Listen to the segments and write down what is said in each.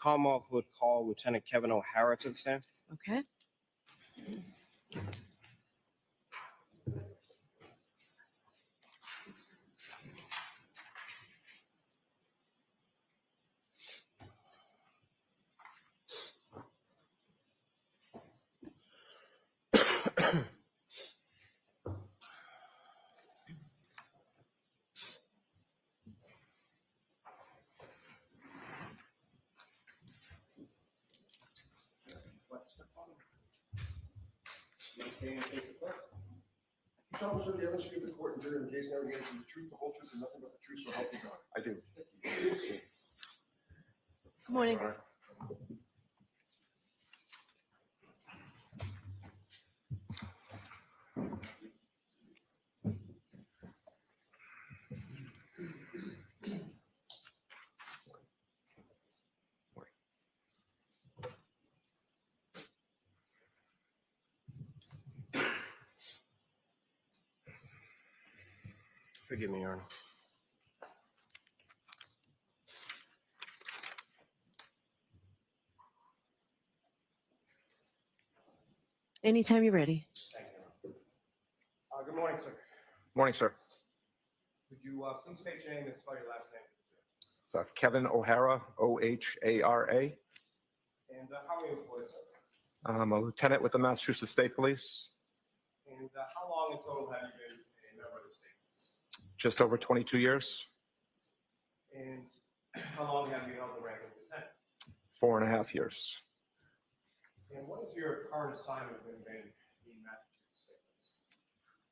Commonwealth would call Lieutenant Kevin O'Hara to the stand. Okay. Promise that the evidence you give the court and jury in the case now against the truth, the whole truth, and nothing but the truth, so help you God. I do. Good morning. Forgive me, Your Honor. Anytime you're ready. Thank you. Good morning, sir. Morning, sir. Would you please state your name and spell your last name? It's Kevin O'Hara, O'Hara. And how many employees, sir? I'm a lieutenant with the Massachusetts State Police. And how long in total have you been a member of the state police? Just over 22 years. And how long have you held the rank of lieutenant? 4.5 years. And what is your current assignment within the Massachusetts State Police?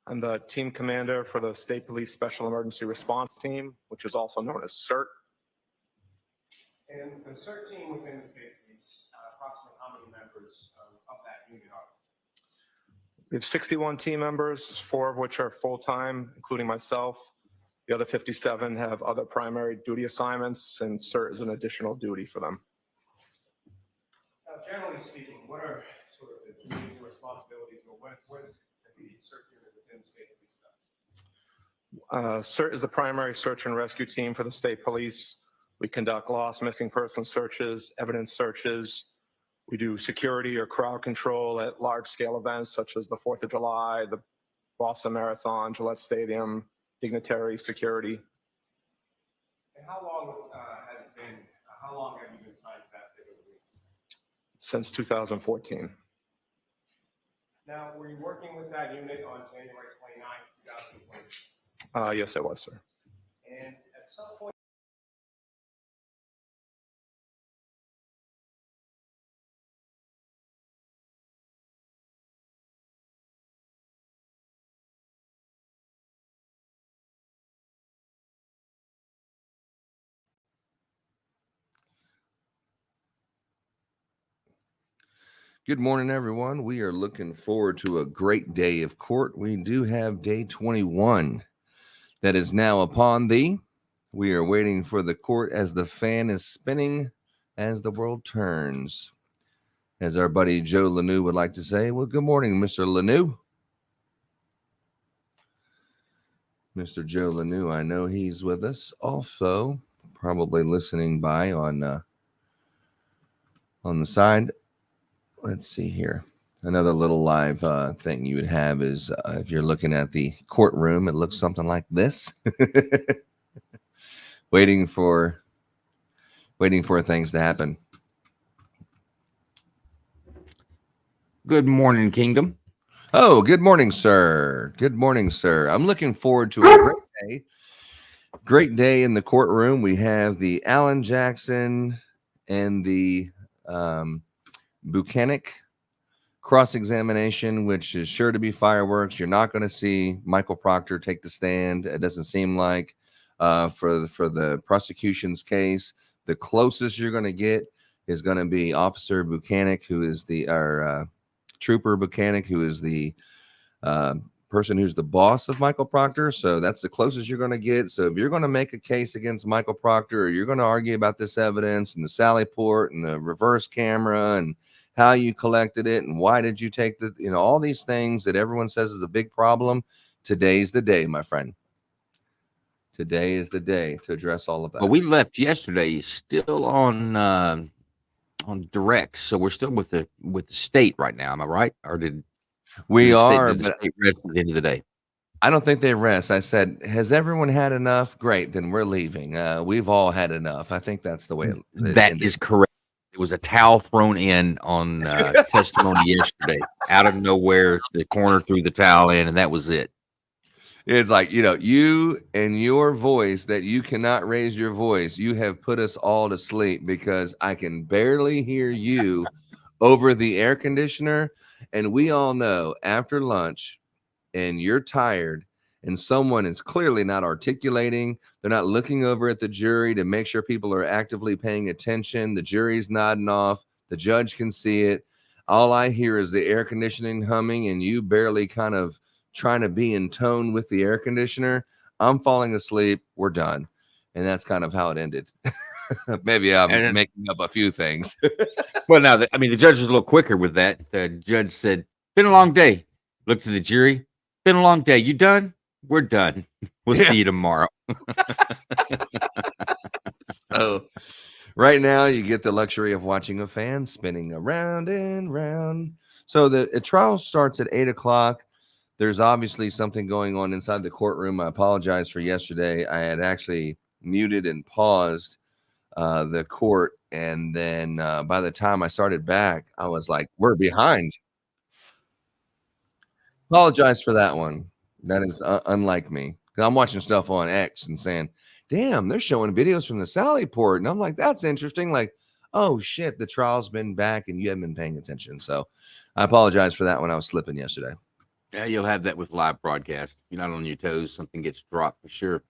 I'm the team commander for the State Police Special Emergency Response Team, which is also known as CERT. And the CERT team within the state police, approximately how many members of that unit are? We have 61 team members, 4 of which are full-time, including myself. The other 57 have other primary duty assignments, and CERT is an additional duty for them. Now, generally speaking, what are sort of the duties and responsibilities, or what is the CERT unit within the state police does? CERT is the primary search and rescue team for the state police. We conduct lost missing person searches, evidence searches. We do security or crowd control at large-scale events such as the 4th of July, the Boston Marathon, Gillette Stadium, dignitary security. And how long have you been assigned to that particular unit? Since 2014. Now, were you working with that unit on January 29th, 2020? Yes, it was, sir. And at some point, Good morning, everyone. We are looking forward to a great day of court. We do have day 21 that is now upon thee. We are waiting for the court as the fan is spinning as the world turns. As our buddy Joe Lanou would like to say, well, good morning, Mr. Lanou. Mr. Joe Lanou, I know he's with us. Also, probably listening by on the side. Let's see here. Another little live thing you would have is if you're looking at the courtroom, it looks something like this. waiting for things to happen. Good morning, Kingdom. Oh, good morning, sir. Good morning, sir. I'm looking forward to a great day. Great day in the courtroom. We have the Alan Jackson and the Bukhenik cross-examination, which is sure to be fireworks. You're not going to see Michael Proctor take the stand. It doesn't seem like for the prosecution's case. The closest you're going to get is going to be Officer Bukhenik, who is Trooper Bukhenik, who is the person who's the boss of Michael Proctor. So that's the closest you're going to get. So if you're going to make a case against Michael Proctor, or you're going to argue about this evidence and the Sally Port and the reverse camera and how you collected it and why did you take all these things that everyone says is a big problem, today's the day, my friend. Today is the day to address all of that. Well, we left yesterday still on on direct, so we're still with the state right now. Am I right? Or did We are, the but state rest at the end of the day? I don't think they rest. I said, has everyone had enough? Great, then we're leaving. We've all had enough. I think that's the way it That ended. is correct. It was a towel thrown in on testimony yesterday. Out of nowhere, the coroner threw the towel in, and that was it. It's like, you and your voice that you cannot raise your voice. You have put us all to sleep because I can barely hear you over the air conditioner. And we all know after lunch and you're tired and someone is clearly not articulating, they're not looking over at the jury to make sure people are actively paying attention. The jury's nodding off. The judge can see it. All I hear is the air conditioning humming and you barely kind of trying to be in tone with the air conditioner. I'm falling asleep. We're done. And that's kind of how it ended. Maybe I'm making up a few things. Well, now, the judge was a little quicker with that. The judge said, been a long day. Looked at the jury. Been a long day. You done? We're done. We'll see you tomorrow. So right now you get the luxury of watching a fan spinning around and round. So the trial starts at 8:00. There's obviously something going on inside the courtroom. I apologize for yesterday. I had actually muted and paused the court. And then by the time I started back, I was like, we're behind. Apologize for that one. That is unlike me. Because I'm watching stuff on X and saying, damn, they're showing videos from the Sally Port. And I'm like, that's interesting. Like, oh, shit, the trial's been back and you haven't been paying attention. So I apologize for that when I was slipping yesterday. Yeah, you'll have that with live broadcast. You're not on your toes. Something gets dropped for sure.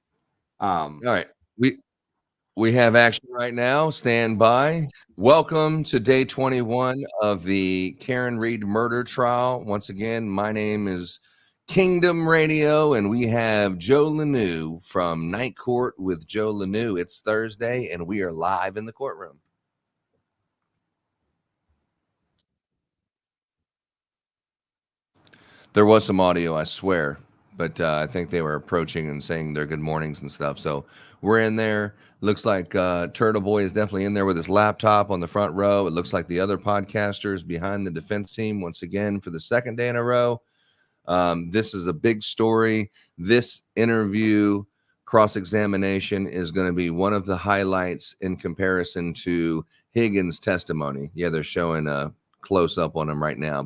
All right. We have action right now. Stand by. Welcome to day 21 of the Karen Reed murder trial. Once again, my name is Kingdom Radio, and we have Joe Lanou from Night Court with Joe Lanou. It's Thursday, and we are live in the courtroom. There was some audio, I swear, but I think they were approaching and saying their good mornings and stuff. So we're in there. Looks like Turtle Boy is definitely in there with his laptop on the front row. It looks like the other podcasters behind the defense team once again for the second day in a row. This is a big story. This interview cross-examination is going to be one of the highlights in comparison to Higgins' testimony. Yeah, they're showing a close-up on him right now,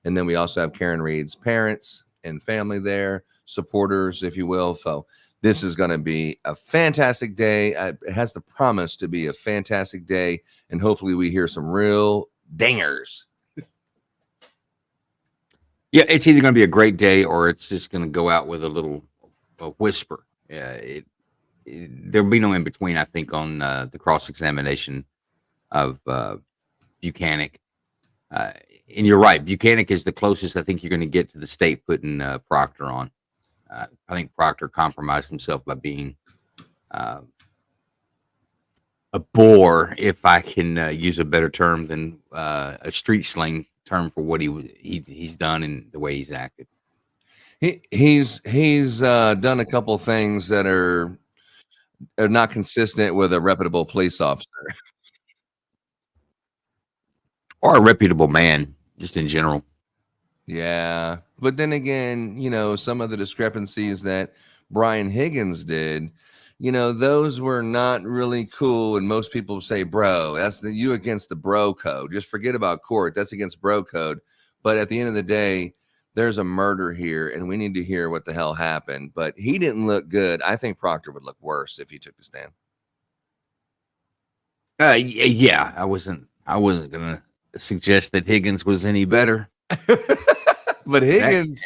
and then we also have Karen Reed's parents and family there, supporters, if you will. So this is going to be a fantastic day. It has the promise to be a fantastic day, and hopefully we hear some real dingers. Yeah, it's either going to be a great day or it's just going to go out with a whisper. There'll be no in between, I think, on the cross-examination of Bukhenik. And you're right. Bukhenik is the closest I think you're going to get to the state putting Proctor on. I think Proctor compromised himself by being a bore, if I can use a better term than a street slang term for what he's done and the way he's acted. He's done a couple things that are not consistent with a reputable police officer. Or a reputable man, just in general. Yeah. But then again, some of the discrepancies that Brian Higgins did, those were not really cool. And most people say, bro, that's you against the bro code. Just forget about court. That's against bro code. But at the end of the day, there's a murder here and we need to hear what the hell happened. But he didn't look good. I think Proctor would look worse if he took the stand. Yeah, I wasn't going to suggest that Higgins was any better. But Higgins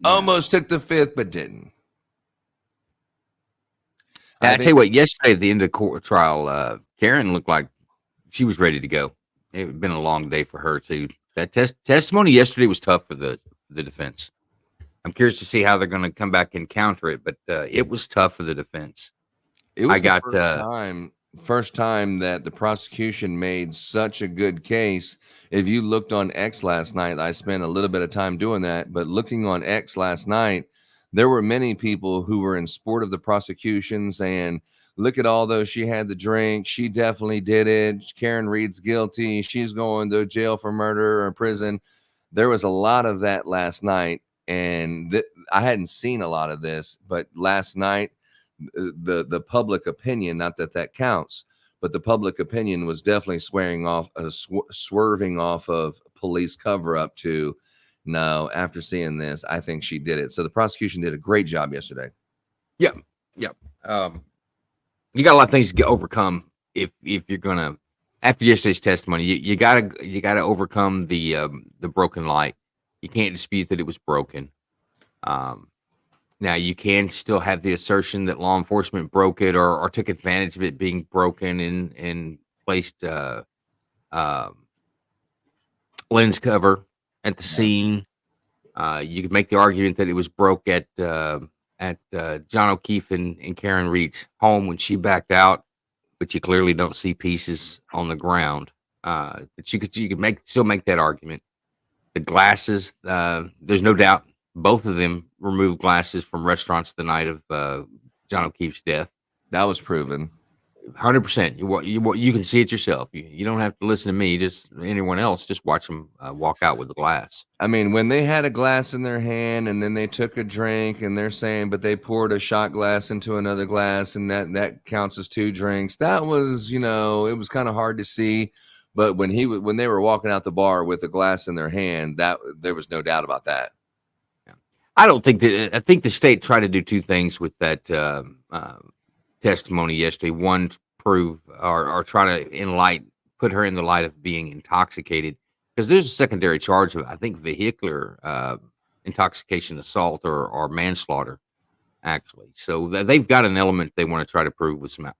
almost took the fifth, but didn't. I tell you what, yesterday at the end of the court trial, Karen looked like she was ready to go. It had been a long day for her too. That testimony yesterday was tough for the defense. I'm curious to see how they're going to come back and counter it, but it was tough for the defense. It was first time that the prosecution made such a good case. If you looked on X last night, I spent a little bit of time doing that, but looking on X last night, there were many people who were in support of the prosecution saying, look at all those. She had the drink. She definitely did it. Karen Reed's guilty. She's going to jail for murder or prison. There was a lot of that last night. And I hadn't seen a lot of this, but last night, the public opinion, not that that counts, but the public opinion was definitely swerving off of police cover up to, no, after seeing this, I think she did it. So the prosecution did a great job yesterday. Yeah. You got a lot of things to overcome if you're gonna, after yesterday's testimony, you gotta overcome the broken light. You can't dispute that it was broken. Now you can still have the assertion that law enforcement broke it or took advantage of it being broken and placed lens cover at the scene. You could make the argument that it was broke at John O'Keefe and Karen Reed's home when she backed out, but you clearly don't see pieces on the ground. But you could still make that argument. The glasses, there's no doubt both of them removed glasses from restaurants the night of John O'Keefe's death. That was proven. 100%. You can see it yourself. You don't have to listen to me. Just anyone else. Just watch them walk out with the glass. I mean, when they had a glass in their hand and then they took a drink and they're saying, but they poured a shot glass into another glass and that counts as 2 drinks. That was, it was kind of hard to see. But when they were walking out the bar with a glass in their hand, that there was no doubt about that. I think the state tried to do 2 things with that testimony yesterday. One, to prove or try to put her in the light of being intoxicated, because there's a secondary charge of, I think, vehicular intoxication, assault, or manslaughter, actually. So they've got an element they want to try to prove with some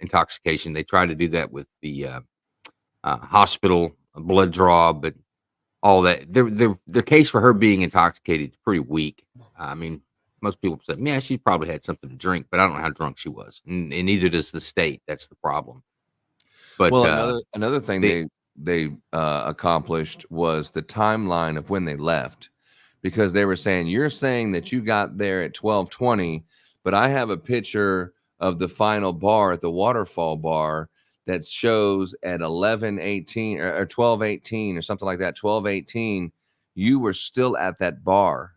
intoxication. They tried to do that with the hospital blood draw, but all that. Their case for her being intoxicated is pretty weak. I mean, most people say, yeah, she probably had something to drink, but I don't know how drunk she was. And neither does the state. That's the problem. But another thing they accomplished was the timeline of when they left, because they were saying, you're saying that you got there at 12:20, but I have a picture of the final bar at the Waterfall Bar that shows at 11:18 or 12:18 or something like that. 12:18, you were still at that bar.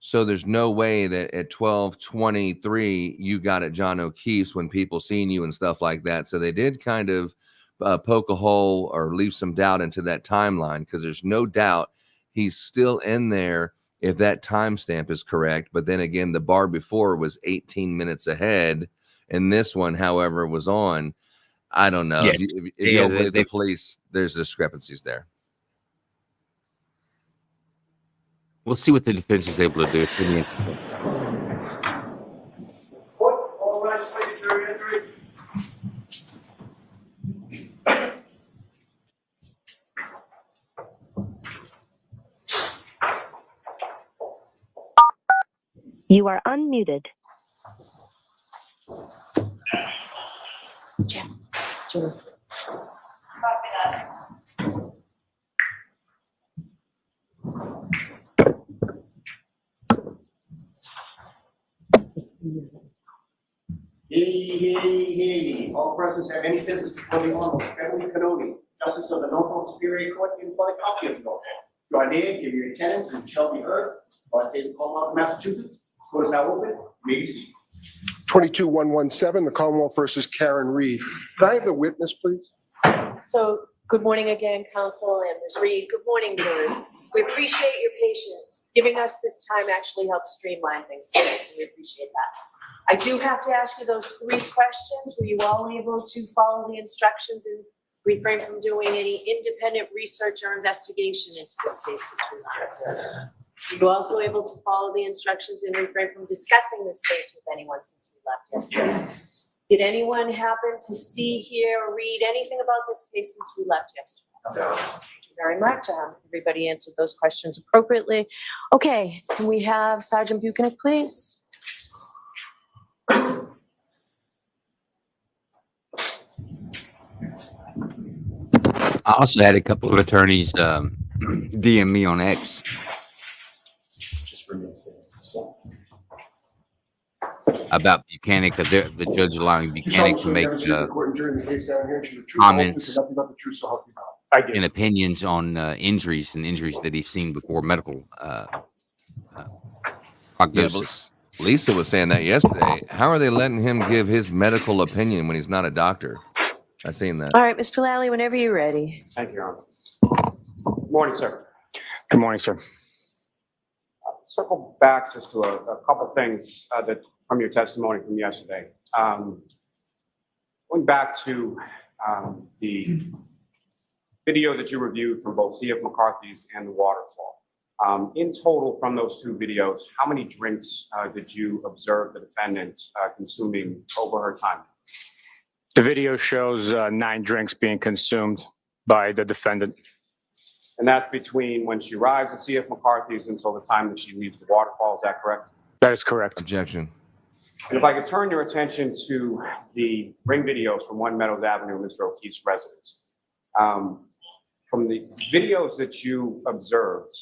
So there's no way that at 12:23 you got at John O'Keefe's when people seen you and stuff like that. So they did kind of poke a hole or leave some doubt into that timeline, because there's no doubt he's still in there if that timestamp is correct. But then again, the bar before was 18 minutes ahead, and this one, however, was on. I don't know. Yeah. If you don't believe the police, there's discrepancies there. we'll see what the defense is able to do. It's going to be interesting. All rise, please, jury entry. You are unmuted. Hey. All present have any business before the Honorable Beverly Canoni, Justice of the Norfolk Superior Court, in for the copy of the Norfolk. Draw near, give your attendance, and shall be heard. By the state of the Commonwealth of Massachusetts. Court is now open. You may be seated. 22-117, the Commonwealth versus Karen Reed. Could I have the witness, please? So, good morning again, Counsel and Ms. Reed. Good morning, viewers. We appreciate your patience. Giving us this time actually helps streamline things today, so we appreciate that. I do have to ask you those 3 questions. Were you all able to follow the instructions and refrain from doing any independent research or investigation into this case? Were you also able to follow the instructions and refrain from discussing this case with anyone since we left yesterday? Did anyone happen to see, hear, or read anything about this case since we left yesterday? Thank you very much. Everybody answered those questions appropriately. Okay, can we have Sergeant Bukhenik, please? I also had a couple of attorneys DM me on X. Just bring it. about Buchanan, the judge allowing Buchanan to make comments and opinions on injuries that he's seen before medical prognosis. Lisa was saying that yesterday. How are they letting him give his medical opinion when he's not a doctor? I seen that. All right, Mr. Lally, whenever you're ready. Thank you, Your Honor. Good morning, sir. Good morning, sir. Circle back just to a couple things that from your testimony from yesterday. Going back to the video that you reviewed from both C.F. McCarthy's and the waterfall. In total, from those two videos, how many drinks did you observe the defendant consuming over her time? The video shows 9 drinks being consumed by the defendant. And that's between when she arrives at C.F. McCarthy's until the time that she leaves the waterfall, is that correct? That is correct. Objection. And if I could turn your attention to the ring videos from One Meadows Avenue, Mr. O'Keefe's residence. From the videos that you observed,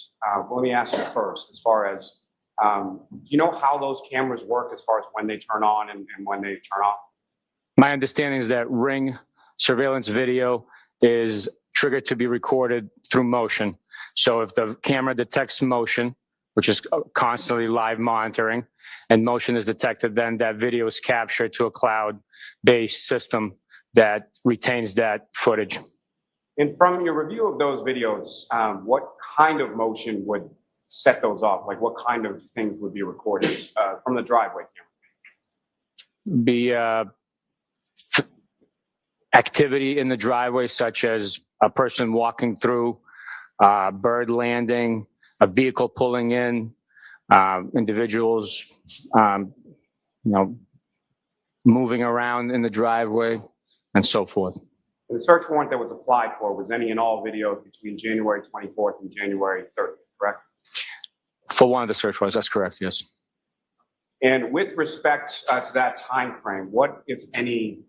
let me ask you first, as far as, do you know how those cameras work as far as when they turn on and when they turn off? My understanding is that ring surveillance video is triggered to be recorded through motion. So if the camera detects motion, which is constantly live monitoring, and motion is detected, then that video is captured to a cloud-based system that retains that footage. And from your review of those videos, what kind of motion would set those off? Like what kind of things would be recorded from the driveway camera? Be activity in the driveway, such as a person walking through, bird landing, a vehicle pulling in, individuals, moving around in the driveway, and so forth. The search warrant that was applied for was any and all videos between January 24th and January 30th, correct? For one of the search warrants, that's correct, yes. And with respect to that time frame, what, if any,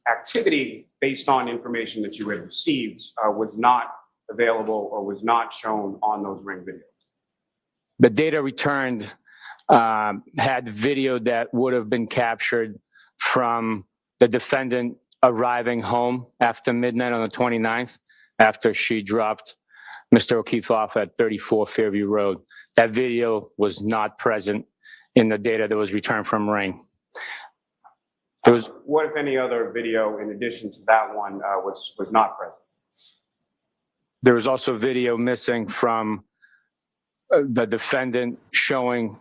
activity based on information that you had received was not available or was not shown on those ring videos? The data returned had video that would have been captured from the defendant arriving home after midnight on the 29th, after she dropped Mr. O'Keefe off at 34 Fairview Road. That video was not present in the data that was returned from Ring. There was, what, if any, other video in addition to that one was not present? there was also video missing from the defendant showing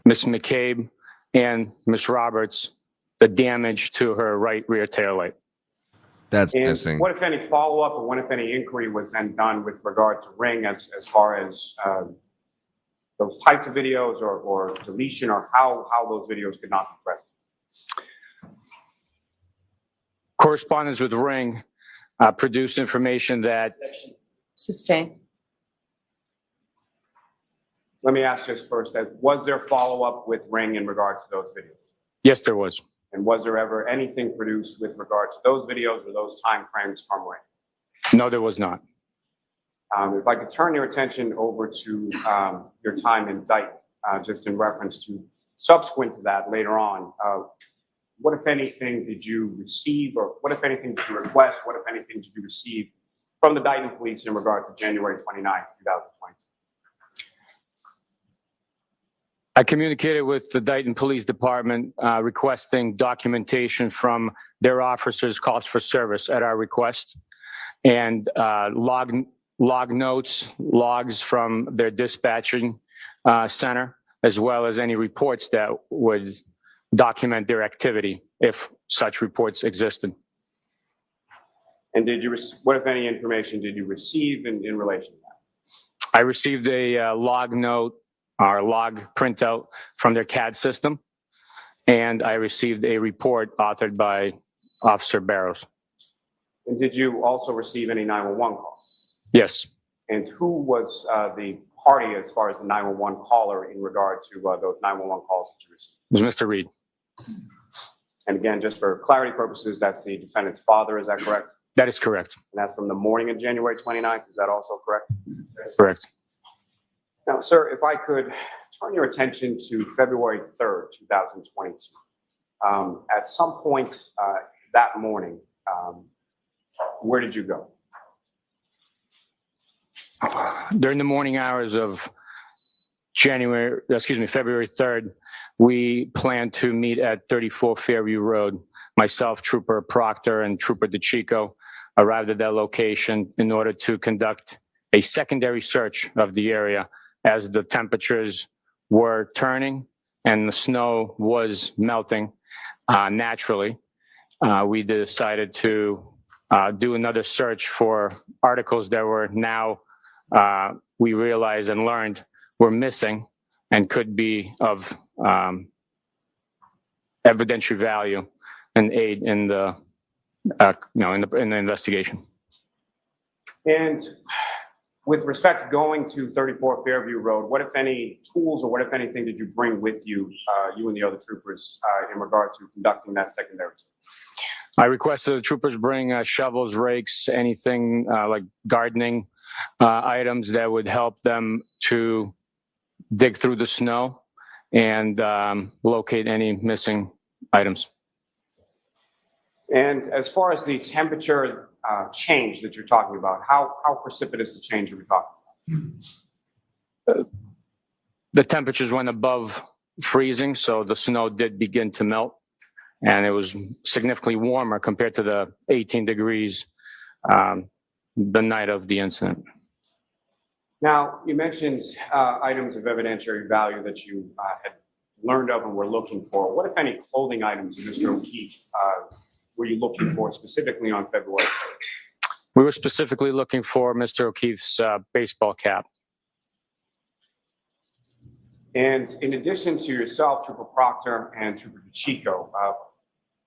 Ms. McCabe and Ms. Roberts the damage to her right rear taillight. That's And missing. what, if any, follow-up or what, if any, inquiry was then done with regard to Ring as far as those types of videos or deletion, or how those videos could not be present? Correspondence with Ring produced information that Sustain. Let me ask this first, was there follow-up with Ring in regard to those videos? yes, there was. And was there ever anything produced with regard to those videos or those timeframes from Ring? No, there was not. If I could turn your attention over to your time in Dayton, just in reference to subsequent to that later on, what, if anything, did you receive, or what, if anything, did you request? What, if anything, did you receive from the Dayton police in regard to January 29th, 2022? I communicated with the Dayton Police Department requesting documentation from their officers' calls for service at our request, and log notes, logs from their dispatching center, as well as any reports that would document their activity if such reports existed. And did you, what, if any, information did you receive in relation to that? I received a log note or log printout from their CAD system, and I received a report authored by Officer Barrows. And did you also receive any 911 calls? Yes, And who was the party as far as the 911 caller in regard to those 911 calls that you received? it was Mr. Reed. And again, just for clarity purposes, that's the defendant's father, is that correct? That is correct. And that's from the morning of January 29th, is that also correct? Correct. Now, sir, if I could turn your attention to February 3rd, 2022. At some point that morning, where did you go? During the morning hours of February 3rd, we planned to meet at 34 Fairview Road. Myself, Trooper Proctor, and Trooper DeChico arrived at that location in order to conduct a secondary search of the area as the temperatures were turning and the snow was melting naturally. We decided to do another search for articles that were now, we realized and learned, were missing and could be of evidentiary value and aid in the, in the investigation. And with respect to going to 34 Fairview Road, what, if any, tools or what, if anything, did you bring with you, you and the other troopers, in regard to conducting that secondary search? I requested the troopers bring shovels, rakes, anything like gardening items that would help them to dig through the snow and locate any missing items. And as far as the temperature change that you're talking about, how precipitous a change are we talking about? The temperatures went above freezing, so the snow did begin to melt, and it was significantly warmer compared to the 18 degrees the night of the incident. Now, you mentioned items of evidentiary value that you had learned of and were looking for. What, if any, clothing items, Mr. O'Keefe, were you looking for specifically on February 3rd? We were specifically looking for Mr. O'Keefe's baseball cap. And in addition to yourself, Trooper Proctor and Trooper DeChico,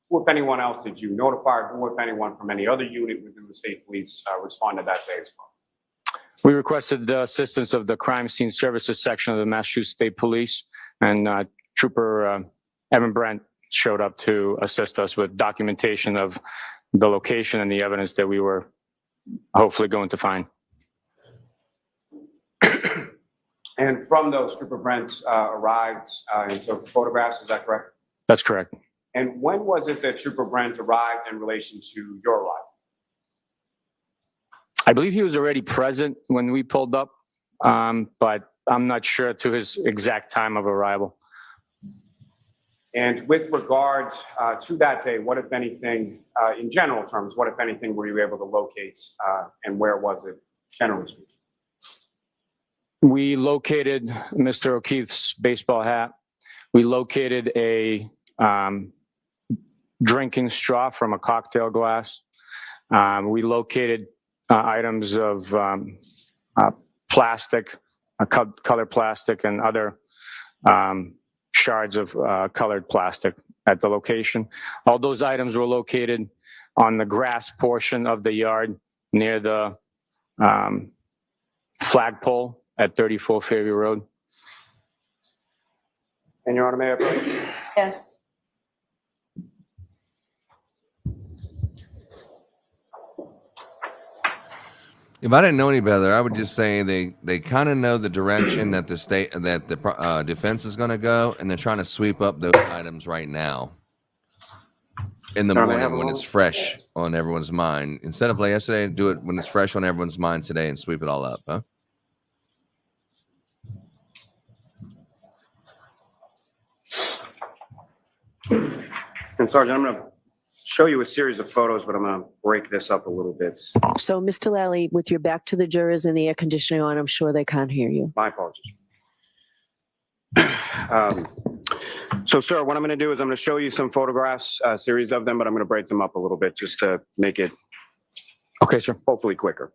who, if anyone else, did you notify, or who, if anyone, from any other unit within the state police responded that day as well? We requested the assistance of the Crime Scene Services section of the Massachusetts State Police, and Trooper Evan Brent showed up to assist us with documentation of the location and the evidence that we were hopefully going to find. And from those, Trooper Brent arrived and took photographs, is that correct? That's correct. And when was it that Trooper Brent arrived in relation to your arrival? I believe he was already present when we pulled up, but I'm not sure to his exact time of arrival. And with regard to that day, what, if anything, in general terms, what, if anything, were you able to locate and where was it, generally speaking? We located Mr. O'Keefe's baseball hat. We located a drinking straw from a cocktail glass. We located items of plastic, colored plastic, and other shards of colored plastic at the location. All those items were located on the grass portion of the yard near the flagpole at 34 Fairview Road. And Your Honor, may I approach? Yes. If I didn't know any better, I would just say they kind of know the direction that the defense is going to go, and they're trying to sweep up those items right now in the morning when it's fresh on everyone's mind. Instead of like yesterday, do it when it's fresh on everyone's mind today and sweep it all up, huh? And Sergeant, I'm going to show you a series of photos, but I'm going to break this up a little bit. So, Mr. Lally, with your back to the jurors and the air conditioning on, I'm sure they can't hear you. My apologies. So, sir, what I'm going to do is I'm going to show you some photographs, a series of them, but I'm going to break them up a little bit just to make it Okay, sir. hopefully quicker.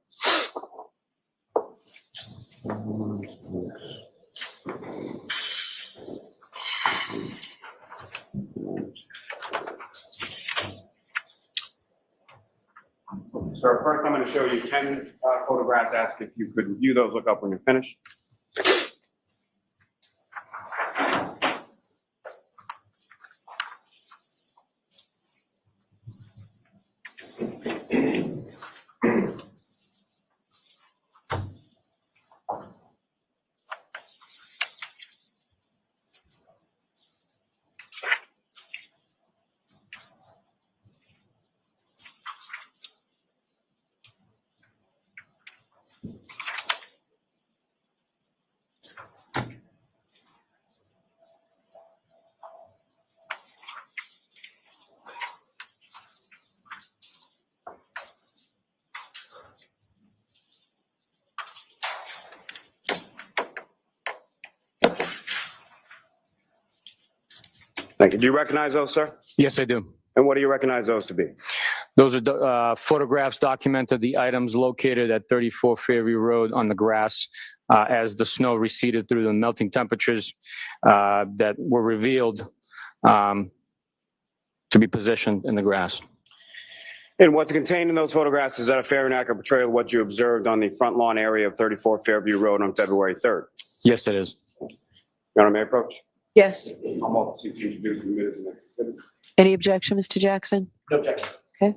So first, I'm going to show you 10 photographs. Ask if you could review those, look up when you're finished. Thank you. Do you recognize those, sir? Yes, I do. And what do you recognize those to be? Those are photographs documented the items located at 34 Fairview Road on the grass as the snow receded through the melting temperatures that were revealed to be positioned in the grass. And what's contained in those photographs, is that a fair and accurate portrayal of what you observed on the front lawn area of 34 Fairview Road on February 3rd? Yes, it is. Your Honor, may I approach? Yes. I'm all to introduce the minutes and next exhibits. Any objection, Mr. Jackson? No objection. Okay.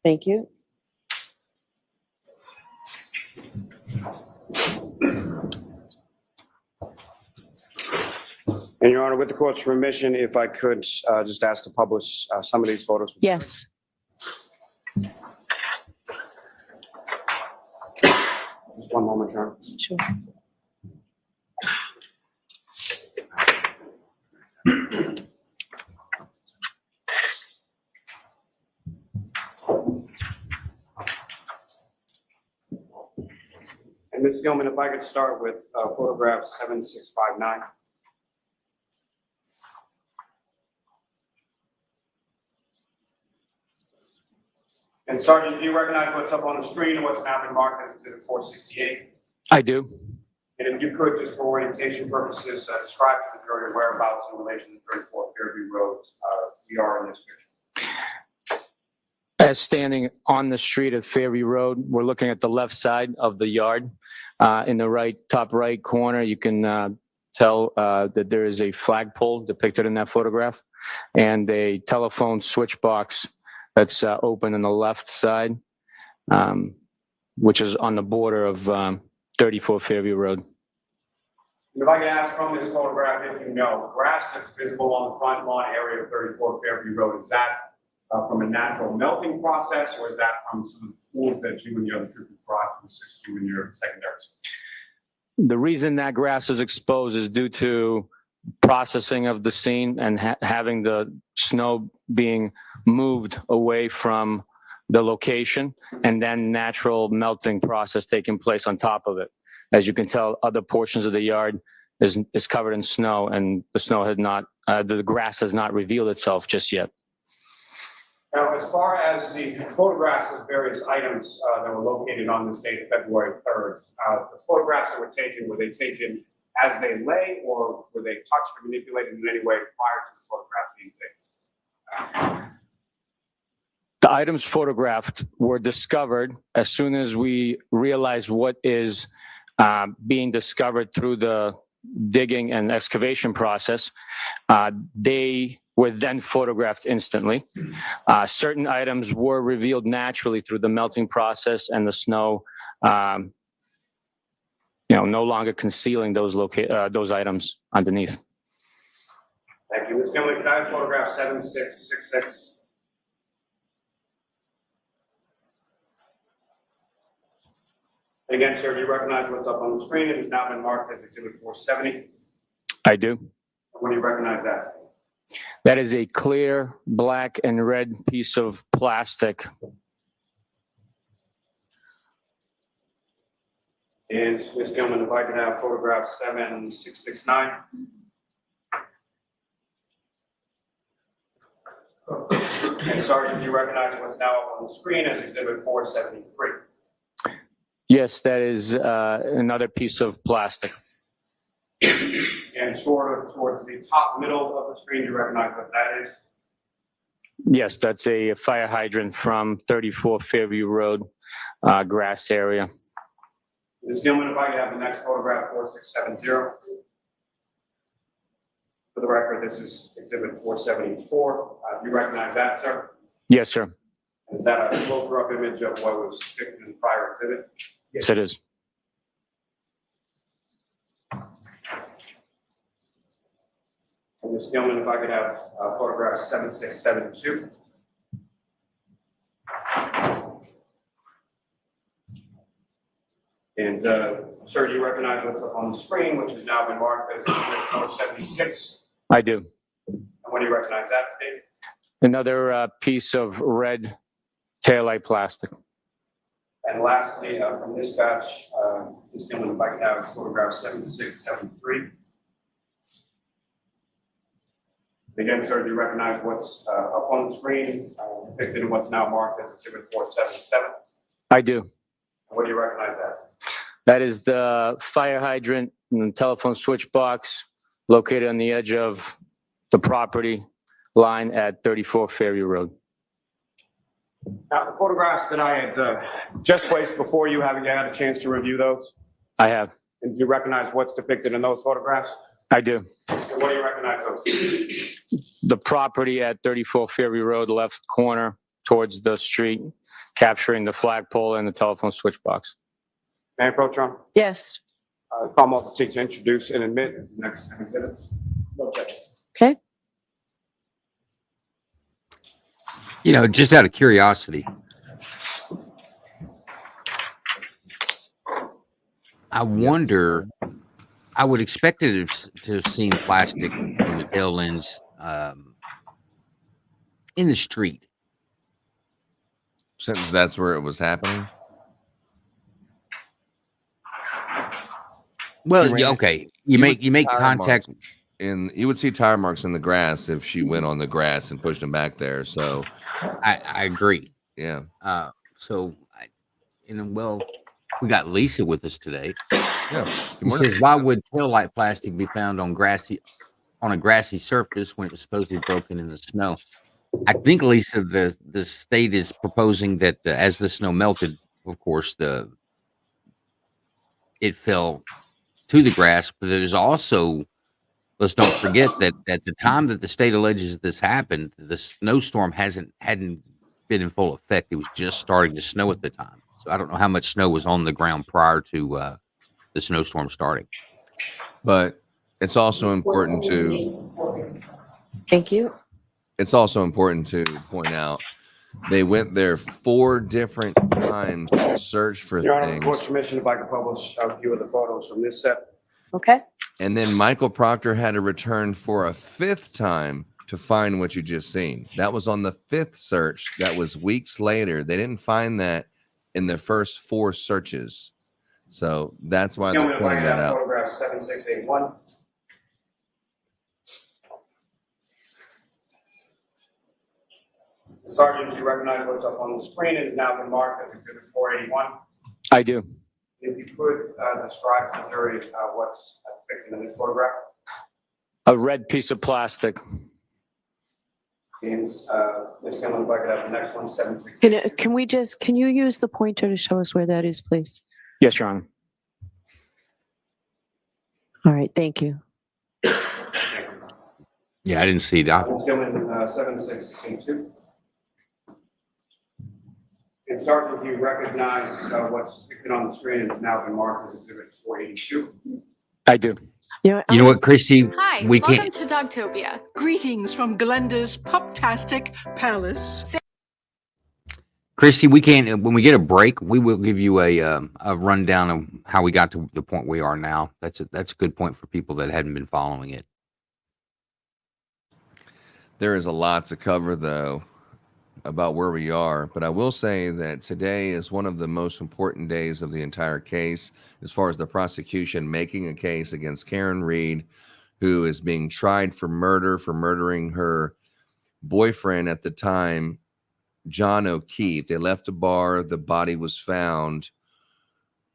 Thank you. And Your Honor, with the court's permission, if I could just ask to publish some of these photos. Yes. Just one moment, Your Honor. Sure. And Ms. Gilman, if I could start with photograph 7659. And Sergeant, do you recognize what's up on the screen and what's now been marked as Exhibit 468? I do. And if you could, just for orientation purposes, describe to the jury whereabouts in relation to 34 Fairview Road we are in this picture. As standing on the street of Fairview Road, we're looking at the left side of the yard. In the top right corner, you can tell that there is a flagpole depicted in that photograph and a telephone switch box that's open on the left side, which is on the border of 34 Fairview Road. And if I can ask from this photograph, if you know, grass that's visible on the front lawn area of 34 Fairview Road, is that from a natural melting process, or is that from some of the tools that you and the other troopers brought to assist you in your secondaries? The reason that grass is exposed is due to processing of the scene and having the snow being moved away from the location, and then natural melting process taking place on top of it. As you can tell, other portions of the yard is covered in snow, and the snow had not, the grass has not revealed itself just yet. Now, as far as the photographs of various items that were located on this date of February 3rd, the photographs that were taken, were they taken as they lay, or were they touched or manipulated in any way prior to the photograph being taken? The items photographed were discovered as soon as we realized what is being discovered through the digging and excavation process. They were then photographed instantly. Certain items were revealed naturally through the melting process and the snow, no longer concealing those items underneath. Thank you. Ms. Gilman, can I have photograph 7666? Again, sir, do you recognize what's up on the screen? It has now been marked as exhibit 470. I do. What do you recognize that? That is a clear black and red piece of plastic. And Ms. Gilman, if I could have photograph 7669. And Sergeant, do you recognize what's now up on the screen as exhibit 473? Yes, that is another piece of plastic. And sort of towards the top middle of the screen, do you recognize what that is? Yes, that's a fire hydrant from 34 Fairview Road, grass area. Ms. Gilman, if I could have the next photograph, 4670. For the record, this is exhibit 474. Do you recognize that, sir? Yes, sir. Is that a closer up image of what was depicted in the prior exhibit? Yes, it is. And Ms. Gilman, if I could have photograph 7672. And sir, do you recognize what's up on the screen, which has now been marked as exhibit 476? I do. And what do you recognize that to be? Another piece of red taillight plastic. And lastly, from dispatch, Ms. Gilman, if I could have photograph 7673. Again, sir, do you recognize what's up on the screen, depicted in what's now marked as exhibit 477? I do. And what do you recognize that? That is the fire hydrant and the telephone switch box located on the edge of the property line at 34 Fairview Road. Now, the photographs that I had just placed before you, having had a chance to review those, I have. and do you recognize what's depicted in those photographs? I do. And what do you recognize those? The property at 34 Fairview Road, left corner towards the street, capturing the flagpole and the telephone switch box. May I approach on? Yes. Call multi to introduce and admit as the next exhibits. No objection. Okay. You know, just out of curiosity, I wonder, I would expect it to have seen plastic in the tail lens in the street. Since that's where it was happening. Well, yeah, okay, you make tire contact. You would see tire marks in the grass if she went on the grass and pushed them back there. So I agree. yeah. Well, we got Lisa with us today. Yeah. He says, why would taillight plastic be found on a grassy surface when it was supposedly broken in the snow? I think, Lisa, the state is proposing that as the snow melted, of course, it fell to the grass, but there's also, let's don't forget that at the time that the state alleges this happened, the snowstorm hadn't been in full effect. It was just starting to snow at the time. So I don't know how much snow was on the ground prior to the snowstorm starting. But it's also important to Thank you. point out they went there 4 different times to search for Your Honor, court things. commission, if I could publish a few of the photos from this set. Okay. And then Michael Proctor had to return for a 5th time to find what you just seen. That was on the 5th search. That was weeks later. They didn't find that in the first 4 searches. So that's why they're pointing that out. Photograph 7681. Sergeant, do you recognize what's up on the screen? It has now been marked as exhibit 481. I do. If you could describe to the jury what's depicted in this photograph. A red piece of plastic. And Ms. Gilman, if I could have the next one, 760. Can you use the pointer to show us where that is, please? Yes, Your Honor. All right. Thank you. Yeah, I didn't see that. Ms. Gilman, 7682. And Sergeant, do you recognize what's depicted on the screen and has now been marked as exhibit 482? I do. You know what, Christy? Hi, We welcome can't. to Dogtopia. Greetings from Glenda's Puptastic Palace. Christy, we can't. When we get a break, we will give you a rundown of how we got to the point we are now. That's a good point for people that hadn't been following it. There is a lot to cover, though, about where we are. But I will say that today is one of the most important days of the entire case, as far as the prosecution making a case against Karen Reed, who is being tried for murder, for murdering her boyfriend at the time, John O'Keefe. They left a bar. The body was found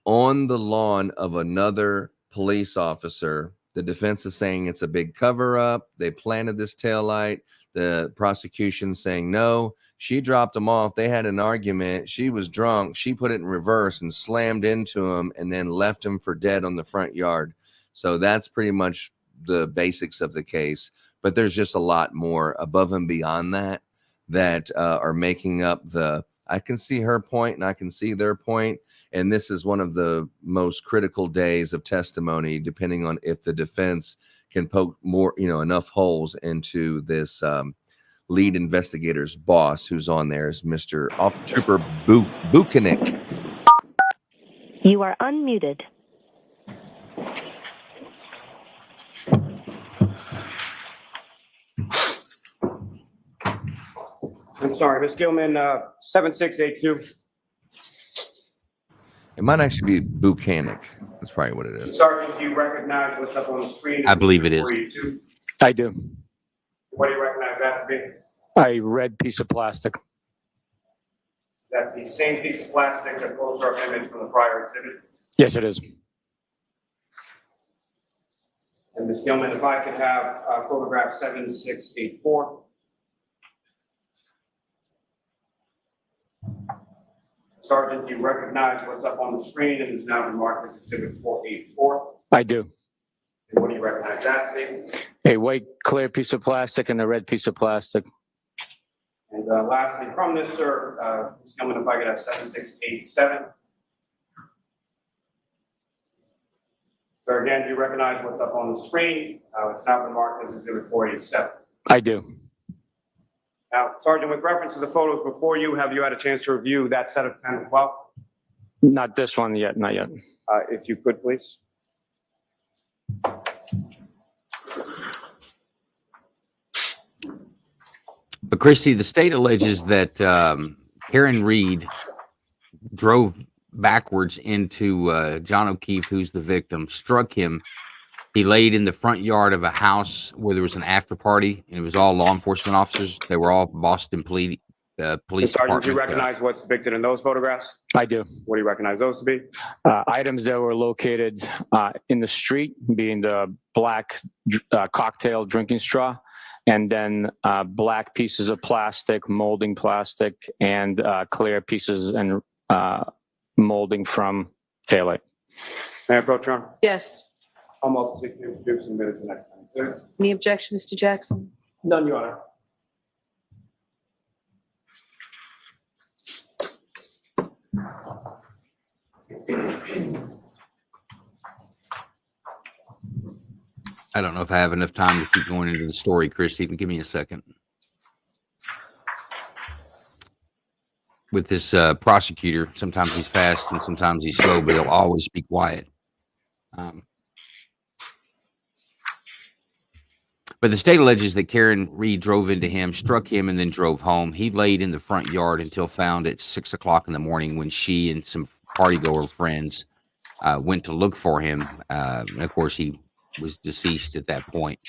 on the lawn of another police officer. The defense is saying it's a big cover-up. They planted this taillight. The prosecution saying, no, she dropped him off. They had an argument. She was drunk. She put it in reverse and slammed into him and then left him for dead on the front yard. So that's pretty much the basics of the case. But there's just a lot more above and beyond that are making up the, I can see her point and I can see their point. And this is one of the most critical days of testimony, depending on if the defense can poke more, enough holes into this lead investigator's boss, who's on there, is Mr. Trooper Bukhenik. You are unmuted. I'm sorry, Ms. Gilman, 7682. It might actually be Bukhenik. That's probably what it is. Sergeant, do you recognize what's up on the screen? I believe it is. 42. I do. What do you recognize that to be? Is A red piece of plastic. that the same piece of plastic, the close-up image from the prior exhibit? Yes, it is. And Ms. Gilman, if I could have photograph 7684. Sergeant, do you recognize what's up on the screen and is now been marked as exhibit 484? I do. And what do you recognize that to be? A white clear piece of plastic and a red piece of plastic. And lastly, from this, sir, Ms. Gilman, if I could have 7687. So again, do you recognize what's up on the screen? It's now been marked as exhibit 487. I do. Now, Sergeant, with reference to the photos before you, have you had a chance to review that set of 10 as well? Not this one yet, not yet. If you could, please. But Christy, the state alleges that Karen Reed drove backwards into John O'Keefe, who's the victim, struck him. He laid in the front yard of a house where there was an after party, and it was all law enforcement officers. They were all Boston police Sergeant, department. do you recognize what's depicted in those photographs? I do. What do you recognize those to be? Items that were located in the street, being the black cocktail drinking straw, and then black pieces of plastic, molding plastic, and clear pieces and molding from taillight. Mayor Pro Tem, Yes. almost 60 minutes and minutes the next time. Sir? Any objection, Mr. Jackson? None, Your Honor. I don't know if I have enough time to keep going into the story, Christy. Give me a second. With this prosecutor, sometimes he's fast and sometimes he's slow, but he'll always be quiet. But the state alleges that Karen Reed drove into him, struck him, and then drove home. He laid in the front yard until found at 6 o'clock in the morning when she and some partygoer friends went to look for him. And of course, he was deceased at that point.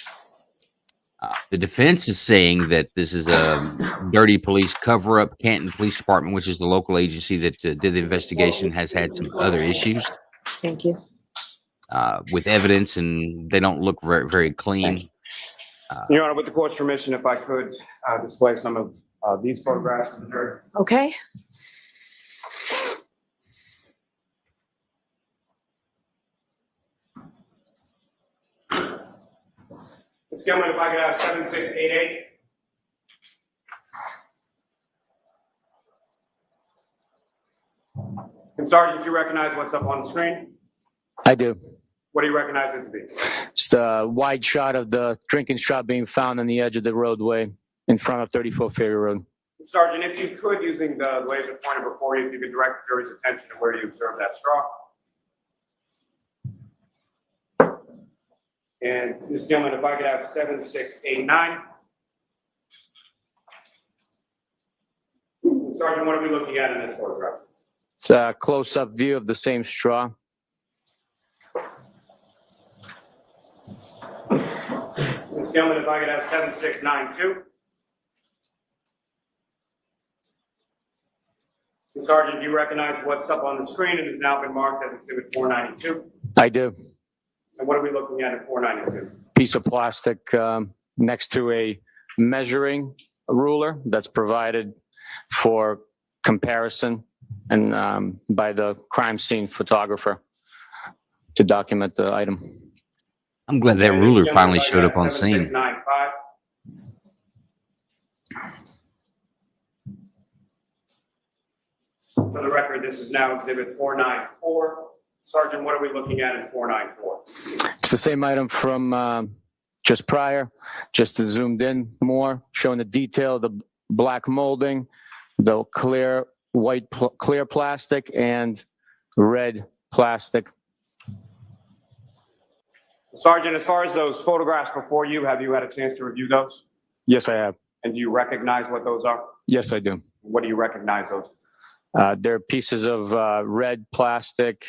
The defense is saying that this is a dirty police cover-up. Canton Police Department, which is the local agency that did the investigation, has had some other issues Thank you. with evidence, and they don't look very, very clean. Your Honor, with the court's permission, if I could display some of these photographs of the jury. Okay. Ms. Gilman, if I could have 7688. And Sergeant, you recognize what's up on the screen? I do. What do you recognize it to be? It's the wide shot of the drinking straw being found on the edge of the roadway in front of 34 Ferry Road. Sergeant, if you could, using the laser pointer before you, if you could direct the jury's attention to where you observed that straw. And Ms. Gilman, if I could have 7689. Sergeant, what are we looking at in this photograph? It's a close-up view of the same straw. Ms. Gilman, if I could have 7692. Sergeant, do you recognize what's up on the screen and has now been marked as Exhibit 492? I do. And what are we looking at in 492? Piece of plastic next to a measuring ruler that's provided for comparison and by the crime scene photographer to document the item. I'm glad that And ruler Ms. Gilman, finally if I could showed have up on scene. 7695. For the record, this is now Exhibit 494. Sergeant, what are we looking at in 494? It's the same item from just prior, just zoomed in more, showing the detail of the black molding, the clear clear plastic and red plastic. Sergeant, as far as those photographs before you, have you had a chance to review those? Yes, I have. And do you recognize what those are? Yes, I do. What do you recognize those? They're pieces of red plastic,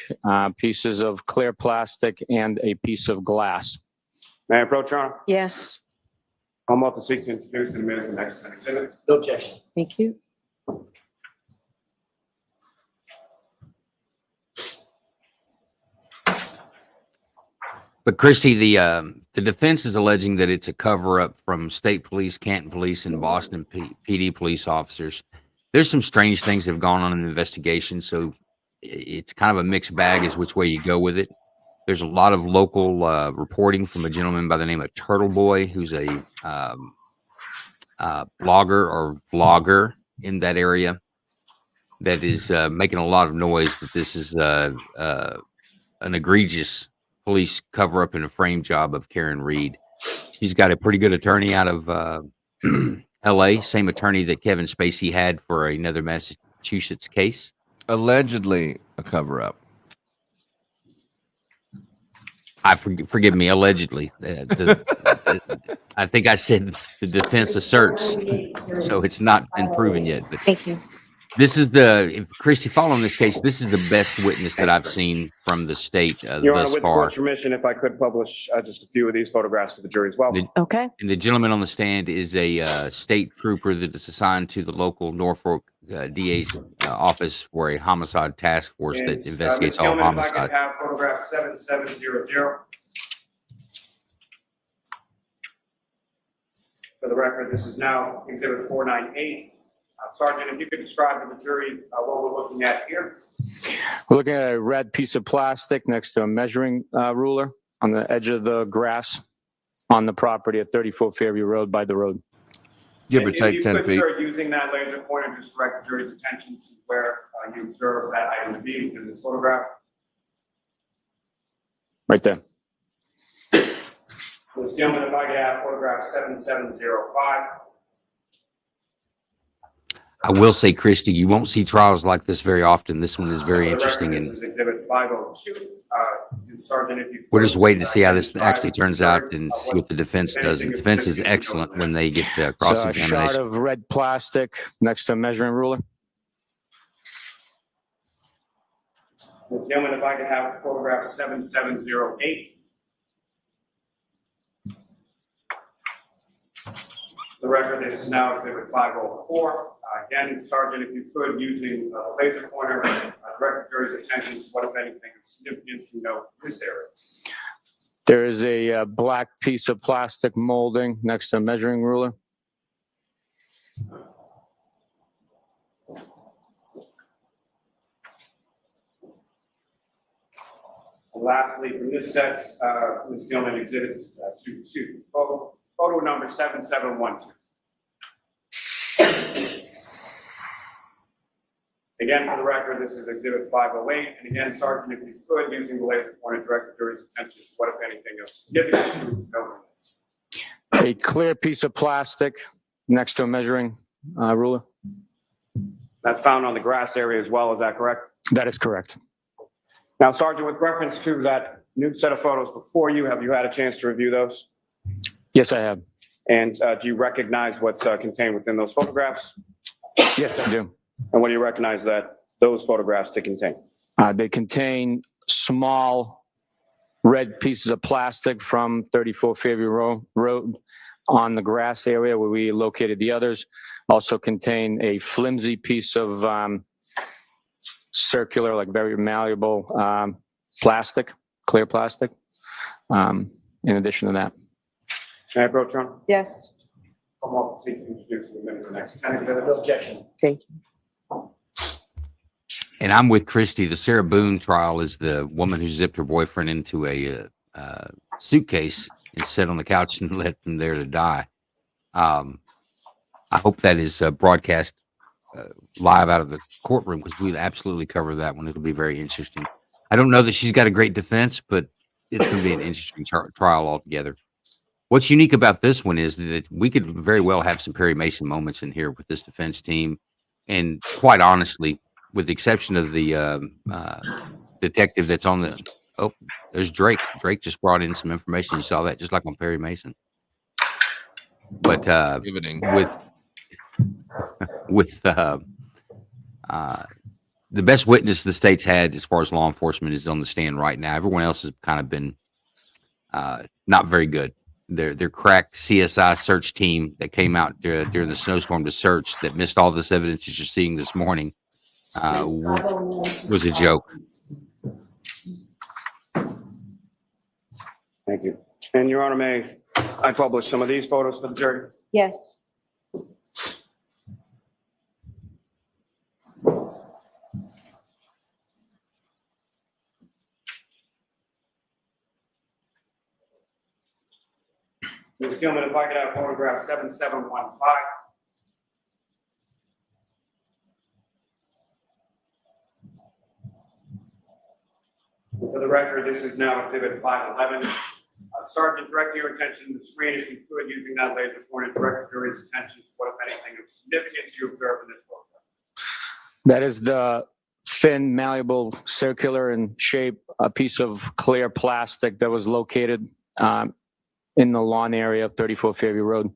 pieces of clear plastic, and a piece of glass. May I approach, Your Honor? Yes, I'm about to seek to introduce and admit as the next exhibit. No objection. thank you. But Christie, the defense is alleging that it's a cover-up from state police, Canton police, and Boston PD police officers. There's some strange things that have gone on in the investigation, so it's kind of a mixed bag as which way you go with it. There's a lot of local reporting from a gentleman by the name of Turtle Boy, who's a blogger or vlogger in that area that is making a lot of noise that this is an egregious police cover-up and a frame job of Karen Reed. She's got a pretty good attorney out of L.A., same attorney that Kevin Spacey had for another Massachusetts case. Allegedly a cover-up. Forgive me, allegedly. I think I said the defense asserts, so it's not been proven yet. But Thank you. this is Christy, following this case, this is the best witness that I've seen from the state Your Honor, thus with the far. court's permission, if I could publish just a few of these photographs to the jury as well. Okay, And the gentleman on the stand is a state trooper that is assigned to the local Norfolk DA's office for a homicide task force And, that investigates Ms. all Gilman, if I homicides. could have photograph 7700. For the record, this is now Exhibit 498. Sergeant, if you could describe to the jury what we're looking at here. We're looking at a red piece of plastic next to a measuring ruler on the edge of the grass on the property at 34 Fairview Road by the road. Give or And take if 10 you could, feet. sir, using that laser pointer, just direct the jury's attention to where you observe that item to be in this photograph. Right there. Ms. Gilman, if I could have photograph 7705. I will say, Christy, you won't see trials like this very often. This one is very For the record, interesting, This and is Exhibit 502. Sergeant, if you. we're just could, waiting to see how this describe actually to the turns jury, out and see what the defense does. The defense is excellent when they get It's a shot cross-examination. of red plastic next to a measuring ruler. Ms. Gilman, if I could have photograph 7708. The record, this is now Exhibit 504. Again, Sergeant, if you could, using a laser pointer, direct the jury's attention to what, if anything, of significance you know in this area. There is a black piece of plastic molding next to a measuring ruler. And lastly, from this set, Ms. Gilman exhibits, photo number 7712. Again, for the record, this is Exhibit 508. And again, Sergeant, if you could, using the laser pointer, direct the jury's attention to what, if anything, is significant to evidence. A clear piece of plastic next to a measuring ruler. That's found on the grass area as well, is that correct? That is correct. Now, Sergeant, with reference to that new set of photos before you, have you had a chance to review those? Yes, I have. And do you recognize what's contained within those photographs? Yes, I do. And what do you recognize that those photographs to contain? They contain small red pieces of plastic from 34 Fairview Road on the grass area where we located the others. Also contain a flimsy piece of circular, like very malleable plastic, clear plastic, in addition to that. May I approach, Your Honor? Yes. Come up, seek to introduce the next 10 minutes. No objection. Thank you. And I'm with Christie. The Sarah Boone trial is the woman who zipped her boyfriend into a suitcase and sat on the couch and left him there to die. I hope that is broadcast live out of the courtroom, because we'll absolutely cover that one. It'll be very interesting. I don't know that she's got a great defense, but it's going to be an interesting trial altogether. What's unique about this one is that we could very well have some Perry Mason moments in here with this defense team. And quite honestly, with the exception of the detective that's on the, oh, there's Drake. Drake just brought in some information. You saw that, just like on Perry Mason. But with the best witness the state's had as far as law enforcement is on the stand right now. Everyone else has kind of been not very good. Their crack CSI search team that came out during the snowstorm to search, that missed all this evidence that you're seeing this morning, was a joke. Thank you. And Your Honor, may I publish some of these photos for the jury? Yes. Ms. Gilman, if I could have photograph 7715. For the record, this is now Exhibit 511. Sergeant, direct your attention to the screen, if you could, using that laser pointer, direct the jury's attention to what, if anything, of significance you observe in this photograph. That is the thin, malleable, circular in shape, a piece of clear plastic that was located in the lawn area of 34 Fairview Road.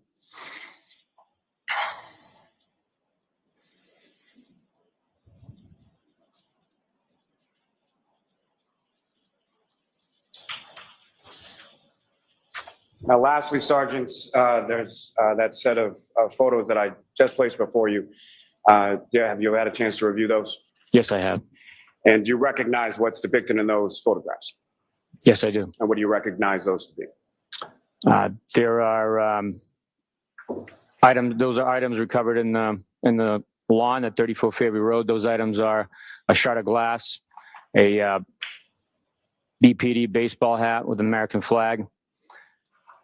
Now, lastly, Sergeant, there's that set of photos that I just placed before you. Have you had a chance to review those? Yes, I have. And do you recognize what's depicted in those photographs? Yes, I do. And what do you recognize those to be? There are items. Those are items recovered in the lawn at 34 Fairview Road. Those items are a shard of glass, a BPD baseball hat with an American flag,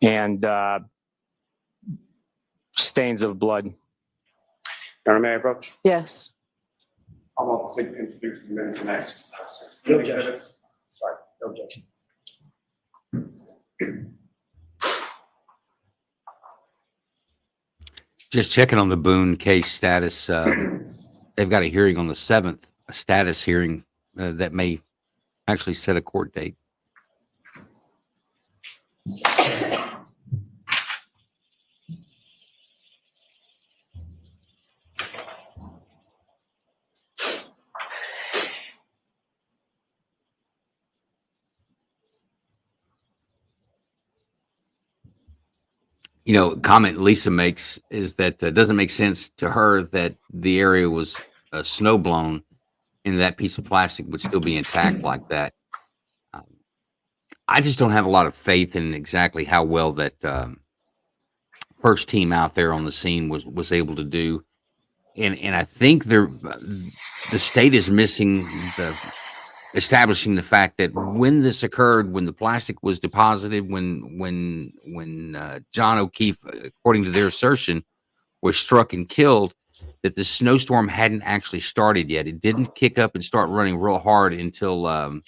and stains of blood. Your Honor, may I approach? Yes. I'm going to introduce the minutes next. No objection. Sorry, no objection. Just checking on the Boone case status. They've got a hearing on the 7th, a status hearing that may actually set a court date. You know, comment Lisa makes is that it doesn't make sense to her that the area was snow blown and that piece of plastic would still be intact like that. I just don't have a lot of faith in exactly how well that first team out there on the scene was able to do, and I think the state is missing establishing the fact that when this occurred, when the plastic was deposited, when John O'Keefe, according to their assertion, was struck and killed, that the snowstorm hadn't actually started yet. It didn't kick up and start running real hard until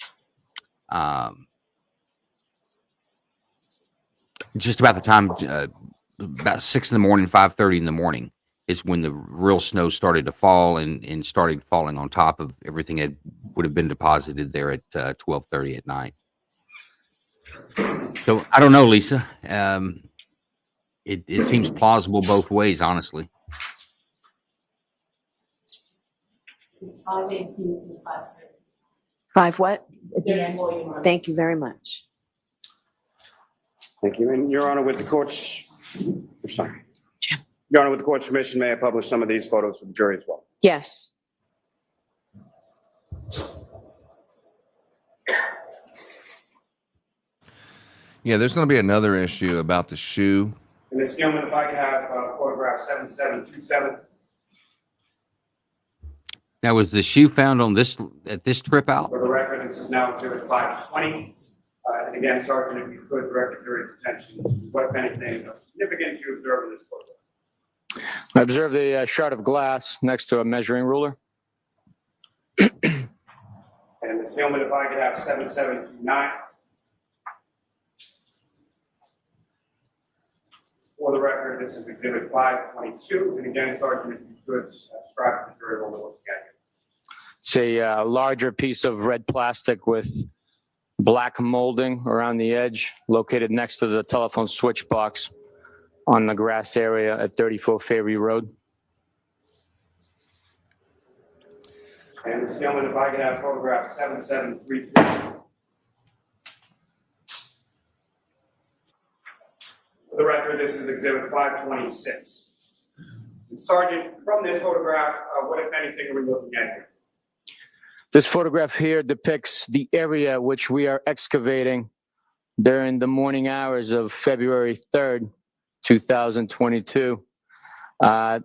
just about the time about 6 in the morning, 5:30 in the morning is when the real snow started to fall and started falling on top of everything that would have been deposited there at 12:30 at night. So I don't know, Lisa. It seems plausible both ways, honestly. It's 5:18 to 5:30. 5 what? Yeah. Thank you very much. Thank you. And Your Honor, with the court's, I'm sorry. Your Honor, with the court's permission, may I publish some of these photos for the jury as well? Yes. Yeah, there's going to be another issue about the shoe. And Ms. Gilman, if I could have photograph 7727. Now, was the shoe found on at this trip out? For the record, this is now exhibit 520. And again, Sergeant, if you could direct the jury's attention to what, if anything, of significance you observe in this photograph. I observed a shard of glass next to a measuring ruler. And Ms. Gilman, if I could have 7729. For the record, this is exhibit 522. And again, Sergeant, if you could describe to the jury what we're looking at here. It's a larger piece of red plastic with black molding around the edge, located next to the telephone switch box on the grass area at 34 Fairview Road. And Ms. Gilman, if I could have photograph 7733. For the record, this is exhibit 526. And Sergeant, from this photograph, what, if anything, are we looking at here? This photograph here depicts the area which we are excavating during the morning hours of February 3rd, 2022. As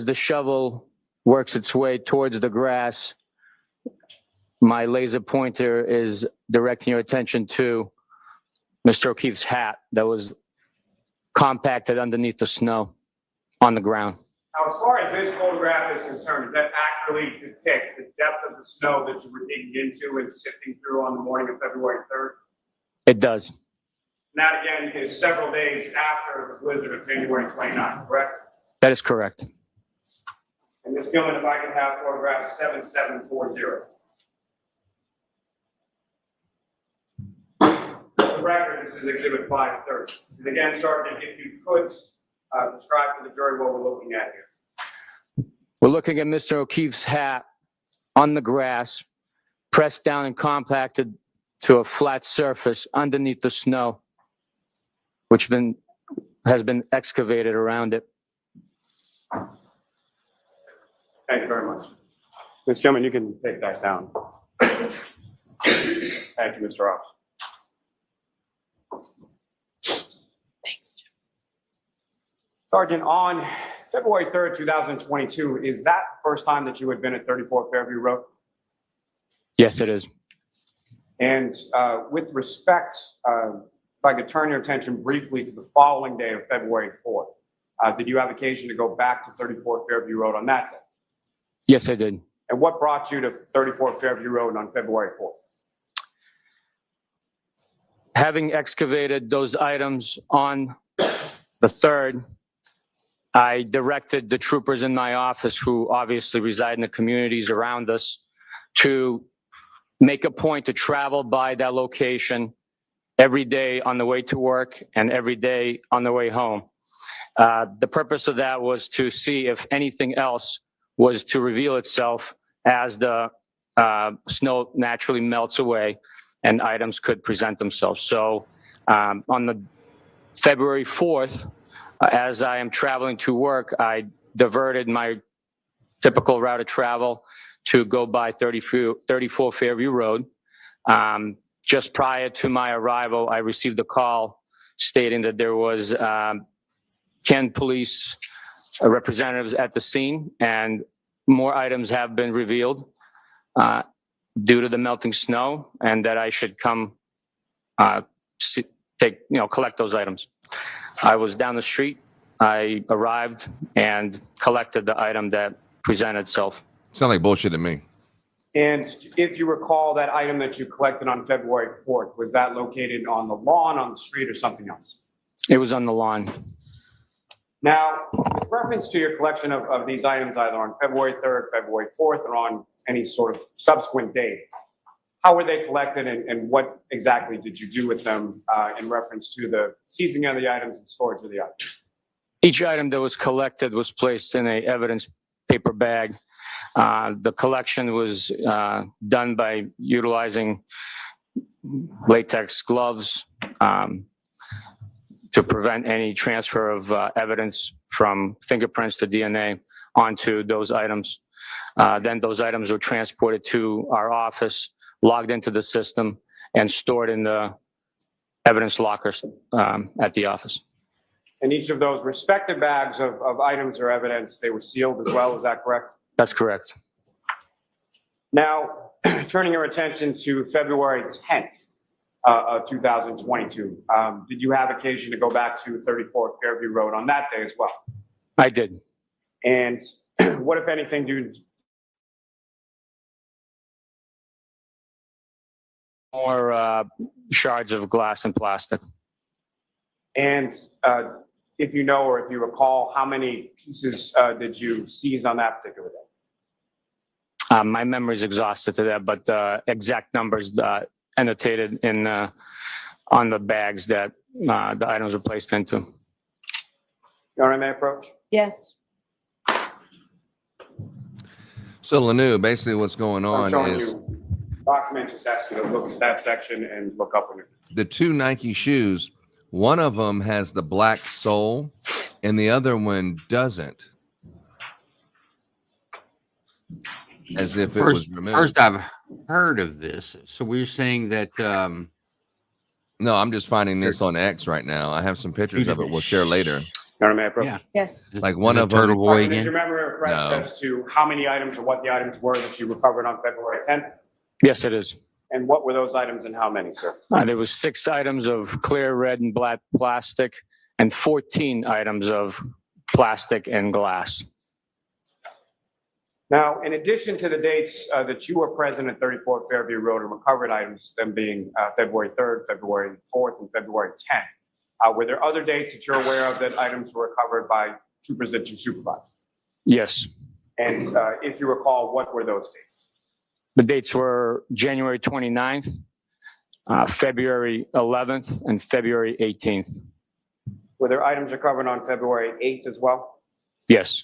the shovel works its way towards the grass, my laser pointer is directing your attention to Mr. O'Keefe's hat that was compacted underneath the snow on the ground. Now, as far as this photograph is concerned, does that accurately depict the depth of the snow that you were digging into and sifting through on the morning of February 3rd? It does. And that, again, is several days after the blizzard of January 29th, correct? That is correct. And Ms. Gilman, if I could have photograph 7740. For the record, this is exhibit 530. And again, Sergeant, if you could describe to the jury what we're looking at here. We're looking at Mr. O'Keefe's hat on the grass, pressed down and compacted to a flat surface underneath the snow, which has been excavated around it. Thank you very much. Ms. Gilman, you can take that down. Thank you, Mr. Ross. Thanks, Jim. Sergeant, on February 3rd, 2022, is that the first time that you had been at 34 Fairview Road? Yes, it is. And with respect, if I could turn your attention briefly to the following day of February 4th, did you have occasion to go back to 34 Fairview Road on that day? Yes, I did. And what brought you to 34 Fairview Road on February 4th? Having excavated those items on the 3rd, I directed the troopers in my office, who obviously reside in the communities around us, to make a point to travel by that location every day on the way to work and every day on the way home. The purpose of that was to see if anything else was to reveal itself as the snow naturally melts away and items could present themselves. So on the February 4th, as I am traveling to work, I diverted my typical route of travel to go by 34 Fairview Road. Just prior to my arrival, I received a call stating that there was 10 police representatives at the scene, and more items have been revealed due to the melting snow, and that I should come collect those items. I was down the street I arrived and collected the item that presented itself. Sound like bullshit to me. And if you recall, that item that you collected on February 4th, was that located on the lawn, on the street, or something else? It was on the lawn. Now, with reference to your collection of these items, either on February 3rd, February 4th, or on any sort of subsequent date, how were they collected and what exactly did you do with them in reference to the seizing of the items and storage of the items? Each item that was collected was placed in a evidence paper bag. The collection was done by utilizing latex gloves to prevent any transfer of evidence from fingerprints to DNA onto those items. Then those items were transported to our office, logged into the system, and stored in the evidence lockers at the office. And each of those respective bags of items or evidence, they were sealed as well, is that correct? That's correct. Now, turning your attention to February 10th of 2022, did you have occasion to go back to 34 Fairview Road on that day as well? I did. And what, if anything, More shards of glass and plastic. and if you know or if you recall, how many pieces did you seize on that particular day? My memory is exhausted to that, but exact numbers annotated in on the bags that the items were placed into. Your Honor, may I approach? Yes. So Lanu, basically what's going I'm on showing is you documents, just ask you to look at that section and look up on it. the two Nike shoes, one of them has the black sole and the other one doesn't. As if it was removed. First, I've heard of this. So we're saying that No, I'm just finding this on X right now. I have some pictures of it. We'll share later. Your Honor, may I approach? Yeah. Yes. Like one of them- Turtle Boy Did you again. remember refresh No. as to how many items or what the items were that you recovered on February 10th? Yes, it is. And what were those items and how many, sir? There was 6 items of clear red and black plastic and 14 items of plastic and glass. Now, in addition to the dates that you were present at 34 Fairview Road and recovered items, them being February 3rd, February 4th, and February 10th, were there other dates that you're aware of that items were recovered by troopers that you supervised? Yes. And if you recall, what were those dates? The dates were January 29th, February 11th, and February 18th. Were there items recovered on February 8th as well? Yes.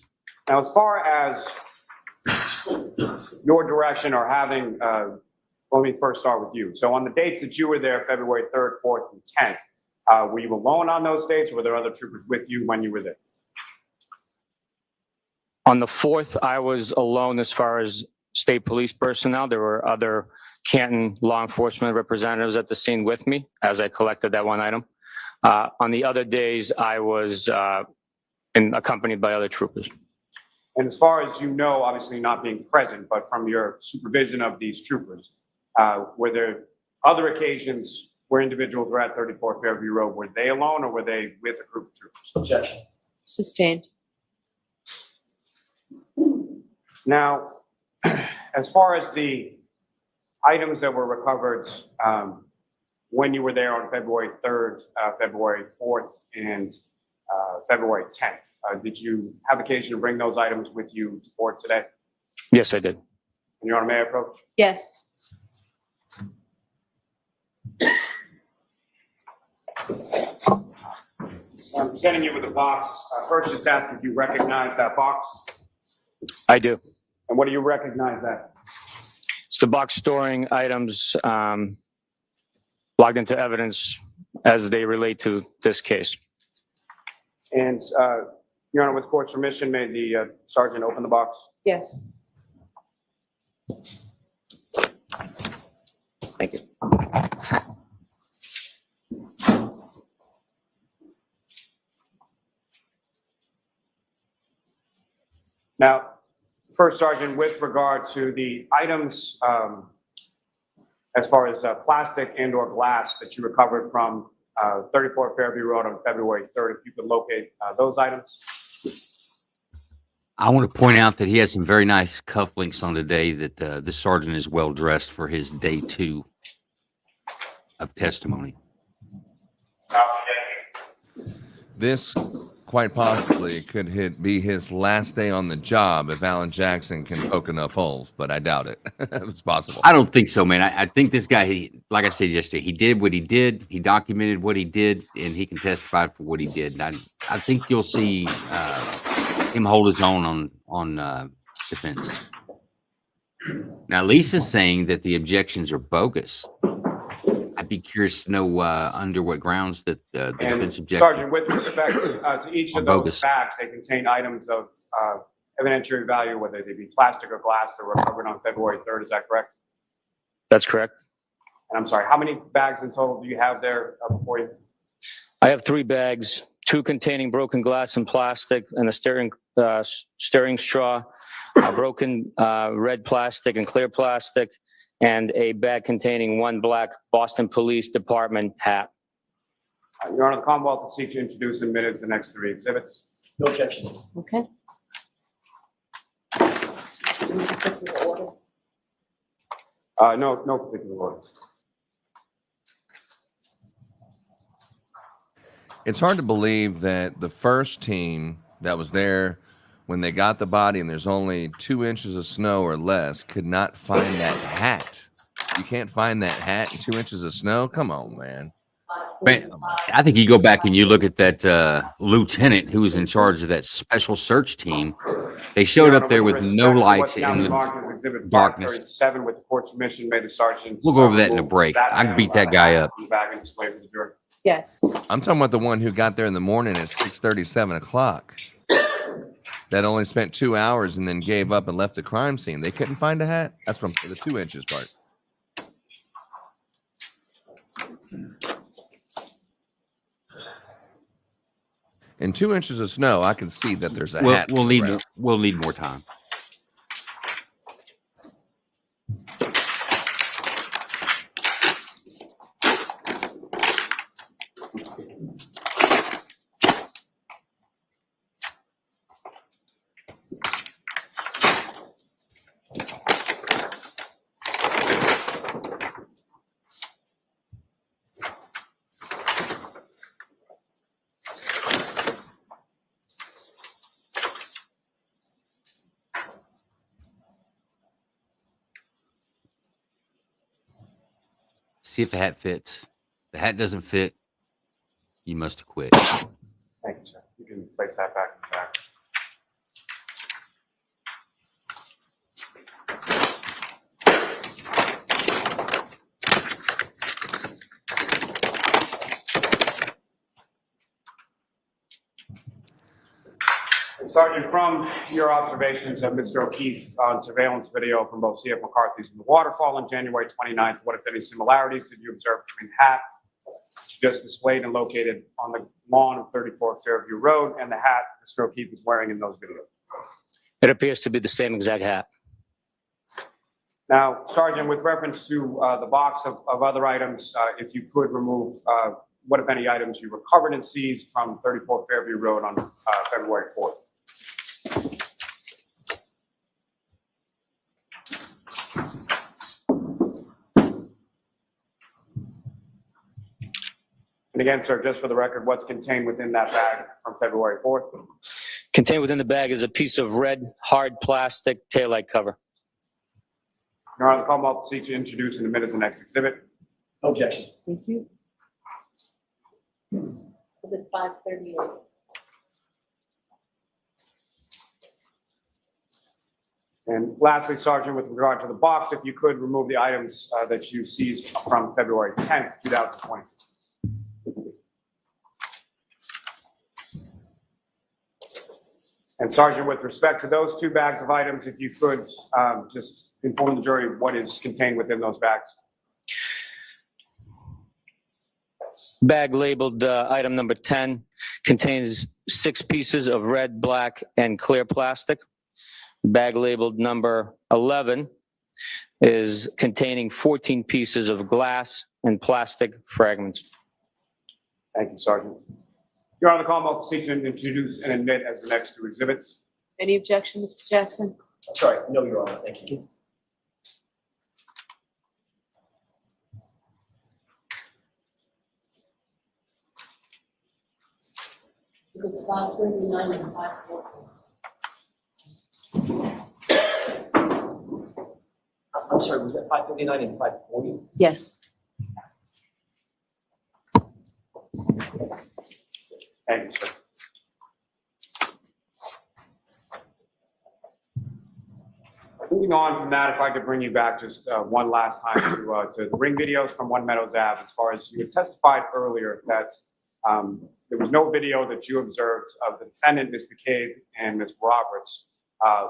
Now, as far as your direction or having, let me first start with you. So on the dates that you were there, February 3rd, 4th, and 10th, were you alone on those dates or were there other troopers with you when you were there? On the 4th, I was alone as far as state police personnel. There were other Canton law enforcement representatives at the scene with me as I collected that one item. On the other days, I was accompanied by other troopers. And as far as you know, obviously not being present, but from your supervision of these troopers, were there other occasions where individuals were at 34 Fairview Road? Were they alone or were they with a group of troopers? Objection. Sustained. Now, as far as the items that were recovered when you were there on February 3rd, February 4th, and February 10th, did you have occasion to bring those items with you to court today? Yes, I did. And Your Honor, may I approach? Yes. I'm sending you with a box. First, just ask if you recognize that box. I do. And what do you recognize that? It's the box storing items logged into evidence as they relate to this case. And Your Honor, with court's permission, may the sergeant open the box? Yes. Thank you. Now, first, Sergeant, with regard to the items, as far as plastic and/or glass that you recovered from 34 Fairview Road on February 3rd. If you could locate those items. I want to point out that he has some very nice cufflinks on today, that the sergeant is well dressed for his day 2 of testimony. This quite possibly could be his last day on the job if Alan Jackson can poke enough holes, but I doubt it. It's possible. I don't think so, man. I think this guy, like I said yesterday, he did what he did. He documented what he did, and he can testify for what he did. And I think you'll see him hold his own on defense. Now, Lisa's saying that the objections are bogus. I'd be curious to know under what grounds that the defense objected. Sergeant, with respect to each of those Bogus. bags, they contain items of evidentiary value, whether they be plastic or glass, that were recovered on February 3rd. Is that correct? That's correct. And I'm sorry, how many bags in total do you have there before you? I have 3 bags, 2 containing broken glass and plastic, and a stirring straw, broken red plastic and clear plastic, and a bag containing 1 black Boston Police Department hat. Your Honor, the Commonwealth will seek to introduce in minutes the next 3 exhibits. No objection. Okay. No particular order. It's hard to believe that the first team that was there when they got the body and there's only 2 inches of snow or less could not find that hat. You can't find that hat in 2 inches of snow? Come on, man. Man, I think you go back and you look at that lieutenant who was in charge of that special search team. They showed up there with no lights in the darkness. 537, with the court's permission, may the sergeant. We'll go over that in a break. I can beat that guy up. Back and display for the jury. Yes. I'm talking about the one who got there in the morning at 6:30, 7 o'clock. That only spent 2 hours and then gave up and left the crime scene. They couldn't find a hat? That's from the 2 inches part. In 2 inches of snow, I can see that there's a hat. We'll need more time. See if the hat fits. If the hat doesn't fit, you must quit. Thank you, sir. You can place that back in the back. Sergeant, from your observations of Mr. O'Keefe on surveillance video from both C.F. McCarthy's and the waterfall on January 29th, what, if any, similarities did you observe between hat, which you just displayed and located on the lawn of 34 Fairview Road, and the hat Mr. O'Keefe was wearing in those videos? It appears to be the same exact hat. Now, Sergeant, with reference to the box of other items, if you could remove what, if any, items you recovered and seized from 34 Fairview Road on February 4th. And again, sir, just for the record, what's contained within that bag from February 4th? Contained within the bag is a piece of red, hard plastic taillight cover. Your Honor, the Commonwealth seeks to introduce in a minute the next exhibit. No objection. Thank you. Exhibit 538. And lastly, Sergeant, with regard to the box, if you could remove the items that you seized from February 10th, 2022. And Sergeant, with respect to those 2 bags of items, if you could just inform the jury what is contained within those bags. Bag labeled item number 10 contains 6 pieces of red, black, and clear plastic. Bag labeled number 11 is containing 14 pieces of glass and plastic fragments. Thank you, Sergeant. Your Honor, the Commonwealth seeks to introduce and admit as the next two exhibits. Any objection, Mr. Jackson? Sorry, no, Your Honor, thank you. It's 5:39 and 5:40. I'm sorry, was that 5:39 and 5:40? Yes. Thank you, sir. Moving on from that, if I could bring you back just one last time to the ring videos from One Meadows Ave, as far as you had testified earlier that there was no video that you observed of the defendant, Ms. McCabe, and Ms. Roberts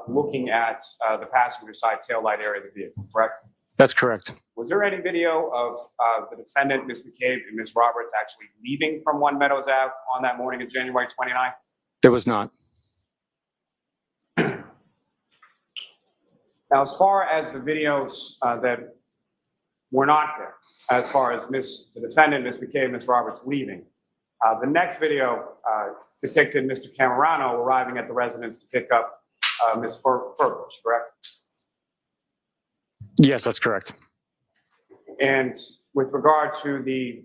looking at the passenger side taillight area of the vehicle, correct? That's correct. Was there any video of the defendant, Ms. McCabe, and Ms. Roberts actually leaving from One Meadows Ave on that morning of January 29th? There was not. Now, as far as the videos that were not there, as far as the defendant, Ms. McCabe, Ms. Roberts leaving, the next video depicted Mr. Camerano arriving at the residence to pick up Ms. Furbush, correct? Yes, that's correct. And with regard to the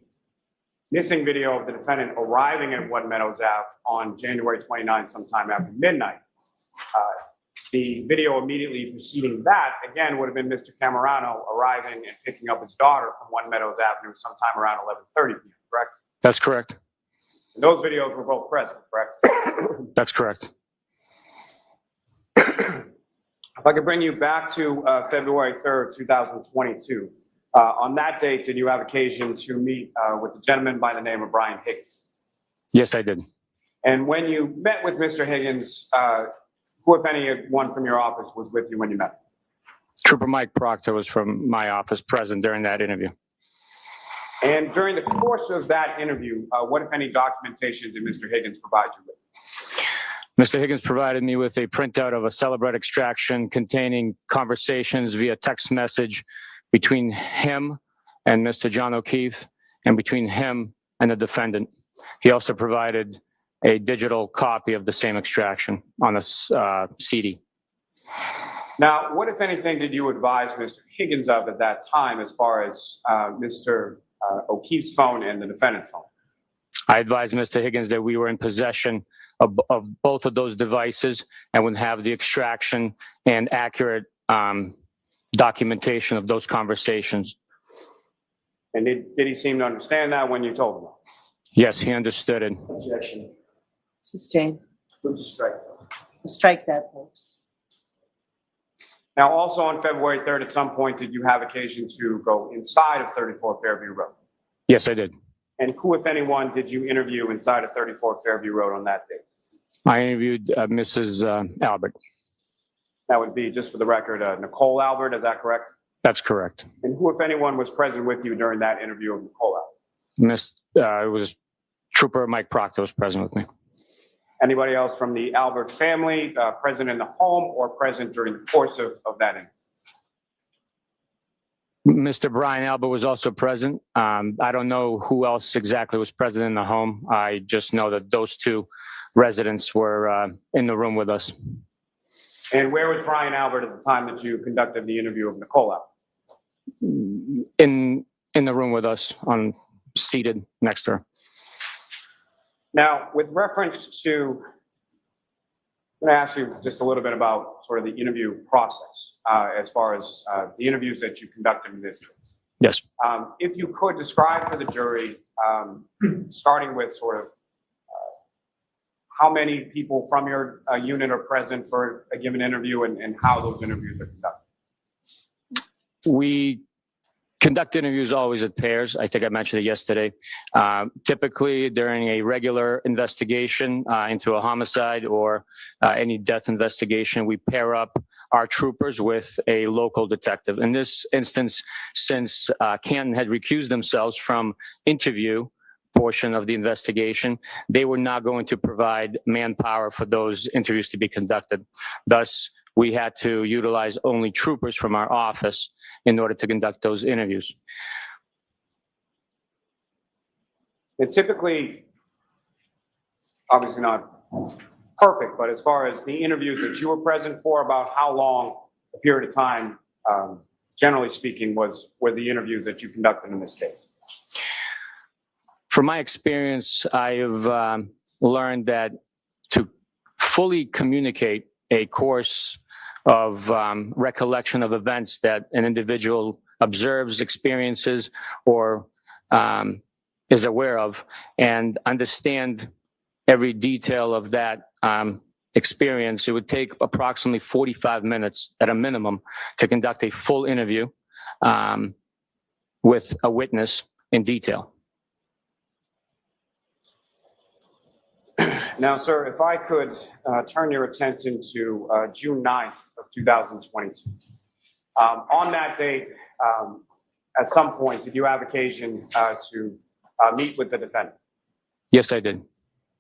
missing video of the defendant arriving at One Meadows Ave on January 29th, sometime after midnight, the video immediately preceding that, again, would have been Mr. Camerano arriving and picking up his daughter from One Meadows Avenue sometime around 11:30 p.m., correct? That's correct. And those videos were both present, correct? That's correct. If I could bring you back to February 3rd, 2022. On that date, did you have occasion to meet with a gentleman by the name of Brian Higgins? Yes, I did. And when you met with Mr. Higgins, who, if anyone from your office, was with you when you met? Trooper Mike Proctor was from my office present during that interview. And during the course of that interview, what, if any, documentation did Mr. Higgins provide you with? Mr. Higgins provided me with a printout of a Celebread extraction containing conversations via text message between him and Mr. John O'Keefe and between him and the defendant. He also provided a digital copy of the same extraction on a CD. Now, what, if anything, did you advise Mr. Higgins of at that time as far as Mr. O'Keefe's phone and the defendant's phone? I advised Mr. Higgins that we were in possession of both of those devices and would have the extraction and accurate documentation of those conversations. And did he seem to understand that when you told him? Yes, he understood it. Objection. Sustain. Move to strike. Strike that, folks. Now, also on February 3rd, at some point, did you have occasion to go inside of 34 Fairview Road? Yes, I did. And who, if anyone, did you interview inside of 34 Fairview Road on that day? I interviewed Mrs. Albert. That would be, just for the record, Nicole Albert, is that correct? That's correct. And who, if anyone, was present with you during that interview of Nicole Albert? It was Trooper Mike Proctor was present with me. Anybody else from the Albert family present in the home or present during the course of that interview? Mr. Brian Albert was also present. I don't know who else exactly was present in the home. I just know that those two residents were in the room with us. And where was Brian Albert at the time that you conducted the interview of Nicole Albert? In the room with us, seated next to her. Now, with reference to, I'm going to ask you just a little bit about sort of the interview process as far as the interviews that you conducted in this case. Yes. If you could describe for the jury, starting with sort of how many people from your unit are present for a given interview and how those interviews are conducted. We conduct interviews always at pairs. I think I mentioned it yesterday. Typically, during a regular investigation into a homicide or any death investigation, we pair up our troopers with a local detective. In this instance, since Canton had recused themselves from interview portion of the investigation, they were not going to provide manpower for those interviews to be conducted. Thus, we had to utilize only troopers from our office in order to conduct those interviews. And typically, obviously not perfect, but as far as the interviews that you were present for, about how long a period of time, generally speaking, were the interviews that you conducted in this case? From my experience, I have learned that to fully communicate a course of recollection of events that an individual observes, experiences, or is aware of, and understand every detail of that experience, it would take approximately 45 minutes at a minimum to conduct a full interview with a witness in detail. Now, sir, if I could turn your attention to June 9th of 2022. On that date, at some point, did you have occasion to meet with the defendant? Yes, I did.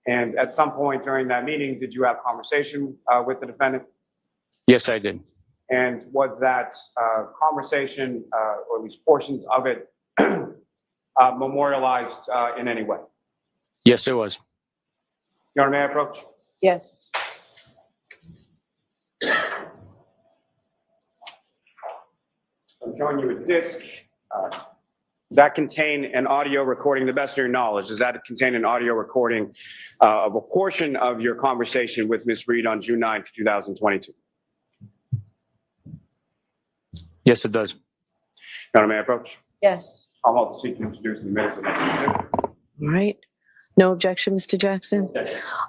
And at some point during that meeting, did you have conversation with the defendant? Yes, I did. And was that conversation, or at least portions of it, memorialized in any way? Yes, it was. Your Honor, may I approach? Yes. I'm showing you a disc. Does that contain an audio recording, to the best of your knowledge? Does that contain an audio recording of a portion of your conversation with Ms. Reed on June 9th, 2022? Yes, it does. Your Honor, may I approach? Yes. I'll hold the seat to introduce the minutes of the next. All right. No objection, Mr. Jackson?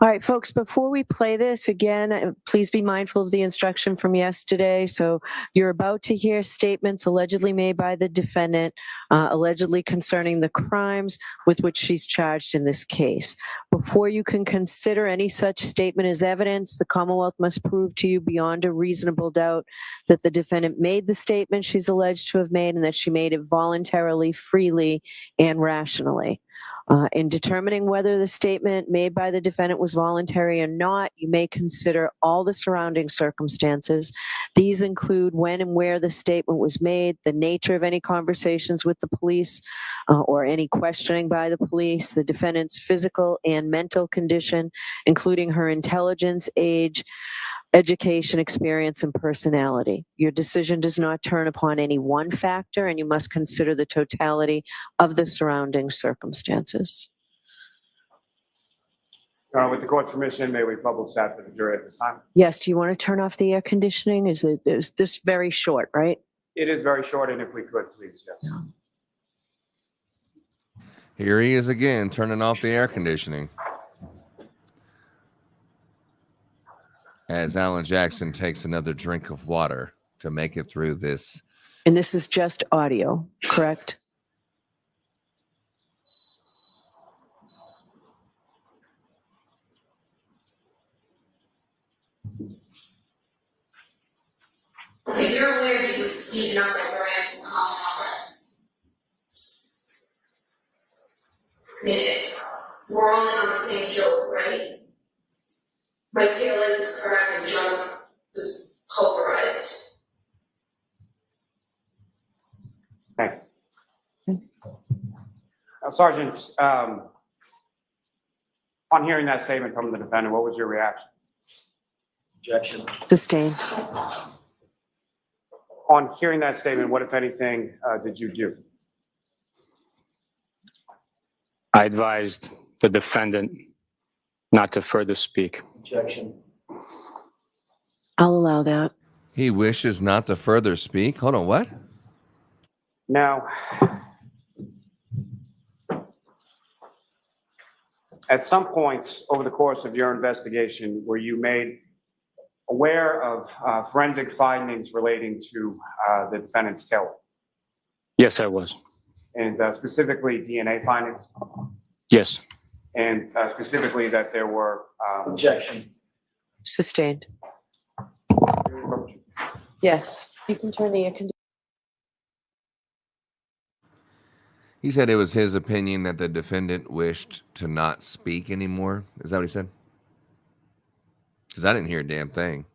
All right, folks, before we play this again, please be mindful of the instruction from yesterday. So you're about to hear statements allegedly made by the defendant, allegedly concerning the crimes with which she's charged in this case. Before you can consider any such statement as evidence, the Commonwealth must prove to you beyond a reasonable doubt that the defendant made the statement she's alleged to have made and that she made it voluntarily, freely, and rationally. In determining whether the statement made by the defendant was voluntary or not, you may consider all the surrounding circumstances. These include when and where the statement was made, the nature of any conversations with the police or any questioning by the police, the defendant's physical and mental condition, including her intelligence, age, education, experience, and personality. Your decision does not turn upon any one factor, and you must consider the totality of the surrounding circumstances. Your Honor, with the court's permission, may we publish that for the jury at this time? Yes, do you want to turn off the air conditioning? Is this very short, right? It is very short, and if we could, please, yes. Here he is again, turning off the air conditioning. As Alan Jackson takes another drink of water to make it through this. And this is just audio, correct? Okay, you're aware he was beaten up at Durant Conference. I mean, we're all on the same joke, right? My tail is correct and junk was pulverized. Thank you. Now, Sergeant, on hearing that statement from the defendant, what was your reaction? Objection. Sustained. On hearing that statement, what, if anything, did you do? I advised the defendant not to further speak. Objection. I'll allow that. He wishes not to further speak. Hold on, what? Now, at some point over the course of your investigation, were you made aware of forensic findings relating to the defendant's tail? Yes, I was. And specifically DNA findings? Yes. And specifically that there were... Objection. Sustained. Yes, you can turn the air conditioning. He said it was his opinion that the defendant wished to not speak anymore. Is that what he said? Because I didn't hear a damn thing.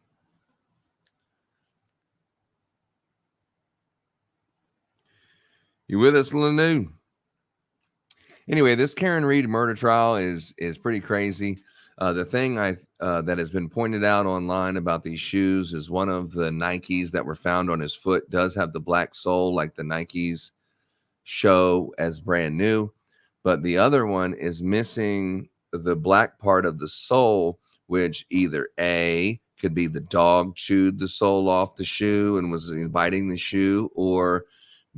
You with us, Lanu? Anyway, this Karen Reed murder trial is pretty crazy. The thing that has been pointed out online about these shoes is one of the Nikes that were found on his foot does have the black sole, like the Nikes show as brand new, but the other one is missing the black part of the sole, which either A, could be the dog chewed the sole off the shoe and was biting the shoe, or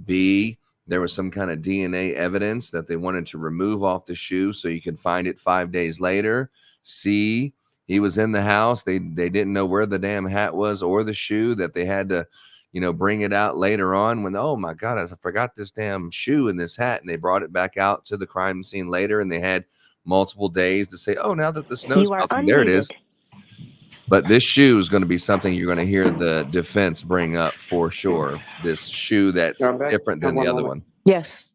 B, there was some kind of DNA evidence that they wanted to remove off the shoe so you could find it 5 days later. C, he was in the house. They didn't know where the damn hat was or the shoe, that they had to, bring it out later on when, oh my God, I forgot this damn shoe and this hat. And they brought it back out to the crime scene later, and they had multiple days to say, oh, now that the snow's melting, there it is. But this shoe is going to be something you're going to hear the defense bring up for sure. This shoe that's different than the other one. Yes.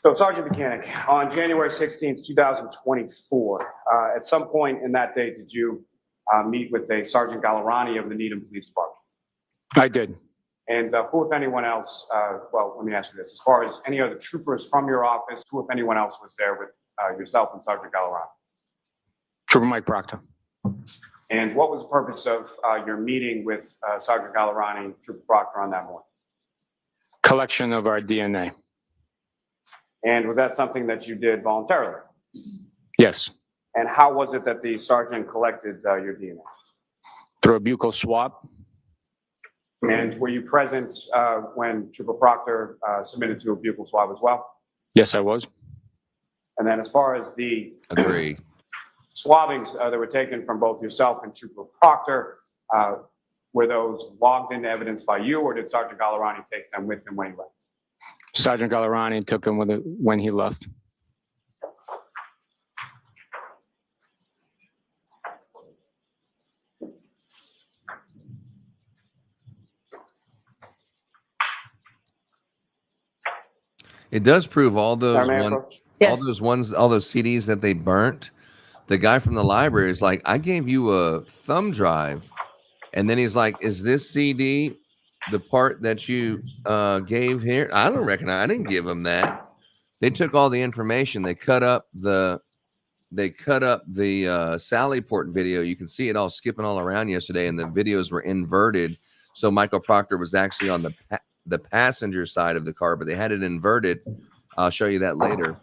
So Sergeant Bukhenik, on January 16th, 2024, at some point in that day, did you meet with a Sergeant Gallerani of the Needham Police Department? I did. And who, if anyone else, well, let me ask you this. As far as any other troopers from your office, who, if anyone else, was there with yourself and Sergeant Gallerani? Trooper Mike Proctor. And what was the purpose of your meeting with Sergeant Gallerani and Trooper Proctor on that morning? Collection of our DNA. And was that something that you did voluntarily? Yes. And how was it that the sergeant collected your DNA? Through a buccal swab. And were you present when Trooper Proctor submitted to a buccal swab as well? Yes, I was. And then as far as the Agree. swabbings that were taken from both yourself and Trooper Proctor, were those logged into evidence by you, or did Sergeant Gallerani take them with him when he left? Sergeant Gallerani took him with it when he left. It does prove all those Yes. all those CDs that they burnt. The guy from the library is like, I gave you a thumb drive, and then he's like, is this CD the part that you gave here? I don't reckon I didn't give him that. They took all the information. They cut up the Sallyport video. You can see it all skipping all around yesterday, and the videos were inverted. So Michael Proctor was actually on the passenger side of the car, but they had it inverted. I'll show you that later.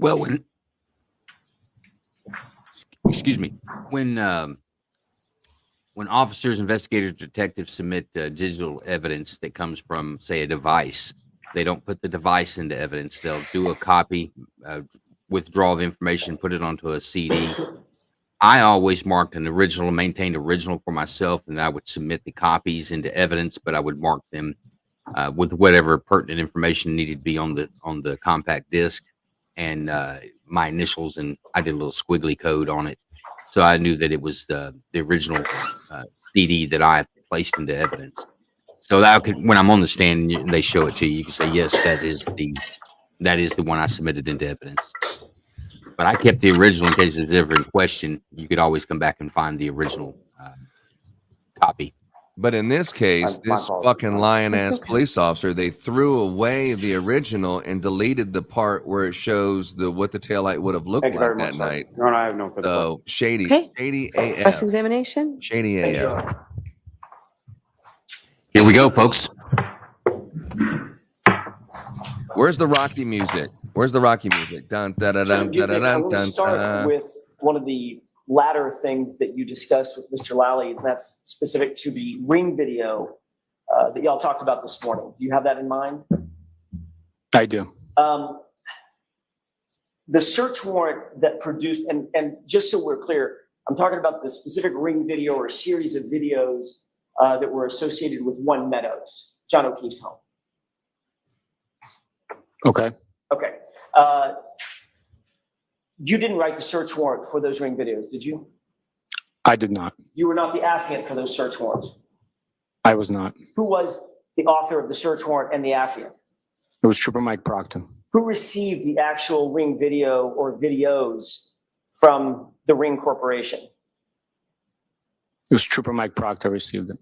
Well, when officers, investigators, detectives submit digital evidence that comes from, say, a device, they don't put the device into evidence. They'll do a copy, withdraw the information, put it onto a CD. I always marked an original, maintained original for myself, and I would submit the copies into evidence, but I would mark them with whatever pertinent information needed to be on the compact disc, and my initials, and I did a little squiggly code on it. So I knew that it was the original CD that I placed into evidence. So that when I'm on the stand and they show it to you, you can say, yes, that is the one I submitted into evidence. But I kept the original in case it was ever in question. You could always come back and find the original copy. But in this case, this fucking lion-ass police officer, they threw away the original and deleted the part where it shows what the taillight would have looked Thank you like very that much, sir. night. No, I have no further So shady, Okay. shady AF. Cross-examination? Shady AF. Here we go, folks. Where's the Rocky music? Where's the Rocky music? Dun, da, da, dun, da, da, I dun, want dun, to start with one of the latter things that you discussed with Mr. Lally, and that's specific to the ring video that y'all talked about this morning. Do you have that in mind? I do. The search warrant that produced, and just so we're clear, I'm talking about the specific ring video or series of videos that were associated with One Meadows, John O'Keefe's home. Okay. Okay. You didn't write the search warrant for those ring videos, did you? I did not. You were not the affiant for those search warrants. I was not. Who was the author of the search warrant and the affiant? It was Trooper Mike Proctor. Who received the actual Ring video or videos from the Ring Corporation? It was Trooper Mike Proctor received it.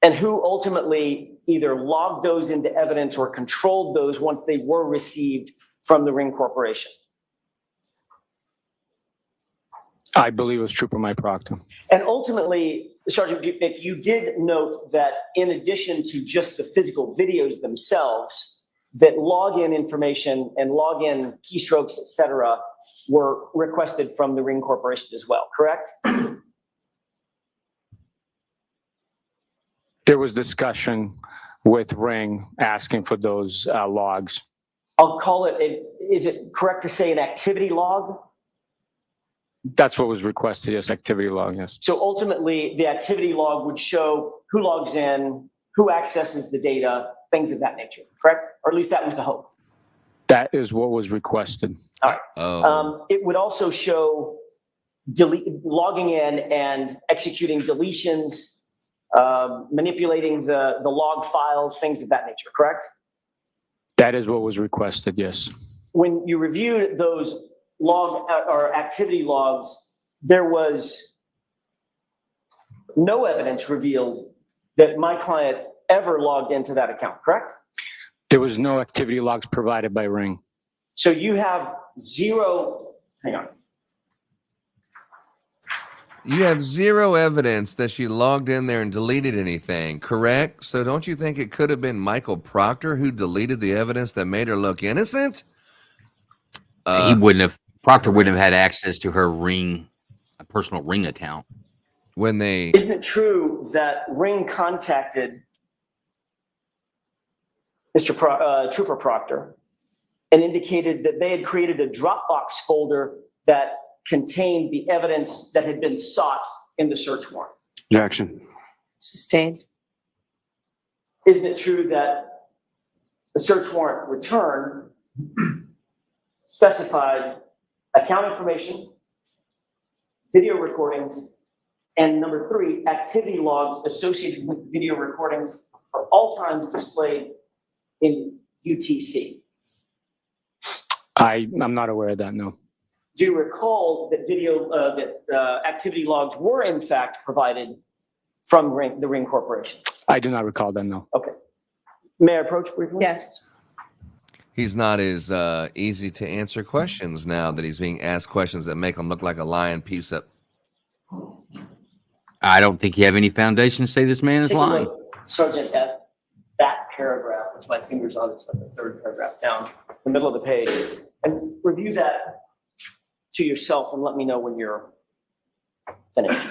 And who ultimately either logged those into evidence or controlled those once they were received from the Ring Corporation? I believe it was Trooper Mike Proctor. And ultimately, Sergeant Bukhenik, you did note that in addition to just the physical videos themselves, that login information and login keystrokes, et cetera, were requested from the Ring Corporation as well, correct? There was discussion with Ring asking for those logs. I'll call it, is it correct to say an activity log? That's what was requested, yes, activity log, yes. So ultimately, the activity log would show who logs in, who accesses the data, things of that nature, correct? Or at least that was the hope. That is what was requested. All right. Oh, It would also show logging in and executing deletions, manipulating the log files, things of that nature, correct? That is what was requested, yes. When you reviewed those log or activity logs, there was no evidence revealed that my client ever logged into that account, correct? There was no activity logs provided by Ring. So you have zero, hang on. you have zero evidence that she logged in there and deleted anything, correct? So don't you think it could have been Michael Proctor who deleted the evidence that made her look innocent? He wouldn't have. Proctor wouldn't have had access to her Ring, a personal Ring account. When they Isn't it true that Ring contacted Trooper Proctor and indicated that they had created a Dropbox folder that contained the evidence that had been sought in the search warrant? Objection. Sustained. Isn't it true that the search warrant return specified account information, video recordings, and number 3, activity logs associated with video recordings are all times displayed in UTC? I'm not aware of that, no. Do you recall that activity logs were in fact provided from the Ring Corporation? I do not recall that, no. Okay. May I approach briefly? Yes. he's not as easy to answer questions now that he's being asked questions that make him look like a lying piece of. I don't think you have any foundation to say this man is Take a lying. look, Sergeant, at that paragraph, with my fingers on it, it's like the 3rd paragraph down, the middle of the page, and review that to yourself and let me know when you're finished.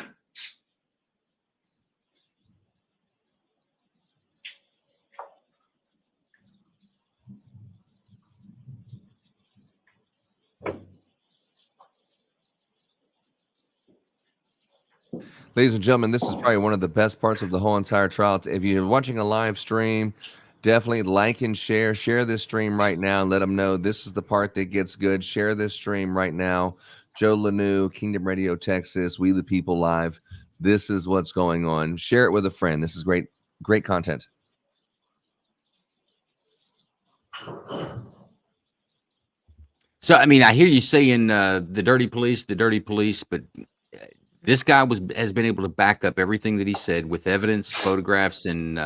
Ladies and gentlemen, this is probably one of the best parts of the whole entire trial. If you're watching a live stream, definitely like and share. Share this stream right now and let them know this is the part that gets good. Share this stream right now. Joe Lanou, Kingdom Radio Texas, We the People Live. This is what's going on. Share it with a friend. This is great, great content. So, I mean, I hear you saying the dirty police, but this guy has been able to back up everything that he said with evidence, photographs, and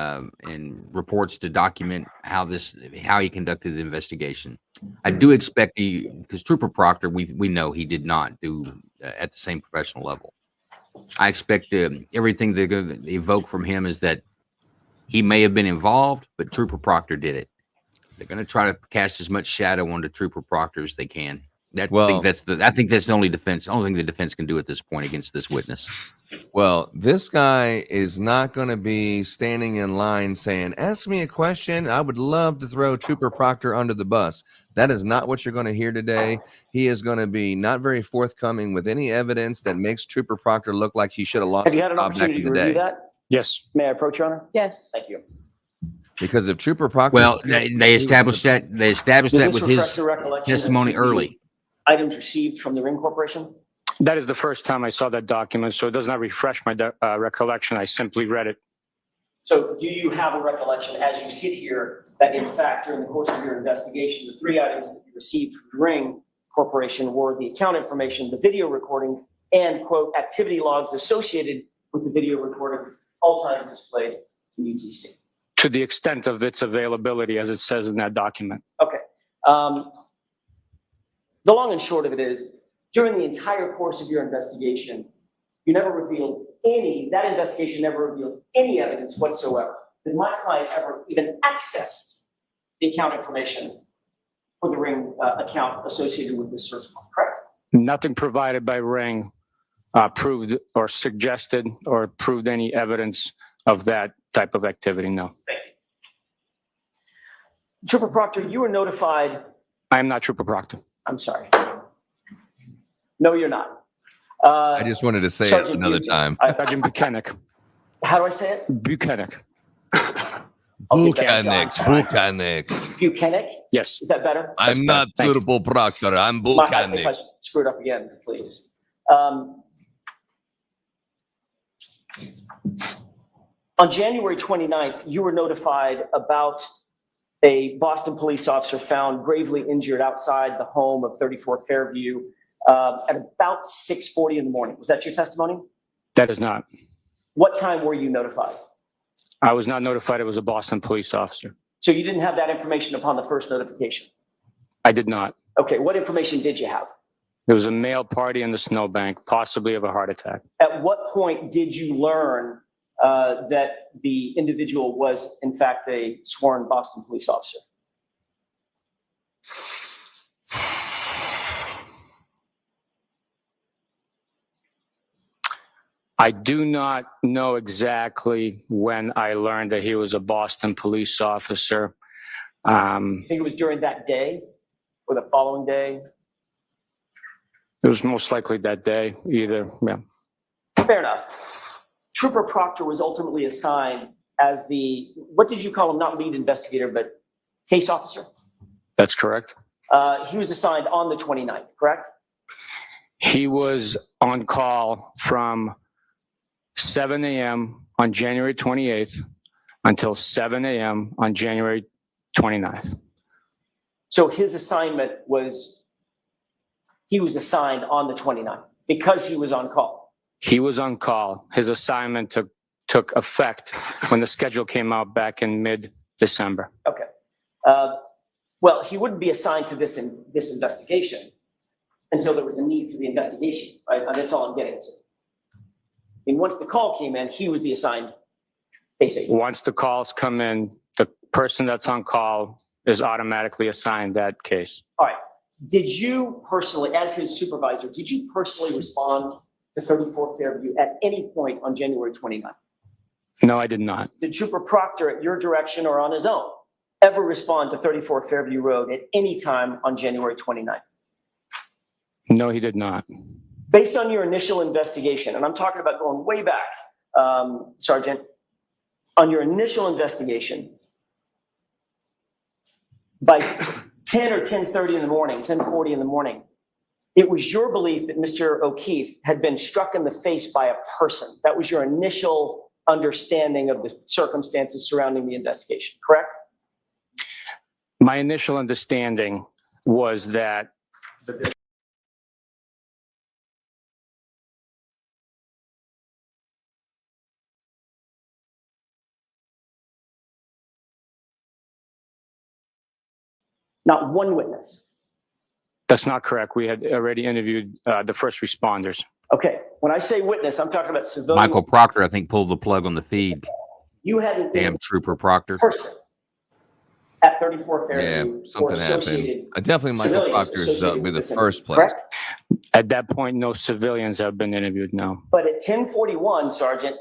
reports to document how he conducted the investigation. I do expect because Trooper Proctor, we know he did not do at the same professional level. I expect everything they're going to evoke from him is that he may have been involved, but Trooper Proctor did it. They're going to try to cast as much shadow onto Trooper Proctor as they can. I think that's the only thing the defense can do at this point against this witness. Well, this guy is not going to be standing in line saying, ask me a question. I would love to throw Trooper Proctor under the bus. That is not what you're going to hear today. He is going to be not very forthcoming with any evidence that makes Trooper Proctor look like he should have lost Have you had his an job back opportunity in to the review day. that? Yes. May I approach, Your Honor? Yes. Thank you. Because if Trooper Proctor, Well, they established that Does with this his refresh the recollection as testimony to the early. items received from the Ring Corporation? That is the first time I saw that document, so it does not refresh my recollection. I simply read it. So do you have a recollection as you sit here that in fact during the course of your investigation, the three items that you received from Ring Corporation were the account information, the video recordings, and quote, activity logs associated with the video recordings, all times displayed in UTC? To the extent of its availability, as it says in that document. Okay. The long and short of it is, during the entire course of your investigation, you never revealed that investigation never revealed any evidence whatsoever that my client ever even accessed the account information for the Ring account associated with this search warrant, correct? Nothing provided by Ring proved or suggested or proved any evidence of that type of activity, no. Thank you. Trooper Proctor, you were notified. I am not Trooper Proctor. I'm sorry. No, you're not. I just wanted to say Sergeant it another Bukhenik. time. Sergeant Bukhenik. How do I say it? Bukhenik. Bukhenik. Bukhenik? Yes. Is that better? I'm not Thank you. Turbo Proctor. I'm If I Bukhenik. screw it up again, please. On January 29th, you were notified about a Boston police officer found gravely injured outside the home of 34 Fairview at about 6:40 in the morning. Was that your testimony? That is not. What time were you notified? I was not notified it was a Boston police officer. So you didn't have that information upon the first notification? I did not. Okay, what information did you have? There was a male party in the snowbank, possibly of a heart attack. At what point did you learn that the individual was in fact a sworn Boston police officer? I do not know exactly when I learned that he was a Boston police officer. You think it was during that day or the following day? It was most likely that day, either. Yeah. Fair enough. Trooper Proctor was ultimately assigned as the, what did you call him? Not lead investigator, but case officer? That's correct. He was assigned on the 29th, correct? He was on call from 7 a.m. on January 28th until 7 a.m. on January 29th. So his assignment was, he was assigned on the 29th because he was on call. He was on call. His assignment took effect when the schedule came out back in mid-December. Okay. Well, he wouldn't be assigned to this investigation until there was a need for the investigation, right? And that's all I'm getting to. And once the call came in, he was the assigned case agent. Once the calls come in, the person that's on call is automatically assigned that case. All right. Did you personally, as his supervisor, did you personally respond to 34 Fairview at any point on January 29th? No, I did not. Did Trooper Proctor, at your direction or on his own, ever respond to 34 Fairview Road at any time on January 29th? No, he did not. Based on your initial investigation, and I'm talking about going way back, Sergeant, on your initial investigation, by 10 or 10:30 in the morning, 10:40 in the morning, it was your belief that Mr. O'Keefe had been struck in the face by a person. That was your initial understanding of the circumstances surrounding the investigation, correct? My initial understanding was that Not one witness. that's not correct. We had already interviewed the first responders. Okay, when I say witness, I'm talking about civilian. Michael Proctor, I think, pulled the plug on the feed. You hadn't been Damn Trooper Proctor. a person at 34 Yeah, Fairview or something happened. associated. Definitely Michael civilians Proctor's associated be with the this first incident, place. correct? At that point, no civilians have been interviewed, no. But at 10:41, Sergeant,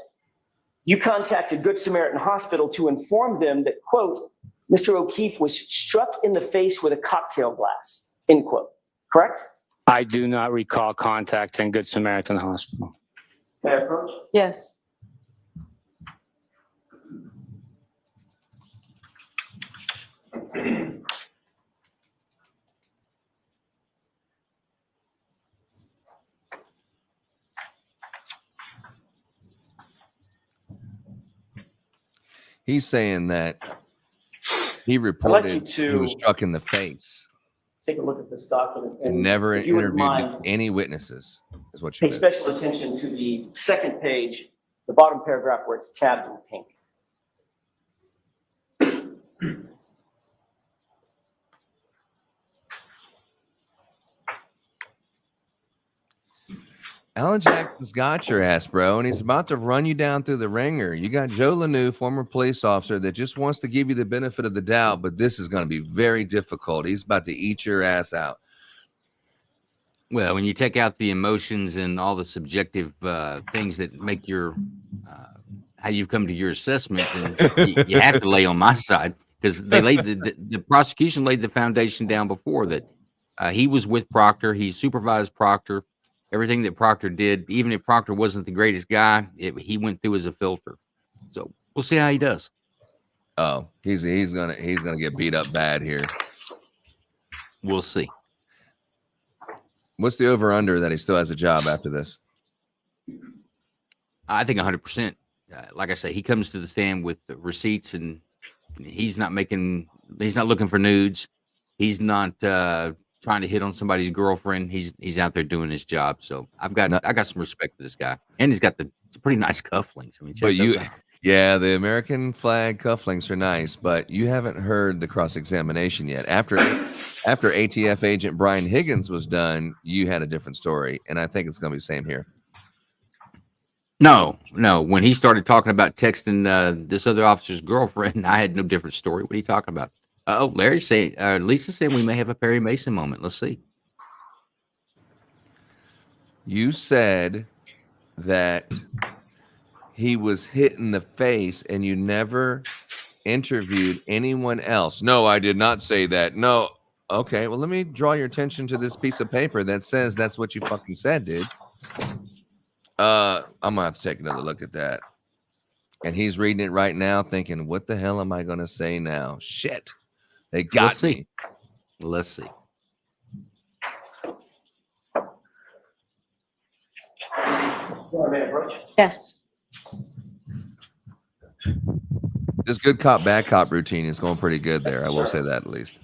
you contacted Good Samaritan Hospital to inform them that, quote, Mr. O'Keefe was struck in the face with a cocktail glass, end quote, correct? I do not recall contacting Good Samaritan Hospital. May I approach? Yes. He's saying that he I'd like you reported he to was struck in the face take a look at this document. and never if you wouldn't interviewed mind, any witnesses, is what you pay did. special attention to the second page, the bottom paragraph where it's tabbed in pink. Alan Jackson's got your ass, bro, and he's about to run you down through the ringer. You got Joe Lanou, former police officer, that just wants to give you the benefit of the doubt, but this is going to be very difficult. He's about to eat your ass out. Well, when you take out the emotions and all the subjective things that make your how you've come to your assessment, then you have to lay on my side, because they laid the prosecution laid the foundation down before that. He was with Proctor. He supervised Proctor. Everything that Proctor did, even if Proctor wasn't the greatest guy, he went through as a filter. So we'll see how he does. Oh, he's gonna get beat up bad here. We'll see. What's the over under that he still has a job after this? I think 100%. Like I say, he comes to the stand with the receipts, and he's not looking for nudes. He's not trying to hit on somebody's girlfriend. He's out there doing his job. So I got some respect for this guy, and he's got the pretty nice cufflinks. I mean, check those out. Yeah, the American flag cufflinks are nice, but you haven't heard the cross-examination yet. After ATF agent Brian Higgins was done, you had a different story, and I think it's going to be the same here. No. When he started talking about texting this other officer's girlfriend, I had no different story. What are you talking about? Oh, Lisa said we may have a Perry Mason moment. Let's see. You said that he was hit in the face and you never interviewed anyone else. No, I did not say that. No. Okay, well, let me draw your attention to this piece of paper that says that's what you fucking said, dude. I'm gonna have to take another look at that. And he's reading it right now thinking, what the hell am I gonna say now? Shit. They got me. Let's see. Yes. This good cop, bad cop routine is going pretty good there. I will say that at least.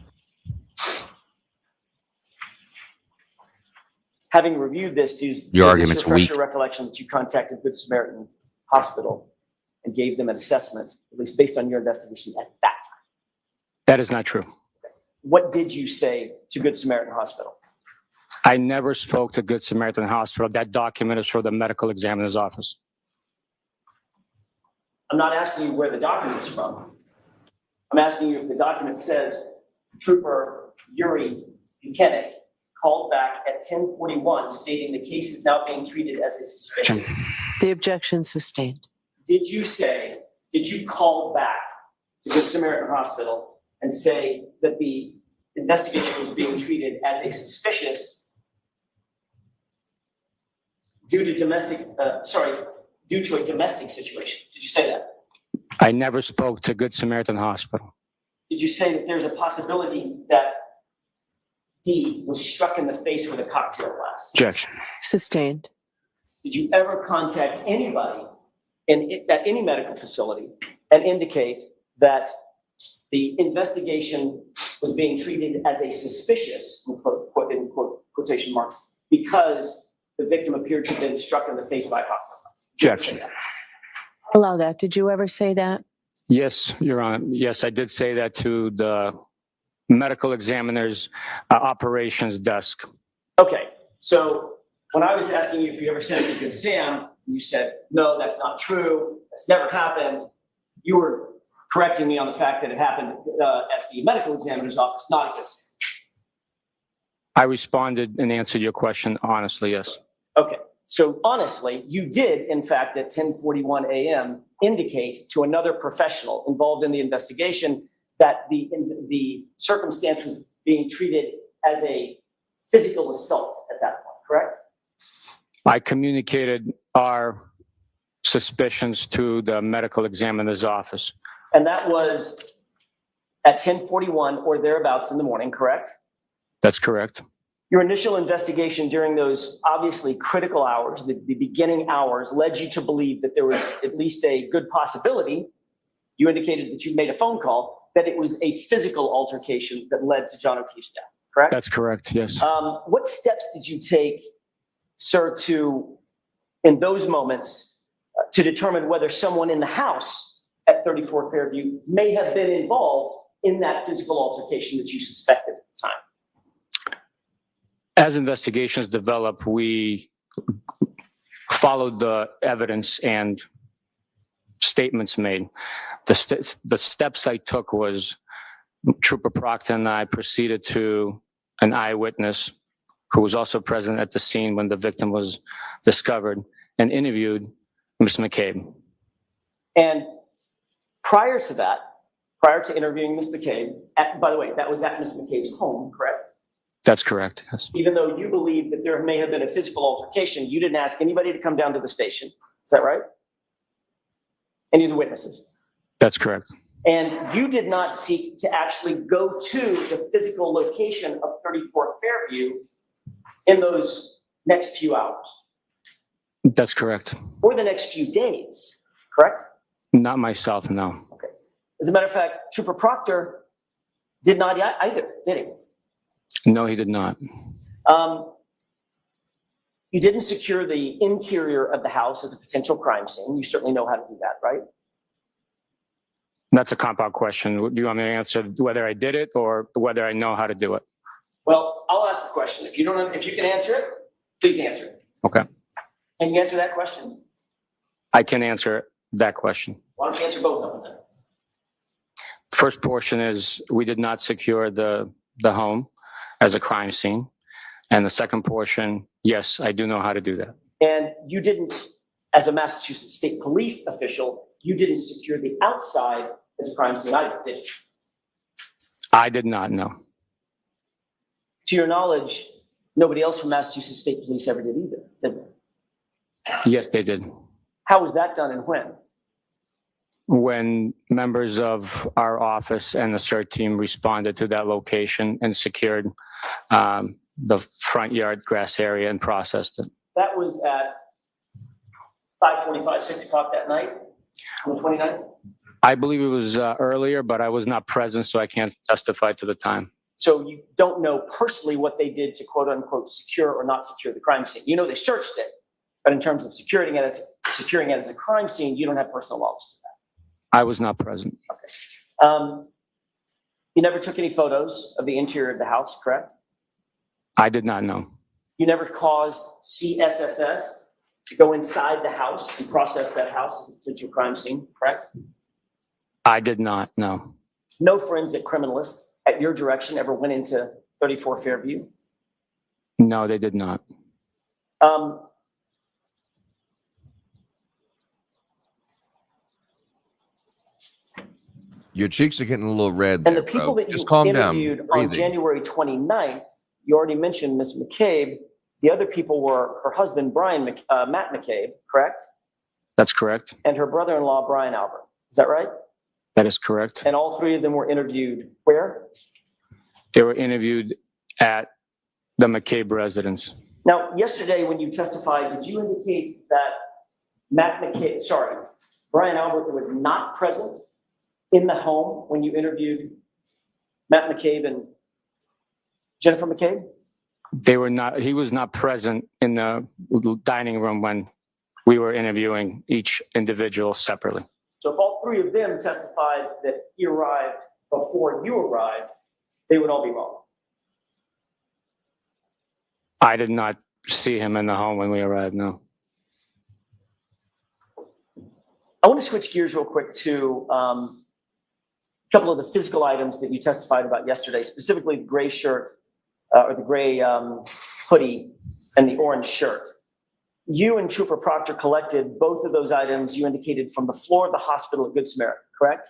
Having reviewed this, Your argument's weak. Your recollection that you contacted Good Samaritan Hospital and gave them an assessment, at least based on your investigation at that time. That is not true. What did you say to Good Samaritan Hospital? I never spoke to Good Samaritan Hospital. That document is for the medical examiner's office. I'm not asking you where the document is from. I'm asking you if the document says Trooper Yuri Bukhenik called back at 10:41 stating the case is now being treated as a suspicion. The objection sustained. Did you call back to Good Samaritan Hospital and say that the investigation was being treated as a suspicious due to a domestic situation? Did you say that? I never spoke to Good Samaritan Hospital. Did you say that there's a possibility that D was struck in the face with a cocktail glass? Objection. Sustained. Did you ever contact anybody at any medical facility and indicate that the investigation was being treated as a suspicious, in quotation marks, because the victim appeared to have been struck in the face by a cocktail glass? Objection. Allow that. Did you ever say that? Yes, Your Honor. Yes, I did say that to the medical examiner's operations desk. Okay, so when I was asking you if you ever sent it to Good Sam, you said, no, that's not true. That's never happened. You were correcting me on the fact that it happened at the medical examiner's office, not at Good Sam. I responded and answered your question honestly, yes. Okay, so honestly, you did, in fact, at 10:41 a.m. indicate to another professional involved in the investigation that the circumstance was being treated as a physical assault at that point, correct? I communicated our suspicions to the medical examiner's office. And that was at 10:41 or thereabouts in the morning, correct? That's correct. Your initial investigation during those obviously critical hours, the beginning hours, led you to believe that there was at least a good possibility you indicated that you made a phone call, that it was a physical altercation that led to John O'Keefe's death, correct? That's correct, yes. What steps did you take, sir, in those moments, to determine whether someone in the house at 34 Fairview may have been involved in that physical altercation that you suspected at the time? As investigations develop, we followed the evidence and statements made. The steps I took was Trooper Proctor and I proceeded to an eyewitness who was also present at the scene when the victim was discovered and interviewed Ms. McCabe. And prior to that, prior to interviewing Ms. McCabe, by the way, that was at Ms. McCabe's home, correct? That's correct, yes. Even though you believe that there may have been a physical altercation, you didn't ask anybody to come down to the station. Is that right? Any of the witnesses? That's correct. And you did not seek to actually go to the physical location of 34 Fairview in those next few hours, That's correct. or the next few days, correct? Not myself, no. Okay. As a matter of fact, Trooper Proctor did not either, did he? No, he did not. You didn't secure the interior of the house as a potential crime scene. You certainly know how to do that, right? That's a compound question. Do you want me to answer whether I did it or whether I know how to do it? Well, I'll ask the question. If you can answer it, please answer it. Okay. Can you answer that question? I can answer that question. Why don't you answer both of them then? First portion is we did not secure the home as a crime scene. And the second portion, yes, I do know how to do that. And you didn't, as a Massachusetts State Police official, you didn't secure the outside as a crime scene either, did you? I did not know. To your knowledge, nobody else from Massachusetts State Police ever did either, did they? Yes, they did. How was that done and when? When members of our office and the CERT team responded to that location and secured the front yard grass area and processed it. That was at 5:45, 6 o'clock that night on the 29th? I believe it was earlier, but I was not present, so I can't testify to the time. So you don't know personally what they did to quote unquote secure or not secure the crime scene. You know they searched it, but in terms of securing it as a crime scene, you don't have personal knowledge to that. I was not present. You never took any photos of the interior of the house, correct? I did not know. You never caused CSSS to go inside the house and process that house as a potential crime scene, correct? I did not know. No forensic criminalist at your direction ever went into 34 Fairview? No, they did not. Your cheeks are getting a little red And there, the people bro. that you Just calm down. interviewed on Breathing. January 29th, you already mentioned Ms. McCabe. The other people were her husband, Matt McCabe, correct? That's correct. And her brother-in-law, Brian Albert. Is that right? That is correct. And all three of them were interviewed where? They were interviewed at the McCabe residence. Now, yesterday when you testified, did you indicate that Brian Albert was not present in the home when you interviewed Matt McCabe and Jennifer McCabe? He was not present in the dining room when we were interviewing each individual separately. So if all three of them testified that he arrived before you arrived, they would all be wrong. I did not see him in the home when we arrived, no. I want to switch gears real quick to a couple of the physical items that you testified about yesterday, specifically the gray shirt or the gray hoodie and the orange shirt. You and Trooper Proctor collected both of those items you indicated from the floor of the hospital at Good Samaritan, correct?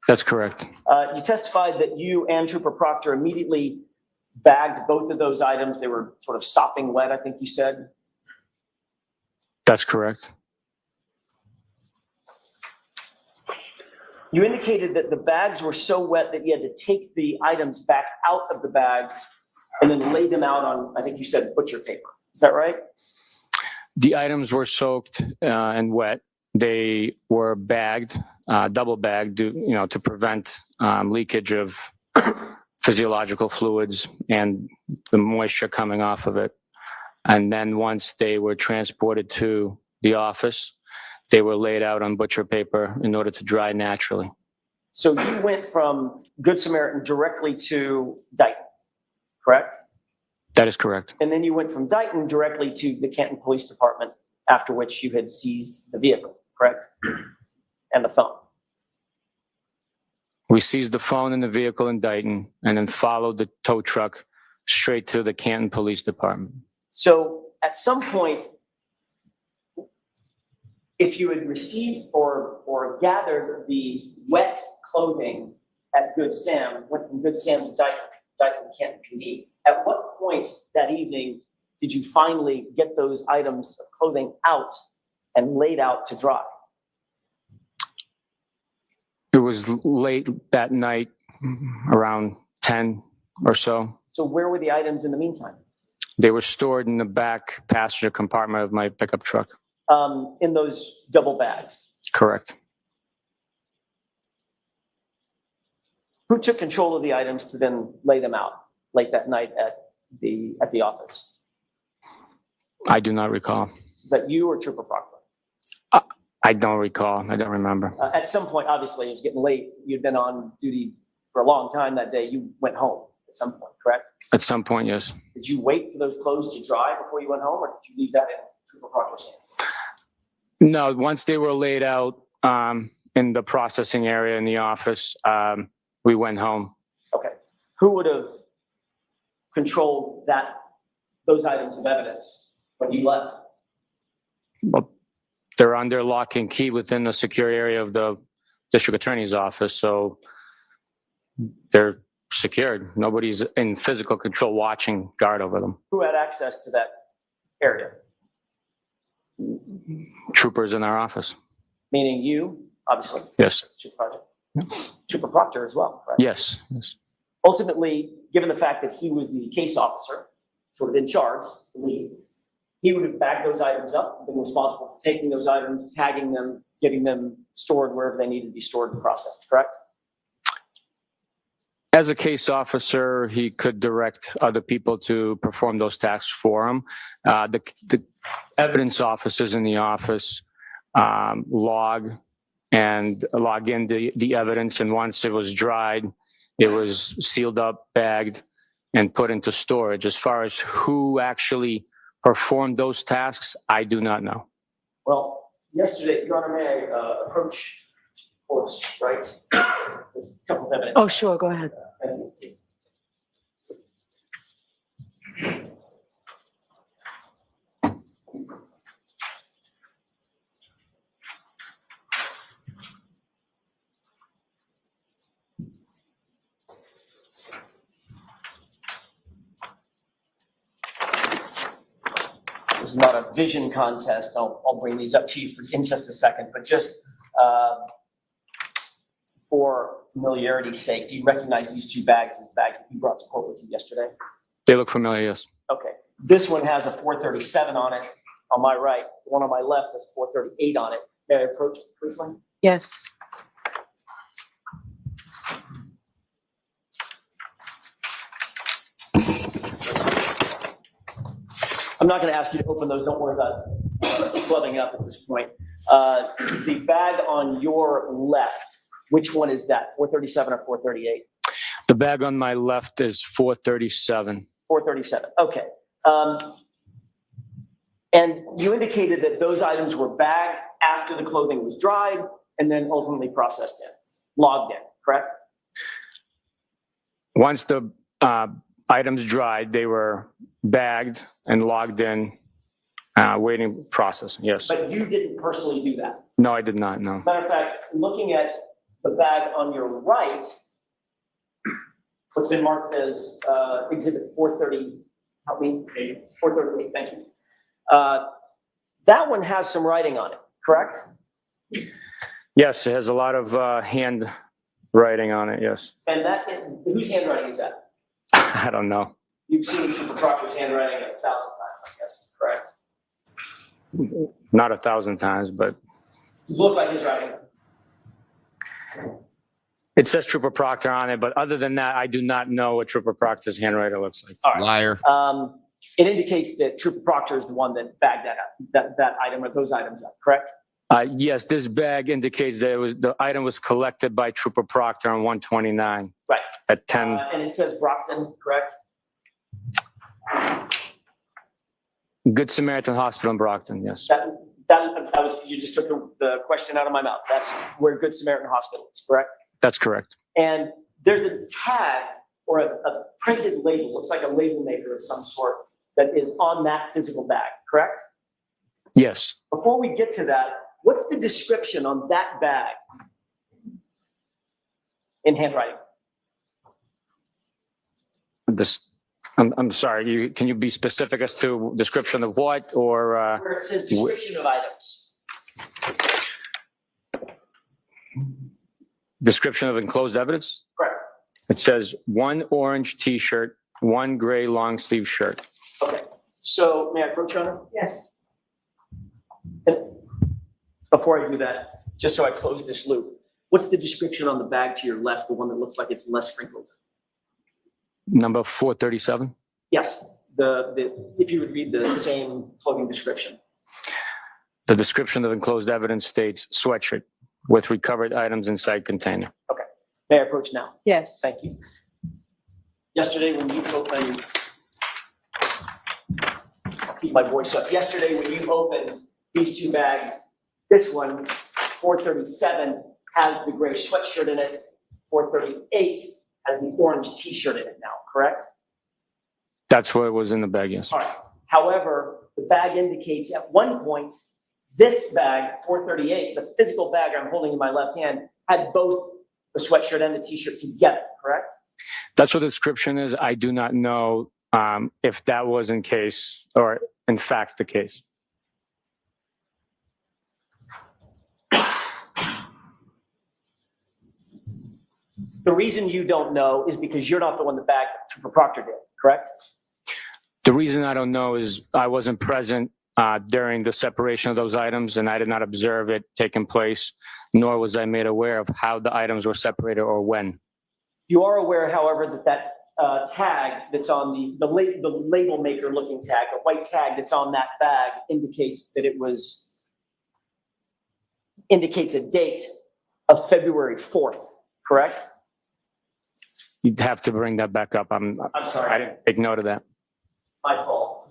That's correct. You testified that you and Trooper Proctor immediately bagged both of those items. They were sort of sopping wet, I think you said. That's correct. You indicated that the bags were so wet that you had to take the items back out of the bags and then lay them out on, I think you said, butcher paper. Is that right? The items were soaked and wet. They were bagged double bagged, to prevent leakage of physiological fluids and the moisture coming off of it. And then once they were transported to the office, they were laid out on butcher paper in order to dry naturally. So you went from Good Samaritan directly to Dayton, correct? That is correct. And then you went from Dayton directly to the Canton Police Department, after which you had seized the vehicle, correct? And the phone. We seized the phone and the vehicle in Dayton and then followed the tow truck straight to the Canton Police Department. So at some point, if you had received or gathered the wet clothing at Good Sam, went from Good Sam to Dayton Canton PD, at what point that evening did you finally get those items of clothing out and laid out to dry? It was late that night, around 10 or so. So where were the items in the meantime? They were stored in the back passenger compartment of my pickup truck. In those double bags. Correct. Who took control of the items to then lay them out late that night at the office? I do not recall. Is that you or Trooper Proctor? I don't recall. I don't remember. At some point, obviously, it was getting late. You'd been on duty for a long time that day. You went home at some point, correct? At some point, yes. Did you wait for those clothes to dry before you went home, or did you leave that in Trooper Proctor's hands? No, once they were laid out in the processing area in the office, we went home. Okay. Who would have controlled those items of evidence when you left? Well, they're under lock and key within the secure area of the district attorney's office, so they're secured. Nobody's in physical control watching guard over them. Who had access to that area? Troopers in our office. Meaning you, obviously. Yes. Supervisor. Trooper Proctor as well, correct? Yes. Yes. Ultimately, given the fact that he was the case officer, sort of in charge, the lead, he would have bagged those items up, been responsible for taking those items, tagging them, getting them stored wherever they needed to be stored and processed, correct? As a case officer, he could direct other people to perform those tasks for him. The evidence officers in the office log in the evidence, and once it was dried, it was sealed up, bagged, and put into storage. As far as who actually performed those tasks, I do not know. Well, yesterday, Your Honor, may I approach course, right? There's a couple of evidence. Oh, sure, go ahead. Thank you. This is not a vision contest. I'll bring these up to you in just a second, but just for familiarity's sake, do you recognize these two bags as bags that you brought to court with you yesterday? They look familiar, yes. Okay. This one has a 437 on it on my right. The one on my left has a 438 on it. May I approach it briefly? Yes. I'm not going to ask you to open those. Don't worry about gloving up at this point. The bag on your left, which one is that? 437 or 438? The bag on my left is 437. 437. Okay. And you indicated that those items were bagged after the clothing was dried and then ultimately processed in, logged in, correct? Once the items dried, they were bagged and logged in, waiting process, yes. But you didn't personally do that. No, I did not, no. Matter of fact, looking at the bag on your right, what's been marked as exhibit 430, help me, 438, thank you. That one has some writing on it, correct? Yes, it has a lot of hand writing on it, yes. And that, whose handwriting is that? I don't know. You've seen Trooper Proctor's handwriting 1,000 times, I guess, correct? Not 1,000 times, but Does it look like his writing? It says Trooper Proctor on it, but other than that, I do not know what Trooper Proctor's handwriting looks like. All right. Liar. It indicates that Trooper Proctor is the one that bagged that item or those items up, correct? Yes, this bag indicates that the item was collected by Trooper Proctor on 129. Right. At 10. And it says Brockton, correct? Good Samaritan Hospital in Brockton, yes. You just took the question out of my mouth. That's where Good Samaritan Hospital is, correct? That's correct. And there's a tag or a printed label, looks like a label maker of some sort, that is on that physical bag, correct? Yes. Before we get to that, what's the description on that bag in handwriting? I'm sorry, can you be specific as to description of what or? Where it says description of items. Description of enclosed evidence? Correct. It says 1 orange t-shirt, 1 gray long sleeve shirt. Okay, so may I approach, Your Honor? Yes. And before I do that, just so I close this loop, what's the description on the bag to your left, the one that looks like it's less sprinkled? Number 437? Yes, if you would read the same clothing description. The description of enclosed evidence states sweatshirt with recovered items inside container. Okay, may I approach now? Yes. Thank you. Yesterday when you opened, I'll keep my voice up. Yesterday when you opened these two bags, this one, 437, has the gray sweatshirt in it. 438 has the orange t-shirt in it now, correct? That's what was in the bag, yes. All right. However, the bag indicates at one point, this bag, 438, the physical bag I'm holding in my left hand, had both the sweatshirt and the t-shirt together, correct? That's what the description is. I do not know if that was in case or in fact the case. The reason you don't know is because you're not the one that bagged Trooper Proctor did, correct? The reason I don't know is I wasn't present during the separation of those items, and I did not observe it taking place, nor was I made aware of how the items were separated or when. You are aware, however, that tag that's on the label maker looking tag, the white tag that's on that bag indicates that indicates a date of February 4th, correct? You'd have to bring that back up. I'm sorry. I didn't take note of that. My fault.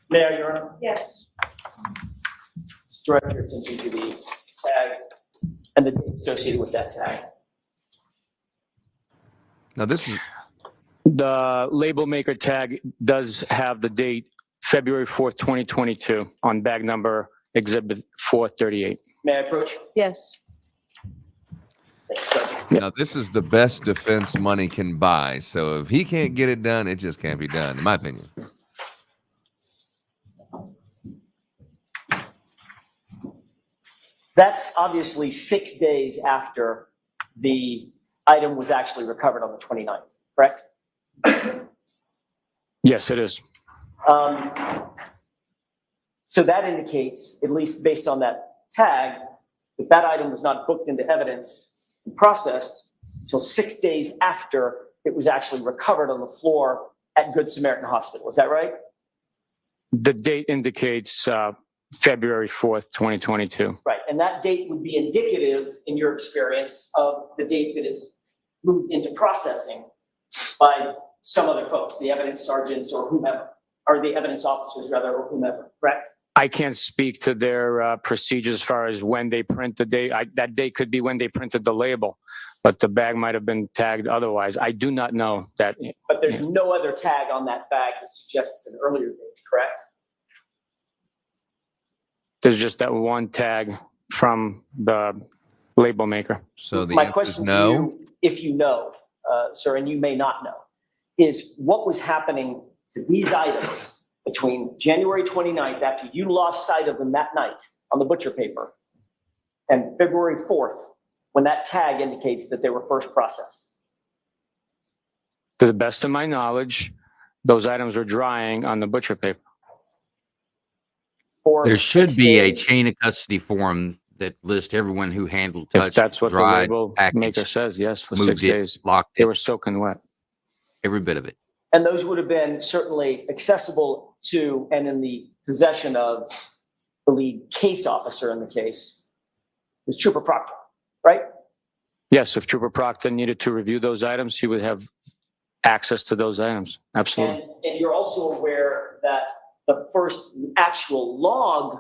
May I, Your Honor? Yes. Just direct your attention to the tag and the date associated with that tag. Now this is The label maker tag does have the date February 4th, 2022 on bag number exhibit 438. May I approach? Yes. Thank you, Sergeant. now this is the best defense money can buy. So if he can't get it done, it just can't be done, in my opinion. That's obviously 6 days after the item was actually recovered on the 29th, correct? Yes, it is. So that indicates, at least based on that tag, that item was not booked into evidence and processed until 6 days after it was actually recovered on the floor at Good Samaritan Hospital. Is that right? The date indicates February 4th, 2022. Right. And that date would be indicative, in your experience, of the date that it's moved into processing by some other folks, the evidence sergeants or whomever, or the evidence officers rather, or whomever, correct? I can't speak to their procedures as far as when they print the date. That date could be when they printed the label, but the bag might have been tagged otherwise. I do not know that. But there's no other tag on that bag that suggests an earlier date, correct? There's just that one tag from the label maker. So the My answer is question to no. you, if you know, sir, and you may not know, is what was happening to these items between January 29th, after you lost sight of them that night on the butcher paper, and February 4th, when that tag indicates that they were first processed? To the best of my knowledge, those items were drying on the butcher paper. for There 6 should be a days. chain of custody form that lists everyone who handled, If touched, that's what the dried, label maker packaged, says, yes, for moved 6 it, days. locked They it, were soaking wet. every bit of it. And those would have been certainly accessible to and in the possession of the lead case officer in the case, was Trooper Proctor, right? Yes, if Trooper Proctor needed to review those items, he would have access to those items. Absolutely. And you're also aware that the first actual log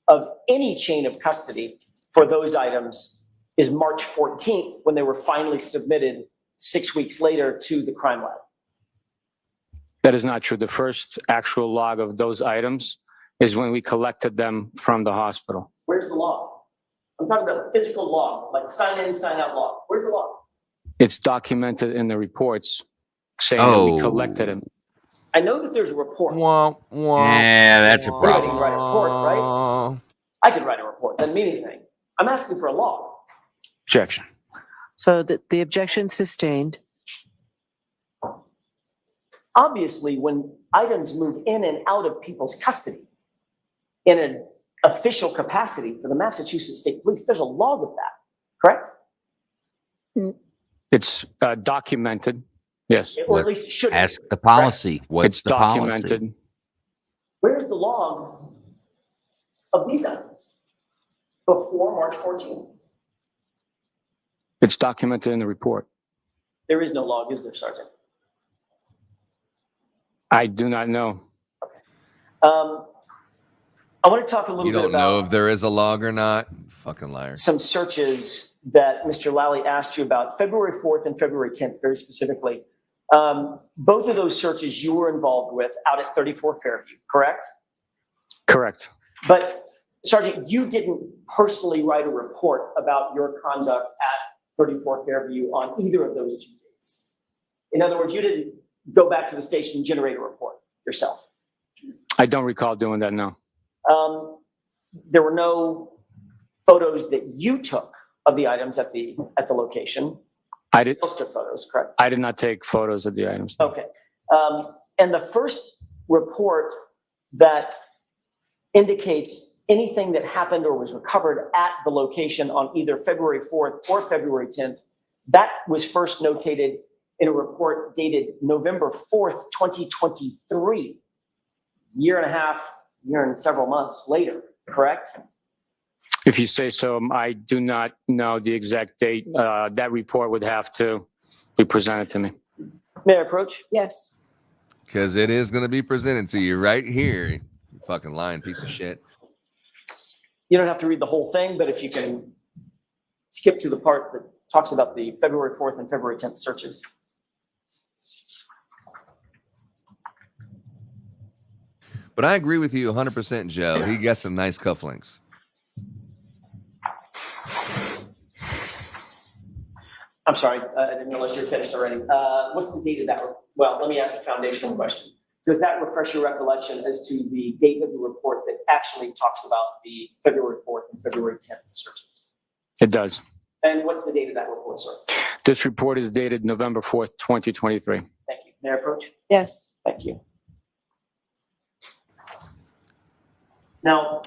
of any chain of custody for those items is March 14th, when they were finally submitted 6 weeks later to the crime lab. That is not true. The first actual log of those items is when we collected them from the hospital. Where's the log? I'm talking about the physical log, like sign in, sign out log. Where's the log? It's documented in the reports saying that we collected them. I know that there's a report. Yeah, that's a Everybody problem. can write a report, right? I could write a report, doesn't mean anything. I'm asking for a log. Objection. So the objection sustained. Obviously, when items move in and out of people's custody in an official capacity for the Massachusetts State Police, there's a log of that, correct? It's documented. Yes. Or at least it should be. Ask the policy. What's It's the policy? documented. Where's the log of these items before March 14th? It's documented in the report. There is no log, is there, Sergeant? I do not know. I want to talk a little You bit don't know about if there is a log or not? Fucking liar. some searches that Mr. Lally asked you about, February 4th and February 10th, very specifically. Both of those searches you were involved with out at 34 Fairview, correct? Correct. But Sergeant, you didn't personally write a report about your conduct at 34 Fairview on either of those 2 days. In other words, you didn't go back to the station and generate a report yourself. I don't recall doing that, no. There were no photos that you took of the items at the location. I did. Those took photos, correct? I did not take photos of the items. Okay. And the first report that indicates anything that happened or was recovered at the location on either February 4th or February 10th, that was first notated in a report dated November 4th, 2023, year and several months later, correct? If you say so, I do not know the exact date. That report would have to be presented to me. May I approach? Yes. Because it is going to be presented to you right here. You fucking lying piece of shit. You don't have to read the whole thing, but if you can skip to the part that talks about the February 4th and February 10th searches. But I agree with you 100%, Joe. He got some nice cufflinks. I'm sorry, I didn't realize you were finished already. What's the date of that? Well, let me ask a foundational question. Does that refresh your recollection as to the date of the report that actually talks about the February 4th and February 10th searches? It does. And what's the date of that report, sir? This report is dated November 4th, 2023. Thank you. May I approach? Yes. Thank you. Now,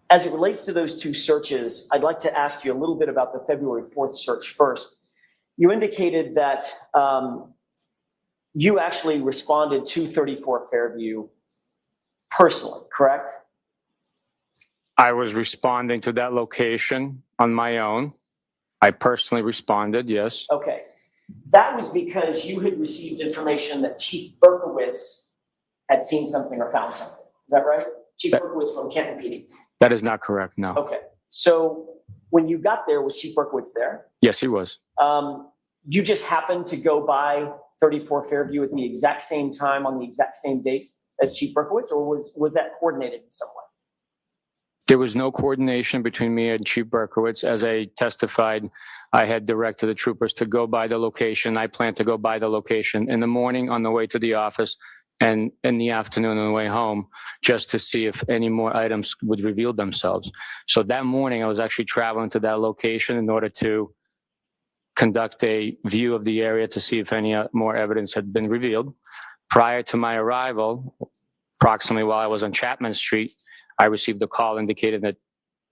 as it relates to those 2 searches, I'd like to ask you a little bit about the February 4th search first. You indicated that you actually responded to 34 Fairview personally, correct? I was responding to that location on my own. I personally responded, yes. Okay. That was because you had received information that Chief Berkowitz had seen something or found something. Is that right? Chief Berkowitz from Canton PD. That is not correct, no. Okay. So when you got there, was Chief Berkowitz there? Yes, he was. You just happened to go by 34 Fairview at the exact same time on the exact same date as Chief Berkowitz, or was that coordinated in some way? There was no coordination between me and Chief Berkowitz. As I testified, I had directed the troopers to go by the location. I planned to go by the location in the morning on the way to the office and in the afternoon on the way home, just to see if any more items would reveal themselves. So that morning, I was actually traveling to that location in order to conduct a view of the area to see if any more evidence had been revealed. Prior to my arrival, approximately while I was on Chapman Street, I received a call indicating that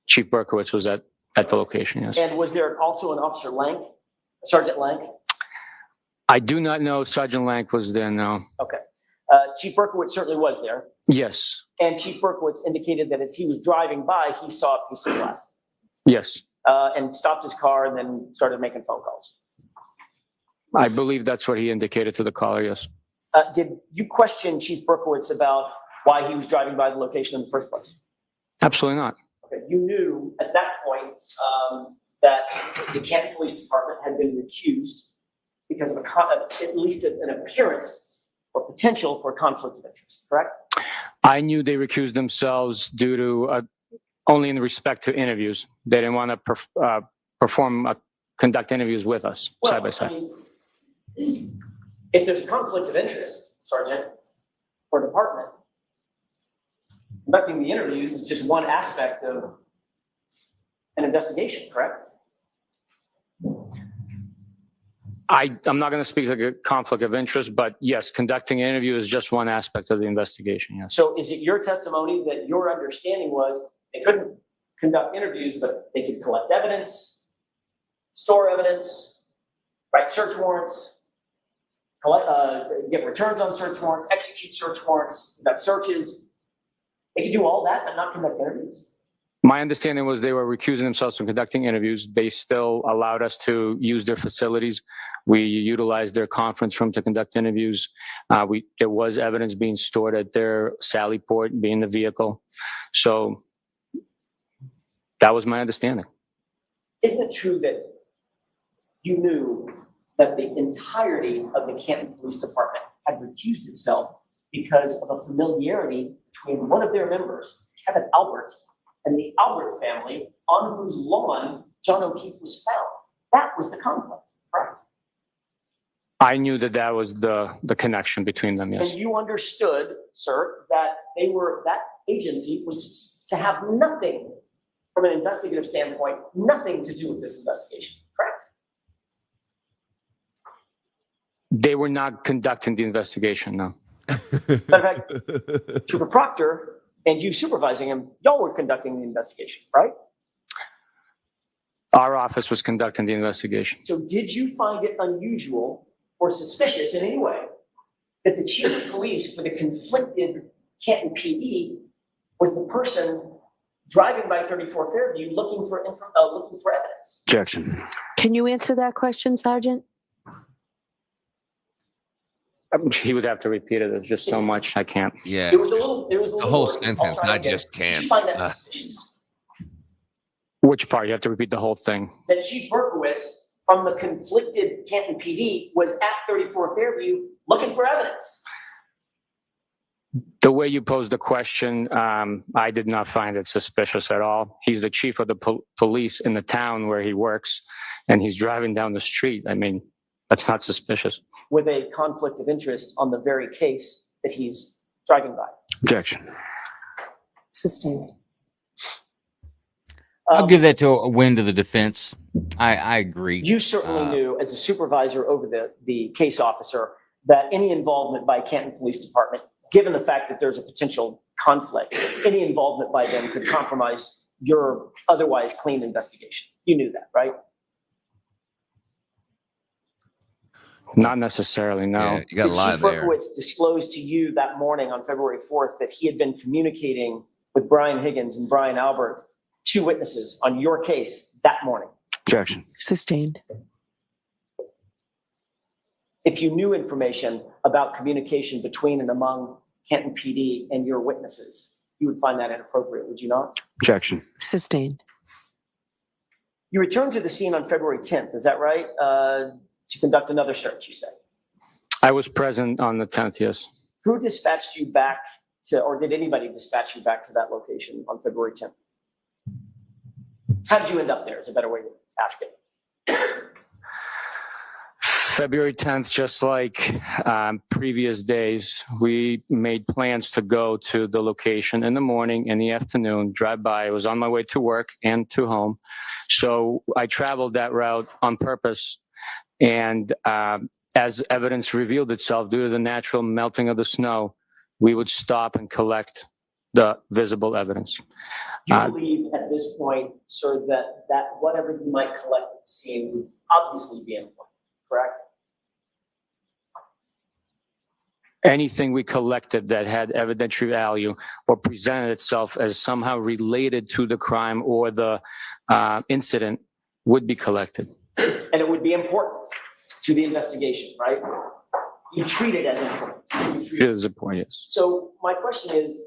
Chief Berkowitz was at the location, yes. And was there also an Officer Lank, Sergeant Lank? I do not know if Sergeant Lank was there, no. Okay. Chief Berkowitz certainly was there. Yes, And Chief Berkowitz indicated that as he was driving by, he saw a piece of glass yes. and stopped his car and then started making phone calls. I believe that's what he indicated to the caller, yes. Did you question Chief Berkowitz about why he was driving by the location in the first place? Absolutely not. Okay. You knew at that point that the Canton Police Department had been recused because of at least an appearance or potential for a conflict of interest, correct? I knew they recused themselves due to only in respect to interviews. They didn't want to conduct interviews with us side by side. I mean, if there's a conflict of interest, Sergeant, for a department, conducting the interviews is just one aspect of an investigation, correct? I'm not going to speak like a conflict of interest, but yes, conducting an interview is just one aspect of the investigation, yes. So is it your testimony that your understanding was they couldn't conduct interviews, but they could collect evidence, store evidence, write search warrants, get returns on search warrants, execute search warrants, conduct searches? They could do all that but not conduct interviews? My understanding was they were recusing themselves from conducting interviews. They still allowed us to use their facilities. We utilized their conference room to conduct interviews. There was evidence being stored at their Sally Port, being the vehicle. So that was my understanding. Isn't it true that you knew that the entirety of the Canton Police Department had recused itself because of a familiarity between one of their members, Kevin Albert, and the Albert family on whose lawn John O'Keefe was found? That was the conflict, correct? I knew that was the connection between them, yes. And you understood, sir, that that agency was to have nothing from an investigative standpoint, nothing to do with this investigation, correct? They were not conducting the investigation, no. Matter of fact, Trooper Proctor and you supervising him, y'all were conducting the investigation, right? Our office was conducting the investigation. So did you find it unusual or suspicious in any way that the chief of police for the conflicted Canton PD was the person driving by 34 Fairview looking for evidence? Objection. Can you answer that question, Sergeant? He would have to repeat it. There's just so much I can't. Yeah. It was a little The whole more. sentence, I'll try not again. just Did can. you find that suspicious? Which part? You have to repeat the whole thing. That Chief Berkowitz from the conflicted Canton PD was at 34 Fairview looking for evidence? The way you posed the question, I did not find it suspicious at all. He's the chief of the police in the town where he works, and he's driving down the street. I mean, that's not suspicious. With a conflict of interest on the very case that he's driving by. Objection. Sustained. I'll give that to a win to the defense. I agree. You certainly knew as a supervisor over the case officer that any involvement by Canton Police Department, given the fact that there's a potential conflict, any involvement by them could compromise your otherwise clean investigation. You knew that, right? Not necessarily, no. Yeah, you got a lot Chief there. Berkowitz disclosed to you that morning on February 4th that he had been communicating with Brian Higgins and Brian Albert, two witnesses on your case that morning. Objection. Sustained. If you knew information about communication between and among Canton PD and your witnesses, you would find that inappropriate, would you not? Objection. Sustained. You returned to the scene on February 10th, is that right? To conduct another search, you say. I was present on the 10th, yes. Who dispatched you back to, or did anybody dispatch you back to that location on February 10th? How did you end up there is a better way to ask it. February 10th, just like previous days, we made plans to go to the location in the morning, in the afternoon, drive by. I was on my way to work and to home. So I traveled that route on purpose. And as evidence revealed itself due to the natural melting of the snow, we would stop and collect the visible evidence. You believe at this point, sir, that whatever you might collect at the scene would obviously be important, correct? Anything we collected that had evidentiary value or presented itself as somehow related to the crime or the incident would be collected. And it would be important to the investigation, right? You treat it as important. It is important, yes. So my question is,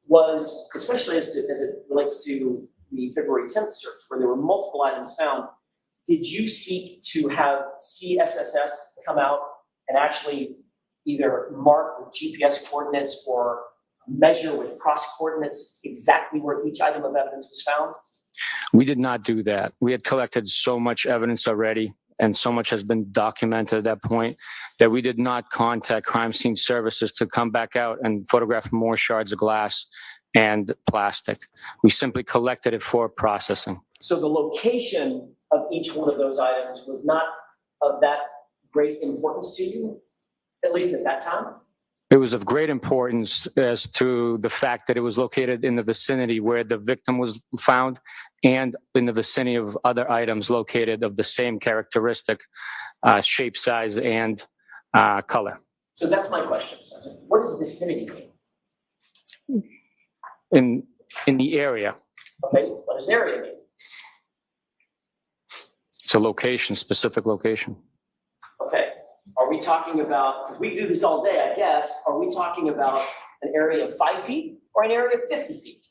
was, especially as it relates to the February 10th search, where there were multiple items found, did you seek to have CSSS come out and actually either mark with GPS coordinates or measure with cross coordinates exactly where each item of evidence was found? We did not do that. We had collected so much evidence already, and so much has been documented at that point, that we did not contact crime scene services to come back out and photograph more shards of glass and plastic. We simply collected it for processing. So the location of each one of those items was not of that great importance to you, at least at that time? It was of great importance as to the fact that it was located in the vicinity where the victim was found and in the vicinity of other items located of the same characteristic, shape, size, and color. So that's my question, Sergeant. What does vicinity mean? In the area. Okay, what does area mean? It's a location, specific location. Okay, are we talking about, because we do this all day, I guess, are we talking about an area of 5 feet or an area of 50 feet?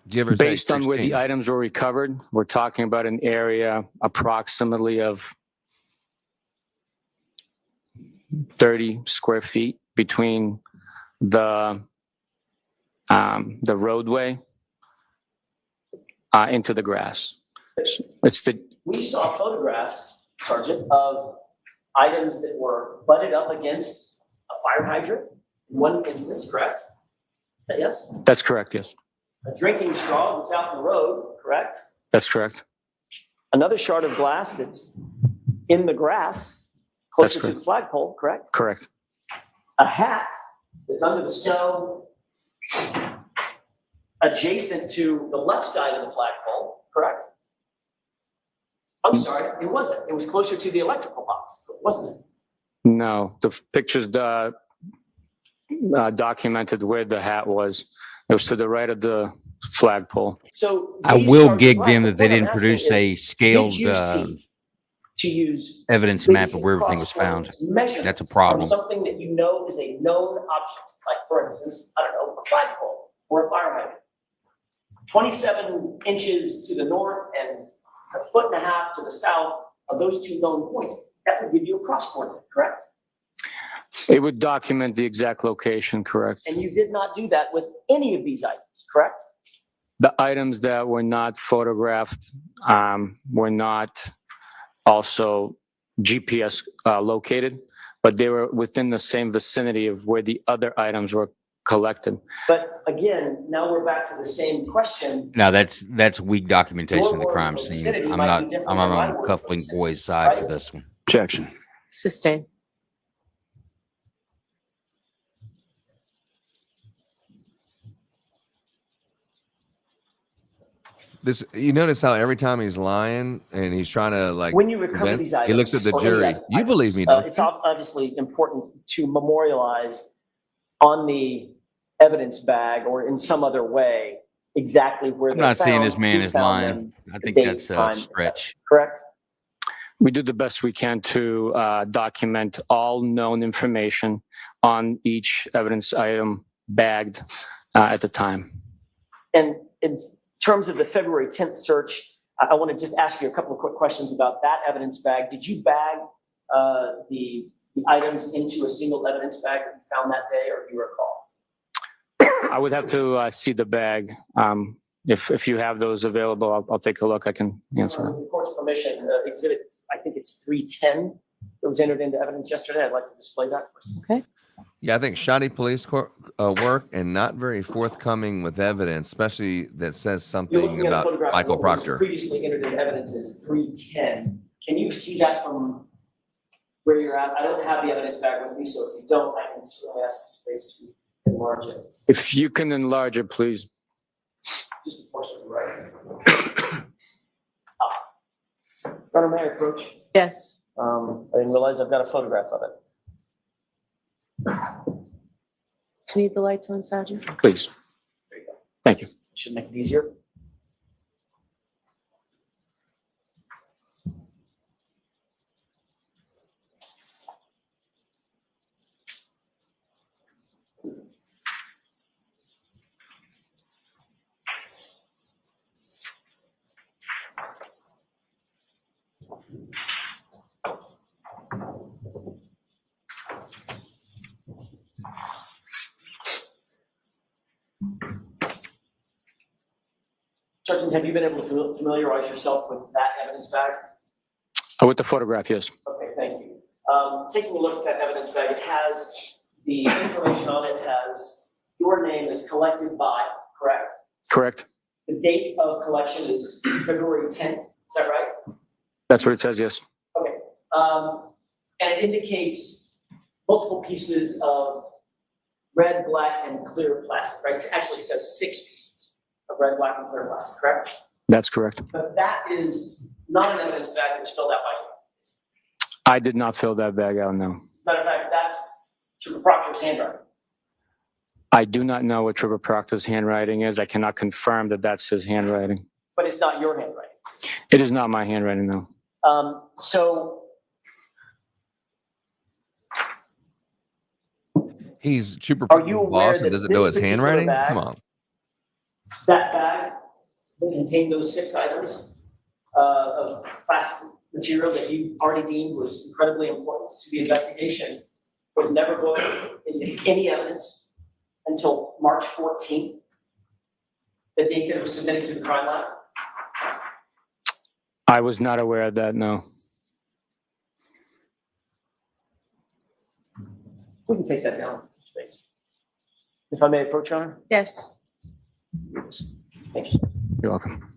Give or take Based on where 16. the items were recovered, we're talking about an area approximately of 30 square feet between the roadway into the grass. It's the We saw photographs, Sergeant, of items that were butted up against a fire hydrant in one instance, correct? Is that yes? That's correct, yes. A drinking straw that's out in the road, correct? That's correct. Another shard of glass that's in the grass, closer to the flagpole, correct? Correct. A hat that's under the snow, adjacent to the left side of the flagpole, correct? I'm sorry, it wasn't. It was closer to the electrical box, wasn't it? No, the pictures documented where the hat was. It was to the right of the flagpole. So I these will shards of gig glass, them the that they point I'm didn't asking produce a is, scaled did you seek to use evidence map of basic where everything was found. cross-reference That's a measurements problem. From something that you know is a known object, like for instance, I don't know, a flagpole or a fire hydrant. 27 inches to the north and a foot and a half to the south of those two known points. That would give you a cross coordinate, correct? It would document the exact location, correct? And you did not do that with any of these items, correct? The items that were not photographed were not also GPS located, but they were within the same vicinity of where the other items were collected. But again, now we're back to the same question. No, that's weak documentation of the Your crime word for scene. vicinity I'm might not, be different I'm than my on word for Cuffling vicinity, Boy's side right? with this one. Objection. Sustain. This, you notice how every time he's lying and he's trying to like, When you recover convince- these items. he looks at the or any jury. items, You believe me, don't It's you? obviously important to memorialize on the evidence bag or in some other way exactly where I'm they're not saying found, this man who is found lying. them, I the think date, that's time, a et cetera, stretch. correct? We do the best we can to document all known information on each evidence item bagged at the time. And in terms of the February 10th search, I want to just ask you a couple of quick questions about that evidence bag. Did you bag the items into a single evidence bag that you found that day, or do you recall? I would have to see the bag. If you have those available, I'll take a look. I can answer With them. the court's permission, exhibit, I think it's 310 that was entered into evidence yesterday. I'd like to display that for us. Okay. Yeah, I think shoddy police work and not very forthcoming with evidence, especially that says You're something looking at a about photograph of Michael what was Proctor. previously entered into evidence as 310. Can you see that from where you're at. I don't have the evidence back with me, so if you don't, I can certainly ask the space to enlarge it. If you can enlarge it, please. Just a portion of the right. Your Honor, may I approach? Yes. I didn't realize I've got a photograph of it. Do you need the lights on, Sergeant? Please. There you go. Thank you. Should make it easier. Sergeant, have you been able to familiarize yourself with that evidence bag? With the photograph, yes. Okay, thank you. Taking a look at that evidence bag, it has the information on it, has your name is collected by, correct? Correct. The date of collection is February 10th, is that right? That's what it says, yes. Okay. And it indicates multiple pieces of red, black, and clear plastic, right? It actually says 6 pieces of red, black, and clear plastic, correct? That's correct. But that is not an evidence bag that was filled out by you. I did not fill that bag out, no. As a matter of fact, that's Trooper Proctor's handwriting. I do not know what Trooper Proctor's handwriting is. I cannot confirm that that's his handwriting. But it's not your handwriting. It is not my handwriting, no. So He's Trooper Are you aware boss and that doesn't this know his particular handwriting? bag- Come on. that bag that contained those 6 items of plastic material that you already deemed was incredibly important to the investigation was never brought into any evidence until March 14th, the date that it was submitted to the crime lab? I was not aware of that, no. We can take that down, Mr. Bates. If I may approach, Your Honor? Yes. Thank you. You're welcome.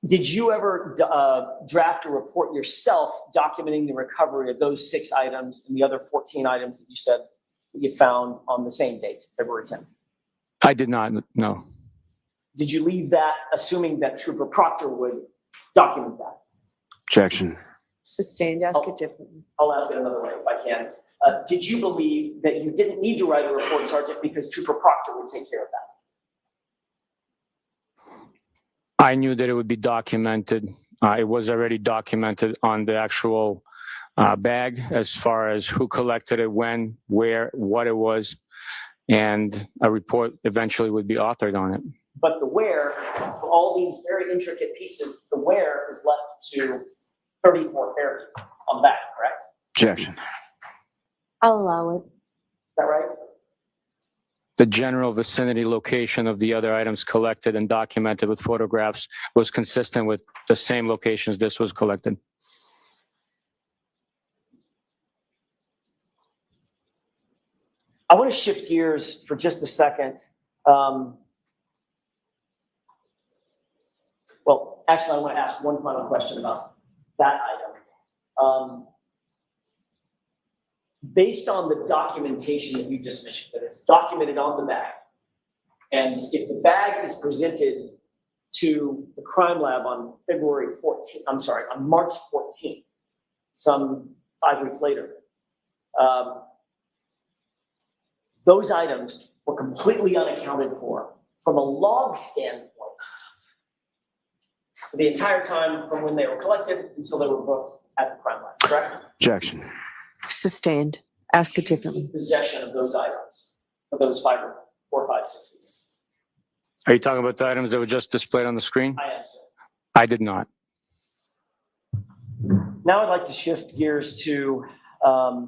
Did you ever draft a report yourself documenting the recovery of those 6 items and the other 14 items that you said that you found on the same date, February 10th? I did not, no. Did you leave that assuming that Trooper Proctor would document that? Objection. Sustained, ask it differently. I'll ask it another way if I can. Did you believe that you didn't need to write a report, Sergeant, because Trooper Proctor would take care of that? I knew that it would be documented. It was already documented on the actual bag as far as who collected it, when, where, what it was, and a report eventually would be authored on it. But the where, for all these very intricate pieces, the where is left to 3430 on that, correct? Objection. I'll allow it. Is that right? The general vicinity location of the other items collected and documented with photographs was consistent with the same locations this was collected. I want to shift gears for just a second. Well, actually, I want to ask one final question about that item. Based on the documentation that you just mentioned, that it's documented on the bag, and if the bag is presented to the crime lab on on March 14th, some 5 weeks later, those items were completely unaccounted for from a log standpoint the entire time from when they were collected until they were booked at the crime lab, correct? Objection. Sustained, ask it differently. Possession of those items, of those 4, 5, 6 weeks. Are you talking about the items that were just displayed on the screen? I am, sir. I did not. Now I'd like to shift gears to a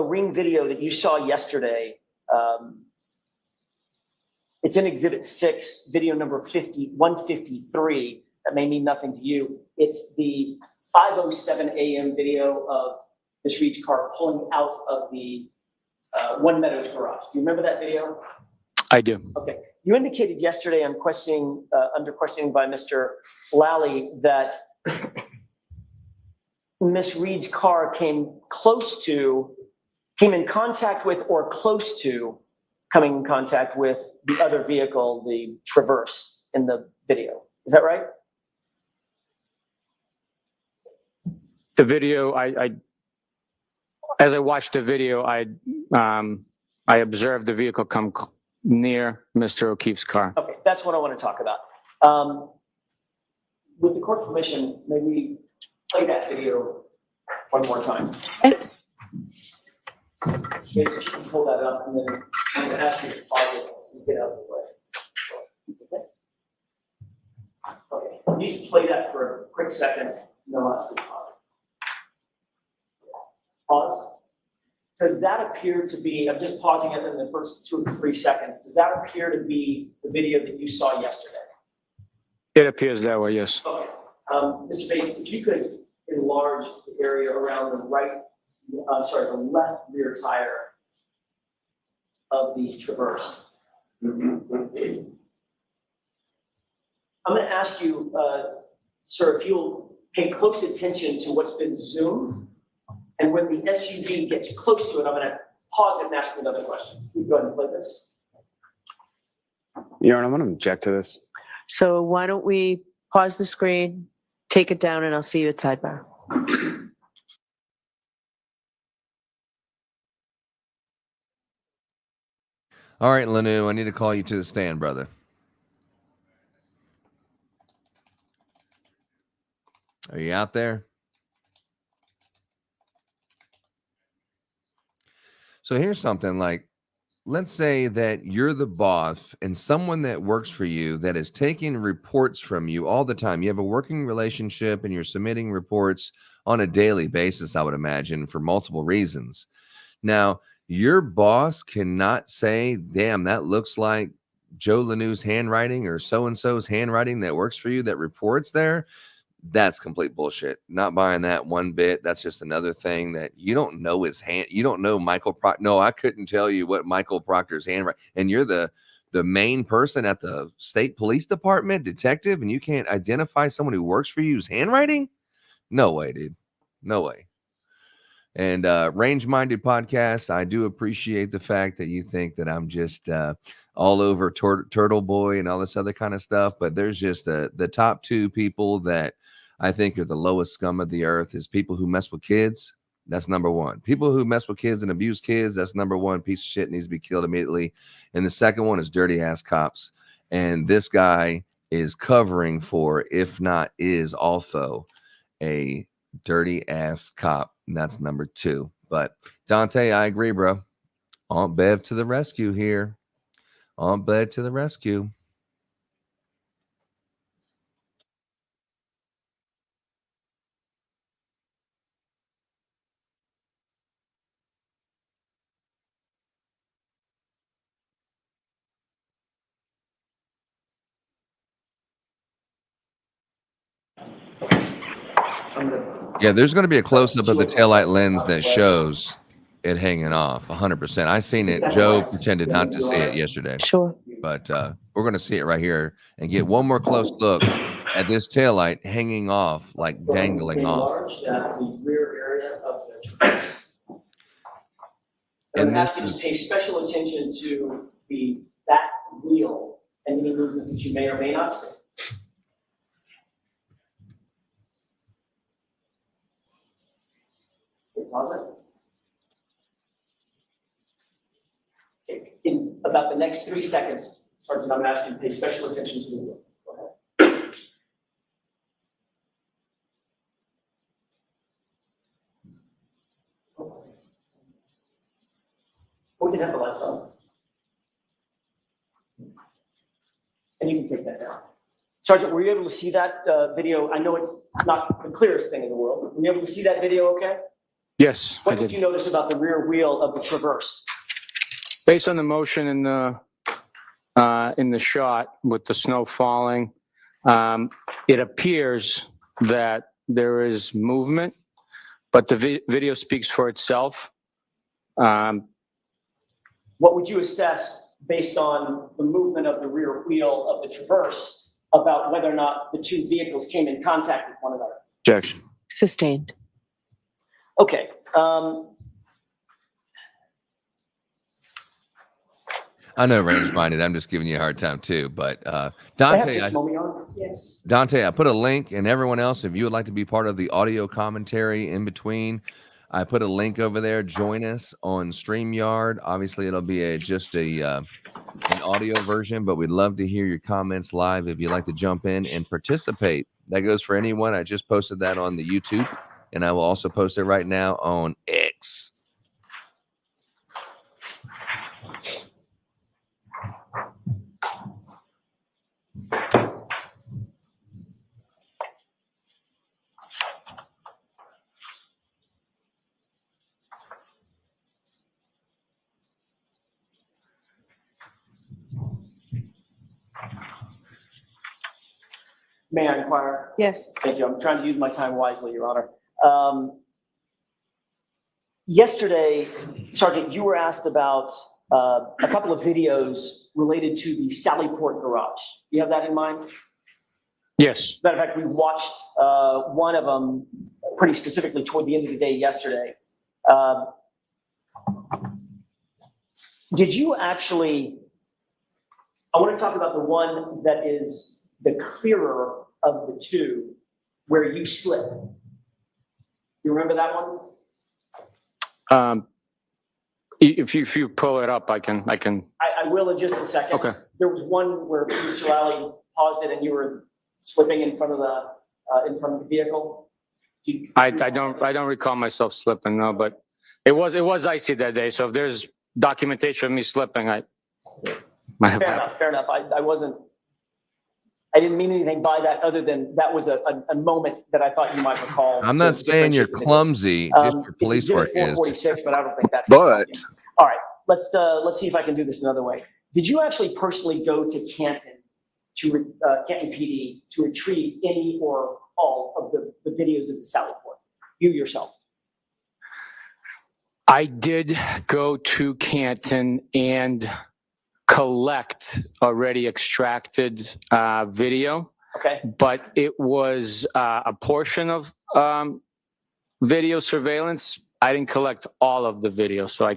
ring video that you saw yesterday. It's in Exhibit 6, video number 153. That may mean nothing to you. It's the 5:07 a.m. video of Ms. Reed's car pulling out of the One Meadows Garage. Do you remember that video? I do. Okay. You indicated yesterday on questioning, under questioning by Mr. Lally, that Miss Reed's car came in contact with or close to coming in contact with the other vehicle, the Traverse, in the video. Is that right? The video, as I watched the video, I observed the vehicle come near Mr. O'Keefe's car. Okay, that's what I want to talk about. With the court permission, may we play that video one more time? If you can pull that up, and then I'm going to ask you to pause it and get out of the way. Okay, you just play that for a quick second, and then I'll ask you to pause it. Pause. Does that appear to be, I'm just pausing it in the first 2 or 3 seconds, does that appear to be the video that you saw yesterday? It appears that way, yes. Okay. Mr. Bates, if you could enlarge the area around the the left rear tire of the Traverse. I'm going to ask you, sir, if you'll pay close attention to what's been zoomed, and when the SUV gets close to it, I'm going to pause it and ask you another question. Can you go ahead and play this? Your Honor, I'm going to object to this. So why don't we pause the screen, take it down, and I'll see you at sidebar. All right, Lanu, I need to call you to the stand, brother. Are you out there? So here's something like, let's say that you're the boss and someone that works for you that is taking reports from you all the time. You have a working relationship and you're submitting reports on a daily basis, I would imagine, for multiple reasons. Now, your boss cannot say, damn, that looks like Joe Lanu's handwriting or so-and-so's handwriting that works for you that reports there. That's complete bullshit. Not buying that one bit. That's just another thing that you don't know his hand. You don't know Michael Proctor. No, I couldn't tell you what Michael Proctor's handwriting. And you're the main person at the state police department, detective, and you can't identify someone who works for you's handwriting? No way, dude. No way. And Range-Minded Podcast, I do appreciate the fact that you think that I'm just all over Turtle Boy and all this other kind of stuff. But there's just the top two people that I think are the lowest scum of the earth is people who mess with kids. That's number one. People who mess with kids and abuse kids, that's number one. Piece of shit needs to be killed immediately. And the second one is dirty ass cops. And this guy is covering for, if not is also a dirty ass cop. And that's number two. But Dante, I agree, bro. Aunt Bev to the rescue here. Aunt Bev to the rescue. Yeah, there's going to be a close-up of the taillight lens that shows it hanging off 100%. I seen it. Joe pretended not to see it yesterday. Sure. But we're going to see it right here and get one more close look at this taillight hanging off, like dangling off. The rear area of the Traverse. And this is pay special attention to the back wheel and any movement that you may or may not see. Okay, in about the next 3 seconds, Sergeant, I'm asking you to pay special attention to the wheel. Go ahead. We can have the lights on. And you can take that down. Sergeant, were you able to see that video? I know it's not the clearest thing in the world, but were you able to see that video okay? Yes, I What did you notice about the rear wheel of the Traverse? Based on the motion in the shot with the snow falling, it appears that there is movement, but the video speaks for itself. what would you assess based on the movement of the rear wheel of the Traverse about whether or not the two vehicles came in contact with one another? Objection. Sustained. Okay. I know range minded. I'm just giving you a hard time too. But I have Dante, just a moment on. Yes. Dante, I put a link, and everyone else, if you would like to be part of the audio commentary in between, I put a link over there. Join us on StreamYard. Obviously, it'll be just an audio version, but we'd love to hear your comments live if you'd like to jump in and participate. That goes for anyone. I just posted that on the YouTube, and I will also post it right now on X. May I inquire? Yes. Thank you. I'm trying to use my time wisely, Your Honor. Yesterday, Sergeant, you were asked about a couple of videos related to the Sallyport garage. You have that in mind? Yes. Matter of fact, we watched one of them pretty specifically toward the end of the day yesterday. Did you actually, I want to talk about the one that is the clearer of the two where you slip. You remember that one? If you pull it up, I can. I will in just a second. Okay. There was one where Mr. Lally paused it and you were slipping in front of the vehicle. I don't recall myself slipping, no, but it was icy that day. So if there's documentation of me slipping, I might have. Fair enough. I didn't mean anything by that other than that was a moment that I thought you might recall. I'm not saying you're clumsy, just your police work is. 446, but I don't think that's. But all right, let's see if I can do this another way. Did you actually personally go to Canton PD to retrieve any or all of the videos of the Sallyport? You yourself? I did go to Canton and collect already extracted video. Okay. But it was a portion of video surveillance. I didn't collect all of the video, so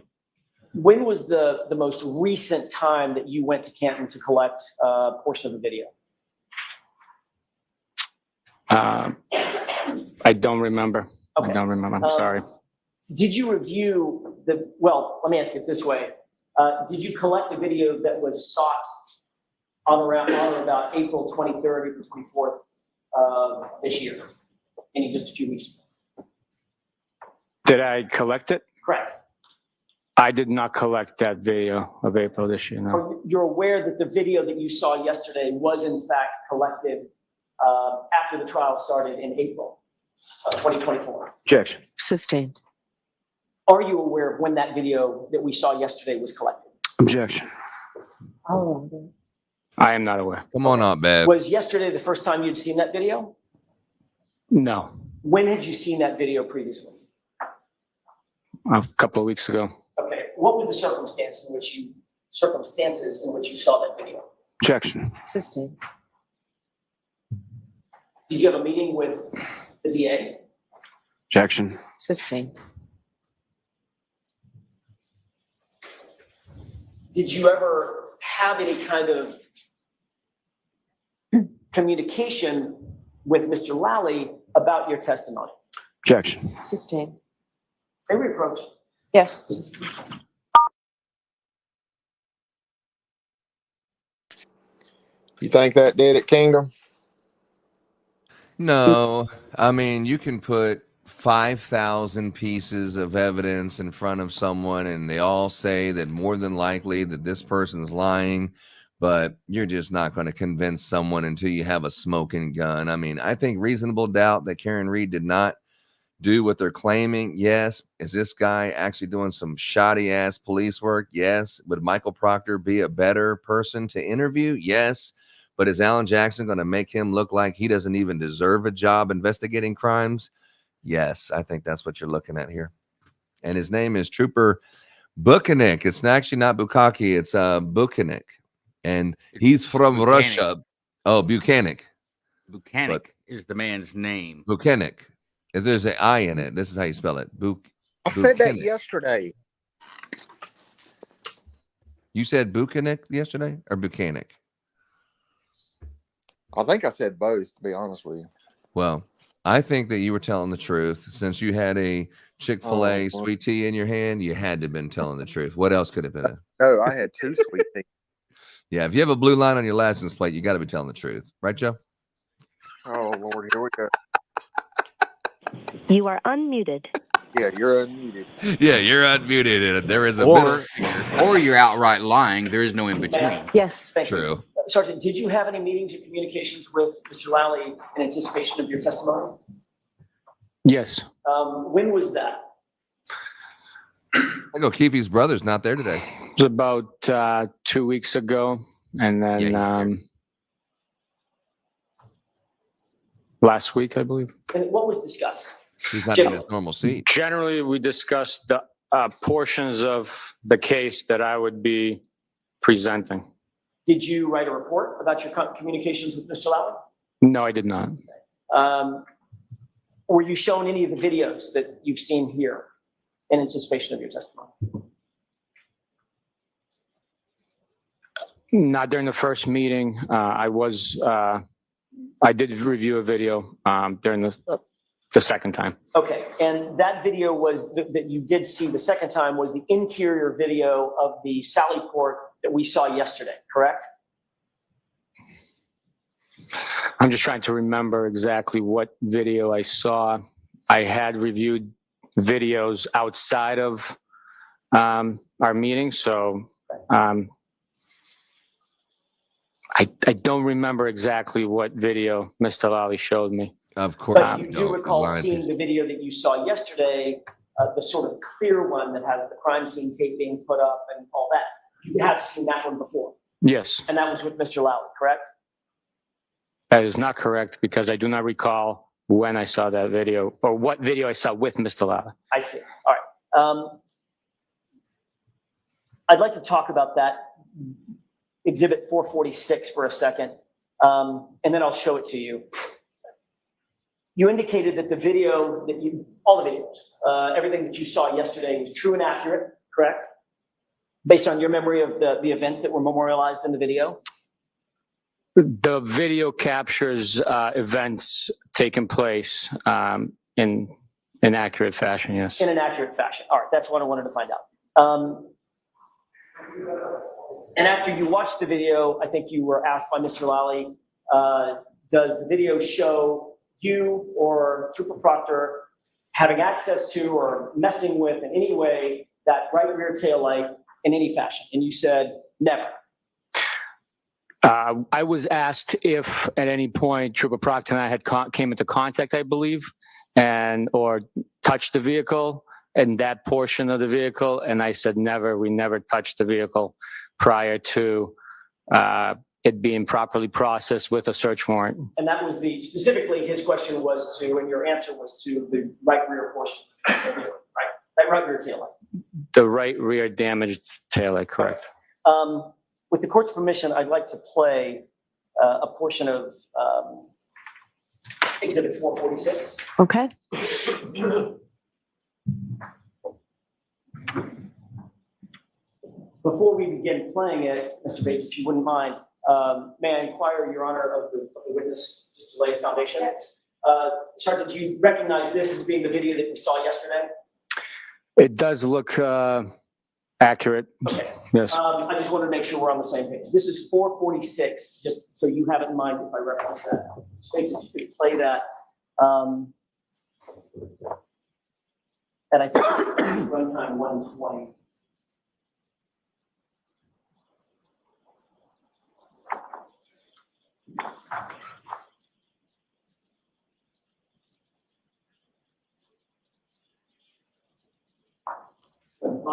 When was the most recent time that you went to Canton to collect a portion of the video? I don't remember. Okay. I don't remember. I'm sorry. Did you review well, let me ask it this way. Did you collect the video that was sought on or about April 23rd, April 24th this year? Meaning just a few weeks ago. Did I collect it? Correct. I did not collect that video of April this year, no. You're aware that the video that you saw yesterday was in fact collected after the trial started in April of 2024? Objection. Sustained. Are you aware of when that video that we saw yesterday was collected? Objection. Oh. I am not aware. come on up, Bev. Was yesterday the first time you'd seen that video? No. When had you seen that video previously? A couple of weeks ago. Okay, what were the circumstances in which you saw that video? Objection. Sustained. Did you have a meeting with the DA? Objection. Sustained. Did you ever have any kind of communication with Mr. Lally about your testimony? Objection. Sustained. A reproach. Yes. You think that did it, Kingdom? No, I mean, you can put 5,000 pieces of evidence in front of someone and they all say that more than likely that this person's lying, but you're just not going to convince someone until you have a smoking gun. I mean, I think reasonable doubt that Karen Reed did not do what they're claiming. Yes. Is this guy actually doing some shoddy ass police work? Yes. Would Michael Proctor be a better person to interview? Yes. But is Alan Jackson going to make him look like he doesn't even deserve a job investigating crimes? Yes. I think that's what you're looking at here. And his name is Trooper Bukhenik. It's actually not Bukaki. It's Bukhenik, and he's from Bukhenik. Russia. Oh, Bukhenik. Bukhenik is the man's name. Bukhenik. If there's an I in it, this is how you spell it. I said that Bukhenik. yesterday. You said Bukhenik yesterday or Bukhenik? I think I said both, to be honest with you. Well, I think that you were telling the truth. Since you had a Chick-fil-A sweet tea in your hand, you had to have been telling the truth. What else could it have been? No, I had 2 sweet tea. Yeah, if you have a blue line on your license plate, you got to be telling the truth. Right, Joe? Oh, Lord, here we go. You are unmuted. Yeah, you're unmuted. Yeah, you're unmuted. And there is a Or you're outright lying. There is no in between. Yes. Thank you. True. Sergeant, did you have any meetings or communications with Mr. Lally in anticipation of your testimony? Yes. When was that? I go. Keefe's brother's not there today. It was about 2 weeks ago. And then Yeah, he's scared. last week, I believe. And what was discussed? He's not in his normal seat. Generally, we discussed the portions of the case that I would be presenting. Did you write a report about your communications with Mr. Lally? No, I did not. Were you shown any of the videos that you've seen here in anticipation of your testimony? Not during the first meeting. I did review a video during the second time. Okay, and that video was that you did see the second time was the interior video of the Sally Port that we saw yesterday, correct? I'm just trying to remember exactly what video I saw. I had reviewed videos outside of our meeting, so I don't remember exactly what video Mr. Lally showed me. Of course. But you do recall seeing the video that you saw yesterday, the sort of clear one that has the crime scene tape being put up and all that. You have seen that one before, Yes, and that was with Mr. Lally, correct? that is not correct because I do not recall when I saw that video or what video I saw with Mr. Lally. I see. All right. I'd like to talk about that exhibit 446 for a second, and then I'll show it to you. You indicated that the video all the videos, everything that you saw yesterday was true and accurate, correct? Based on your memory of the events that were memorialized in the video? The video captures events taking place in accurate fashion, yes. In an accurate fashion. All right, that's what I wanted to find out. And after you watched the video, I think you were asked by Mr. Lally, does the video show you or Trooper Proctor having access to or messing with in any way that right rear tail light in any fashion? And you said, never. I was asked if at any point Trooper Proctor and I had came into contact, I believe, or touched the vehicle and that portion of the vehicle. And I said, never, we never touched the vehicle prior to it being properly processed with a search warrant. And that was specifically his question was to, and your answer was to the right rear portion of the vehicle, right? That right rear tail light. The right rear damaged taillight, correct. With the court's permission, I'd like to play a portion of Exhibit 446. Okay. Before we begin playing it, Mr. Bates, if you wouldn't mind, may I inquire, Your Honor, of the witness, just to lay a foundation? Sergeant, do you recognize this as being the video that we saw yesterday? It does look accurate. Okay. Yes. I just wanted to make sure we're on the same page. This is 446, just so you have it in mind if I reference that. Space, if you could play that. And I think it's runtime 120.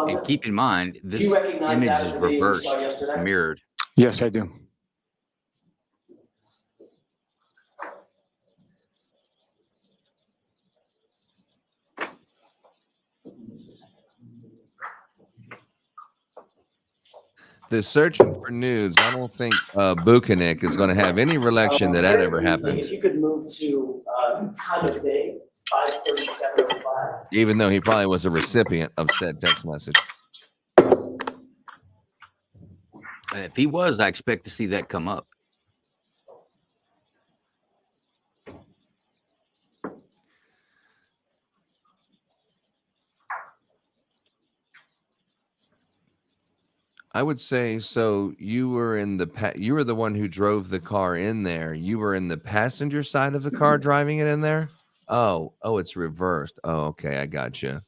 And keep in mind, Do this you recognize image that is as the video you saw reversed, it's yesterday? mirrored. Yes, I do. The searching for nudes, I don't think Bukhenik is going to have any recollection that that ever happened, If you could move to time of day, 5:37:05. even though he probably was a recipient of said text message. If he was, I expect to see that come up. I would say so. You were in the you were the one who drove the car in there. You were in the passenger side of the car driving it in there. Oh, it's reversed. Oh, okay, I got you.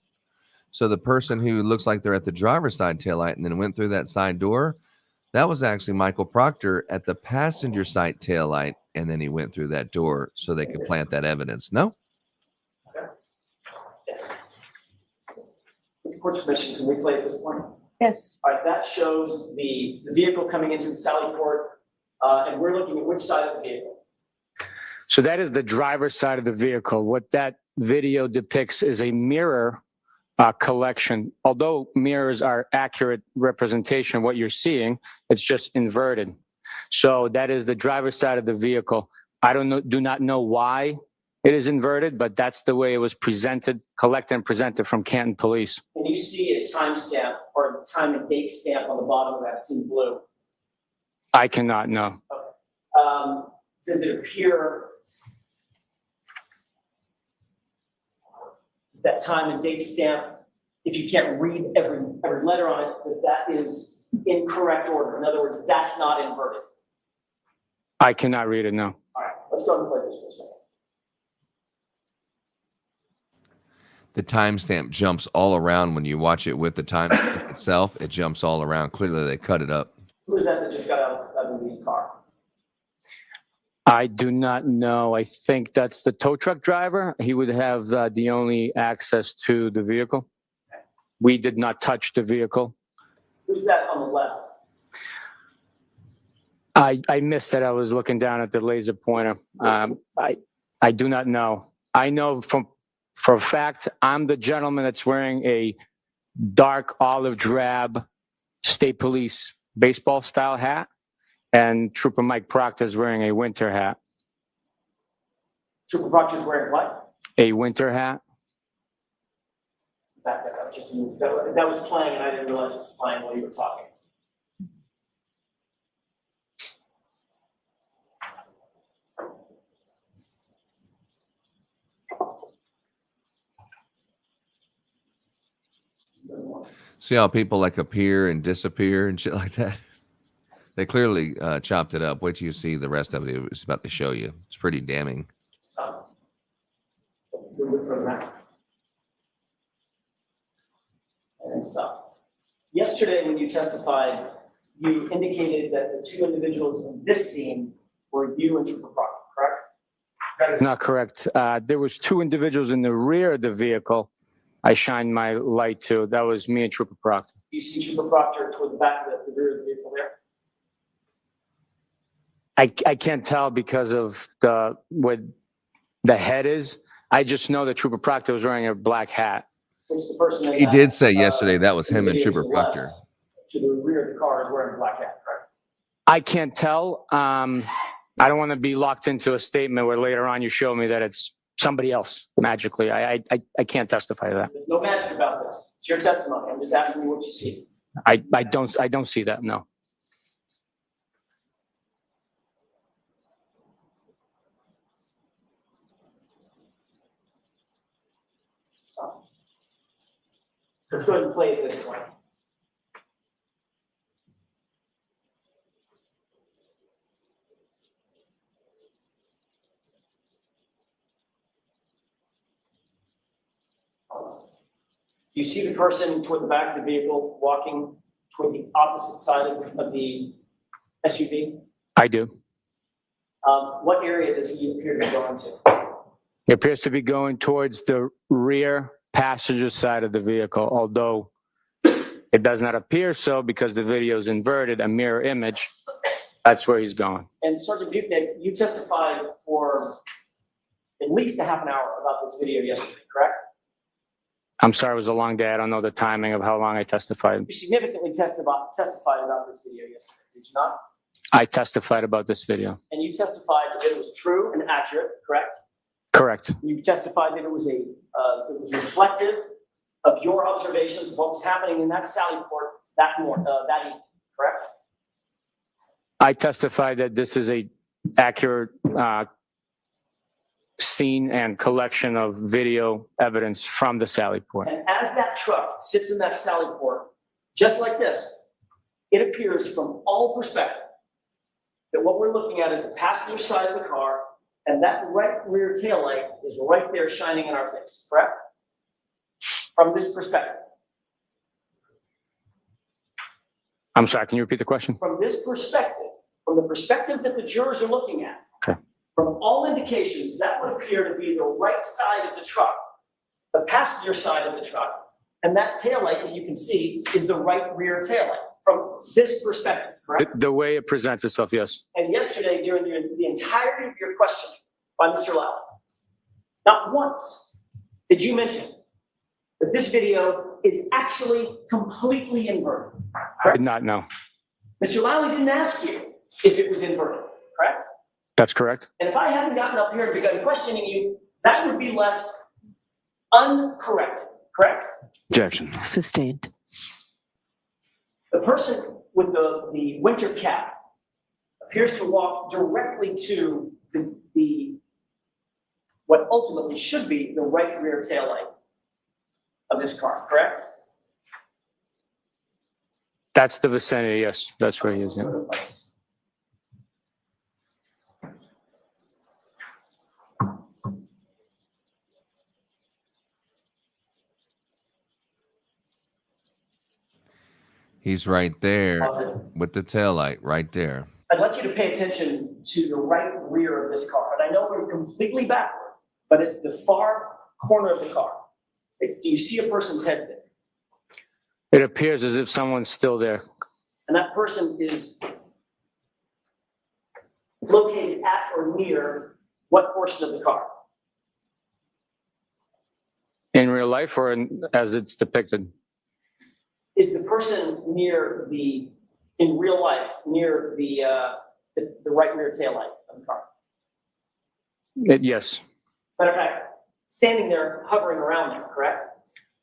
So the person who looks like they're at the driver's side taillight and then went through that side door, that was actually Michael Proctor at the passenger side taillight, and then he went through that door so they could plant that evidence. No? Yes. With court's permission, can we play at this point? Yes. All right, that shows the vehicle coming into the Sally Port, and we're looking at which side of the vehicle? So that is the driver's side of the vehicle. What that video depicts is a mirror collection. Although mirrors are accurate representation of what you're seeing, it's just inverted. So that is the driver's side of the vehicle. I do not know why it is inverted, but that's the way it was presented, collected and presented from Canton Police. Can you see a timestamp or a time and date stamp on the bottom of that? It's in blue. I cannot know. Does it appear that time and date stamp, if you can't read every letter on it, that is in correct order? In other words, that's not inverted. I cannot read it, no. All right, let's go and play this for a second. The timestamp jumps all around when you watch it with the timestamp itself. It jumps all around. Clearly, they cut it up. Who is that just got out of the car? I do not know. I think that's the tow truck driver. He would have the only access to the vehicle. We did not touch the vehicle. Who's that on the left? I missed that. I was looking down at the laser pointer. I do not know. I know for a fact, I'm the gentleman that's wearing a dark olive drab state police baseball style hat, and Trooper Mike Proctor is wearing a winter hat. Trooper Proctor's wearing what? A winter hat. Back that up. That was playing, and I didn't realize it was playing while you were talking. See how people like appear and disappear and shit like that? They clearly chopped it up. Wait till you see the rest of it. It was about to show you. It's pretty damning. Stop. And stop. Yesterday, when you testified, you indicated that the two individuals in this scene were you and Trooper Proctor, correct? That is not correct. There was two individuals in the rear of the vehicle I shined my light to. That was me and Trooper Proctor. Do you see Trooper Proctor toward the back of the rear of the vehicle there? I can't tell because of what the head is. I just know that Trooper Proctor was wearing a black hat. Which the person He did say yesterday that was him and video Trooper to the left, Proctor. to the rear of the car is wearing a black hat, correct? I can't tell. I don't want to be locked into a statement where later on you show me that it's somebody else magically. I can't testify to that. There's no magic about this. It's your testimony. I'm just asking you what you see. I don't see that. No. So, let's go ahead and play it this way. You see the person toward the back of the vehicle walking toward the opposite side of the SUV? I do. What area does he appear to be going to? He appears to be going towards the rear passenger side of the vehicle, although it does not appear so because the video is inverted, a mirror image. That's where he's going. And Sergeant Bukhenik, you testified for at least a half an hour about this video yesterday, correct? I'm sorry, it was a long day. I don't know the timing of how long I testified. You significantly testified about this video yesterday, did you not? I testified about this video. And you testified that it was true and accurate, correct? Correct. You testified that it was reflective of your observations of what was happening in that Sally Port that evening, correct? I testified that this is a accurate scene and collection of video evidence from the Sally Port. And as that truck sits in that Sally Port, just like this, it appears from all perspectives that what we're looking at is the passenger side of the car, and that right rear taillight is right there shining in our face, correct? From this perspective. I'm sorry, can you repeat the question? From this perspective, from the perspective that the jurors are looking at, Okay. from all indications, that would appear to be the right side of the truck, the passenger side of the truck, and that taillight that you can see is the right rear taillight from this perspective, correct? The way it presents itself, yes. And yesterday, during the entirety of your questioning by Mr. Lally, not once did you mention that this video is actually completely inverted. I did not know. Mr. Lally didn't ask you if it was inverted, correct? That's correct. And if I hadn't gotten up here and begun questioning you, that would be left uncorrected, correct? Objection. Sustained. The person with the winter cap appears to walk directly to the what ultimately should be the right rear taillight of this car, correct? That's the vicinity, yes. That's where he is. Yeah. He's right there Pause it. with the taillight right there. I'd like you to pay attention to the right rear of this car. And I know we're completely backward, but it's the far corner of the car. Do you see a person's head there? It appears as if someone's still there. And that person is located at or near what portion of the car? In real life or as it's depicted? Is the person near in real life, near the right rear taillight of the car? Yes. Matter of fact, standing there, hovering around there, correct?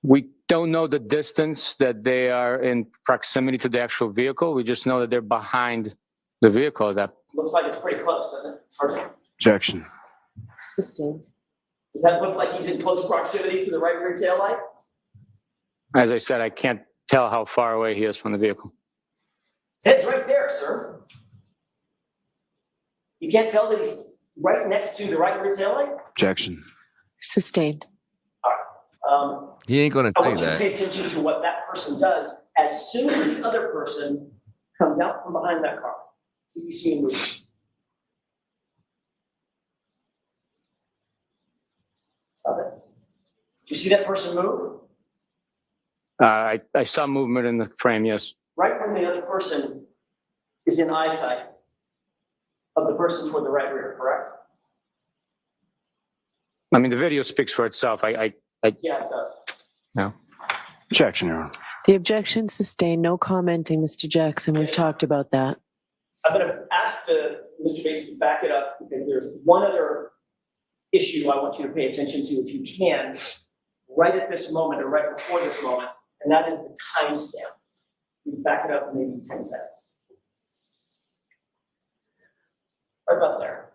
We don't know the distance that they are in proximity to the actual vehicle. We just know that they're behind the vehicle. That Looks like it's pretty close, doesn't it? Sergeant? objection. Sustained. Does that look like he's in close proximity to the right rear taillight? As I said, I can't tell how far away he is from the vehicle. Ted's right there, sir. You can't tell that he's right next to the right rear taillight? Objection. Sustained. He ain't gonna I say want you to that. pay attention to what that person does as soon as the other person comes out from behind that car. So you see him move. Stop it. Do you see that person move? I saw movement in the frame, yes. Right when the other person is in eyesight of the person toward the right rear, correct? I mean, the video speaks for itself. Yeah, it does. No. Objection, Your Honor. The objection sustained. No commenting, Mr. Jackson. We've talked about that. I'm going to ask Mr. Bates to back it up because there's one other issue I want you to pay attention to, if you can, right at this moment or right before this moment, and that is the timestamp. You can back it up maybe 10 seconds. Right about there.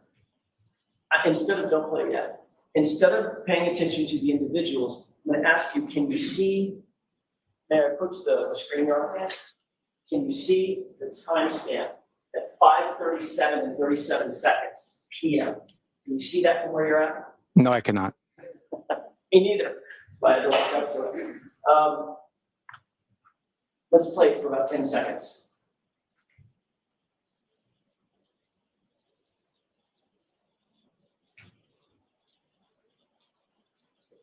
Don't play it yet. Instead of paying attention to the individuals, I'm going to ask you, can you see, may I approach the StreamYard? Yes. Can you see the timestamp at 5:37 and 37 seconds PM? Can you see that from where you're at? No, I cannot. Me neither. But I don't walk up to it. Let's play it for about 10 seconds.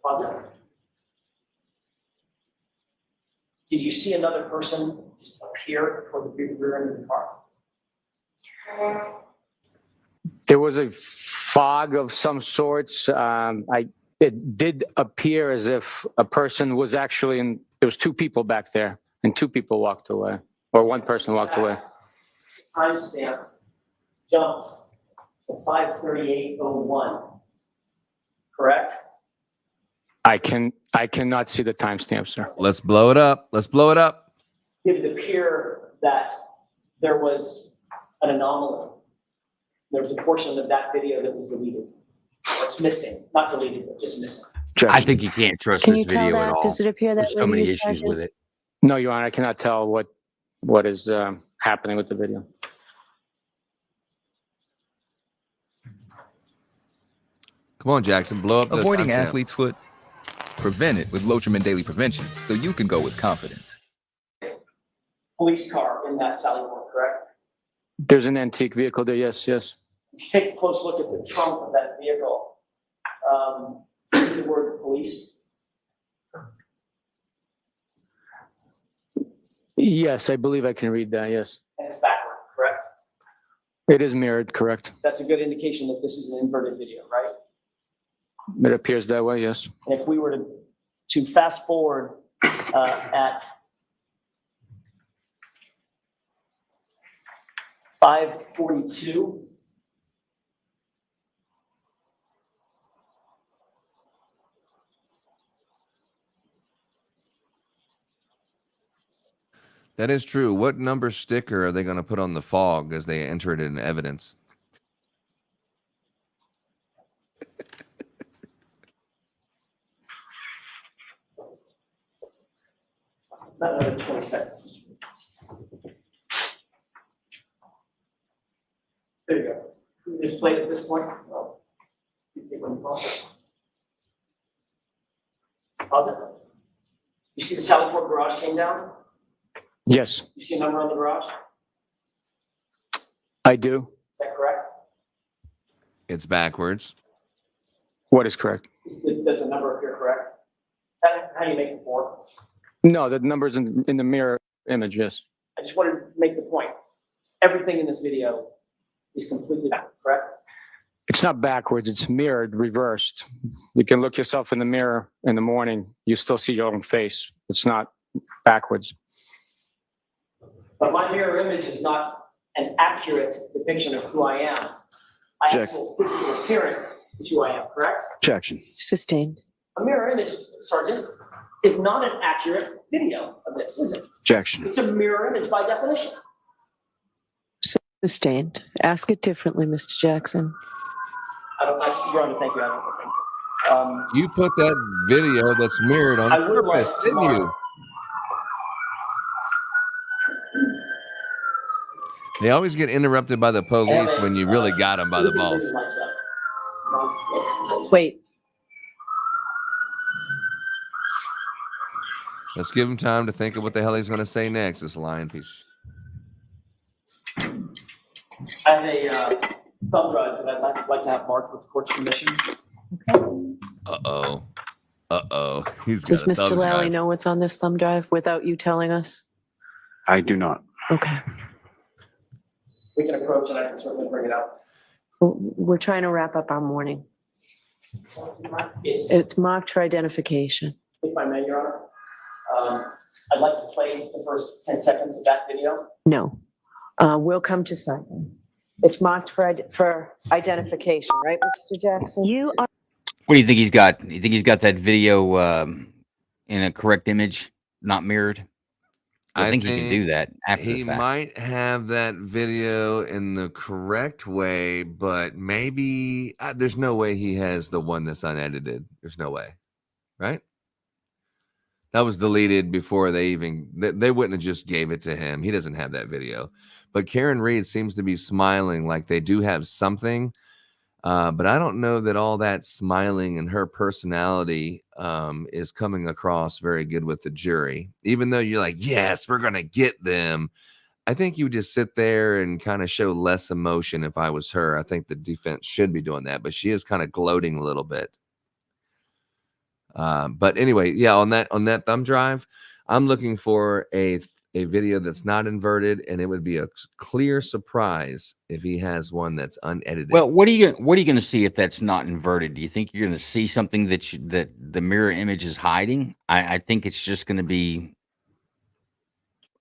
Pause it. Did you see another person just appear toward the rear end of the car? There was a fog of some sorts. it did appear as if a person was actually in, there was two people back there and two people walked away, or one person walked away. Timestamp jumped to 5:38:01. Correct? I cannot see the timestamp, sir. Let's blow it up. Let's blow it up. Did it appear that there was an anomaly? There was a portion of that video that was deleted. Or it's missing, not deleted, but just missing. I think you can't trust Can this you tell video at that? all. Does it appear that There's so many video issues started? with it. No, Your Honor, I cannot tell what is happening with the video. Come on, Jackson, blow up. Avoiding the timestamp. athlete's foot? Prevent it with Lotrimin Daily Prevention so you can go with confidence. Police car in that Sally Port, correct? There's an antique vehicle there, yes. If you take a close look at the trunk of that vehicle, see the word police. Yes, I believe I can read that, yes. And it's backward, correct? It is mirrored, correct. That's a good indication that this is an inverted video, right? It appears that way, yes. And if we were to fast forward at 5:42, That is true. What number sticker are they going to put on the fog as they enter it in evidence? not another 20 seconds. There you go. Can we just play it at this point? No. You take one pause. Pause it. You see the Sallyport garage came down? Yes, You see a number on the garage? I do. Is that correct? It's backwards. What is correct? Does the number appear correct? How do you make it four? No, the number's in the mirror image, yes. I just wanted to make the point. Everything in this video is completely backward, correct? It's not backwards, it's mirrored, reversed. You can look yourself in the mirror in the morning, you still see your own face. It's not backwards. But my mirror image is not an accurate depiction of who I am. My Check. actual physical appearance is who I am, correct? Objection. Sustained. A mirror image, Sergeant, is not an accurate video of this, is it? Objection. It's a mirror image by definition. Sustained. Ask it differently, Mr. Jackson. Your Honor, thank you. I don't think so. You put that video that's mirrored on I would like purpose, to didn't mark- you? They always get interrupted by the police when you really got them by the balls. Wait, Let's give him time to think of what the hell he's going to say next, this lying piece. I have a thumb drive that I'd like to have marked with the court's permission. Uh-oh. Uh-oh. He's got does a Mr. thumb Lally drive. know what's on this thumb drive without you telling us? I do not. Okay. We can approach and I can certainly bring it up. We're trying to wrap up our morning. It's, It's marked for identification. if I may, Your Honor, I'd like to play the first 10 seconds of that video. No. We'll come to something. It's marked for identification, right, Mr. Jackson? You are What do you think he's got? You think he's got that video in a correct image, not mirrored? I think he can do that after He the fact. might have that video in the correct way, but maybe there's no way he has the one that's unedited. There's no way, right? That was deleted before they wouldn't have just gave it to him. He doesn't have that video. But Karen Reed seems to be smiling like they do have something. But I don't know that all that smiling and her personality is coming across very good with the jury. Even though you're like, yes, we're going to get them. I think you just sit there and kind of show less emotion. If I was her, I think the defense should be doing that. But she is kind of gloating a little bit. But anyway, yeah, on that thumb drive, I'm looking for a a video that's not inverted, and it would be a clear surprise if he has one that's unedited. Well, what are you going to see if that's not inverted? Do you think you're going to see something that the mirror image is hiding? I think it's just going to be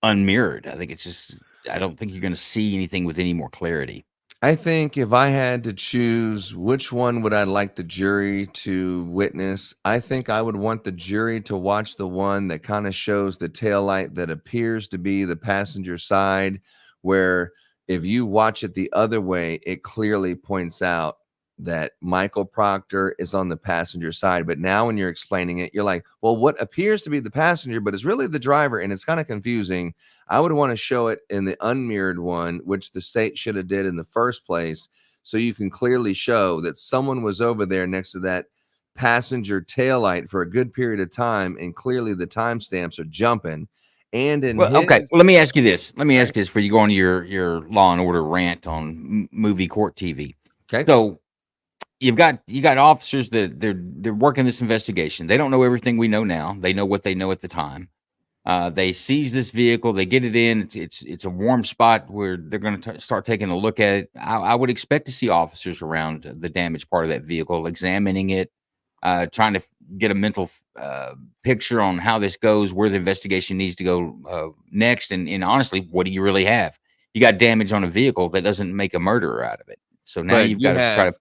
unmirrored. I don't think you're going to see anything with any more clarity. I think if I had to choose which one would I like the jury to witness, I think I would want the jury to watch the one that kind of shows the taillight that appears to be the passenger side, where if you watch it the other way, it clearly points out that Michael Proctor is on the passenger side. But now when you're explaining it, you're like, well, what appears to be the passenger, but it's really the driver, and it's kind of confusing. I would want to show it in the unmirrored one, which the state should have did in the first place, so you can clearly show that someone was over there next to that passenger taillight for a good period of time, and clearly the timestamps are jumping. And in okay, well, let me ask you this. Let me ask this before you go on your Law and Order rant on movie court TV. Okay. So you got officers that they're working this investigation. They don't know everything we know now. They know what they know at the time. They seize this vehicle. They get it in. It's a warm spot where they're going to start taking a look at it. I would expect to see officers around the damaged part of that vehicle, examining it, trying to get a mental picture on how this goes, where the investigation needs to go next, and honestly, what do you really have? You got damage on a vehicle that doesn't make a murderer out of it. So now you've got to try to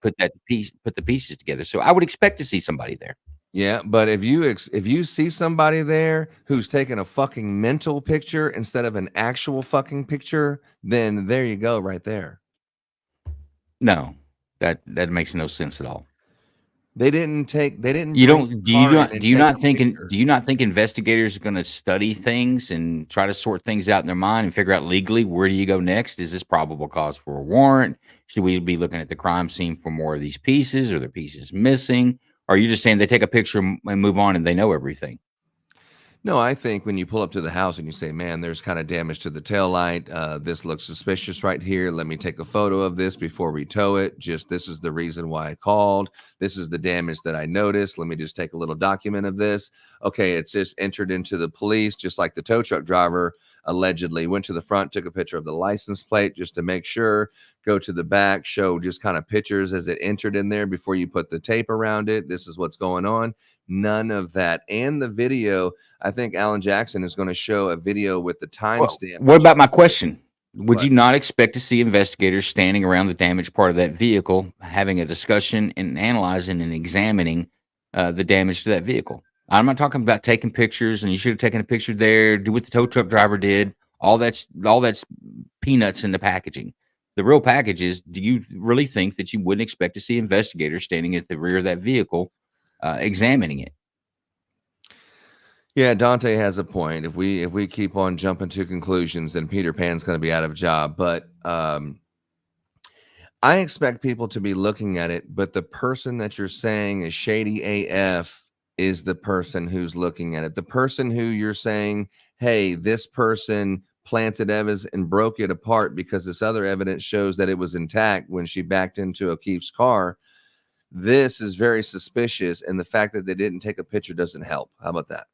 put the pieces together. So I would expect to see somebody there. Yeah, but if you see somebody there who's taking a fucking mental picture instead of an actual fucking picture, then there you go, right there. No, that makes no sense at all. They didn't. Do you not think investigators are going to study things and try to sort things out in their mind and figure out legally where do you go next? Is this probable cause for a warrant? Should we be looking at the crime scene for more of these pieces? Are there pieces missing? Or are you just saying they take a picture and move on and they know everything? No, I think when you pull up to the house and you say, man, there's kind of damage to the taillight. This looks suspicious right here. Let me take a photo of this before we tow it. This is the reason why I called. This is the damage that I noticed. Let me just take a little document of this. Okay, it's just entered into the police, just like the tow truck driver allegedly went to the front, took a picture of the license plate just to make sure, go to the back, show just kind of pictures as it entered in there before you put the tape around it. This is what's going on. None of that. And the video, I think Alan Jackson is going to show a video with the timestamp. What about my question? Would you not expect to see investigators standing around the damaged part of that vehicle, having a discussion and analyzing and examining the damage to that vehicle? I'm not talking about taking pictures, and you should have taken a picture there, do what the tow truck driver did. All that's peanuts in the packaging. The real package is, do you really think that you wouldn't expect to see investigators standing at the rear of that vehicle examining it? Yeah, Dante has a point. If we keep on jumping to conclusions, then Peter Pan's going to be out of a job. But I expect people to be looking at it, but the person that you're saying is shady AF is the person who's looking at it. The person who you're saying, hey, this person planted evidence and broke it apart because this other evidence shows that it was intact when she backed into O'Keefe's car. This is very suspicious, and the fact that they didn't take a picture doesn't help. How about that?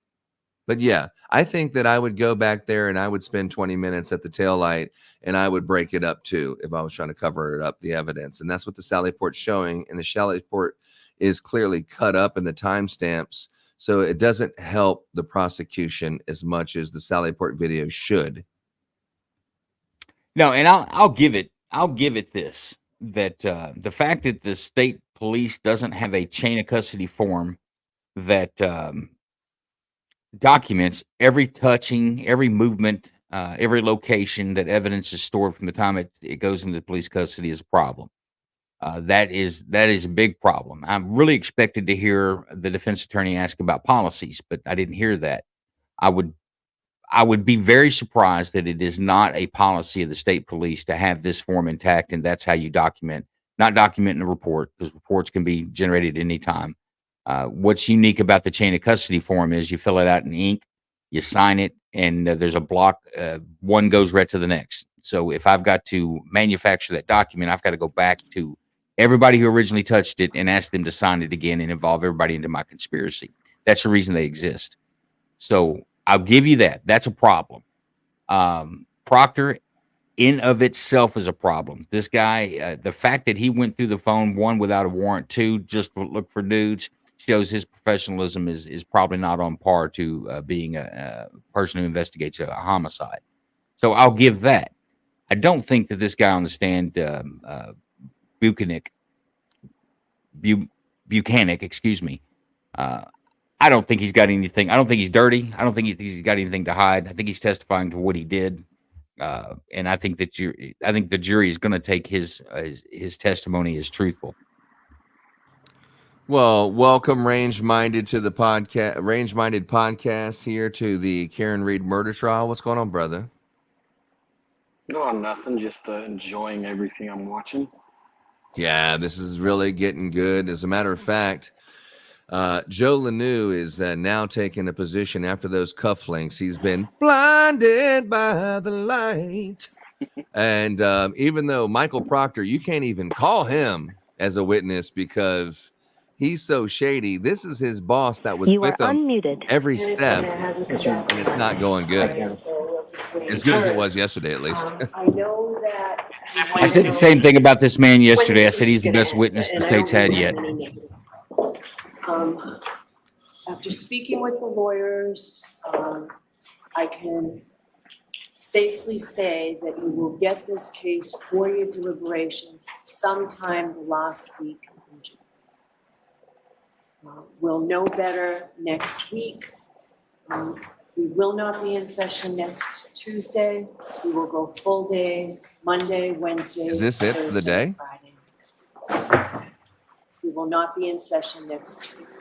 But yeah, I think that I would go back there and I would spend 20 minutes at the taillight and I would break it up too if I was trying to cover it up, the evidence. And that's what the Sally Port's showing. And the Sally Port is clearly cut up in the timestamps. So it doesn't help the prosecution as much as the Sally Port video should. No, and I'll give it this, that the fact that the state police doesn't have a chain of custody form that documents every touching, every movement, every location that evidence is stored from the time it goes into police custody is a problem. That is a big problem. I'm really expected to hear the defense attorney ask about policies, but I didn't hear that. I would be very surprised that it is not a policy of the state police to have this form intact, and that's how you document, not document in a report, because reports can be generated anytime. What's unique about the chain of custody form is you fill it out in ink, you sign it, and there's a block. One goes right to the next. So if I've got to manufacture that document, I've got to go back to everybody who originally touched it and ask them to sign it again and involve everybody into my conspiracy. That's the reason they exist. So I'll give you that. That's a problem. Proctor in of itself is a problem. This guy, the fact that he went through the phone, one, without a warrant, two, just to look for dudes, shows his professionalism is probably not on par to being a person who investigates a homicide. So I'll give that. I don't think that this guy on the stand, Bukhenik, excuse me, I don't think he's got anything. I don't think he's dirty. I don't think he's got anything to hide. I think he's testifying to what he did. And I think that the jury is going to take his testimony as truthful. Well, welcome Range Minded to the podcast, Range Minded podcast here to the Karen Reed murder trial. What's going on, brother? No, nothing. Just enjoying everything I'm watching. Yeah, this is really getting good. As a matter of fact, Joe Lanou is now taking a position after those cufflinks. He's been blinded by the light. And even though Michael Proctor, you can't even call him as a witness because he's so shady. This is his boss that was with him every step, and it's not going good. As good as it was yesterday, at least. I know that. I said the same thing about this man yesterday. I said he's the best witness the state's had yet. After speaking with the lawyers, I can safely say that you will get this case for your deliberations sometime the last week in June. We'll know better next week. We will not be in session next Tuesday. We will go full days, Monday, Wednesday, Is this it for the Thursday, day? Friday. We will not be in session next Tuesday.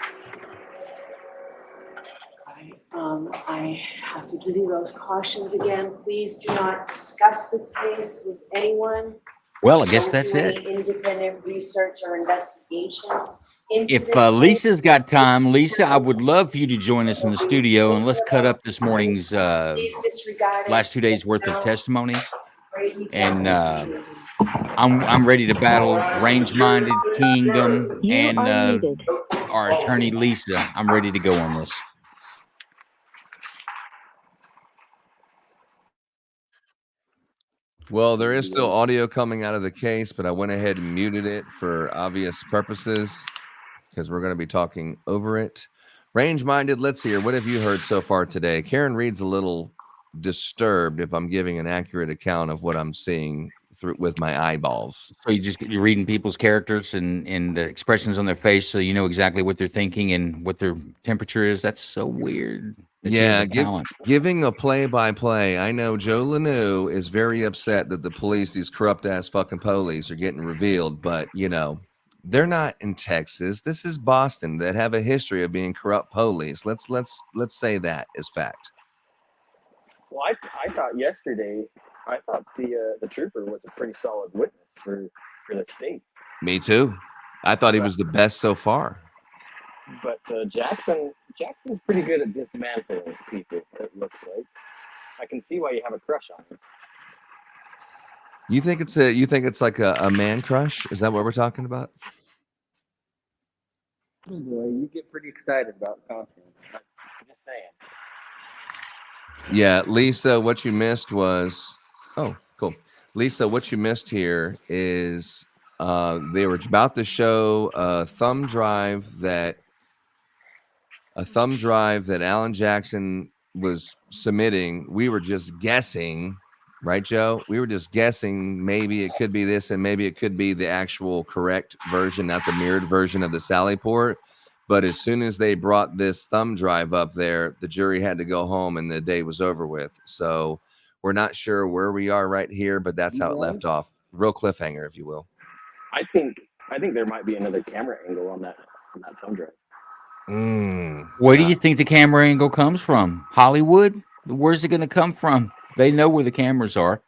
I have to give you those cautions again. Please do not discuss this case with anyone. Well, I guess Don't that's do it. any independent research or investigation into If this case. Lisa's got time, Lisa, I would love for you to join us in the studio and let's cut up this morning's Please disregard it. last 2 days worth of testimony. Afraid we And can't proceed. I'm ready to battle Range Minded, Kingdom, You and are muted. our attorney Lisa. I'm ready to go on this. Well, there is still audio coming out of the case, but I went ahead and muted it for obvious purposes because we're going to be talking over it. Range Minded, let's hear. What have you heard so far today? Karen Reed's a little disturbed if I'm giving an accurate account of what I'm seeing through with my eyeballs. So you're reading people's characters and the expressions on their face, so you know exactly what they're thinking and what their temperature is. That's so weird. that you have the talent. Giving a play-by-play. I know Joe Lanou is very upset that the police, these corrupt-ass fucking police, are getting revealed, but, you know, they're not in Texas. This is Boston that have a history of being corrupt police. Let's say that is fact. Well, I thought yesterday, I thought the trooper was a pretty solid witness for the state. Me too. I thought he was the best so far. But Jackson's pretty good at dismantling people, it looks like. I can see why you have a crush on him. You think it's like a man crush? Is that what we're talking about? Boy, you get pretty excited about content. I'm just saying. Yeah, Lisa, what you missed was cool. Lisa, what you missed here is they were about to show a thumb drive that Alan Jackson was submitting. We were just guessing, right, Joe? We were just guessing maybe it could be this and maybe it could be the actual correct version, not the mirrored version of the Sally port. But as soon as they brought this thumb drive up there, the jury had to go home and the day was over with. So we're not sure where we are right here, but that's how it left off. Real cliffhanger, if you will. I think there might be another camera angle on that thumb drive. Where do you think the camera angle comes from? Hollywood? Where's it going to come from? They know where the cameras are.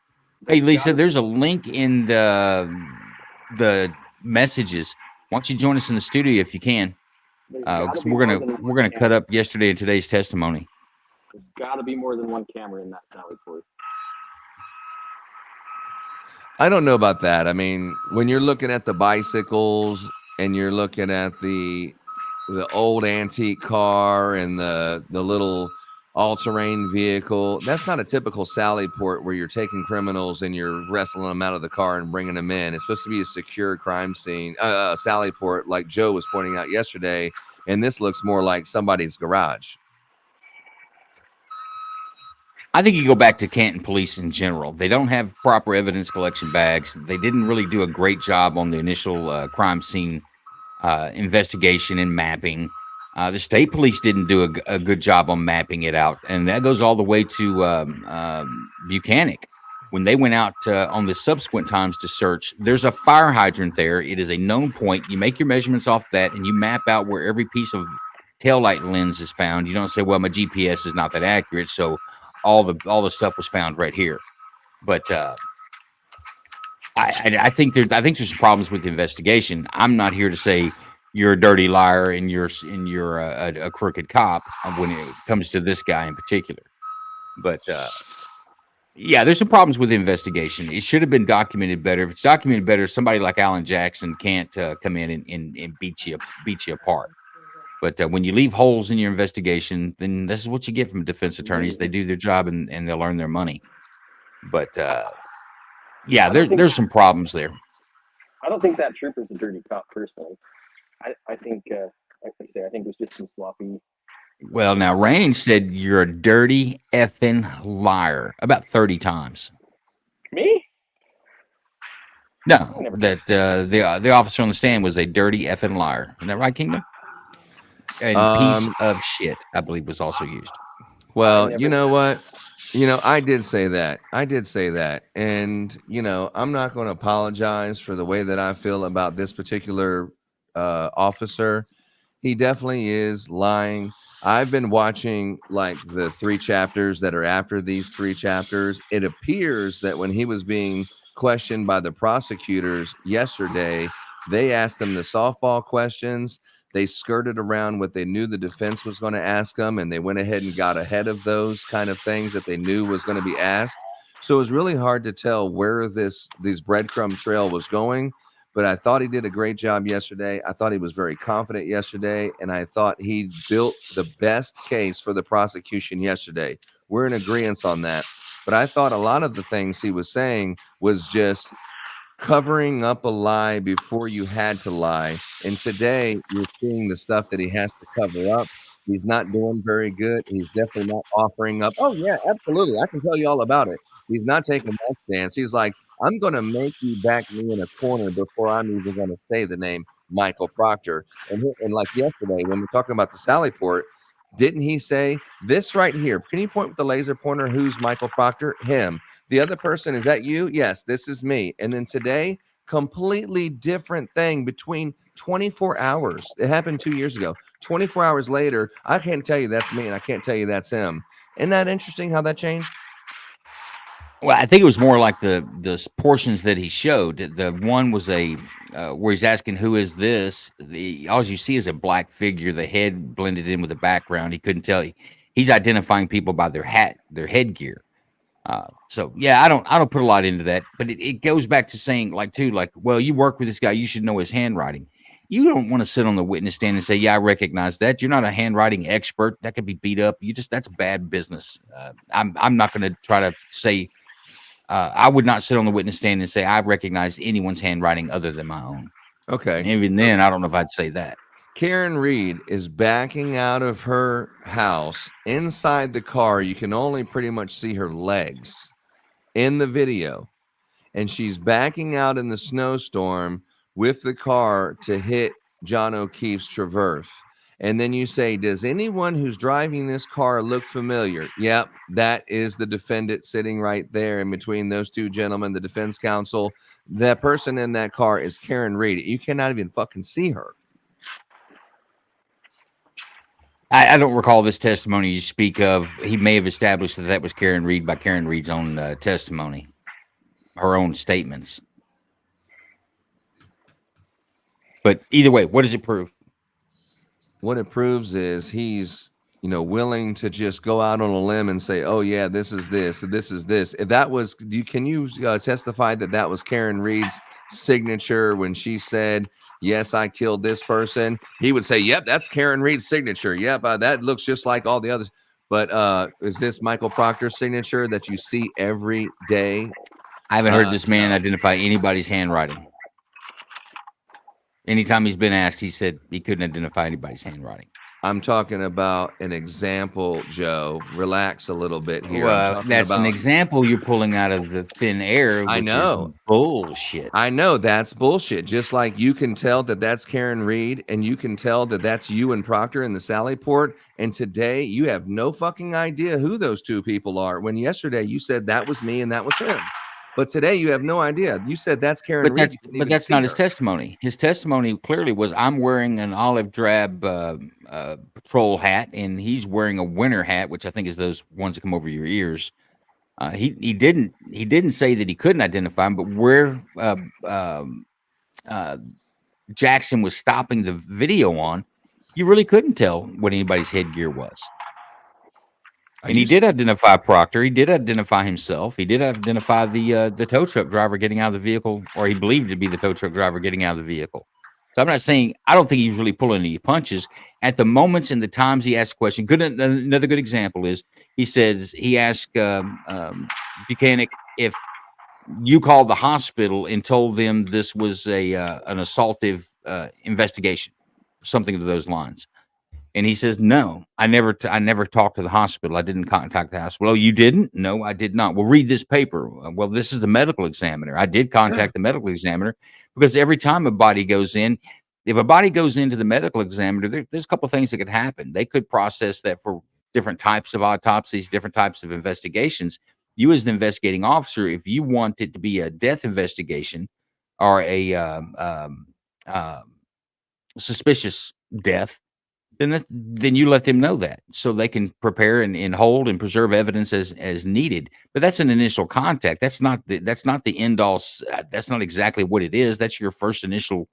Hey, Lisa, there's a link in the messages. Why don't you join us in the studio if you can? 'Cause we're gonna cut up yesterday and today's testimony. There's got to be more than one camera in that Sally port. I don't know about that. I mean, when you're looking at the bicycles and you're looking at the old antique car and the little all-terrain vehicle. That's not a typical Sally Port where you're taking criminals and you're wrestling them out of the car and bringing them in. It's supposed to be a secure crime scene, Sally Port, like Joe was pointing out yesterday. And this looks more like somebody's garage. I think you go back to Canton Police in general. They don't have proper evidence collection bags. They didn't really do a great job on the initial crime scene investigation and mapping. The state police didn't do a good job on mapping it out. And that goes all the way to Bukhenik. When they went out on the subsequent times to search, there's a fire hydrant there. It is a known point. You make your measurements off that, and you map out where every piece of taillight lens is found. You don't say, well, my GPS is not that accurate, so all the stuff was found right here. But I think there's some problems with the investigation. I'm not here to say you're a dirty liar and you're a crooked cop when it comes to this guy in particular. But yeah, there's some problems with the investigation. It should have been documented better. If it's documented better, somebody like Alan Jackson can't come in and beat you apart. But when you leave holes in your investigation, then this is what you get from defense attorneys. They do their job and they'll earn their money. But yeah, there's some problems there. I don't think that trooper's a dirty cop personally. I think, like I say, I think it was just some sloppy. Well, now Range said you're a dirty effing liar about 30 times. Me? No, that the officer on the stand was a dirty effing liar. Isn't that right, Kingdom? And piece of shit, I believe, was also used. Well, you know what? I did say that. And, I'm not going to apologize for the way that I feel about this particular officer. He definitely is lying. I've been watching like the 3 chapters that are after these 3 chapters. It appears that when he was being questioned by the prosecutors yesterday, they asked him the softball questions. They skirted around what they knew the defense was going to ask them, and they went ahead and got ahead of those kind of things that they knew was going to be asked. So it was really hard to tell where these breadcrumb trail was going. But I thought he did a great job yesterday. I thought he was very confident yesterday, and I thought he built the best case for the prosecution yesterday. We're in agreement on that. But I thought a lot of the things he was saying was just covering up a lie before you had to lie. And today you're seeing the stuff that he has to cover up. He's not doing very good. He's definitely not offering up. Oh, yeah, absolutely. I can tell you all about it. He's not taking that stance. He's like, I'm going to make you back me in a corner before I'm even going to say the name Michael Proctor. And like yesterday, when we're talking about the Sally Port, didn't he say this right here? Can you point with the laser pointer? Who's Michael Proctor? Him. The other person, is that you? Yes, this is me. And then today, completely different thing between 24 hours. It happened 2 years ago. 24 hours later, I can't tell you that's me and I can't tell you that's him. Isn't that interesting how that changed? Well, I think it was more like the portions that he showed. The one was where he's asking, who is this? All you see is a black figure, the head blended in with the background. He couldn't tell. He's identifying people by their hat, their headgear. So yeah, I don't put a lot into that, but it goes back to saying well, you work with this guy, you should know his handwriting. You don't want to sit on the witness stand and say, yeah, I recognize that. You're not a handwriting expert. That could be beat up. That's bad business. I'm not going to try to say, I would not sit on the witness stand and say I recognize anyone's handwriting other than my own. Okay. And even then, I don't know if I'd say that. Karen Reed is backing out of her house. Inside the car, you can only pretty much see her legs in the video. And she's backing out in the snowstorm with the car to hit John O'Keefe's Traverse. And then you say, does anyone who's driving this car look familiar? Yep, that is the defendant sitting right there in between those 2 gentlemen, the defense counsel. That person in that car is Karen Reed. You cannot even fucking see her. I don't recall this testimony you speak of. He may have established that was Karen Reed by Karen Reed's own testimony, her own statements. But either way, what does it prove? What it proves is he's, willing to just go out on a limb and say, oh, yeah, this is this, this is this. If that was, can you testify that was Karen Reed's signature when she said, yes, I killed this person? He would say, yep, that's Karen Reed's signature. Yep, that looks just like all the others. But is this Michael Proctor's signature that you see every day? I haven't heard this man No. identify anybody's handwriting. Anytime he's been asked, he said he couldn't identify anybody's handwriting. I'm talking about an example, Joe. Relax a little bit here. I'm Well, talking that's an about. example you're pulling out of the thin air, I which is know. bullshit. I know that's bullshit. Just like you can tell that that's Karen Reed, and you can tell that that's you and Proctor in the Sallyport. And today you have no fucking idea who those two people are. When yesterday you said that was me and that was him. But today you have no idea. You said that's Karen Reed. You didn't even That's see not his her. testimony. His testimony clearly was, I'm wearing an olive drab patrol hat, and he's wearing a winter hat, which I think is those ones that come over your ears. He didn't say that he couldn't identify him, but where Jackson was stopping the video on, you really couldn't tell what anybody's headgear was. And he did identify Proctor. He did identify himself. He did identify the tow truck driver getting out of the vehicle, or he believed to be the tow truck driver getting out of the vehicle. So I'm not saying, I don't think he's really pulling any punches. At the moments and the times he asked a question, another good example is he asked Bukhenik if you called the hospital and told them this was an assaultive investigation, something to those lines. And he says, no, I never talked to the hospital. I didn't contact the hospital. Oh, you didn't? No, I did not. Well, read this paper. Well, this is the medical examiner. I did contact the medical examiner because every time a body goes in, if a body goes into the medical examiner, there's a couple of things that could happen. They could process that for different types of autopsies, different types of investigations. You as the investigating officer, if you want it to be a death investigation or a suspicious death, then you let them know that so they can prepare and hold and preserve evidence as needed. But that's an initial contact. That's not the end all. That's not exactly what it is. That's your first initial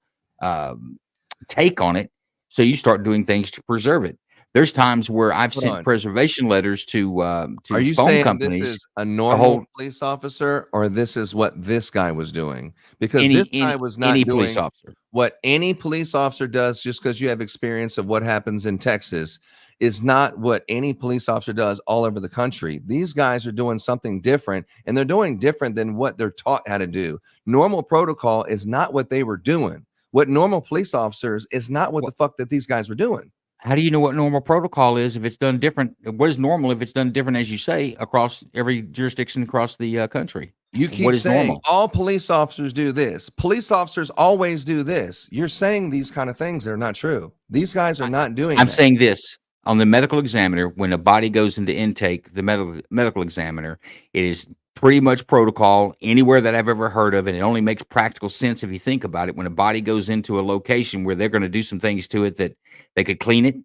take on it. So you start doing things to preserve it. There's times where I've sent preservation letters to Are you phone saying companies. this is a normal police officer, or this is what this guy was doing? Because this guy was not any doing police officer. what any police officer does just because you have experience of what happens in Texas is not what any police officer does all over the country. These guys are doing something different, and they're doing different than what they're taught how to do. Normal protocol is not what they were doing. What normal police officers is not what the fuck that these guys were doing. How do you know what normal protocol is if it's done different? What is normal if it's done different, as you say, across every jurisdiction across the country? You keep what is saying normal? all police officers do this. Police officers always do this. You're saying these kind of things that are not true. These guys are not doing I'm that. saying this on the medical examiner, when a body goes into intake, the medical examiner, it is pretty much protocol anywhere that I've ever heard of. And it only makes practical sense if you think about it. When a body goes into a location where they're going to do some things to it that they could clean it,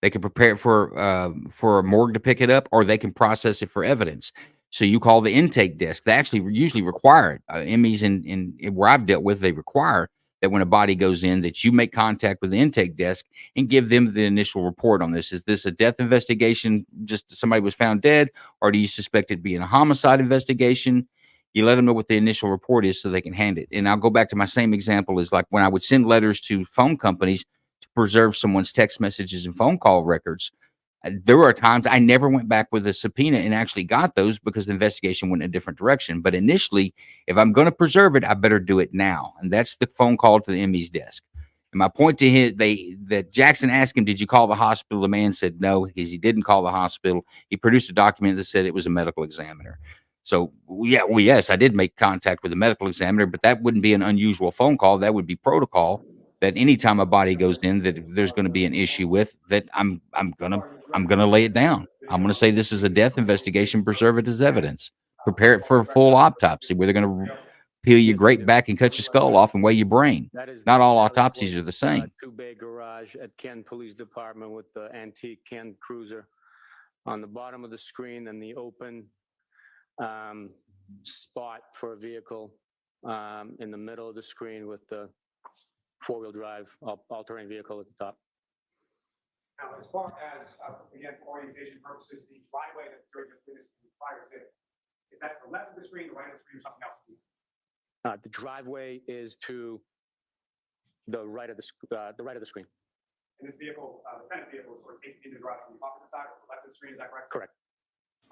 they could prepare it for a morgue to pick it up, or they can process it for evidence. So you call the intake desk. They actually usually require it. MEs in where I've dealt with, they require that when a body goes in, that you make contact with the intake desk and give them the initial report on this. Is this a death investigation? Just somebody was found dead, or do you suspect it being a homicide investigation? You let them know what the initial report is so they can hand it. And I'll go back to my same example is like when I would send letters to phone companies to preserve someone's text messages and phone call records. There were times I never went back with a subpoena and actually got those because the investigation went in a different direction. But initially, if I'm going to preserve it, I better do it now. And that's the phone call to the ME's desk. And my point to him, that Jackson asked him, did you call the hospital? The man said no, because he didn't call the hospital. He produced a document that said it was a medical examiner. So yes, I did make contact with the medical examiner, but that wouldn't be an unusual phone call. That would be protocol. That anytime a body goes in that there's going to be an issue with, that I'm gonna lay it down. I'm gonna say this is a death investigation, preserve it as evidence, prepare it for a full autopsy where they're gonna peel your great back and cut your skull off and weigh your brain. Not all autopsies are the same. Two-bay garage at Kent Police Department with the antique Kent Cruiser on the bottom of the screen, and the open spot for a vehicle in the middle of the screen with the four-wheel drive all-terrain vehicle at the top. Now, as far as, again, for orientation purposes, the driveway that the jury just witnessed prior to it, is that to the left of the screen, the right of the screen, or something else? The driveway is to the right of the screen. And this vehicle, the defendant vehicle, is sort of taken into the garage from the opposite side or the left the screen, is that correct? Correct.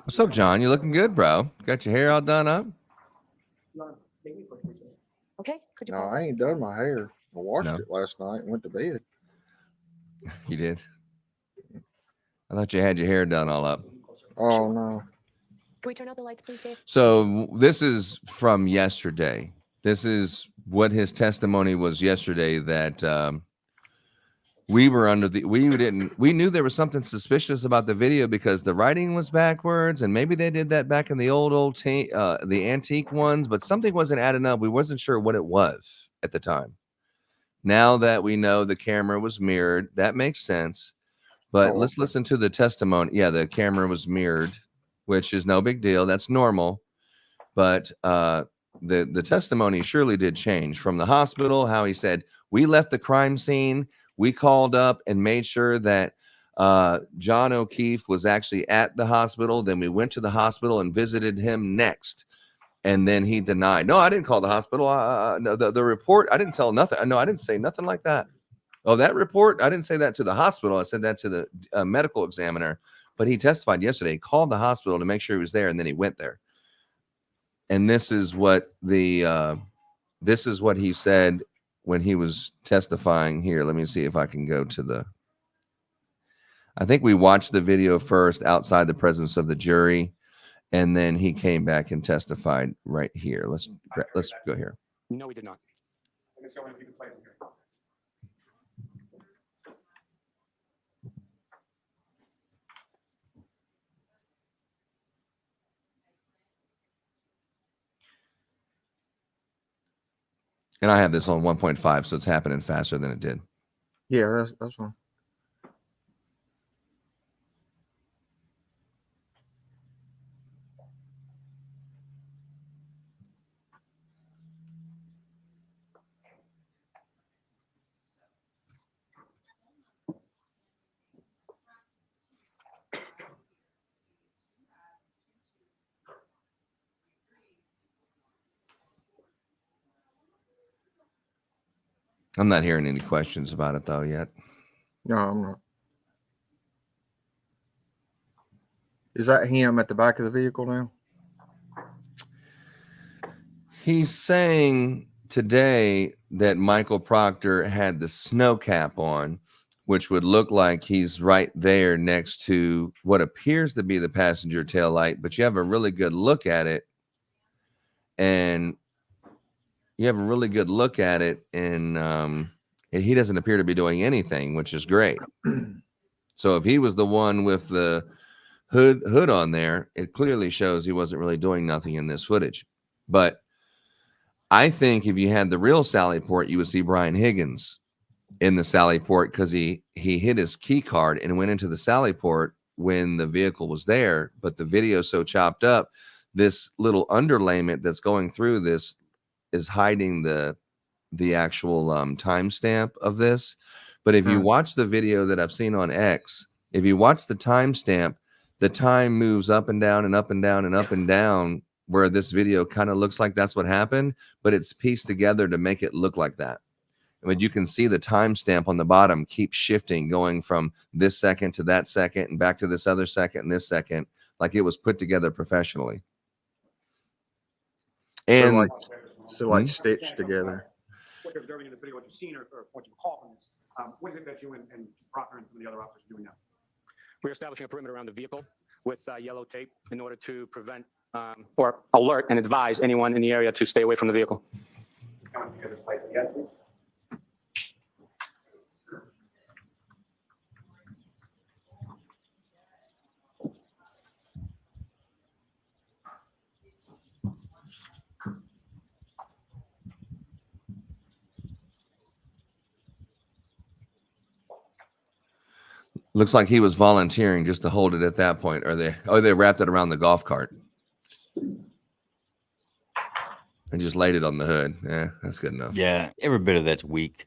What's up, John? You looking good, bro? Got your hair all done up? Okay, could you No, pause I that? ain't done my hair. I washed No. it last night and went to bed. You did? I thought you had your hair done all up. Oh, no. Can we turn out the lights, please, Dave? So this is from yesterday. This is what his testimony was yesterday, that we knew there was something suspicious about the video because the writing was backwards, and maybe they did that back in the the antique ones, but something wasn't adding up. We wasn't sure what it was at the time. Now that we know the camera was mirrored, that makes sense. But Oh, let's okay. listen to the testimony. Yeah, the camera was mirrored, which is no big deal. That's normal. But the testimony surely did change from the hospital, how he said, we left the crime scene. We called up and made sure that John O'Keefe was actually at the hospital. Then we went to the hospital and visited him next. And then he denied. No, I didn't call the hospital. No, the report, I didn't tell nothing. No, I didn't say nothing like that. Oh, that report, I didn't say that to the hospital. I said that to the medical examiner. But he testified yesterday. He called the hospital to make sure he was there, and then he went there. And this is what he said when he was testifying here. Let me see if I can go to the. I think we watched the video first outside the presence of the jury, and then he came back and testified right here. Let's go here. No, we did not. I guess if you could play it here. And I have this on 1.5, so it's happening faster than it did. Yeah, that's fine. I'm not hearing any questions about it though yet. No, I'm not. Is that him at the back of the vehicle now? He's saying today that Michael Proctor had the snow cap on, which would look like he's right there next to what appears to be the passenger tail light, but you have a really good look at it. And he doesn't appear to be doing anything, which is great. So if he was the one with the hood on there, it clearly shows he wasn't really doing nothing in this footage. But I think if you had the real Sally Port, you would see Brian Higgins in the Sally Port, because he hit his key card and went into the Sally Port when the vehicle was there. But the video is so chopped up, this little underlayment that's going through this is hiding the actual timestamp of this. But if you watch the video that I've seen on X, if you watch the timestamp, the time moves up and down and up and down and up and down, where this video kind of looks like that's what happened, but it's pieced together to make it look like that. But you can see the timestamp on the bottom keep shifting, going from this second to that second and back to this other second and this second, like it was put together professionally. And so stitched together. What you're observing in this video, what you've seen, or what you recall from this, what is it that you and Proctor and some of the other officers are doing now? We're establishing a perimeter around the vehicle with yellow tape in order to prevent or alert and advise anyone in the area to stay away from the vehicle. Looks like he was volunteering just to hold it at that point. Or they wrapped it around the golf cart and just laid it on the hood. Yeah, that's good enough. Yeah, every bit of that's weak.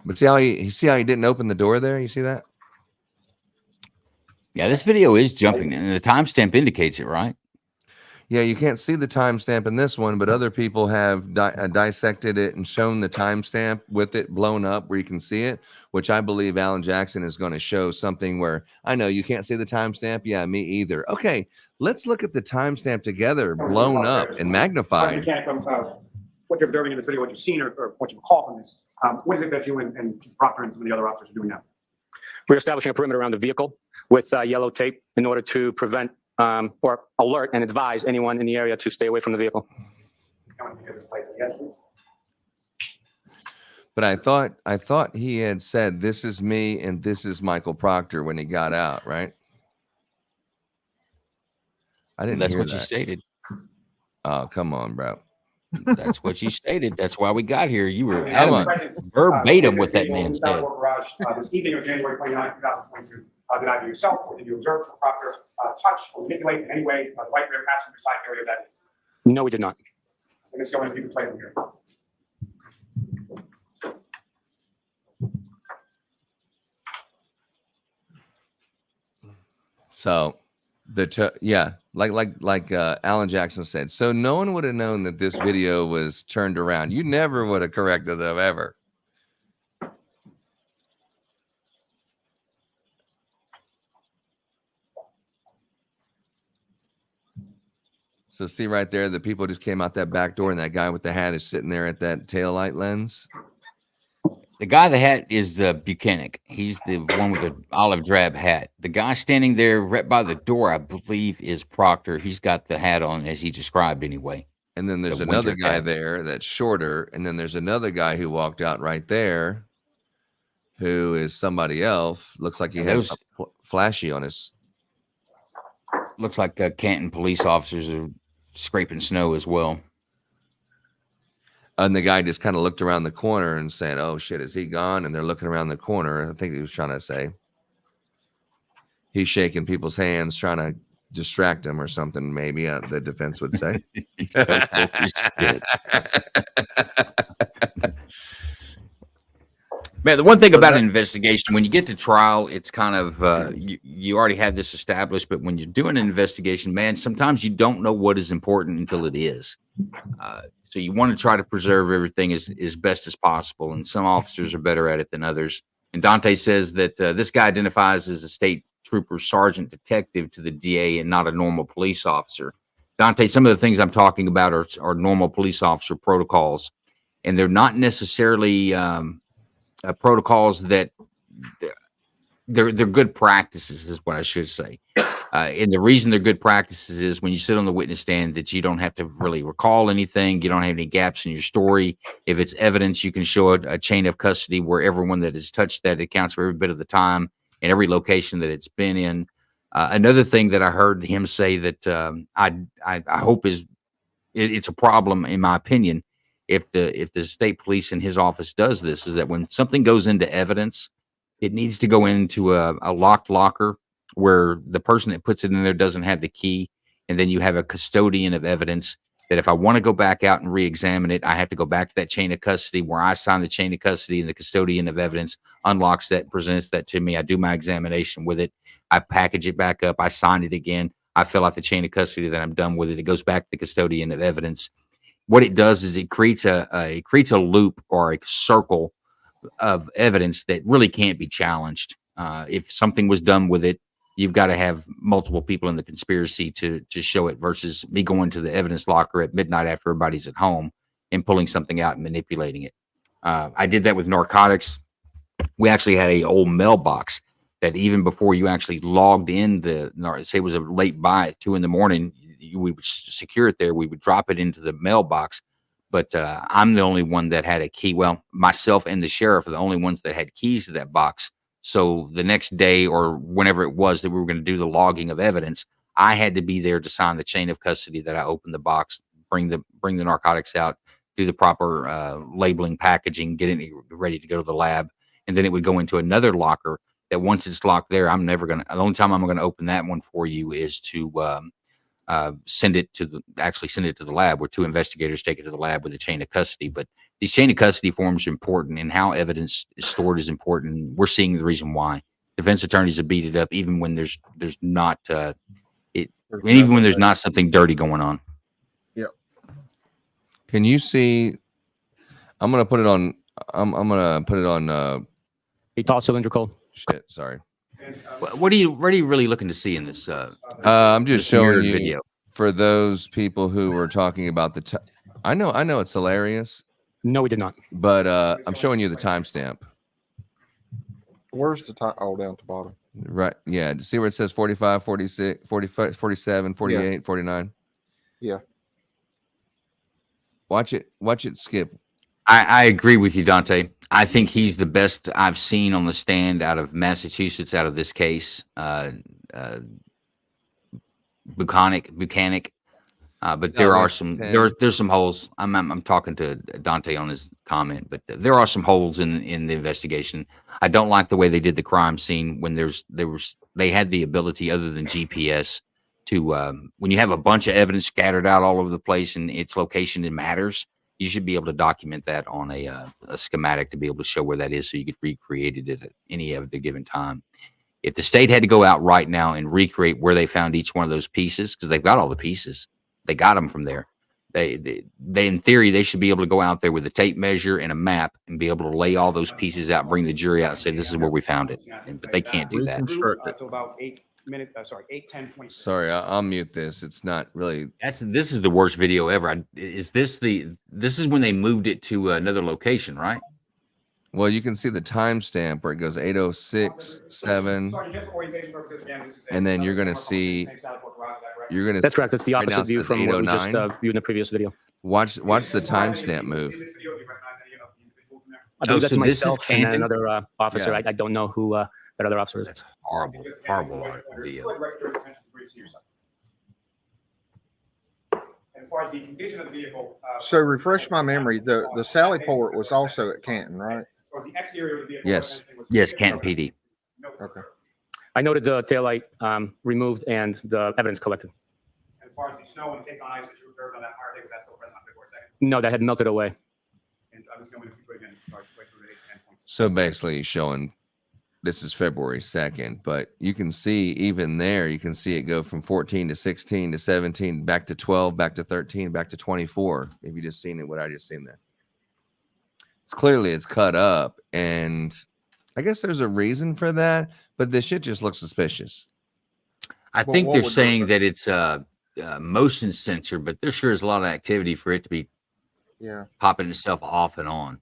But see how he didn't open the door there? You see that? Yeah, this video is jumping, and the timestamp indicates it, right? Yeah, you can't see the timestamp in this one, but other people have dissected it and shown the timestamp with it blown up where you can see it, which I believe Alan Jackson is going to show something where I know you can't see the timestamp. Yeah, me either. Okay, let's look at the timestamp together, blown up and magnified. What you're observing in this video, what you've seen or what you recall from this, what is it that you and Proctor and some of the other officers are doing now? We're establishing a perimeter around the vehicle with yellow tape in order to prevent or alert and advise anyone in the area to stay away from the vehicle. But I thought he had said, "This is me and this is Michael Proctor" when he got out, right? I didn't. That's hear what that. you stated. Oh, come on, bro. That's what you stated. That's why we got here. You were Come on. verbatim what that man said. Garage, this evening of January 29, 2022, did either yourself or did you observe Proctor touch or manipulate in any way the right rear passenger side area of that? No, we did not. Let's go into the play from here. So like Alan Jackson said, so no one would have known that this video was turned around. You never would have corrected them ever. So see right there, the people just came out that back door and that guy with the hat is sitting there at that taillight lens. The guy the hat is Bukhenik. He's the one with the olive drab hat. The guy standing there right by the door, I believe, is Proctor. He's got the hat on as he described anyway. And then there's The another winter guy hat. there that's shorter. And then there's another guy who walked out right there who is somebody else. Looks like he And has those- some flashy on his. Looks like Canton police officers are scraping snow as well. And the guy just kind of looked around the corner and said, "Oh shit, is he gone?" And they're looking around the corner. I think he was trying to say he's shaking people's hands, trying to distract them or something. Maybe the defense would say. Man, the one thing about an investigation, when you get to trial, it's kind of you already have this established, but when you're doing an investigation, man, sometimes you don't know what is important until it is. So you want to try to preserve everything as best as possible, and some officers are better at it than others. And Dante says that this guy identifies as a state trooper, sergeant, detective to the DA, and not a normal police officer. Dante, some of the things I'm talking about are normal police officer protocols, and they're not necessarily protocols that they're good practices is what I should say. And the reason they're good practices is when you sit on the witness stand that you don't have to really recall anything. You don't have any gaps in your story. If it's evidence, you can show a chain of custody where everyone that has touched that accounts for every bit of the time and every location that it's been in. Another thing that I heard him say that I hope it's a problem in my opinion. If the state police in his office does this, is that when something goes into evidence, it needs to go into a locked locker where the person that puts it in there doesn't have the key. And then you have a custodian of evidence that if I want to go back out and re-examine it, I have to go back to that chain of custody where I sign the chain of custody and the custodian of evidence unlocks that, presents that to me. I do my examination with it. I package it back up. I sign it again. I fill out the chain of custody that I'm done with it. It goes back to the custodian of evidence. What it does is it creates a loop or a circle of evidence that really can't be challenged. If something was done with it, you've got to have multiple people in the conspiracy to show it versus me going to the evidence locker at midnight after everybody's at home and pulling something out and manipulating it. I did that with narcotics. We actually had a old mailbox that even before you actually logged in say it was a late buy at 2 a.m, we would secure it there. We would drop it into the mailbox, but I'm the only one that had a key. Well, myself and the sheriff are the only ones that had keys to that box. So the next day or whenever it was that we were going to do the logging of evidence, I had to be there to sign the chain of custody that I opened the box, bring the narcotics out, do the proper labeling, packaging, get it ready to go to the lab. And then it would go into another locker that once it's locked there, the only time I'm going to open that one for you is to send it to the lab where 2 investigators take it to the lab with a chain of custody. But these chain of custody forms are important, and how evidence is stored is important. We're seeing the reason why defense attorneys have beat it up even when there's not And even when there's not something dirty going on. Can you see? I'm gonna put it on. I'm gonna put it on. A tall cylindrical. Shit. Sorry. What are you really looking to see in this? I'm just this showing mirrored you video. for those people who were talking about the. I know it's hilarious. No, we did not. But I'm showing you the timestamp. Where's the time? Oh, down at the bottom. Right. Yeah. See where it says 45, 46, 45, 47, 48, Yeah. 49. Yeah. Watch it skip. I agree with you, Dante. I think he's the best I've seen on the stand out of Massachusetts, out of this case. Bukhenik. But there are some there's some holes. I'm talking to Dante on his comment, but there are some holes in the investigation. I don't like the way they did the crime scene when they had the ability, other than GPS, to when you have a bunch of evidence scattered out all over the place and its location matters, you should be able to document that on a schematic to be able to show where that is, so you could recreate it at any other given time. If the state had to go out right now and recreate where they found each one of those pieces, because they've got all the pieces. They got them from there. They in theory, they should be able to go out there with a tape measure and a map and be able to lay all those pieces out, bring the jury out and say, this is where we found it. But they can't do that. Until about 8:10. Sorry, I'll mute this. It's not really. This is the worst video ever. This is when they moved it to another location, right? Well, you can see the timestamp where it goes 8:06, 7. And then you're gonna see. That's correct. That's the right now opposite it view says from what we just 8:09. viewed in the previous video. Watch the timestamp move. I believe that's so this is myself and Canton? another officer. Yeah. I don't know who that other officer is. That's horrible video. As far as the condition of the vehicle. So refresh my memory. The Sally Port was also at Canton, right? As far as the exterior of the vehicle. Yes. Yes, Canton PD. Okay. I noted the taillight removed and the evidence collected. As far as the snow and cake on ice that you observed on that fire day, was that still present on February 2nd? No, that had melted away. And I'm just going to keep it again. So basically showing this is February 2nd, but you can see even there, you can see it go from 14 to 16 to 17, back to 12, back to 13, back to 24. If you just seen it, what I just seen there. It's clearly cut up, and I guess there's a reason for that, but this shit just looks suspicious. I think they're saying that it's motion sensor, but there sure is a lot of activity for it to be popping itself off and on.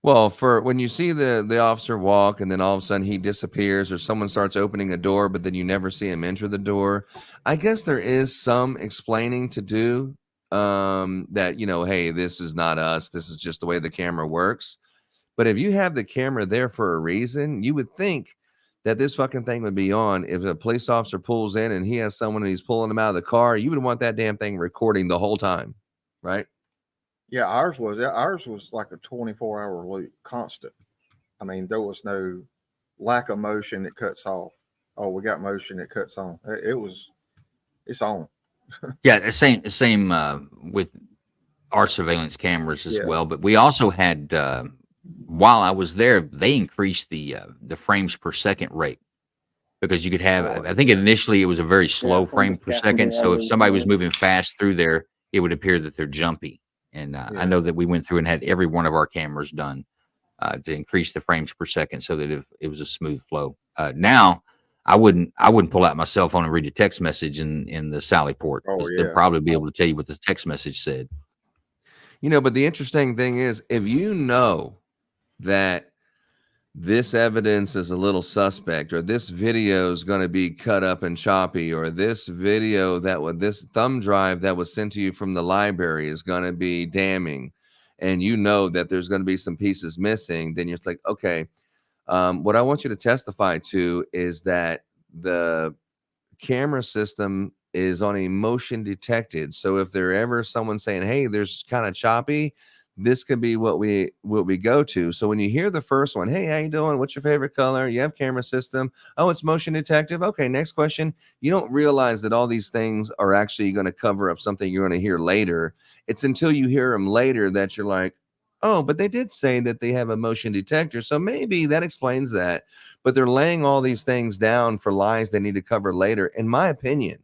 Well, for when you see the officer walk and then all of a sudden he disappears, or someone starts opening a door, but then you never see him enter the door, I guess there is some explaining to do that, hey, this is not us. This is just the way the camera works. But if you have the camera there for a reason, you would think that this fucking thing would be on. If a police officer pulls in and he has someone and he's pulling them out of the car, you would want that damn thing recording the whole time, right? Yeah, ours was like a 24-hour loop, constant. I mean, there was no lack of motion that cuts off. Oh, we got motion that cuts on. It's on. Yeah, the same with our surveillance cameras as well. But we also had, while I was there, they increased the frames per second rate, because you could have. I think initially it was a very slow frame per second. So if somebody was moving fast through there, it would appear that they're jumpy. And I know that we went through and had every one of our cameras done to increase the frames per second so that it was a smooth flow. Now, I wouldn't pull out my cell phone and read a text message in the Sally Port. They'll probably be able to tell you what the text message said. But the interesting thing is, if you know that this evidence is a little suspect, or this video is going to be cut up and choppy, or this video this thumb drive that was sent to you from the library is going to be damning, and you know that there's going to be some pieces missing, then you're like, okay, what I want you to testify to is that the camera system is on a motion detected. So if there ever someone saying, hey, there's kind of choppy, this could be what we go to. So when you hear the first one, hey, how you doing? What's your favorite color? You have camera system. Oh, it's motion detective. Okay, next question. You don't realize that all these things are actually going to cover up something you're going to hear later. It's until you hear them later that you're like, oh, but they did say that they have a motion detector, so maybe that explains that. But they're laying all these things down for lies they need to cover later, in my opinion.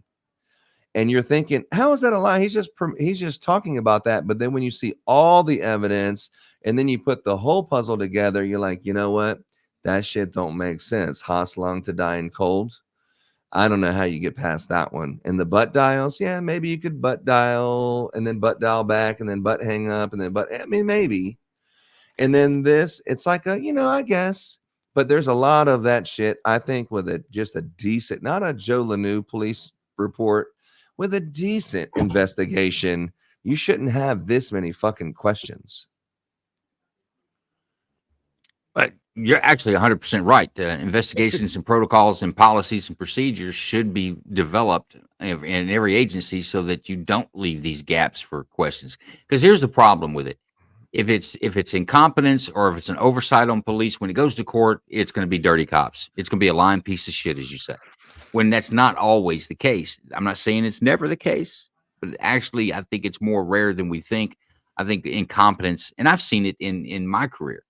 And you're thinking, how is that a lie? He's just talking about that. But then when you see all the evidence and then you put the whole puzzle together, you're like, you know what? That shit don't make sense. Haslung to dying cold. I don't know how you get past that one. And the butt dials, yeah, maybe you could butt dial and then butt dial back and then butt hang up and then I mean, maybe. And then this, it's like I guess. But there's a lot of that shit, I think, with just a decent, not a Joe Lanu police report, with a decent investigation, you shouldn't have this many fucking questions. But you're actually 100% right. Investigations and protocols and policies and procedures should be developed in every agency so that you don't leave these gaps for questions. Because here's the problem with it. If it's incompetence or if it's an oversight on police, when it goes to court, it's going to be dirty cops. It's going to be a lying piece of shit, as you say, when that's not always the case. I'm not saying it's never the case, but actually, I think it's more rare than we think. I think incompetence, and I've seen it in my career.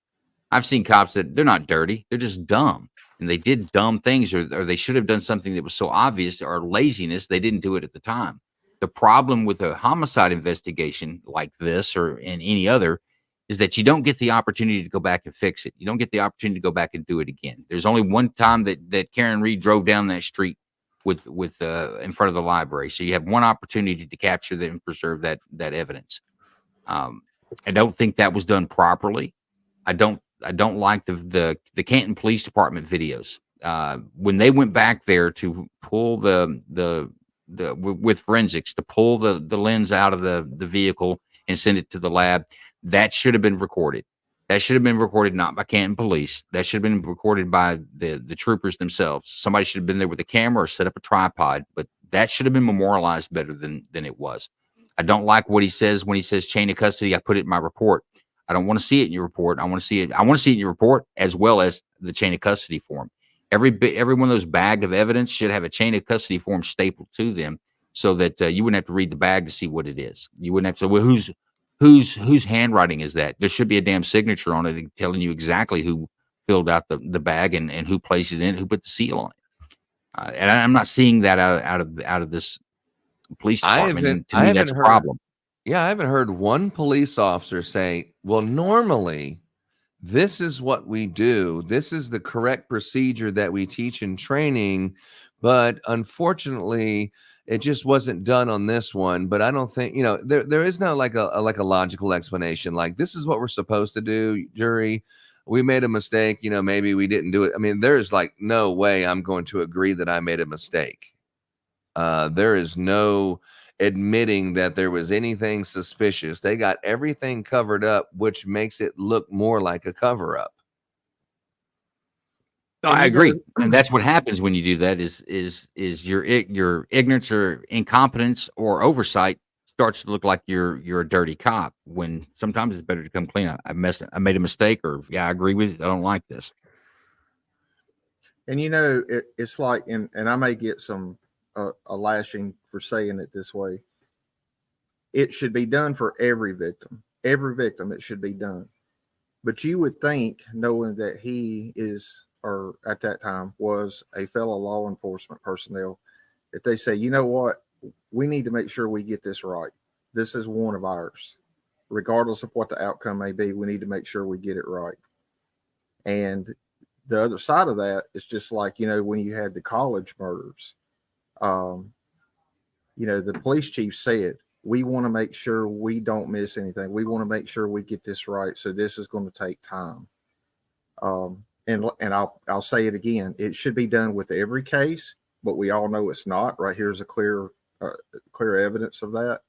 I've seen cops that they're not dirty. They're just dumb. And they did dumb things or they should have done something that was so obvious or laziness, they didn't do it at the time. The problem with a homicide investigation like this or in any other is that you don't get the opportunity to go back and fix it. You don't get the opportunity to go back and do it again. There's only one time that Karen Reed drove down that street with in front of the library. So you have one opportunity to capture that and preserve that evidence. I don't think that was done properly. I don't like the Canton Police Department videos. When they went back there to pull with forensics to pull the lens out of the vehicle and send it to the lab, that should have been recorded. That should have been recorded not by Canton Police. That should have been recorded by the troopers themselves. Somebody should have been there with a camera or set up a tripod, but that should have been memorialized better than it was. I don't like what he says when he says chain of custody. I put it in my report. I don't want to see it in your report. I want to see it in your report as well as the chain of custody form. Every one of those bagged of evidence should have a chain of custody form stapled to them so that you wouldn't have to read the bag to see what it is. You wouldn't have to say, well, whose handwriting is that? There should be a damn signature on it telling you exactly who filled out the bag and who placed it in, who put the seal on it. And I'm not seeing that out of this police department. And to me, that's a problem. Yeah, I haven't heard one police officer say, well, normally this is what we do. This is the correct procedure that we teach in training. But unfortunately, it just wasn't done on this one. But I don't think, there is no like a logical explanation. Like, this is what we're supposed to do, jury. We made a mistake. Maybe we didn't do it. I mean, there's like no way I'm going to agree that I made a mistake. There is no admitting that there was anything suspicious. They got everything covered up, which makes it look more like a cover up. No, I agree, and that's what happens when you do that. Is your ignorance or incompetence or oversight starts to look like you're a dirty cop. When sometimes it's better to come clean. I made a mistake, or I agree with you. I don't like this. And it's like, and I may get some a lashing for saying it this way. It should be done for every victim. Every victim, it should be done. But you would think, knowing that he is, or at that time was a fellow law enforcement personnel, that they say, you know what, we need to make sure we get this right. This is one of ours. Regardless of what the outcome may be, we need to make sure we get it right. And the other side of that is just like, when you had the college murders, the police chief said, we want to make sure we don't miss anything. We want to make sure we get this right. So this is going to take time. And I'll say it again. It should be done with every case, but we all know it's not. Right here's a clear evidence of that.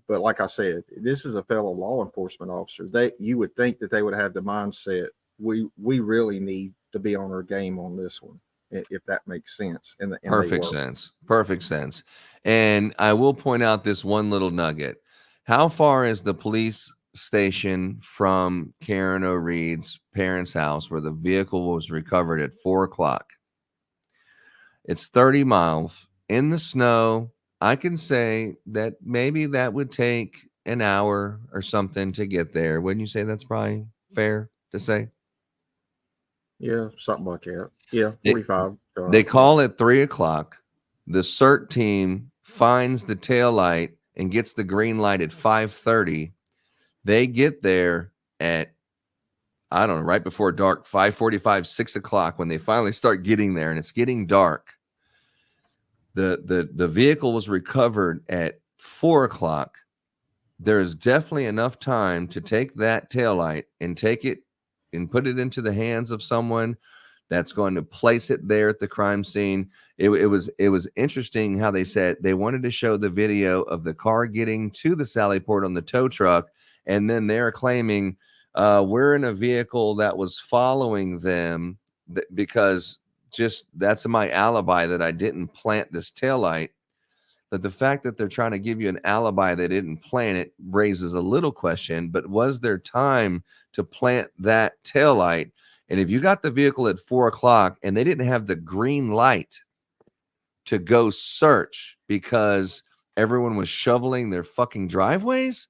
But like I said, this is a fellow law enforcement officer. You would think that they would have the mindset. We really need to be on our game on this one, if that makes sense. And Perfect sense. And I will point out this one little nugget. How far is the police station from Karen O'Reed's parents' house where the vehicle was recovered at 4:00? It's 30 miles in the snow. I can say that maybe that would take an hour or something to get there. Wouldn't you say that's probably fair to say? Yeah, something like that. Yeah, 45. They call it 3:00. The CERT team finds the tail light and gets the green light at 5:30. They get there at, I don't know, right before dark, 5:45, 6 o'clock, when they finally start getting there and it's getting dark. The vehicle was recovered at 4 o'clock. There is definitely enough time to take that taillight and take it and put it into the hands of someone that's going to place it there at the crime scene. It was interesting how they said they wanted to show the video of the car getting to the Sally Port on the tow truck, and then they're claiming we're in a vehicle that was following them because just that's my alibi that I didn't plant this taillight. But the fact that they're trying to give you an alibi they didn't plant it raises a little question. But was there time to plant that taillight? And if you got the vehicle at 4 o'clock and they didn't have the green light to go search because everyone was shoveling their fucking driveways,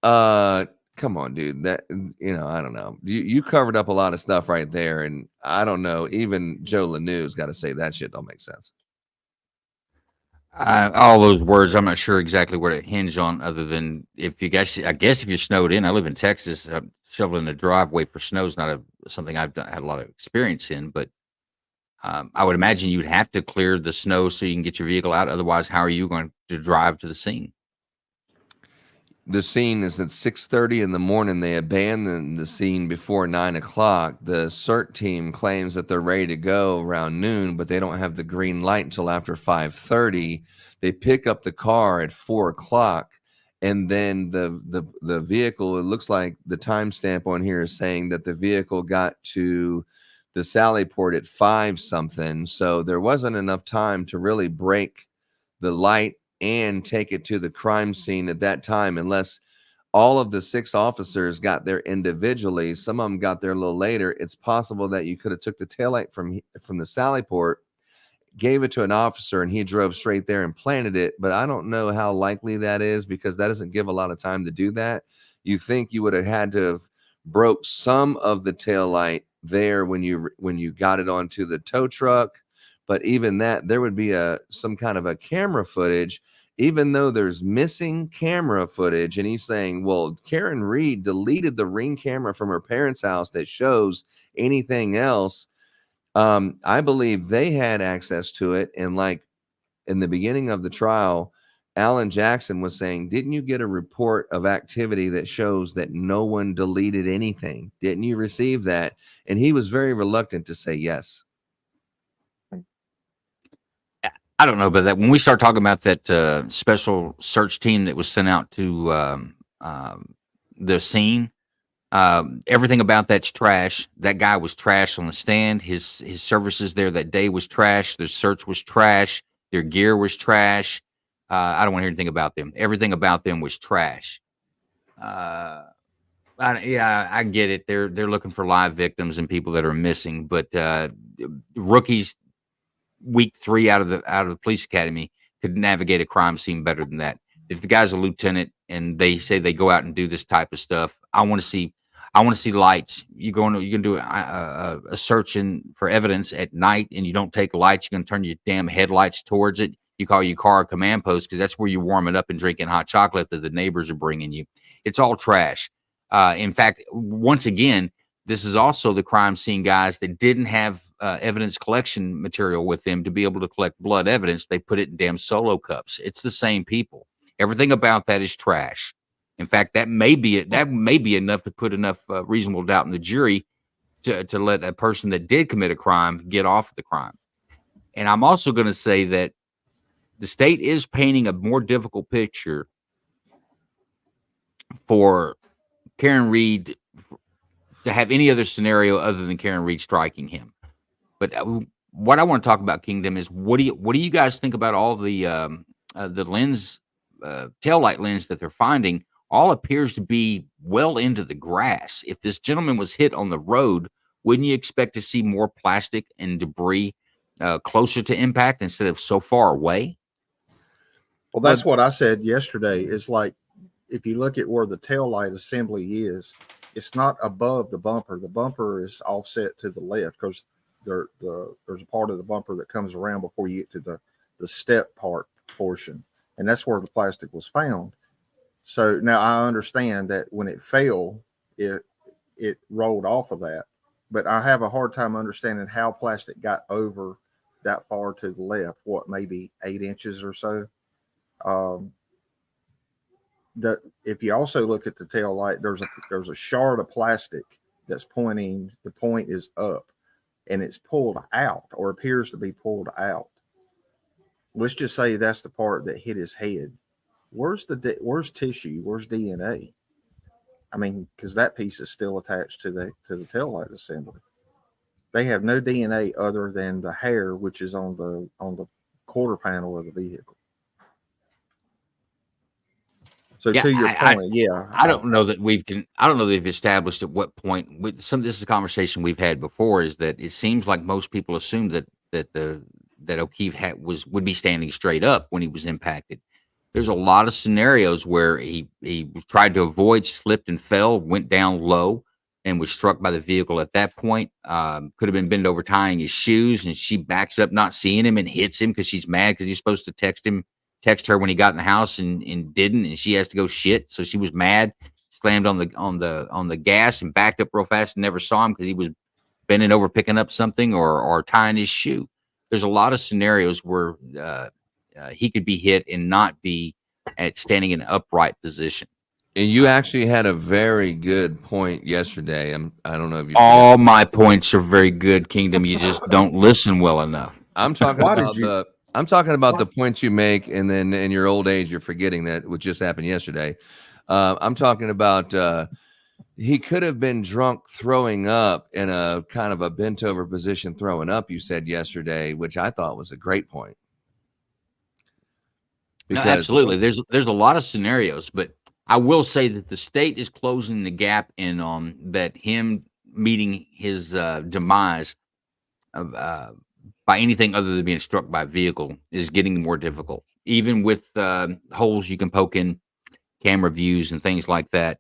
come on, dude. That, I don't know. You covered up a lot of stuff right there, and I don't know. Even Joe Lanew's got to say that shit don't make sense. All those words, I'm not sure exactly what it hinge on, other than if you guys, I guess if you're snowed in. I live in Texas. Shoveling the driveway for snow is not something I've had a lot of experience in, but I would imagine you'd have to clear the snow so you can get your vehicle out. Otherwise, how are you going to drive to the scene? The scene is at 6:30 in the morning. They abandoned the scene before 9 o'clock. The CERT team claims that they're ready to go around noon, but they don't have the green light until after 5:30. They pick up the car at 4 o'clock, and then the vehicle, it looks like the timestamp on here is saying that the vehicle got to the Sally Port at 5 something. So there wasn't enough time to really break the light and take it to the crime scene at that time, unless all of the 6 officers got there individually. Some of them got there a little later. It's possible that you could have took the taillight from the Sally Port, gave it to an officer, and he drove straight there and planted it. But I don't know how likely that is, because that doesn't give a lot of time to do that. You think you would have had to have broke some of the taillight there when you got it onto the tow truck. But even that, there would be some kind of a camera footage, even though there's missing camera footage. And he's saying, well, Karen Reed deleted the Ring camera from her parents' house that shows anything else. I believe they had access to it. And like in the beginning of the trial, Alan Jackson was saying, didn't you get a report of activity that shows that no one deleted anything? Didn't you receive that? And he was very reluctant to say yes. I don't know, but that when we start talking about that special search team that was sent out to the scene, everything about that's trash. That guy was trash on the stand. His services there that day was trash. Their search was trash. Their gear was trash. I don't want to hear anything about them. Everything about them was trash. I get it. They're looking for live victims and people that are missing, but rookies. Week 3 out of the police academy could navigate a crime scene better than that. If the guy's a lieutenant and they say they go out and do this type of stuff, I want to see lights. You can do a search for evidence at night, and you don't take lights. You're gonna turn your damn headlights towards it. You call your car a command post because that's where you're warming up and drinking hot chocolate that the neighbors are bringing you. It's all trash. In fact, once again, this is also the crime scene guys that didn't have evidence collection material with them to be able to collect blood evidence. They put it in damn solo cups. It's the same people. Everything about that is trash. In fact, that may be enough to put enough reasonable doubt in the jury to let a person that did commit a crime get off the crime. And I'm also going to say that the state is painting a more difficult picture for Karen Reed to have any other scenario other than Karen Reed striking him. But what I want to talk about, Kingdom, is what do you guys think about all the lens, taillight lens that they're finding? All appears to be well into the grass. If this gentleman was hit on the road, wouldn't you expect to see more plastic and debris closer to impact instead of so far away? Well, that's what I said yesterday. Is like, if you look at where the taillight assembly is, it's not above the bumper. The bumper is offset to the left because there's a part of the bumper that comes around before you get to the step part portion, and that's where the plastic was found. So now I understand that when it fell, it rolled off of that, but I have a hard time understanding how plastic got over that far to the left. What, maybe 8 inches or so. If you also look at the tail light, there's a shard of plastic that's pointing. The point is up, and it's pulled out, or appears to be pulled out. Let's just say that's the part that hit his head. Where's tissue? Where's DNA? I mean, because that piece is still attached to the tail light assembly. They have no DNA other than the hair, which is on the quarter panel of the vehicle. So Yeah, to your point, I don't know that I don't know that they've established at what point. This is a conversation we've had before. Is that it seems like most people assume that O'Keefe would be standing straight up when he was impacted. There's a lot of scenarios where he tried to avoid, slipped and fell, went down low, and was struck by the vehicle at that point. Could have been bent over tying his shoes, and she backs up, not seeing him, and hits him because she's mad because he's supposed to text her when he got in the house and didn't, and she has to go shit. So she was mad, slammed on the gas and backed up real fast and never saw him because he was bending over picking up something or tying his shoe. There's a lot of scenarios where he could be hit and not be standing in an upright position. And you actually had a very good point yesterday. I don't know if you. All my points are very good, Kingdom. You just don't listen well enough. I'm talking about the points you make, and then in your old age, you're forgetting that what just happened yesterday. I'm talking about he could have been drunk throwing up in a kind of a bent over position throwing up, you said yesterday, which I thought was a great point. No, absolutely. There's a lot of scenarios, but I will say that the state is closing the gap in on that him meeting his demise by anything other than being struck by a vehicle is getting more difficult. Even with holes you can poke in camera views and things like that,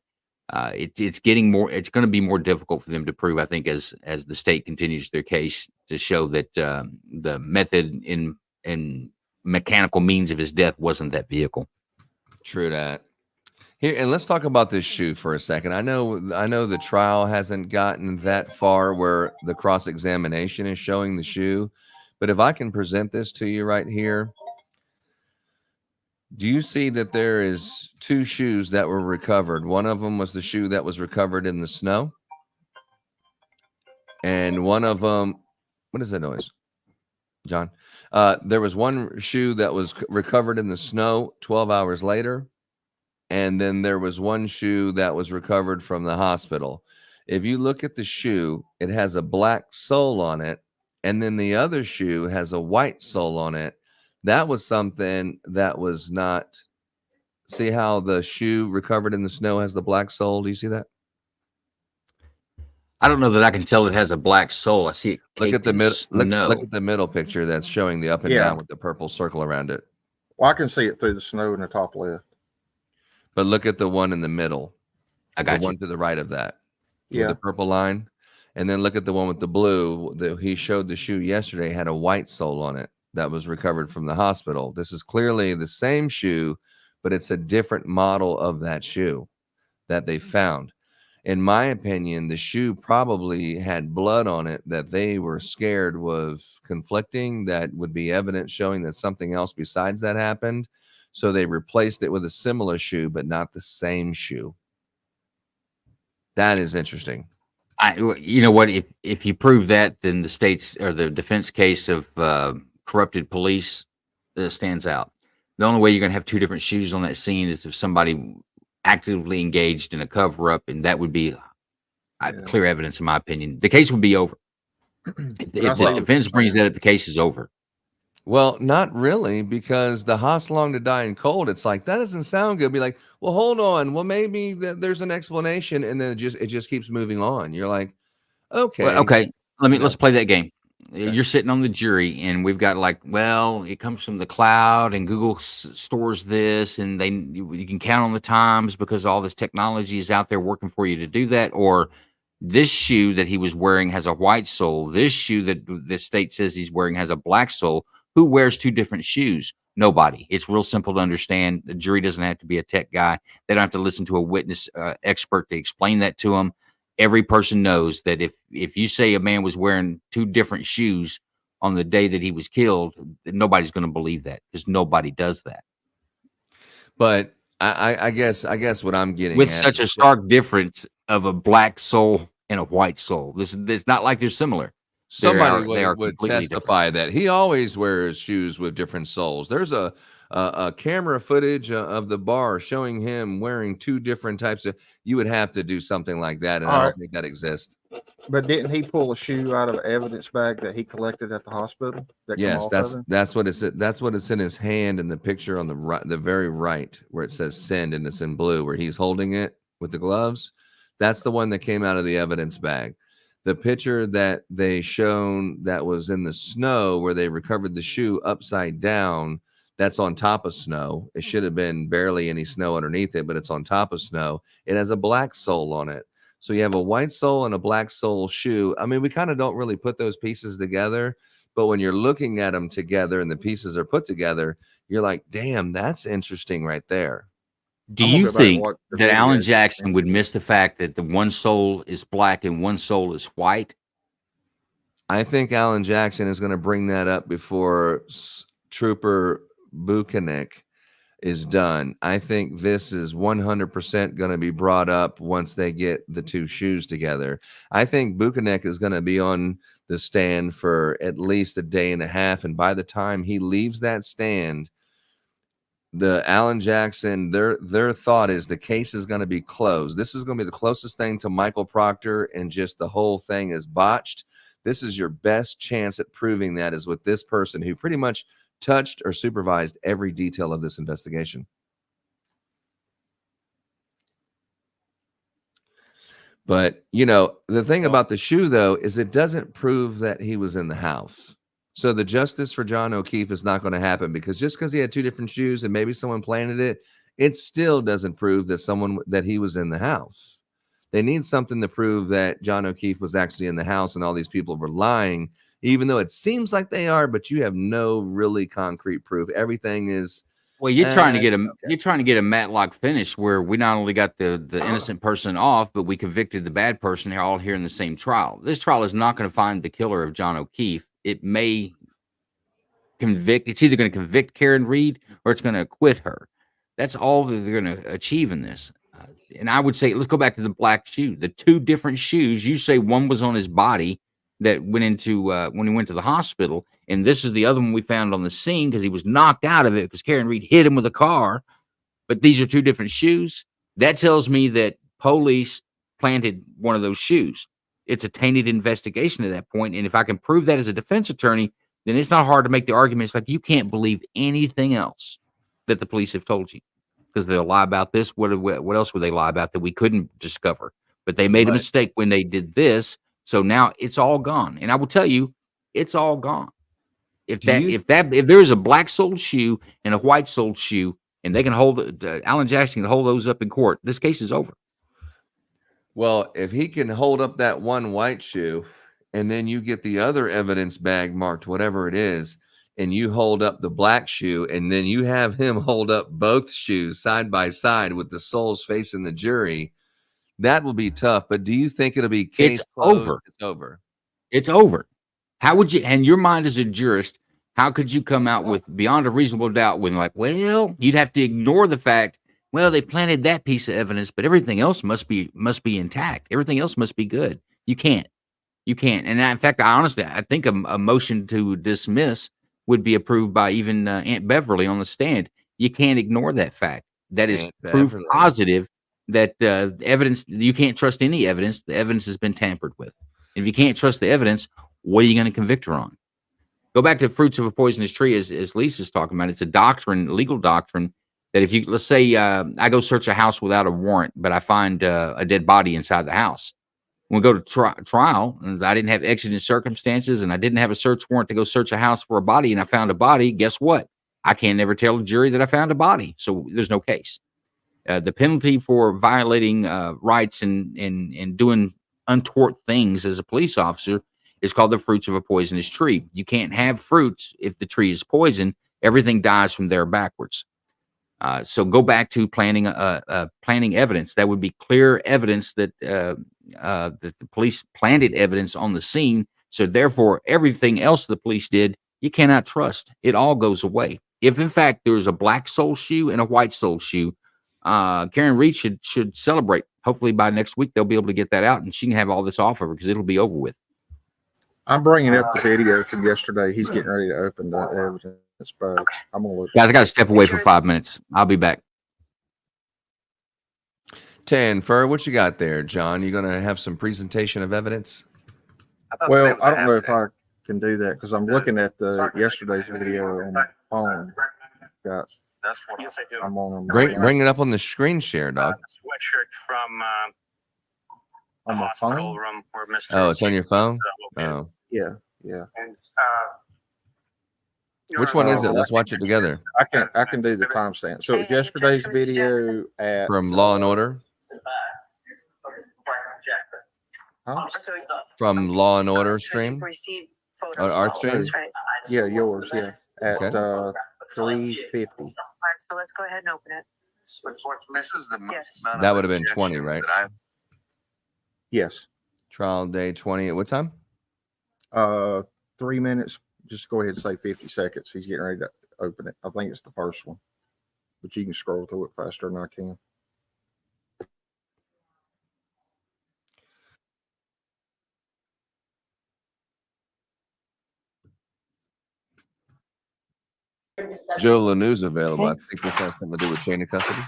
it's getting more. It's going to be more difficult for them to prove, I think, as the state continues their case to show that the method in mechanical means of his death wasn't that vehicle. True that. Here, and let's talk about this shoe for a second. I know the trial hasn't gotten that far where the cross-examination is showing the shoe, but if I can present this to you right here, do you see that there is 2 shoes that were recovered? One of them was the shoe that was recovered in the snow, and one of them, what is that noise, John? There was one shoe that was recovered in the snow 12 hours later. And then there was one shoe that was recovered from the hospital. If you look at the shoe, it has a black sole on it. And then the other shoe has a white sole on it. That was something that was not. See how the shoe recovered in the snow has the black sole? Do you see that? I don't know that I can tell it has a black sole. I see it. Look at the middle. Look at the middle picture that's showing the up and down with the purple circle around it. Well, I can see it through the snow in the top left. But look at the one in the middle. I got the one to the right of that. Yeah. With the purple line. And then look at the one with the blue. He showed the shoe yesterday had a white sole on it that was recovered from the hospital. This is clearly the same shoe, but it's a different model of that shoe that they found. In my opinion, the shoe probably had blood on it that they were scared was conflicting. That would be evidence showing that something else besides that happened. So they replaced it with a similar shoe, but not the same shoe. That is interesting. You know what? If you prove that, then the state's or the defense case of corrupted police stands out. The only way you're going to have 2 different shoes on that scene is if somebody actively engaged in a cover up, and that would be clear evidence, in my opinion. The case would be over. If the defense brings that up, the case is over. Well, not really, because the Haas long to die in cold. It's like, that doesn't sound good. Be like, well, hold on. Well, maybe there's an explanation, and then it just keeps moving on. You're like, okay, well, okay. Let's play that game. Okay. You're sitting on the jury, and we've got it comes from the cloud, and Google stores this, and you can count on the times because all this technology is out there working for you to do that. Or this shoe that he was wearing has a white sole. This shoe that the state says he's wearing has a black sole. Who wears 2 different shoes? Nobody. It's real simple to understand. The jury doesn't have to be a tech guy. They don't have to listen to a witness expert to explain that to them. Every person knows that if you say a man was wearing 2 different shoes on the day that he was killed, nobody's going to believe that, because nobody does that. But I guess what I'm getting With at such a is stark difference of a black soul and a white soul. It's not like they're similar. somebody They are would completely different. testify that he always wears shoes with different soles. There's a camera footage of the bar showing him wearing 2 different types of. You would have to do something like that, and I don't think that exists. But didn't he pull a shoe out of an evidence bag that he collected at the hospital? That come Yes, off of him? that's what it's in his hand in the picture on the right, the very right, where it says send and it's in blue, where he's holding it with the gloves. That's the one that came out of the evidence bag. The picture that they shown that was in the snow, where they recovered the shoe upside down, that's on top of snow. It should have been barely any snow underneath it, but it's on top of snow. It has a black sole on it. So you have a white sole and a black sole shoe. I mean, we kind of don't really put those pieces together, but when you're looking at them together and the pieces are put together, you're like, damn, that's interesting right there. Do you think that Alan Jackson would miss the fact that the one sole is black and one sole is white? I think Alan Jackson is going to bring that up before Trooper Bukhenik is done. I think this is 100% going to be brought up once they get the 2 shoes together. I think Bukhenik is going to be on the stand for at least a day and a half, and by the time he leaves that stand, the Alan Jackson, their thought is the case is going to be closed. This is going to be the closest thing to Michael Proctor, and just the whole thing is botched. This is your best chance at proving that is with this person who pretty much touched or supervised every detail of this investigation. But, you know, the thing about the shoe, though, is it doesn't prove that he was in the house. So the justice for John O'Keefe is not going to happen, because just because he had 2 different shoes and maybe someone planted it, it still doesn't prove that he was in the house. They need something to prove that John O'Keefe was actually in the house and all these people were lying, even though it seems like they are, but you have no really concrete proof. Everything is. Well, you're trying to get a Matlock finish where we not only got the innocent person off, but we convicted the bad person. They're all here in the same trial. This trial is not going to find the killer of John O'Keefe. It may convict. It's either going to convict Karen Reed or it's going to acquit her. That's all that they're going to achieve in this. And I would say, let's go back to the black shoe. The 2 different shoes. You say one was on his body that went into when he went to the hospital, and this is the other one we found on the scene because he was knocked out of it because Karen Reed hit him with a car. But these are 2 different shoes. That tells me that police planted one of those shoes. It's a tainted investigation at that point, and if I can prove that as a defense attorney, then it's not hard to make the argument. It's like you can't believe anything else that the police have told you, because they'll lie about this. What else would they lie about that we couldn't discover? But they made a mistake when they did this. So now it's all gone. And I will tell you, it's all gone. If there is a black soled shoe and a white soled shoe, and they can hold Alan Jackson can hold those up in court, this case is over. Well, if he can hold up that one white shoe, and then you get the other evidence bag marked whatever it is, and you hold up the black shoe, and then you have him hold up both shoes side by side with the soles facing the jury, that will be tough. But do you think it'll be case closed? Over? It's over. It's over. How would you, and your mind as a jurist, how could you come out with beyond a reasonable doubt when, like, well, you'd have to ignore the fact, well, they planted that piece of evidence, but everything else must be intact. Everything else must be good. You can't. And in fact, I think a motion to dismiss would be approved by even Aunt Beverly on the stand. You can't ignore that fact. That is proof positive that evidence, you can't trust any evidence. The evidence has been tampered with. If you can't trust the evidence, what are you going to convict her on? Go back to fruits of a poisonous tree, as Lisa's talking about. It's a doctrine, legal doctrine, that if you, let's say I go search a house without a warrant, but I find a dead body inside the house. When we go to trial, and I didn't have exigent circumstances, and I didn't have a search warrant to go search a house for a body, and I found a body, guess what? I can't never tell a jury that I found a body, so there's no case. The penalty for violating rights and doing untoward things as a police officer is called the fruits of a poisonous tree. You can't have fruits if the tree is poison. Everything dies from there backwards. So go back to planning evidence. That would be clear evidence that that the police planted evidence on the scene. So therefore, everything else the police did, you cannot trust. It all goes away. If in fact there was a black sole shoe and a white sole shoe, Karen Reed should celebrate. Hopefully by next week they'll be able to get that out and she can have all this off of her because it'll be over with. I'm bringing up the video from yesterday. He's getting ready to open the evidence box. I'm gonna look. Guys, I got to step away for 5 minutes. I'll be back. 10, Fur, what you got there, John? You gonna have some presentation of evidence? Well, I don't know if I can do that because I'm looking at the yesterday's video on my phone. Got. I'm on. Bring it up on the screen share, dog. Sweatshirt from On my phone? room where Mr. Oh, it's on your phone? Oh. Yeah. And, Which one is it? Let's watch it together. I can do the timestamp. So it's yesterday's video at From Law and Order? huh? From Law and Order stream? Our stream? Yeah, yours, yeah. At Okay. 3:50. So let's go ahead and open it. This is the Yes. That would have been 20, right? Yes. Trial day 20 at what time? 3 minutes. Just go ahead and say 50 seconds. He's getting ready to open it. I think it's the first one, but you can scroll through it faster than I can. Joe Lanu's available. I think this has something to do with chain of custody.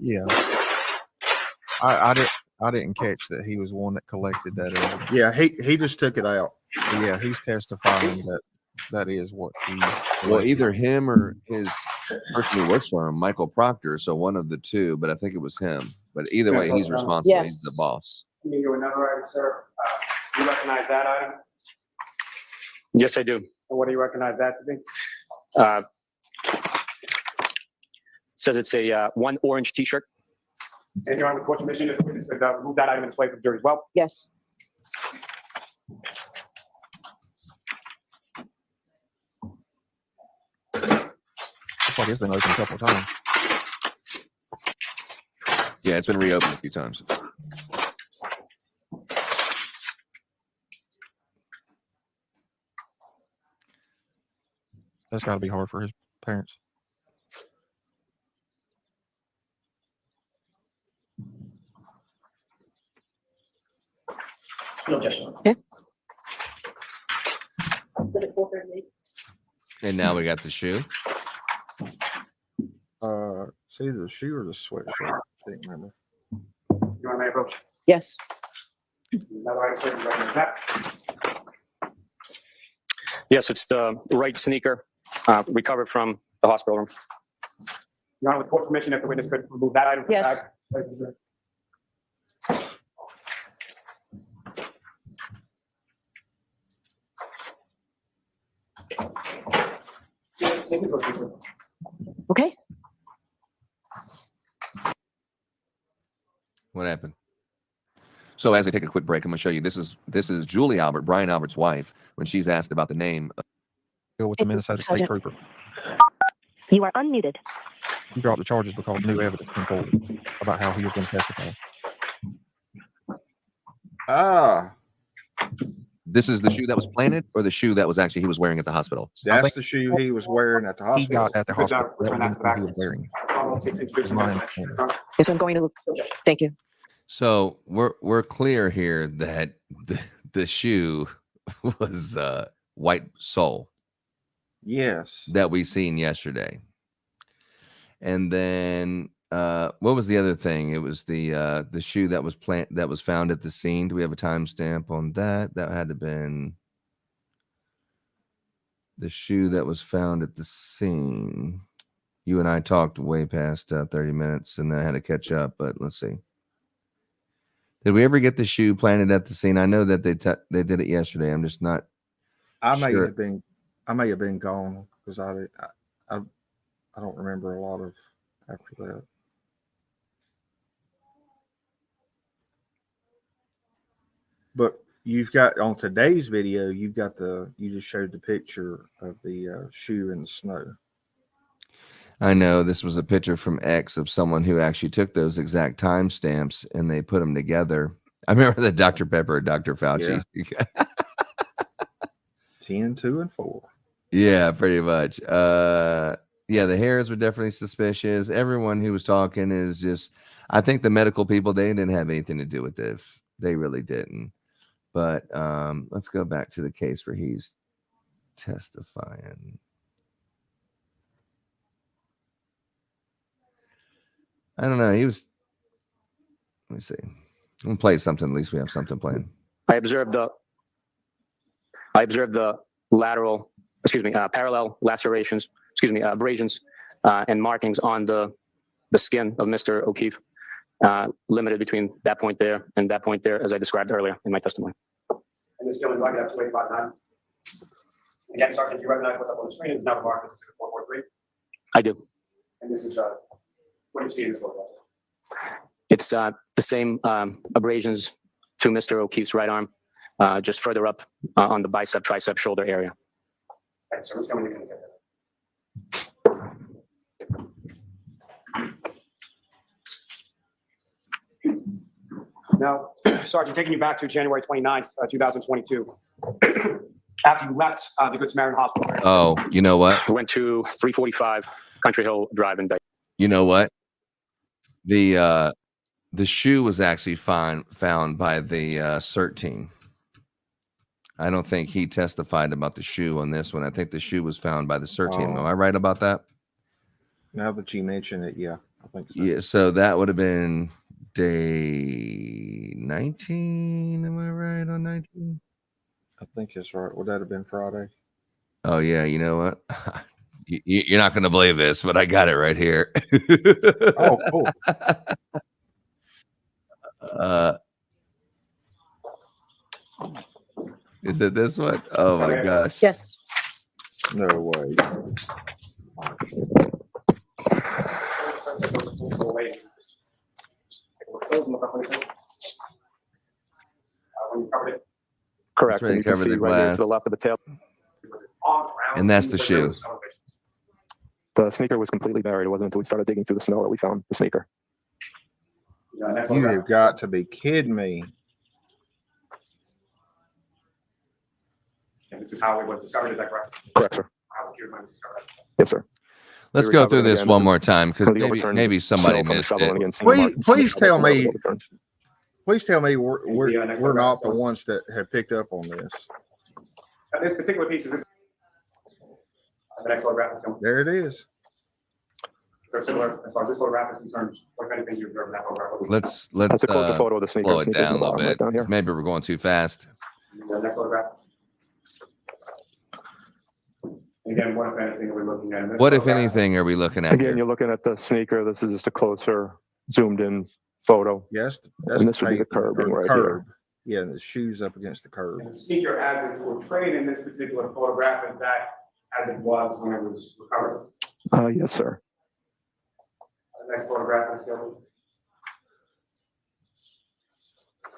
Yeah. I didn't catch that he was one that collected that evidence. Yeah, he just took it out. Yeah, he's testifying that is what he. Well, either him or his person who works for him, Michael Proctor. So one of the two, but I think it was him. But either way, he's responsible. He's the boss. Can you do another item, sir? You recognize that item? yes, I do. And what do you recognize that to be? Says it's a one orange T-shirt. And you're on the court's mission to remove that item and display for the jury as well? Yes. Looks like it's been open a couple of times. Yeah, it's been reopened a few times. That's got to be hard for his parents. No objection. Okay. And now we got the shoe. It's either the shoe or the sweatshirt. I can't remember. You want to approach? Yes. Another item, sir. You recognize that? Yes, it's the right sneaker recovered from the hospital room. You're on the court's mission if the witness could remove that item from the Yes. bag. Okay. What happened? So as I take a quick break, I'm gonna show you. This is Julie Albert, Brian Albert's wife, when she's asked about the name. Go with the Minnesota State Trooper. You are unmuted. He dropped the charges because new evidence came forward about how he was going to testify. This is the shoe that was planted, or the shoe that was actually he was wearing at the hospital. That's the shoe he was wearing at the He hospital. got at the hospital. That was the shoe he was wearing. Is my understanding. Yes, I'm going to. Thank you. So we're clear here that the shoe was white sole. Yes. That we seen yesterday. And then what was the other thing? It was the shoe that was found at the scene. Do we have a timestamp on that? That had to have been the shoe that was found at the scene. You and I talked way past 30 minutes, and then I had to catch up. But let's see. Did we ever get the shoe planted at the scene? I know that they did it yesterday. I'm just not. I may sure. have been gone because I don't remember a lot of after that. But you've got on today's video, you just showed the picture of the shoe in the snow. I know this was a picture from X of someone who actually took those exact timestamps and they put them together. I remember the Dr. Pepper, Dr. Fauci. Yeah. 10, 2, and 4. Yeah, pretty much. Yeah, the hairs were definitely suspicious. Everyone who was talking is just, I think the medical people, they didn't have anything to do with this. They really didn't. But let's go back to the case where he's testifying. I don't know. He was, let me see. I'm going to play something. At least we have something playing. I observed the parallel lacerations, abrasions and markings on the skin of Mr. O'Keefe, limited between that point there and that point there, as I described earlier in my testimony. And this gentleman, I got 2859. Again, Sergeant, you recognize what's up on the screen? It's now marked as 443. I do. And this is, what do you see in this photograph? It's the same abrasions to Mr. O'Keefe's right arm, just further up on the bicep, tricep, shoulder area. Thanks, sir. What's coming to contact that? Now, Sergeant, taking you back to January 29th, 2022, after you left the Good Samaritan Hospital. Oh, you know what? We went to 345 Country Hill Drive in Dayton. You know what? The shoe was actually found by the CERT team. I don't think he testified about the shoe on this one. I think the shoe was found by the CERT team. Am I right about that? Now that you mention it, yeah, I think so. Yeah, so that would have been day 19. Am I right on 19? I think it's right. Would that have been Friday? Oh, yeah. You know what? You're not going to believe this, but I got it right here. Oh, cool. Is it this one? Oh my gosh. Yes. No way. Correct. Ready And to you can cover see the right here glass. to the left of the tail. And that's the shoe. The sneaker was completely buried. It wasn't until we started digging through the snow that we found the sneaker. You have got to be kidding me. And this is how it was discovered, is that correct? Correct, sir. How the was discovered. Yes, sir. Let's We go recovered through it this again. one This more is time because from the overturned maybe somebody snow from the missed shovel, and it. again, seeing the Please, marks please from the tell shovel me. overturned. Please tell me we're not the ones that have picked up on this. This particular piece is this. The next photograph is coming. There it is. So similar, as far as this photograph is concerned, what if anything you observed in that photograph? Let's That's a closer photo of the sneaker. slow it Sneaker's down a in the little bottom bit. right down here. 'Cause maybe we're going too fast. The next photograph. Again, what if anything are we looking at? in this What if photograph? anything are we looking at Again, here? you're looking at the sneaker. This is just a closer, zoomed in photo. Yes, that's And this would be the pavement, or curbing the right curb. here. Yeah, the shoes up against the curb. And the sneaker as it's portrayed in this particular photograph is that as it was when it was recovered. Yes, sir. The next photograph is still.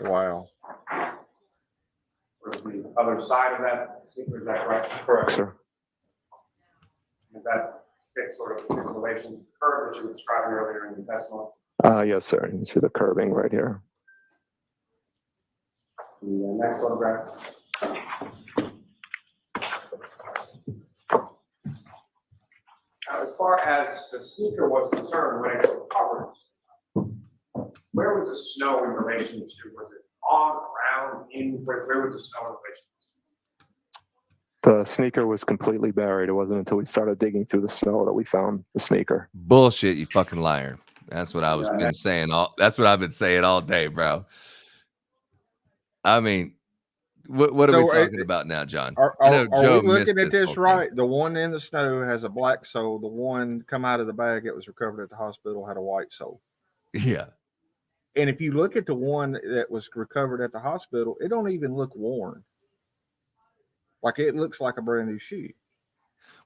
Wow. The other side of that sneaker, is that correct? Correct, sir. Is that fixed sort of in relation to the curve that you were describing earlier in the testimony? Yes, sir. You can see the curbing right here. The next photograph. Now, as far as the sneaker was concerned, when it was recovered, where was the snow in relation to? Was it on, around, in? Where was the snow in relation to? The sneaker was completely buried. It wasn't until we started digging through the snow that we found the sneaker. Bullshit, you fucking liar. That's what I was been saying that's what I've been saying all day, bro. I mean, what are we talking about now, John? Are I know Joe we looking missed at this whole thing. right? The one in the snow has a black sole. The one come out of the bag that was recovered at the hospital had a white sole. Yeah. And if you look at the one that was recovered at the hospital, it don't even look worn. Like it looks like a brand new shoe.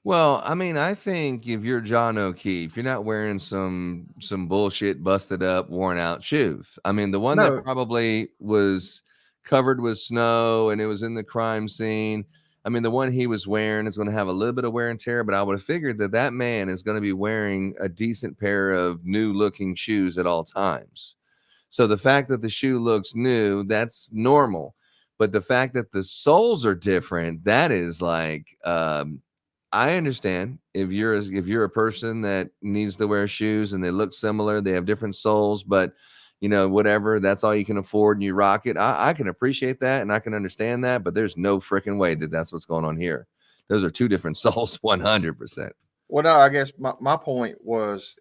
Well, I mean, I think if you're John O'Keefe, you're not wearing some bullshit, busted up, worn out shoes. I mean, the one No. that probably was covered with snow and it was in the crime scene. I mean, the one he was wearing is going to have a little bit of wear and tear, but I would have figured that that man is going to be wearing a decent pair of new looking shoes at all times. So the fact that the shoe looks new, that's normal. But the fact that the soles are different, that is like, I understand if you're a person that needs to wear shoes and they look similar, they have different soles, but you know, whatever, that's all you can afford and you rock it. I can appreciate that and I can understand that, but there's no freaking way that that's what's going on here. Those are two different soles, 100%. Well, no, I guess my point was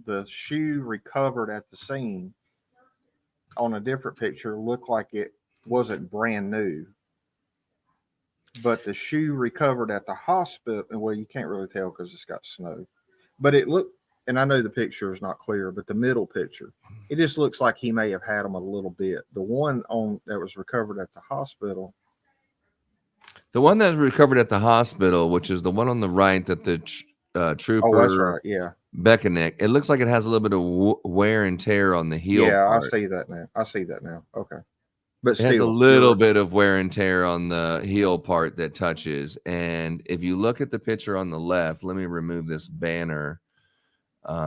the shoe recovered at the scene on a different picture looked like it wasn't brand new. But the shoe recovered at the hospital, well, you can't really tell because it's got snow. But it looked, and I know the picture is not clear, but the middle picture, it just looks like he may have had them a little bit. The one that was recovered at the hospital. The one that was recovered at the hospital, which is the one on the right that the trooper. Oh, that's right. Yeah. Bukhenik. It looks like it has a little bit of wear and tear on the heel. Yeah, part. I see that now. Okay. But it has a little bit of wear and tear on the heel part that touches. And if you look at the picture on the left, let me remove this banner.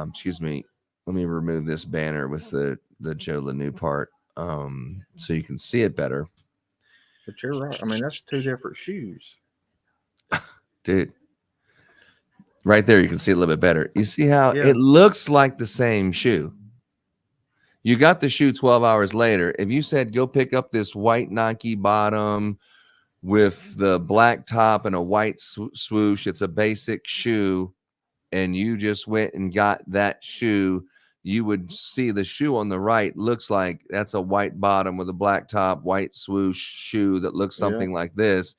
Excuse me. Let me remove this banner with the Joe Lanu part so you can see it better. But you're right. I mean, that's two different shoes. Dude. Right there, you can see it a little bit better. You see how it looks like the same shoe. You got the shoe 12 hours later. If you said, go pick up this white Nike bottom with the black top and a white swoosh, it's a basic shoe, and you just went and got that shoe, you would see the shoe on the right looks like that's a white bottom with a black top, white swoosh shoe that looks something like this.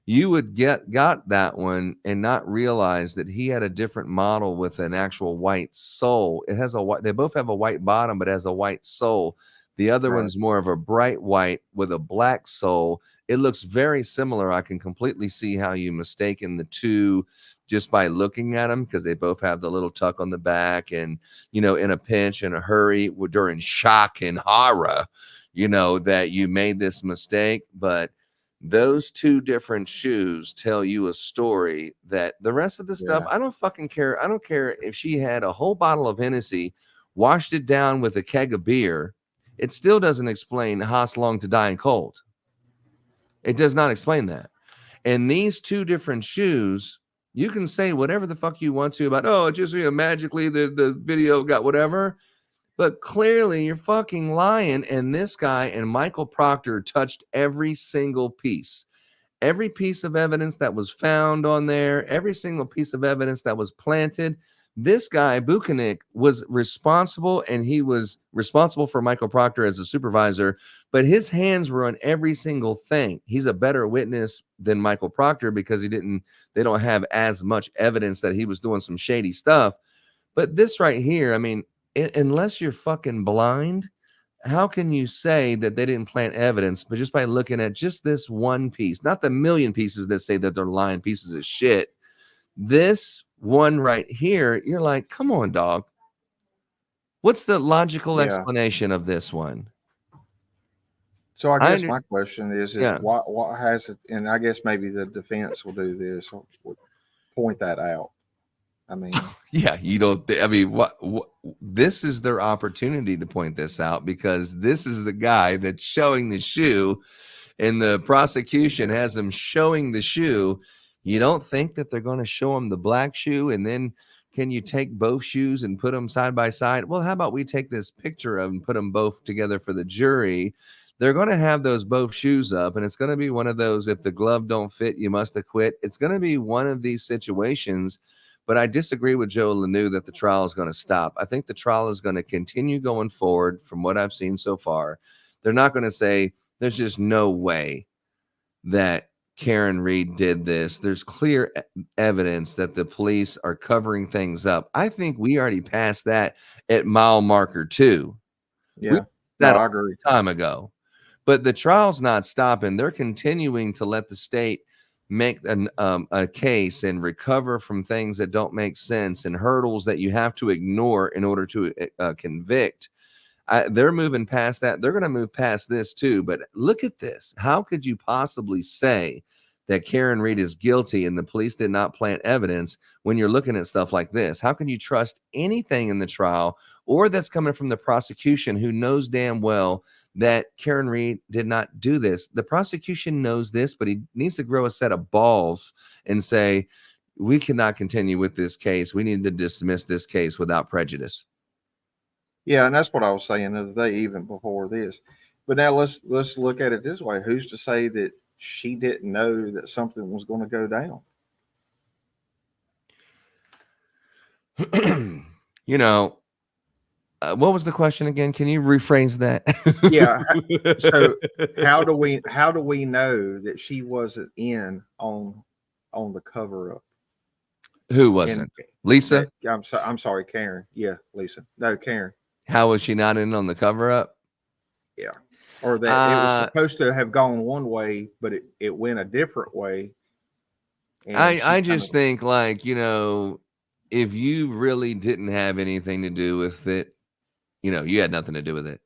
You would got that one and not realize that he had a different model with an actual white sole. It has a white, they both have a white bottom, but it has a white sole. The other one's more of a bright white with a black sole. It looks very similar. I can completely see how you mistaken the two just by looking at them, because they both have the little tuck on the back and, you know, in a pinch, in a hurry, during shock and horror, you know, that you made this mistake. But those two different shoes tell you a story that the rest of the stuff, I don't fucking care. I don't care if she had a whole bottle of Hennessy, washed it down with a keg of beer. It still doesn't explain Haas long to dying cold. It does not explain that. And these two different shoes, you can say whatever the fuck you want to about, oh, it just, you know, magically the video got whatever. But clearly you're fucking lying. And this guy and Michael Proctor touched every single piece. Every piece of evidence that was found on there, every single piece of evidence that was planted. This guy, Bukhenik, was responsible, and he was responsible for Michael Proctor as a supervisor, but his hands were on every single thing. He's a better witness than Michael Proctor because they don't have as much evidence that he was doing some shady stuff. But this right here, I mean, unless you're fucking blind, how can you say that they didn't plant evidence, but just by looking at just this one piece, not the million pieces that say that they're lying pieces of shit. This one right here, you're like, come on, dog. What's the logical explanation of this one? So I guess my question is what has it, and I guess maybe the defense will do this, or point that out. I mean, what this is their opportunity to point this out, because this is the guy that's showing the shoe, and the prosecution has him showing the shoe. You don't think that they're going to show him the black shoe, and then can you take both shoes and put them side by side? Well, how about we take this picture of and put them both together for the jury? They're going to have those both shoes up, and it's going to be one of those, if the glove don't fit, you must have quit. It's going to be one of these situations. But I disagree with Joe Lanu that the trial is going to stop. I think the trial is going to continue going forward from what I've seen so far. They're not going to say, there's just no way that Karen Reed did this. There's clear evidence that the police are covering things up. I think we already passed that at mile marker 2. Yeah, I agree. Time ago. But the trial's not stopping. They're continuing to let the state make a case and recover from things that don't make sense and hurdles that you have to ignore in order to convict. they're moving past that. They're going to move past this too. But look at this. How could you possibly say that Karen Reed is guilty and the police did not plant evidence when you're looking at stuff like this? How can you trust anything in the trial or that's coming from the prosecution who knows damn well that Karen Reed did not do this? The prosecution knows this, but he needs to grow a set of balls and say, we cannot continue with this case. We need to dismiss this case without prejudice. Yeah, and that's what I was saying the other day, even before this. But now let's look at it this way. Who's to say that she didn't know that something was going to go down? You know, what was the question again? Can you rephrase that? Yeah. So how do we know that she wasn't in on the cover up? Who wasn't? Lisa? I'm sorry, Karen. Yeah, Lisa. No, Karen. How was she not in on the cover up? Yeah. Or that it was supposed to have gone one way, but it went a different way. I just think, like, you know, if you really didn't have anything to do with it, you know, you had nothing to do with it,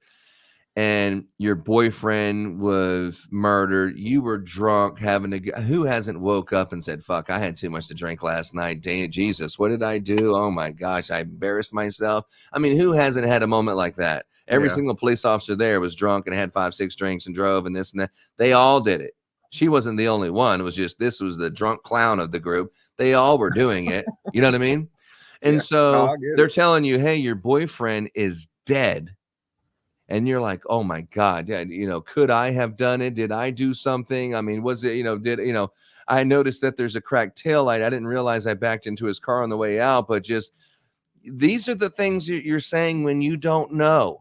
and your boyfriend was murdered, you were drunk, who hasn't woke up and said, fuck, I had too much to drink last night. Damn, Jesus, what did I do? Oh my gosh, I embarrassed myself. I mean, who hasn't had a moment like that? Every single police officer there was drunk and had 5-6 drinks and drove and this and that. They all did it. She wasn't the only one. It was just, this was the drunk clown of the group. They all were doing it. You know what I mean? And so they're telling you, hey, your boyfriend is dead. And you're like, oh my God, you know, could I have done it? Did I do something? I mean, was it, you know, I noticed that there's a cracked taillight. I didn't realize I backed into his car on the way out, but just, these are the things you're saying when you don't know.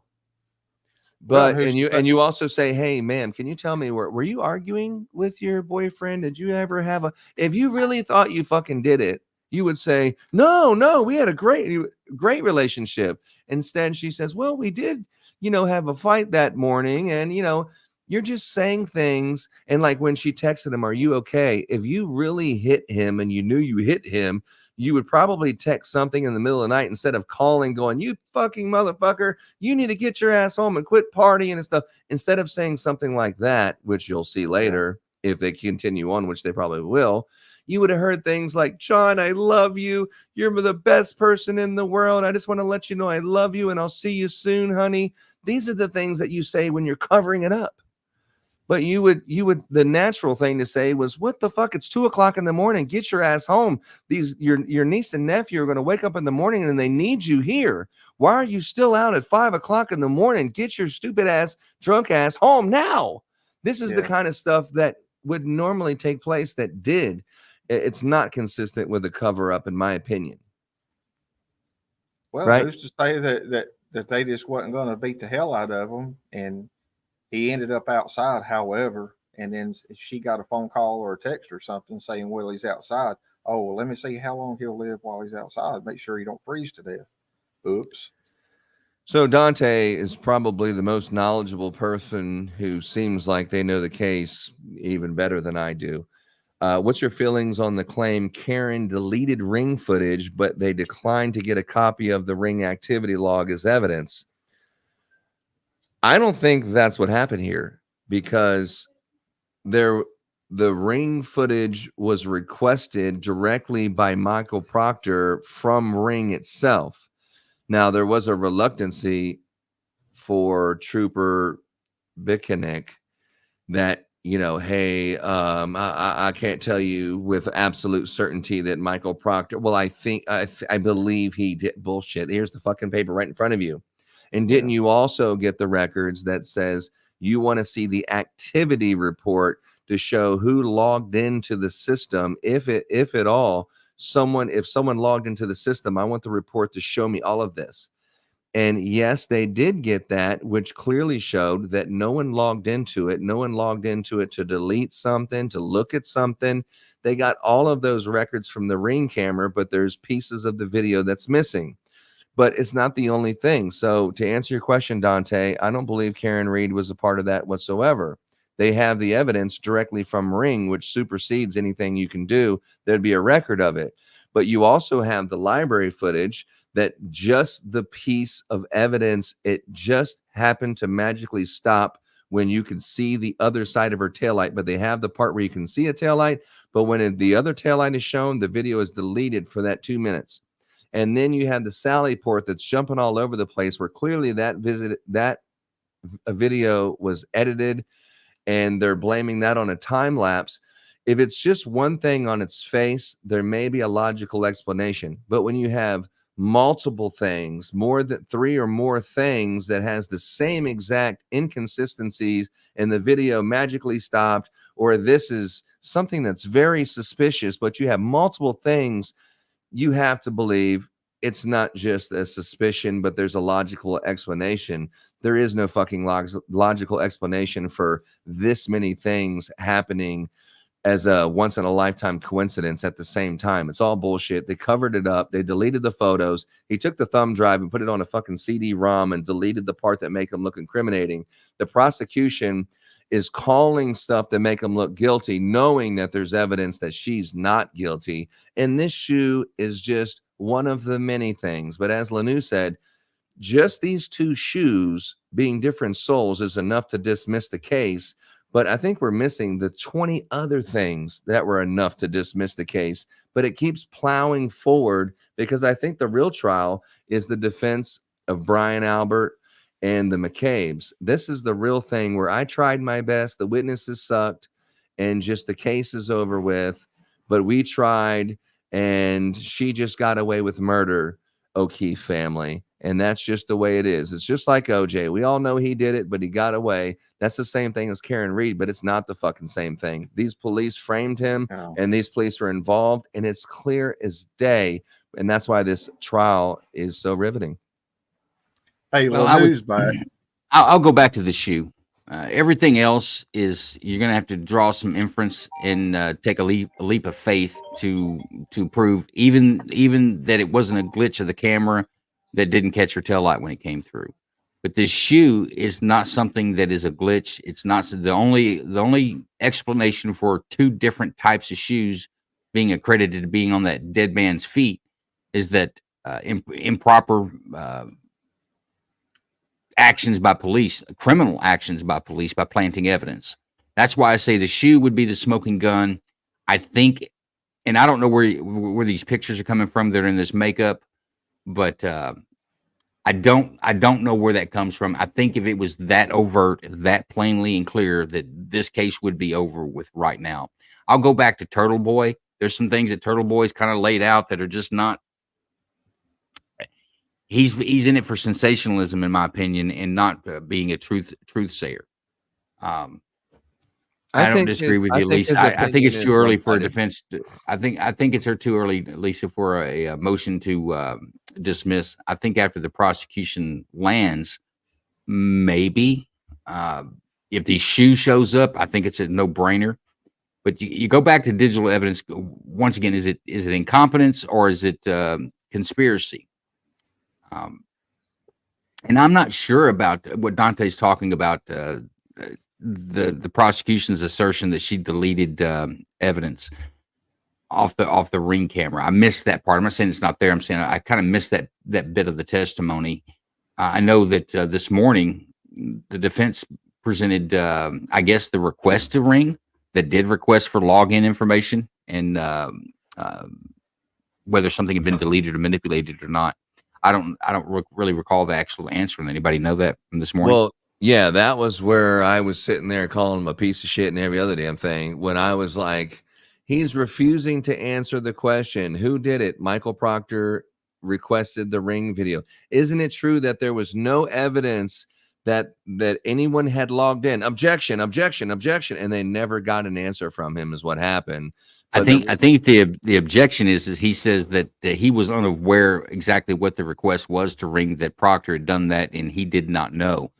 But, and you also say, hey, ma'am, can you tell me, were you arguing with your boyfriend? Did you ever have if you really thought you fucking did it, you would say, no, we had a great relationship. Instead, she says, well, we did, you know, have a fight that morning. And, you know, you're just saying things. And like when she texted him, are you okay? If you really hit him and you knew you hit him, you would probably text something in the middle of the night instead of calling, going, you fucking motherfucker, you need to get your ass home and quit partying and stuff. Instead of saying something like that, which you'll see later, if they continue on, which they probably will, you would have heard things like, John, I love you. You're the best person in the world. I just want to let you know I love you and I'll see you soon, honey. These are the things that you say when you're covering it up. But you would, the natural thing to say was, what the fuck? It's 2:00 in the morning. Get your ass home. Your niece and nephew are going to wake up in the morning and they need you here. Why are you still out at 5:00 in the morning? Get your stupid ass, drunk ass home now. This is the kind of stuff that would normally take place that did. It's not consistent with a cover up, in my opinion. Well, who's to say that they just wasn't going to beat the hell out of him? And he ended up outside, however, and then she got a phone call or a text or something saying, well, he's outside. Oh, well, let me see how long he'll live while he's outside. Make sure he don't freeze to death. Oops. So Dante is probably the most knowledgeable person who seems like they know the case even better than I do. What's your feelings on the claim Karen deleted ring footage, but they declined to get a copy of the ring activity log as evidence? I don't think that's what happened here, because the ring footage was requested directly by Michael Proctor from Ring itself. Now, there was a reluctancy for Trooper Bukhenik that, you know, hey, I can't tell you with absolute certainty that Michael Proctor, well, I believe he did. Bullshit. Here's the fucking paper right in front of you. And didn't you also get the records that says you want to see the activity report to show who logged into the system, if at all, if someone logged into the system, I want the report to show me all of this. And yes, they did get that, which clearly showed that no one logged into it. No one logged into it to delete something, to look at something. They got all of those records from the Ring camera, but there's pieces of the video that's missing. But it's not the only thing. So to answer your question, Dante, I don't believe Karen Reed was a part of that whatsoever. They have the evidence directly from Ring, which supersedes anything you can do. There'd be a record of it. But you also have the library footage that just the piece of evidence, it just happened to magically stop when you can see the other side of her taillight, but they have the part where you can see a taillight, but when the other taillight is shown, the video is deleted for that 2 minutes. And then you have the Sally port that's jumping all over the place, where clearly that video was edited and they're blaming that on a time lapse. If it's just one thing on its face, there may be a logical explanation. But when you have multiple things, more than 3 or more things that has the same exact inconsistencies, and the video magically stopped, or this is something that's very suspicious, but you have multiple things, you have to believe it's not just a suspicion, but there's a logical explanation. There is no fucking logical explanation for this many things happening as a once in a lifetime coincidence at the same time. It's all bullshit. They covered it up. They deleted the photos. He took the thumb drive and put it on a fucking CD-ROM and deleted the part that make him look incriminating. The prosecution is calling stuff that make him look guilty, knowing that there's evidence that she's not guilty. And this shoe is just one of the many things. But as Lanu said, just these 2 shoes being different soles is enough to dismiss the case. But I think we're missing the 20 other things that were enough to dismiss the case. But it keeps plowing forward, because I think the real trial is the defense of Brian Albert and the McCabe's. This is the real thing where I tried my best. The witnesses sucked and just the case is over with. But we tried, and she just got away with murder, O'Keefe family. And that's just the way it is. It's just like OJ. We all know he did it, but he got away. That's the same thing as Karen Reed, but it's not the fucking same thing. These police framed him, and these police are involved, and it's clear as day. And that's why this trial is so riveting. Hey, Well, I'll go back to the shoe. Everything else is, you're going to have to draw some inference and take a leap of faith to prove even that it wasn't a glitch of the camera that didn't catch her taillight when it came through. But this shoe is not something that is a glitch. It's not the only explanation for 2 different types of shoes being accredited to being on that dead man's feet is that improper actions by police, criminal actions by police, by planting evidence. That's why I say the shoe would be the smoking gun. I think, and I don't know where these pictures are coming from that are in this makeup, but I don't know where that comes from. I think if it was that overt, that plainly and clear, that this case would be over with right now. I'll go back to Turtle Boy. There's some things that Turtle Boy's kind of laid out that are just not. He's in it for sensationalism, in my opinion, and not being a truth sayer. I don't disagree with you, Lisa. I think it's too early for a defense. I think it's too early, Lisa, for a motion to dismiss. I think after the prosecution lands, maybe if the shoe shows up, I think it's a no-brainer. But you go back to digital evidence once again. Is it incompetence or is it conspiracy? And I'm not sure about what Dante's talking about. The prosecution's assertion that she deleted evidence off the Ring camera. I missed that part. I'm not saying it's not there. I'm saying I kind of missed that bit of the testimony. I know that this morning the defense presented, I guess, the request to Ring that did request for login information and whether something had been deleted or manipulated or not. I don't really recall the actual answer. And anybody know that from this morning? Well, yeah, that was where I was sitting there calling him a piece of shit and every other damn thing when I was like, he's refusing to answer the question. Who did it? Michael Proctor requested the Ring video. Isn't it true that there was no evidence that anyone had logged in? Objection. And they never got an answer from him is what happened. But I think the objection is he says that he was unaware exactly what the request was to Ring, that Proctor had done that and he did not know.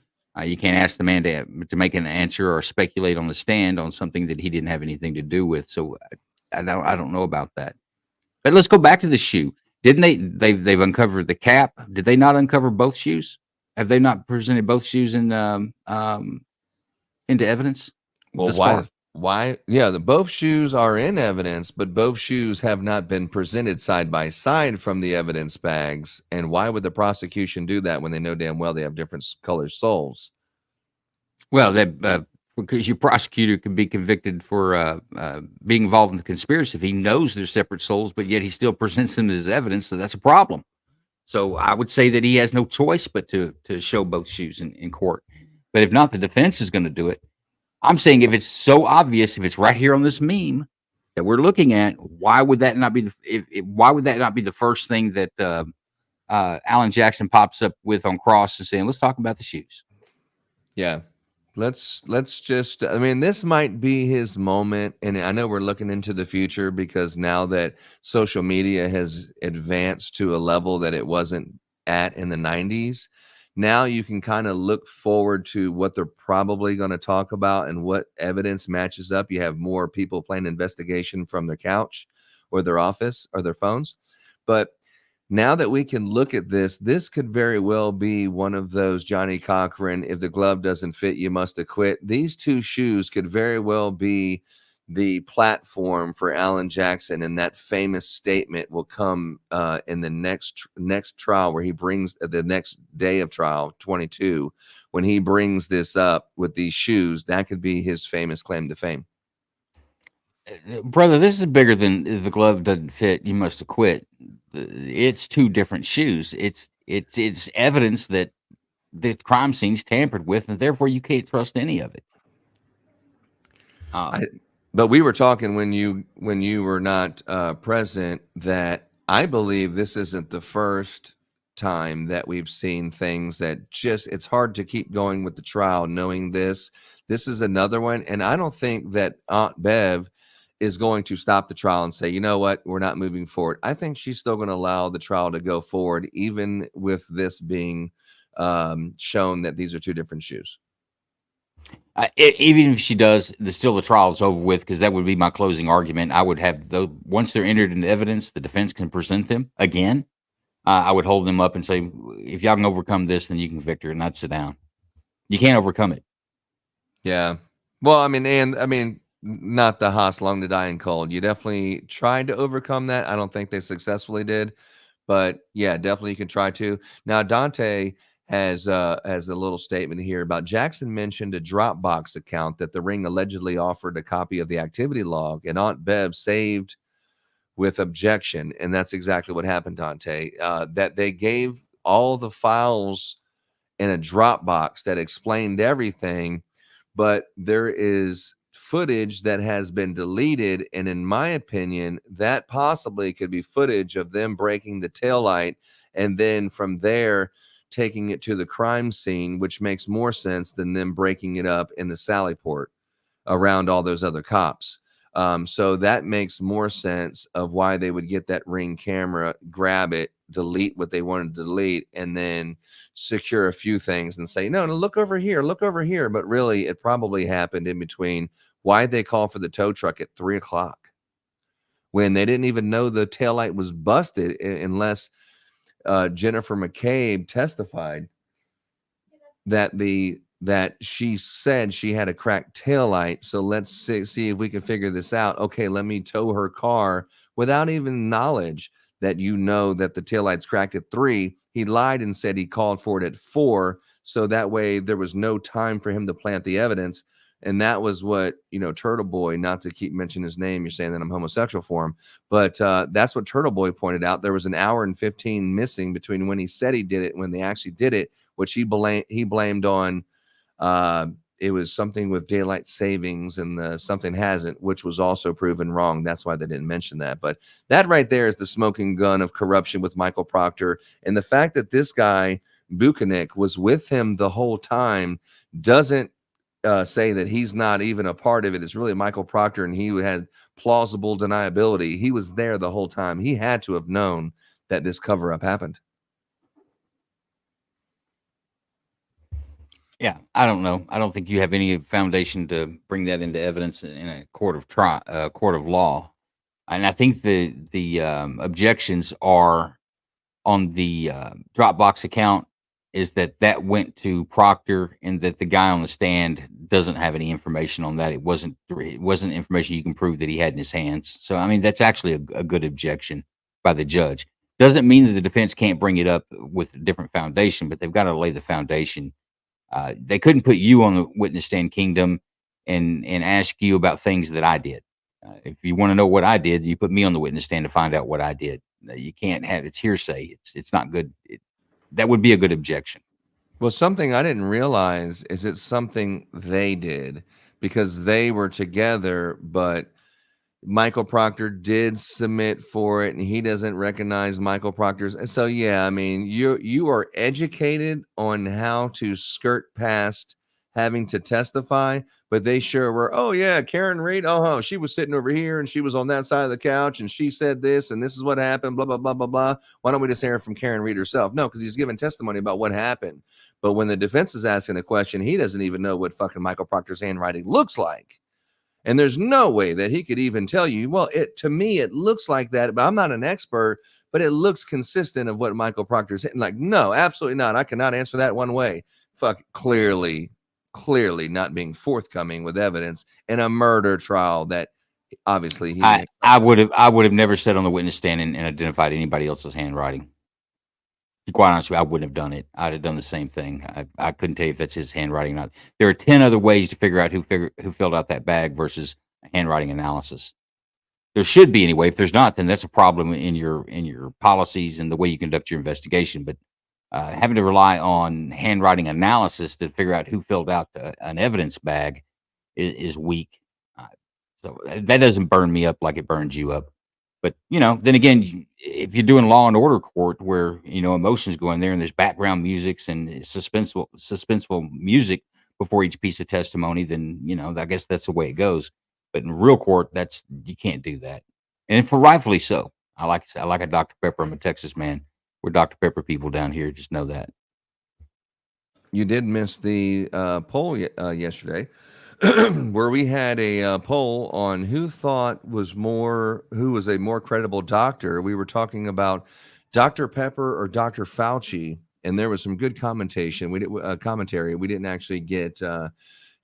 You can't ask the man to make an answer or speculate on the stand on something that he didn't have anything to do with. So I don't know about that. But let's go back to the shoe. Didn't they've uncovered the cap? Did they not uncover both shoes? Have they not presented both shoes into evidence? Well, Why? Yeah, both shoes are in evidence, but both shoes have not been presented side by side from the evidence bags. And why would the prosecution do that when they know damn well they have different colored soles? Well, that because your prosecutor could be convicted for being involved in the conspiracy if he knows they're separate souls, but yet he still presents them as evidence. So that's a problem. So I would say that he has no choice but to show both shoes in court. But if not, the defense is going to do it. I'm saying if it's so obvious, if it's right here on this meme that we're looking at, why would that not be why would that not be the first thing that Alan Jackson pops up with on cross and saying, let's talk about the shoes? Yeah. Let's just, I mean, this might be his moment. And I know we're looking into the future because now that social media has advanced to a level that it wasn't at in the 90s, now you can kind of look forward to what they're probably going to talk about and what evidence matches up. You have more people playing investigation from their couch or their office or their phones. But now that we can look at this, this could very well be one of those Johnny Cochran, if the glove doesn't fit, you must acquit. These two shoes could very well be the platform for Alan Jackson, and that famous statement will come in the next trial where he brings the next day of trial, 22, when he brings this up with these shoes. That could be his famous claim to fame. Brother, this is bigger than the glove doesn't fit, you must acquit. It's two different shoes. It's evidence that the crime scene's tampered with, and therefore you can't trust any of it. But we were talking when you were not present that I believe this isn't the first time that we've seen things that just, it's hard to keep going with the trial knowing this. This is another one. And I don't think that Aunt Bev is going to stop the trial and say, you know what, we're not moving forward. I think she's still going to allow the trial to go forward, even with this being shown that these are two different shoes. Even if she does, the trial is over with, because that would be my closing argument. I would have those, once they're entered into evidence, the defense can present them again. I would hold them up and say, if y'all can overcome this, then you can convict her, and I'd sit down. You can't overcome it. Yeah. Well, I mean, not the Haas long to die and cold. You definitely tried to overcome that. I don't think they successfully did, but yeah, definitely you can try to. Now, Dante has a little statement here about Jackson mentioned a Dropbox account that the ring allegedly offered a copy of the activity log, and Aunt Bev saved with objection. And that's exactly what happened, Dante, that they gave all the files in a Dropbox that explained everything, but there is footage that has been deleted, and in my opinion, that possibly could be footage of them breaking the taillight and then from there taking it to the crime scene, which makes more sense than them breaking it up in the Sallyport around all those other cops. So that makes more sense of why they would get that Ring camera, grab it, delete what they wanted to delete, and then secure a few things and say, no, look over here, look over here. But really, it probably happened in between. Why'd they call for the tow truck at 3 o'clock when they didn't even know the taillight was busted unless Jennifer McCabe testified that she said she had a cracked taillight. So let's see if we can figure this out. Okay, let me tow her car without even knowledge that that the taillight's cracked at 3. He lied and said he called for it at 4. So that way there was no time for him to plant the evidence. And that was what, Turtle Boy, not to keep mentioning his name, you're saying that I'm homosexual for him, but that's what Turtle Boy pointed out. There was an hour and 15 missing between when he said he did it and when they actually did it, which he blamed on, it was something with daylight savings and something hasn't, which was also proven wrong. That's why they didn't mention that. But that right there is the smoking gun of corruption with Michael Proctor. And the fact that this guy, Bukhenik, was with him the whole time doesn't say that he's not even a part of it. It's really Michael Proctor, and he had plausible deniability. He was there the whole time. He had to have known that this cover-up happened. Yeah, I don't know. I don't think you have any foundation to bring that into evidence in a court of law. And I think the objections are on the Dropbox account is that went to Proctor, and that the guy on the stand doesn't have any information on that. It wasn't information you can prove that he had in his hands. So, I mean, that's actually a good objection by the judge. Doesn't mean that the defense can't bring it up with a different foundation, but they've got to lay the foundation. They couldn't put you on the witness stand, Kingdom, and ask you about things that I did. If you want to know what I did, you put me on the witness stand to find out what I did. You can't have it's hearsay. It's not good. That would be a good objection. Well, something I didn't realize is it's something they did because they were together, but Michael Proctor did submit for it and he doesn't recognize Michael Proctor's. And so, yeah, I mean, you are educated on how to skirt past having to testify, but they sure were. Oh yeah, Karen Reed. Oh, she was sitting over here and she was on that side of the couch and she said this and this is what happened. Blah, blah, blah, blah, blah. Why don't we just hear from Karen Reed herself? No, because he's giving testimony about what happened. But when the defense is asking a question, he doesn't even know what fucking Michael Proctor's handwriting looks like. And there's no way that he could even tell you, well, to me, it looks like that, but I'm not an expert, but it looks consistent of what Michael Proctor's like. No, absolutely not. I cannot answer that one way. Fuck, clearly not being forthcoming with evidence in a murder trial that obviously I would have never sat on the witness stand and identified anybody else's handwriting. To be quite honest with you, I wouldn't have done it. I'd have done the same thing. I couldn't tell you if that's his handwriting or not. There are 10 other ways to figure out who filled out that bag versus a handwriting analysis. There should be anyway. If there's not, then that's a problem in your policies and the way you conduct your investigation. But having to rely on handwriting analysis to figure out who filled out an evidence bag is weak. So that doesn't burn me up like it burns you up. But, then again, if you're doing law and order court where, emotions go in there and there's background musics and suspenseful music before each piece of testimony, then, I guess that's the way it goes. But in real court, you can't do that. And for rightfully so. I like a Dr. Pepper. I'm a Texas man. We're Dr. Pepper people down here. Just know that. You did miss the poll yesterday where we had a poll on who was a more credible doctor. We were talking about Dr. Pepper or Dr. Fauci, and there was some good commentary. We didn't actually get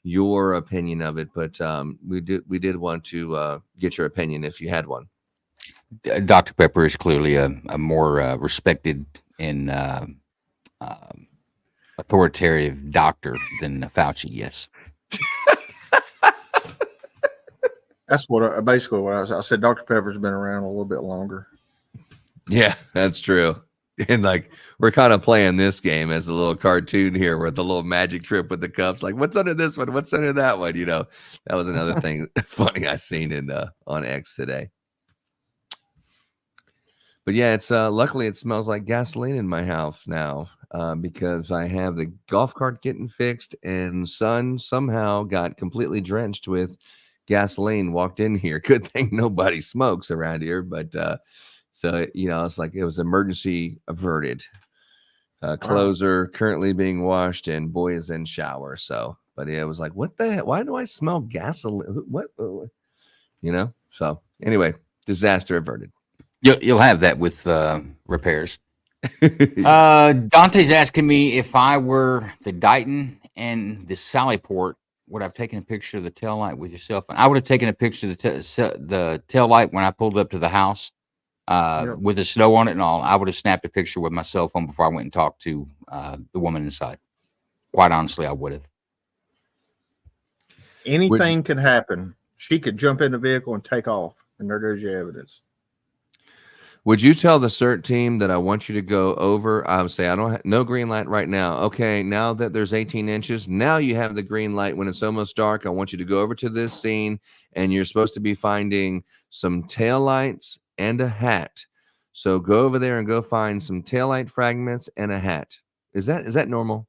your opinion of it, but we did want to get your opinion if you had one. Dr. Pepper is clearly a more respected and authoritative doctor than Fauci. Yes. That's basically what I said. Dr. Pepper's been around a little bit longer. Yeah, that's true. And we're kind of playing this game as a little cartoon here with the little magic trip with the cups. Like, what's under this one? What's under that one? That was another thing funny I seen on X today. But yeah, it's luckily it smells like gasoline in my house now because I have the golf cart getting fixed and son somehow got completely drenched with gasoline, walked in here. Good thing nobody smokes around here, but so it's like it was emergency averted. Closer currently being washed and boy is in shower. So, but it was like, what the heck? Why do I smell gasoline? What? So anyway, disaster averted. You'll have that with repairs. Dante's asking me if I were the Dighton and the Sallyport, would I have taken a picture of the taillight with your cell phone? I would have taken a picture of the taillight when I pulled up to the house with the snow on it and all. I would have snapped a picture with my cell phone before I went and talked to the woman inside. Quite honestly, I would have. Anything could happen. She could jump in the vehicle and take off, and there goes your evidence. Would you tell the CERT team that I want you to go over? I would say, I don't have no green light right now. Okay, now that there's 18 inches, now you have the green light when it's almost dark. I want you to go over to this scene, and you're supposed to be finding some taillights and a hat. So go over there and go find some taillight fragments and a hat. Is that normal?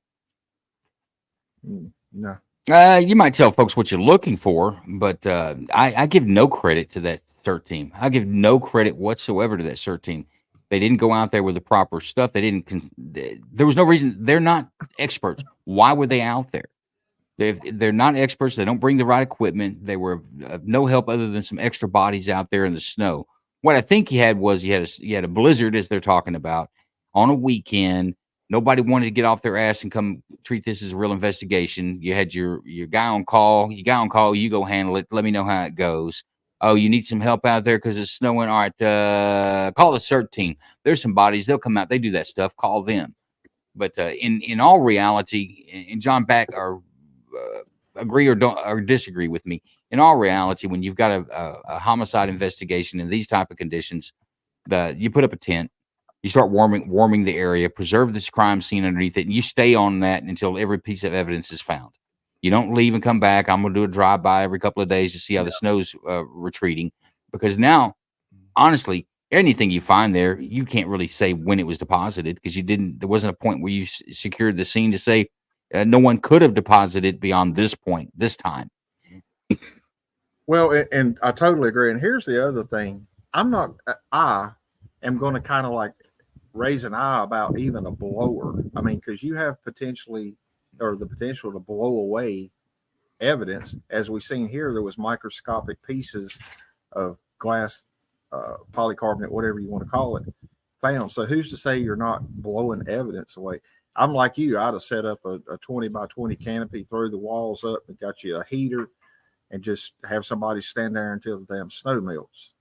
No. You might tell folks what you're looking for, but I give no credit to that CERT team. I give no credit whatsoever to that CERT team. They didn't go out there with the proper stuff. There was no reason. They're not experts. Why were they out there? They're not experts. They don't bring the right equipment. They were of no help other than some extra bodies out there in the snow. What I think you had was you had a blizzard, as they're talking about, on a weekend Nobody wanted to get off their ass and come treat this as a real investigation. You had your guy on call. You go handle it. Let me know how it goes. Oh, you need some help out there because it's snowing. All right, call the CERT team. There's some bodies. They'll come out. They do that stuff. Call them. But in all reality, and John Back agree or disagree with me. In all reality, when you've got a homicide investigation in these type of conditions, you put up a tent, you start warming the area, preserve this crime scene underneath it, and you stay on that until every piece of evidence is found. You don't leave and come back. I'm going to do a drive-by every couple of days to see how the snow's retreating, because now, honestly, anything you find there, you can't really say when it was deposited, because there wasn't a point where you secured the scene to say no one could have deposited beyond this point, this time. Well, and I totally agree. And here's the other thing. I am going to kind of like raise an eye about even a blower. I mean, because you have the potential to blow away evidence. As we've seen here, there was microscopic pieces of glass, polycarbonate, whatever you want to call it, found. So who's to say you're not blowing evidence away? I'm like you. I'd have set up a 20 by 20 canopy, throw the walls up, and got you a heater, and just have somebody stand there until the damn snow melts.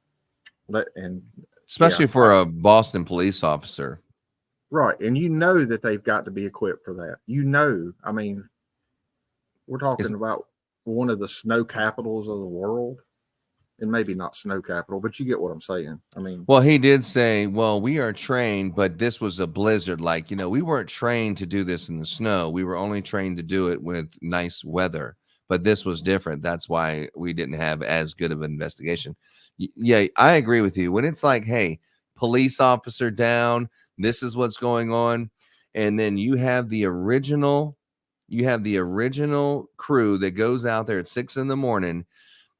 Especially for a Boston police officer. Right. And you know that they've got to be equipped for that. I mean, we're talking about one of the snow capitals of the world. And maybe not snow capital, but you get what I'm saying. I mean, well, he did say, well, we are trained, but this was a blizzard. Like, we weren't trained to do this in the snow. We were only trained to do it with nice weather, but this was different. That's why we didn't have as good of an investigation. Yeah, I agree with you. When it's like, hey, police officer down, this is what's going on. And then you have the original crew that goes out there at 6 a.m,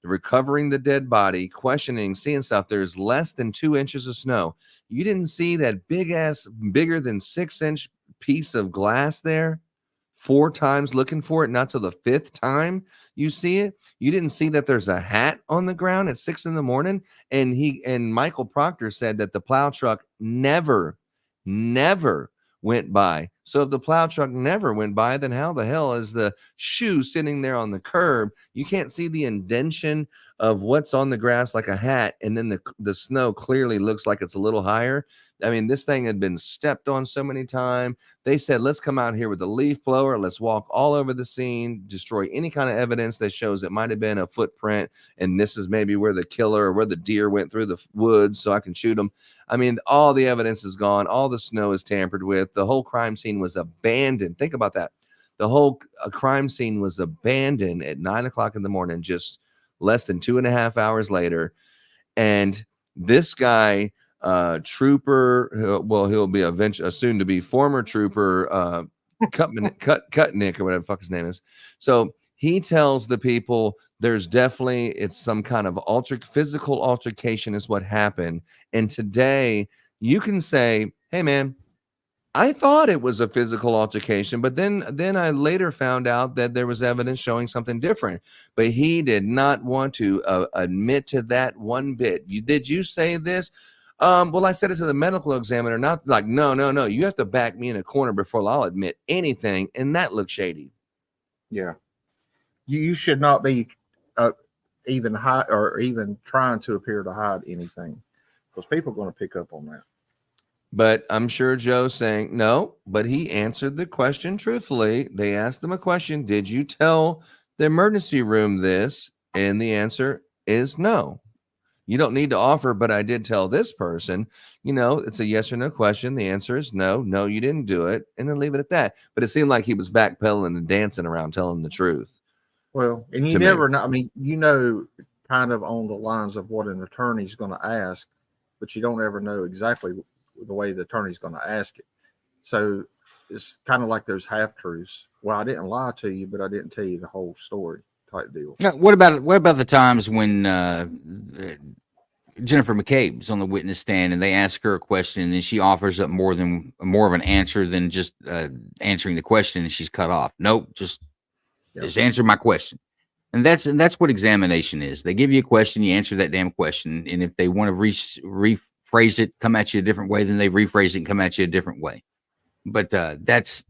recovering the dead body, questioning, seeing stuff. There's less than 2 inches of snow. You didn't see that bigger than 6-inch piece of glass there 4 times looking for it, not till the 5th time you see it. You didn't see that there's a hat on the ground at 6 a.m. And Michael Proctor said that the plow truck never went by. So if the plow truck never went by, then how the hell is the shoe sitting there on the curb? You can't see the indentation of what's on the grass like a hat, and then the snow clearly looks like it's a little higher. I mean, this thing had been stepped on so many times. They said, let's come out here with a leaf blower. Let's walk all over the scene, destroy any kind of evidence that shows it might have been a footprint, and this is maybe where the killer or where the deer went through the woods so I can shoot them. I mean, all the evidence is gone. All the snow is tampered with. The whole crime scene was abandoned. Think about that. The whole crime scene was abandoned at 9 o'clock in the morning, just less than 2.5 hours later. And this guy, trooper, he'll be a soon to be former trooper, Cutnick or whatever the fuck his name is. So he tells the people there's definitely, it's some kind of physical altercation is what happened. And today you can say, hey man, I thought it was a physical altercation, but then I later found out that there was evidence showing something different. But he did not want to admit to that one bit. Did you say this? Well, I said it to the medical examiner, not like, no. You have to back me in a corner before I'll admit anything. And that looks shady. Yeah. You should not be even hide or even trying to appear to hide anything, because people are going to pick up on that. But I'm sure Joe's saying no, but he answered the question truthfully. They asked him a question. Did you tell the emergency room this? And the answer is no. You don't need to offer, but I did tell this person. It's a yes or no question. The answer is no. No, you didn't do it. And then leave it at that. But it seemed like he was backpedaling and dancing around telling the truth. Well, and you never know. I mean, kind of on the lines of what an attorney's going to ask, but you don't ever know exactly the way the attorney's going to ask it. So it's kind of like those half truths. Well, I didn't lie to you, but I didn't tell you the whole story type deal. Now, what about the times when Jennifer McCabe's on the witness stand and they ask her a question and then she offers up more of an answer than just answering the question, and she's cut off? Nope, just answer my question. And that's what examination is. They give you a question, you answer that damn question, and if they want to rephrase it, come at you a different way, then they rephrase it and come at you a different way. but that's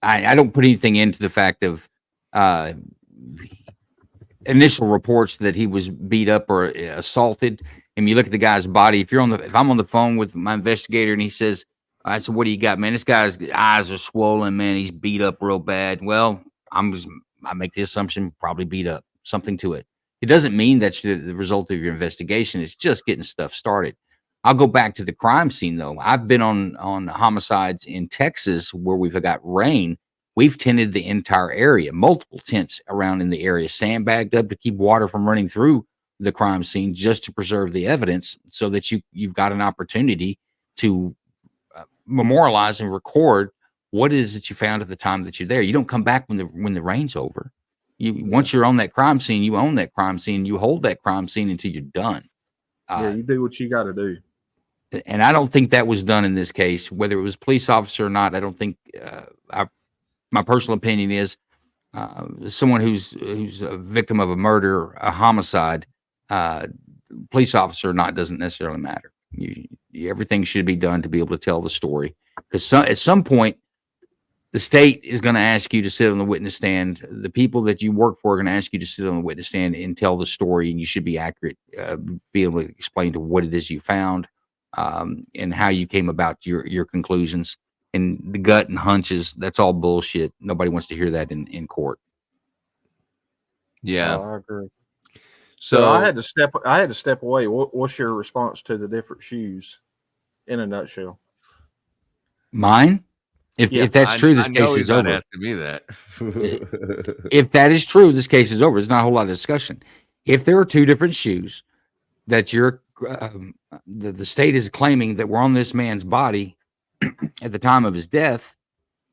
I don't put anything into the fact of initial reports that he was beat up or assaulted. And you look at the guy's body. If I'm on the phone with my investigator and he says, I said, what do you got, man? This guy's eyes are swollen, man. He's beat up real bad. Well, I make the assumption probably beat up, something to it. It doesn't mean that's the result of your investigation. It's just getting stuff started. I'll go back to the crime scene though. I've been on homicides in Texas where we've got rain. We've tented the entire area, multiple tents around in the area, sandbagged up to keep water from running through the crime scene just to preserve the evidence so that you've got an opportunity to memorialize and record what it is that you found at the time that you're there. You don't come back when the rain's over. Once you're on that crime scene, you own that crime scene. You hold that crime scene until you're done. You do what you got to do. And I don't think that was done in this case, whether it was a police officer or not. I don't think. My personal opinion is someone who's a victim of a murder, a homicide, police officer or not doesn't necessarily matter. Everything should be done to be able to tell the story, because at some point the state is going to ask you to sit on the witness stand. The people that you work for are going to ask you to sit on the witness stand and tell the story, and you should be accurate, be able to explain to what it is you found, and how you came about your conclusions. And the gut and hunches, that's all bullshit. Nobody wants to hear that in court. Yeah, I agree. So I had to step away. What's your response to the different shoes in a nutshell? Mine? If that's true, this case is over. Asking me that. If that is true, this case is over. There's not a whole lot of discussion. If there are two different shoes that the state is claiming that were on this man's body at the time of his death,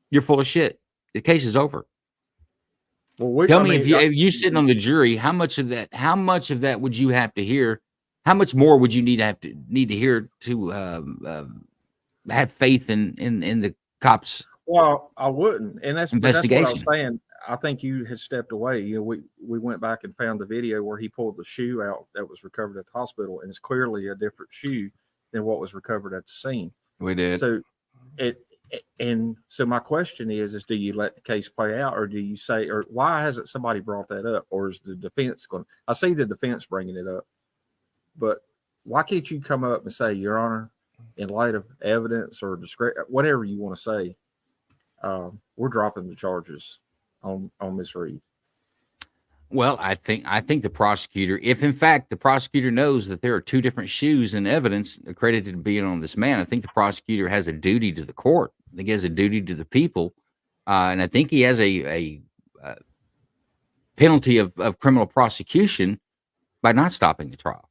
you're full of shit. The case is over. Well, Tell me, if you sitting on the jury, how much of that would you have to hear? How much more would you need to hear to have faith in the cops? Well, I wouldn't, and that's what I investigation. was saying. I think you had stepped away. You know, we went back and found the video where he pulled the shoe out that was recovered at the hospital, and it's clearly a different shoe than what was recovered at the scene. We did. So my question is do you let the case play out, or do you say, or why hasn't somebody brought that up, or is the defense going? I see the defense bringing it up, but why can't you come up and say, Your Honor, in light of evidence or whatever you want to say, we're dropping the charges on Ms. Reed? Well, I think the prosecutor, if in fact the prosecutor knows that there are two different shoes and evidence accredited to being on this man, I think the prosecutor has a duty to the court. I think he has a duty to the people, and I think he has a penalty of criminal prosecution by not stopping the trial.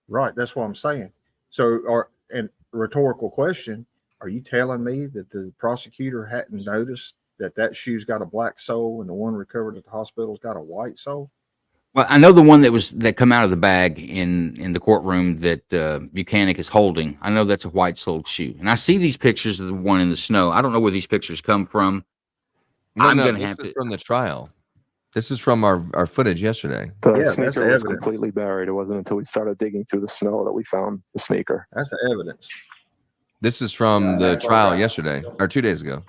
Right, that's what I'm saying. So, and rhetorical question: are you telling me that the prosecutor hadn't noticed that shoe's got a black sole and the one recovered at the hospital's got a white sole? Well, I know the one that come out of the bag in the courtroom that Bukhenik is holding. I know that's a white-soled shoe, and I see these pictures of the one in the snow. I don't know where these pictures come from. This is from the trial. This is from our footage yesterday. The sneaker was completely buried. It wasn't until we started digging through the snow that we found the sneaker. That's the evidence. This is from the trial yesterday or 2 days ago,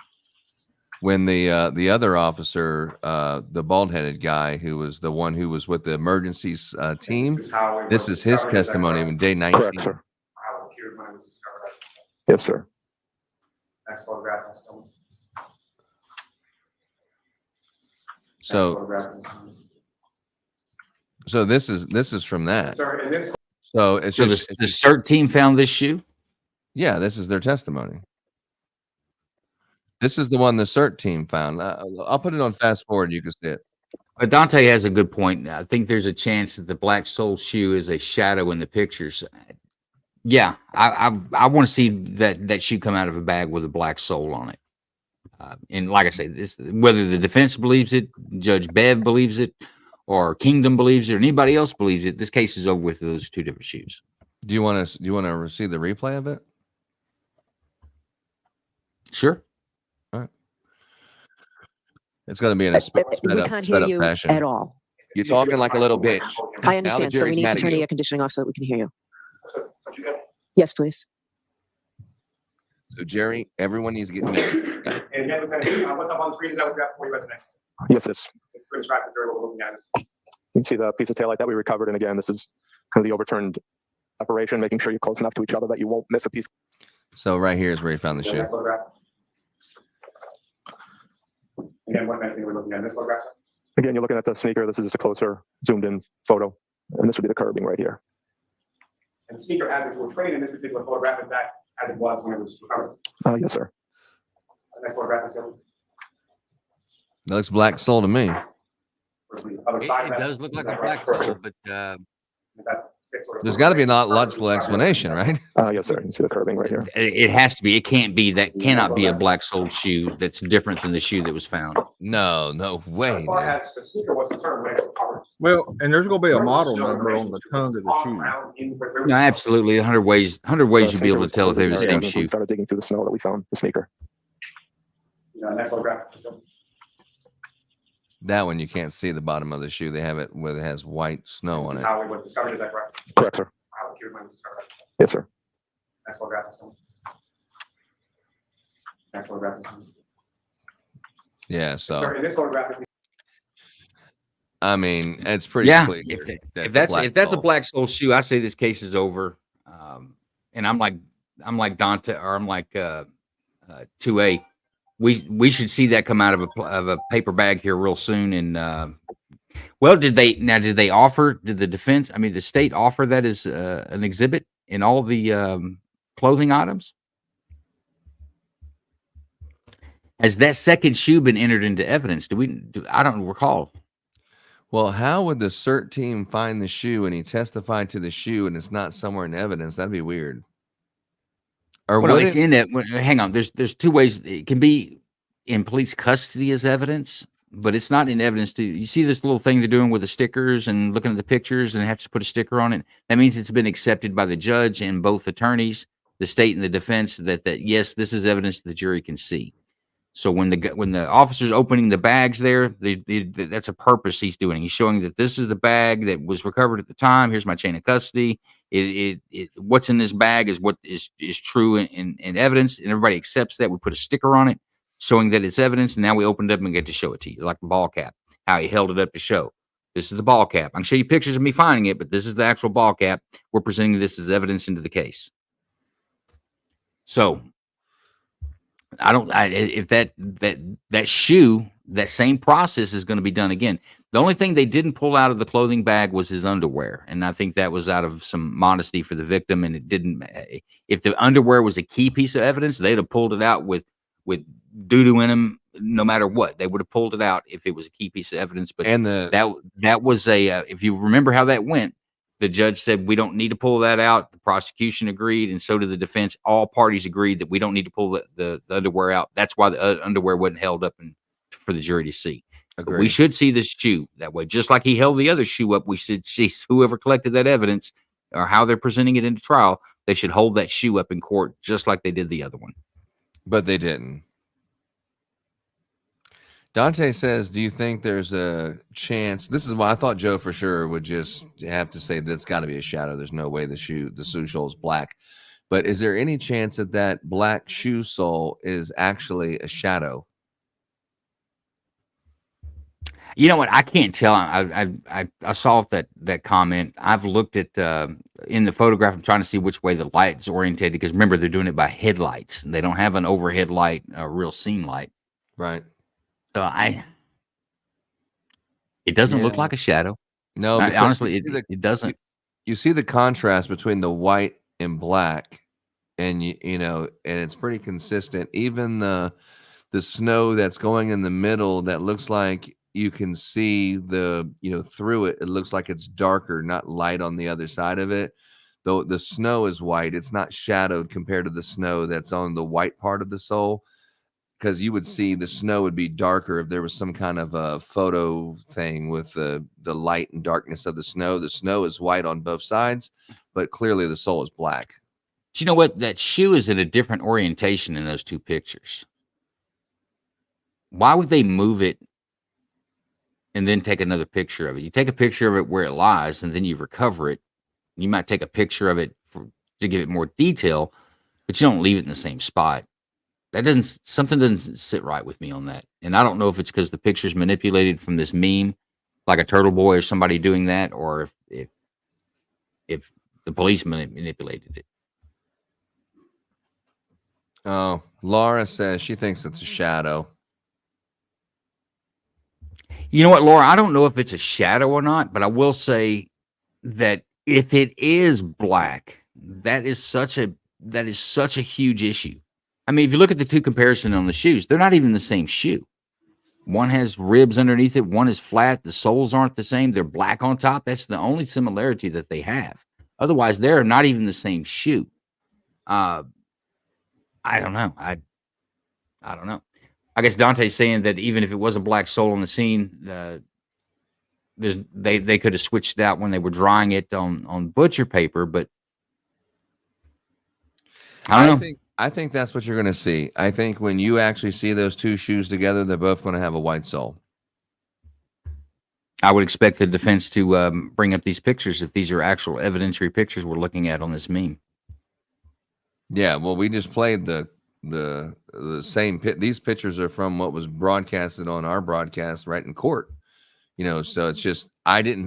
when the other officer, the bald-headed guy who was the one who was with the emergencies team, this is his testimony in day 19. Correct, sir. Yes, sir. So this is from that. So it's So just the CERT team found this shoe? Yeah, this is their testimony. This is the one the CERT team found. I'll put it on fast forward. You can see it. But Dante has a good point. I think there's a chance that the black sole shoe is a shadow in the pictures. Yeah, I want to see that shoe come out of a bag with a black sole on it. And like I say, whether the defense believes it, Judge Bev believes it, or Kingdom believes it, or anybody else believes it, this case is over with those two different shoes. Do you want to see the replay of it? Sure. All right. It's going to be in a sped up fashion. At all. You're talking like a little bitch. I understand. So we need to turn the air conditioning off so that we can hear you. Yes, please. So Jerry, everyone needs to get muted. And again, Lieutenant, what's up on the screen? Is that what you have for your resumes? Yes, it's, It's pretty track the jury what we're looking at. you can see the piece of taillight that we recovered. And again, this is kind of the overturned operation, making sure you're close enough to each other that you won't miss a piece. So right here is where he found the shoe. Next photograph. Again, what kind of thing we're looking at? This photograph? Again, you're looking at the sneaker. This is just a closer zoomed in photo. And this would be the curbing right here. And the sneaker as it was portrayed in this particular photograph is that as it was when it was recovered. Yes, sir. Next photograph is the That looks black soul to me. other side of It that. does look like Is a that black right? soul, but Is that sort of- There's got to be a logical explanation, right? Yes, sir. You can see the curbing right here. it has to be. It can't be. That cannot be a black soled shoe that's different than the shoe that was found. No way, As far man. as the sneaker was concerned, when it was recovered, Well, and there's gonna be a there was model still number on the information tongue of the on shoe. ground in where there was- No, absolutely. 100 ways. 100 ways you'd be able to tell if they were the same We shoe. started digging through the snow that we found the sneaker. Next photograph. That one you can't see the bottom of the shoe. They have it where it has white snow on it. How it was discovered, is that correct? Correct, sir. How it was discovered. Yes, sir. Next photograph. Next photograph. Yeah, Sir, so in this photograph, I mean, it's pretty Yeah, clear. if that's a black soul shoe, I say this case is over. And I'm like Dante, or I'm like 2A. We should see that come out of a paper bag here real soon. And well, did the defense? I mean, the state offer that as an exhibit in all the clothing items? Has that second shoe been entered into evidence? I don't recall. Well, how would the CERT team find the shoe and he testified to the shoe and it's not somewhere in evidence? That'd be weird. Or Well, would it's it? in it. Hang on. There's two ways. It can be in police custody as evidence, but it's not in evidence. You see this little thing they're doing with the stickers and looking at the pictures and have to put a sticker on it. That means it's been accepted by the judge and both attorneys, the state and the defense, that yes, this is evidence the jury can see. So when the officer's opening the bags there, that's a purpose he's doing. He's showing that this is the bag that was recovered at the time. Here's my chain of custody. What's in this bag is what is true in evidence, and everybody accepts that. We put a sticker on it showing that it's evidence, and now we opened it up and get to show it to you, like the ball cap, how he held it up to show. This is the ball cap. I can show you pictures of me finding it, but this is the actual ball cap. We're presenting this as evidence into the case. So if that shoe, that same process is going to be done again. The only thing they didn't pull out of the clothing bag was his underwear. And I think that was out of some modesty for the victim. And it didn't, if the underwear was a key piece of evidence, they'd have pulled it out with doo-doo in them, no matter what. They would have pulled it out if it was a key piece of evidence. But that was if you remember how that went, the judge said, we don't need to pull that out. The prosecution agreed, and so did the defense. All parties agreed that we don't need to pull the underwear out. That's why the underwear wasn't held up for the jury to see. We should see this shoe that way. Just like he held the other shoe up, we should see whoever collected that evidence or how they're presenting it into trial, they should hold that shoe up in court just like they did the other one. But they didn't. Dante says, do you think there's a chance? This is why I thought Joe for sure would just have to say that's got to be a shadow. There's no way the shoe sole is black. But is there any chance that black shoe sole is actually a shadow? You know what? I can't tell. I saw that comment. I've looked at in the photograph. I'm trying to see which way the light's orientated, because remember, they're doing it by headlights. They don't have an overhead light, a real scene light. Right. So it doesn't look like a shadow. No, honestly, it doesn't. You see the contrast between the white and black, and and it's pretty consistent. Even the snow that's going in the middle, that looks like you can see through it. It looks like it's darker, not light on the other side of it. Though the snow is white, it's not shadowed compared to the snow that's on the white part of the sole. Because you would see the snow would be darker if there was some kind of a photo thing with the light and darkness of the snow. The snow is white on both sides, but clearly the sole is black. Do you know what? That shoe is in a different orientation in those two pictures. Why would they move it and then take another picture of it? You take a picture of it where it lies, and then you recover it. You might take a picture of it to give it more detail. but you don't leave it in the same spot. Something doesn't sit right with me on that. And I don't know if it's because the picture's manipulated from this meme, like a turtle boy or somebody doing that, or if the police manipulated it. Oh, Laura says she thinks it's a shadow. You know what, Laura? I don't know if it's a shadow or not, but I will say that if it is black, that is such a huge issue. I mean, if you look at the two comparison on the shoes, they're not even the same shoe. One has ribs underneath it, one is flat. The soles aren't the same. They're black on top. That's the only similarity that they have. Otherwise, they're not even the same shoe. I don't know. I don't know. I guess Dante's saying that even if it was a black sole on the scene, they could have switched it out when they were drying it on butcher paper, but I don't know. I think that's what you're going to see. I think when you actually see those two shoes together, they're both going to have a white sole. I would expect the defense to bring up these pictures if these are actual evidentiary pictures we're looking at on this meme. Yeah, well, we just played the same these pictures are from what was broadcasted on our broadcast right in court. So it's just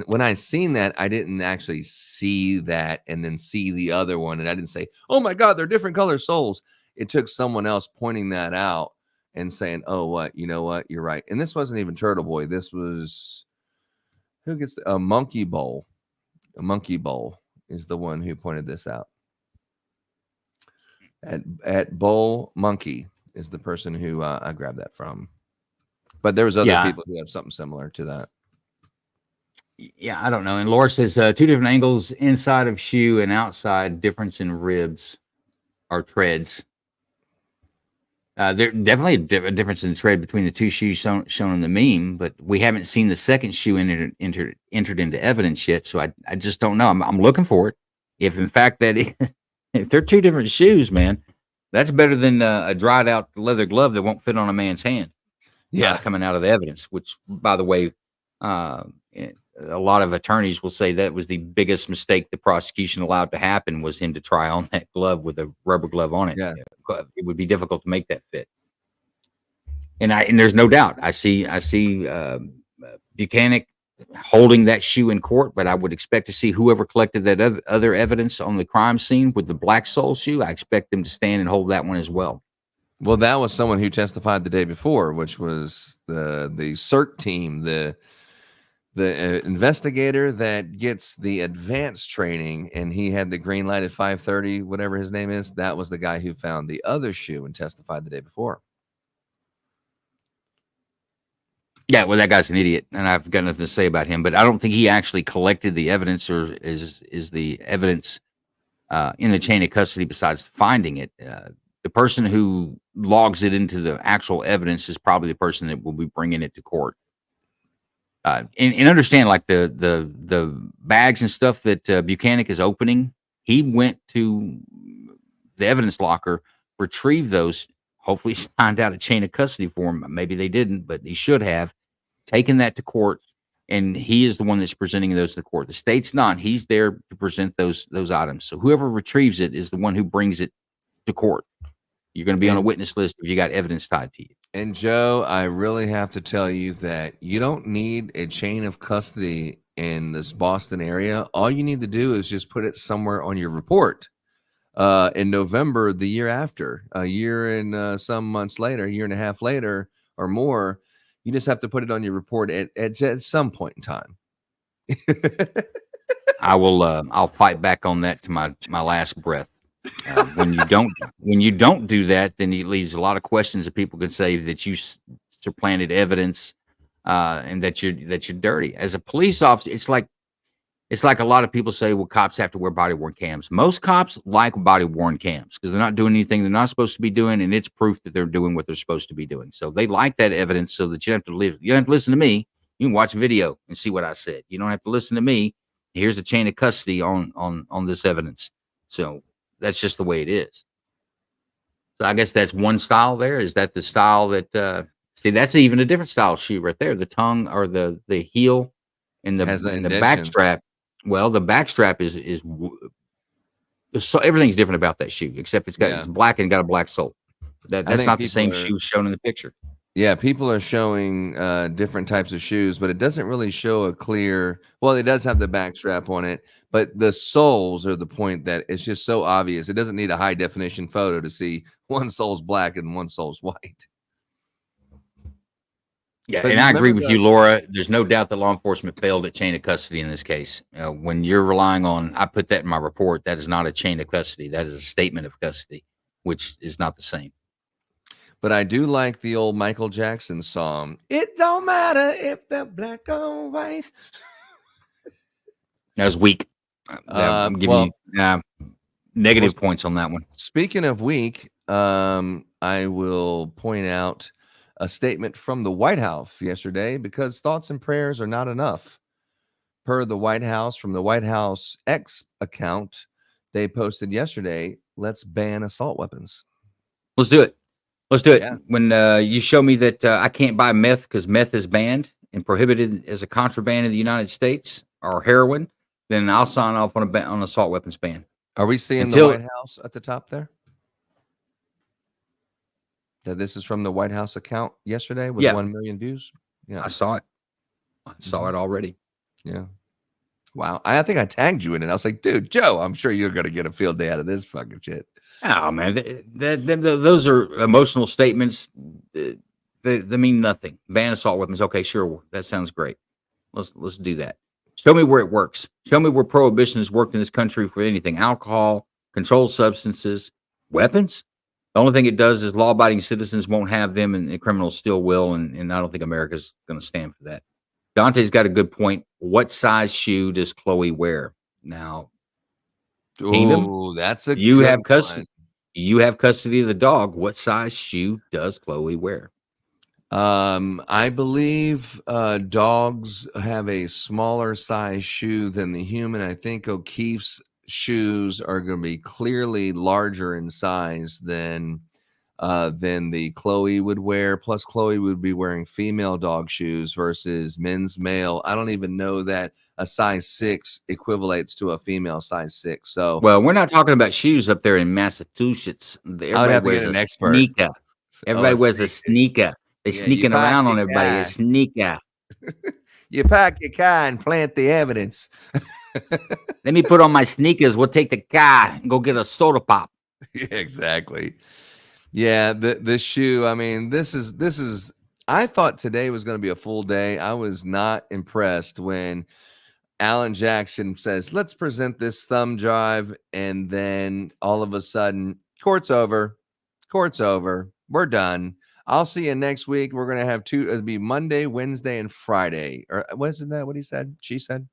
when I seen that, I didn't actually see that and then see the other one, and I didn't say, oh my God, they're different color soles. It took someone else pointing that out and saying, oh, you know what, you're right. And this wasn't even Turtle Boy. This was who gets a Monkey Bowl. A Monkey Bowl is the one who pointed this out. At Bowl Monkey is the person who I grabbed that from. But there was other people who have something similar to that. Yeah, I don't know. And Laura says two different angles, inside of shoe and outside, difference in ribs or treads. There's definitely a difference in tread between the two shoes shown in the meme, but we haven't seen the second shoe entered into evidence yet. So I just don't know. I'm looking for it. If in fact if they're two different shoes, man, that's better than a dried out leather glove that won't fit on a man's hand. Yeah, coming out of the evidence, which, by the way, a lot of attorneys will say that was the biggest mistake the prosecution allowed to happen, was him to try on that glove with a rubber glove on it. Yeah. It would be difficult to make that fit. And there's no doubt. I see Bukhenik holding that shoe in court, but I would expect to see whoever collected that other evidence on the crime scene with the black sole shoe. I expect them to stand and hold that one as well. Well, that was someone who testified the day before, which was the CERT team, the investigator that gets the advanced training, and he had the green light at 5:30, whatever his name is. That was the guy who found the other shoe and testified the day before. Yeah, well, that guy's an idiot, and I've got nothing to say about him. But I don't think he actually collected the evidence, or is the evidence in the chain of custody besides finding it. The person who logs it into the actual evidence is probably the person that will be bringing it to court. And understand, like the bags and stuff that Bukhenik is opening, he went to the evidence locker, retrieved those, hopefully signed out a chain of custody for him. Maybe they didn't, but he should have taken that to court, and he is the one that's presenting those to the court. The state's not. He's there to present those items. So whoever retrieves it is the one who brings it to court. You're going to be on a witness list if you got evidence tied to you. And Joe, I really have to tell you that you don't need a chain of custody in this Boston area. All you need to do is just put it somewhere on your report. In November, the year after, a year and some months later, a year and a half later or more, you just have to put it on your report at some point in time. I will. I'll fight back on that to my last breath. When you don't do that, then it leaves a lot of questions that people could say that you supplanted evidence, and that you're dirty as a police officer. It's like a lot of people say, well, cops have to wear body-worn cams. Most cops like body-worn cams because they're not doing anything they're not supposed to be doing, and it's proof that they're doing what they're supposed to be doing. So they like that evidence so that you don't have to listen to me. You can watch a video and see what I said. You don't have to listen to me. Here's a chain of custody on this evidence. So that's just the way it is. So I guess that's one style there. Is that the style that see, that's even a different style shoe right there. The tongue or the heel and the back strap. Well, the back strap is So everything's different about that shoe, except it's Yeah. black and got a black sole. I That's think not the people same are- shoe shown in the picture. Yeah, people are showing different types of shoes, but it doesn't really show a clear. Well, it does have the back strap on it, but the soles are the point that it's just so obvious. It doesn't need a high definition photo to see one sole's black and one sole's white. Yeah, But and you I agree remember with you, Laura. There's no doubt that law enforcement failed at chain of custody in this case. When you're relying on, I put that in my report, that is not a chain of custody. That is a statement of custody, which is not the same. But I do like the old Michael Jackson song. It don't matter if they're black or white. That was weak. I'm giving you negative points on that one. Speaking of weak, I will point out a statement from the White House yesterday, because thoughts and prayers are not enough. Per the White House, from the White House X account, they posted yesterday, let's ban assault weapons. Let's do it. Let's do it. Yeah. When you show me that I can't buy meth because meth is banned and prohibited as a contraband in the United States, or heroin, then I'll sign off on an assault weapons ban. Are we seeing Until- the White House at the top there? That this is from the White House account yesterday with Yeah. 1 million views? Yeah. I saw it. I saw it already. Yeah. Wow. I think I tagged you in it. I was like, dude, Joe, I'm sure you're going to get a field day out of this fucking shit. Oh man, those are emotional statements. They mean nothing. Ban assault weapons. Okay, sure, that sounds great. Let's do that. Show me where it works. Show me where prohibition has worked in this country for anything: alcohol, controlled substances, weapons. The only thing it does is law-abiding citizens won't have them, and criminals still will. And I don't think America's going to stand for that. Dante's got a good point. What size shoe does Chloe wear now? Kingdom, Oh, that's a you good have custody. one. You have custody of the dog. What size shoe does Chloe wear? I believe dogs have a smaller size shoe than the human. I think O'Keefe's shoes are going to be clearly larger in size than the Chloe would wear. Plus, Chloe would be wearing female dog shoes versus men's male. I don't even know that a size 6 equivalates to a female size 6. So, Well, we're not talking about shoes up there in Massachusetts. Everybody have to get wears an a expert. sneaker. Everybody a wears a sneaker. They're Yeah, you sneaking pack around on your everybody. guy. A sneaker. you pack your car and plant the evidence. Let me put on my sneakers. We'll take the car and go get a soda pop. Yeah, exactly. Yeah, the shoe. I mean, this is. I thought today was going to be a full day. I was not impressed when Alan Jackson says, "Let's present this thumb drive," and then all of a sudden, court's over. Court's over. We're done. I'll see you next week. We're gonna have two. It'll be Monday, Wednesday, and Friday. Or wasn't that what he said? She said.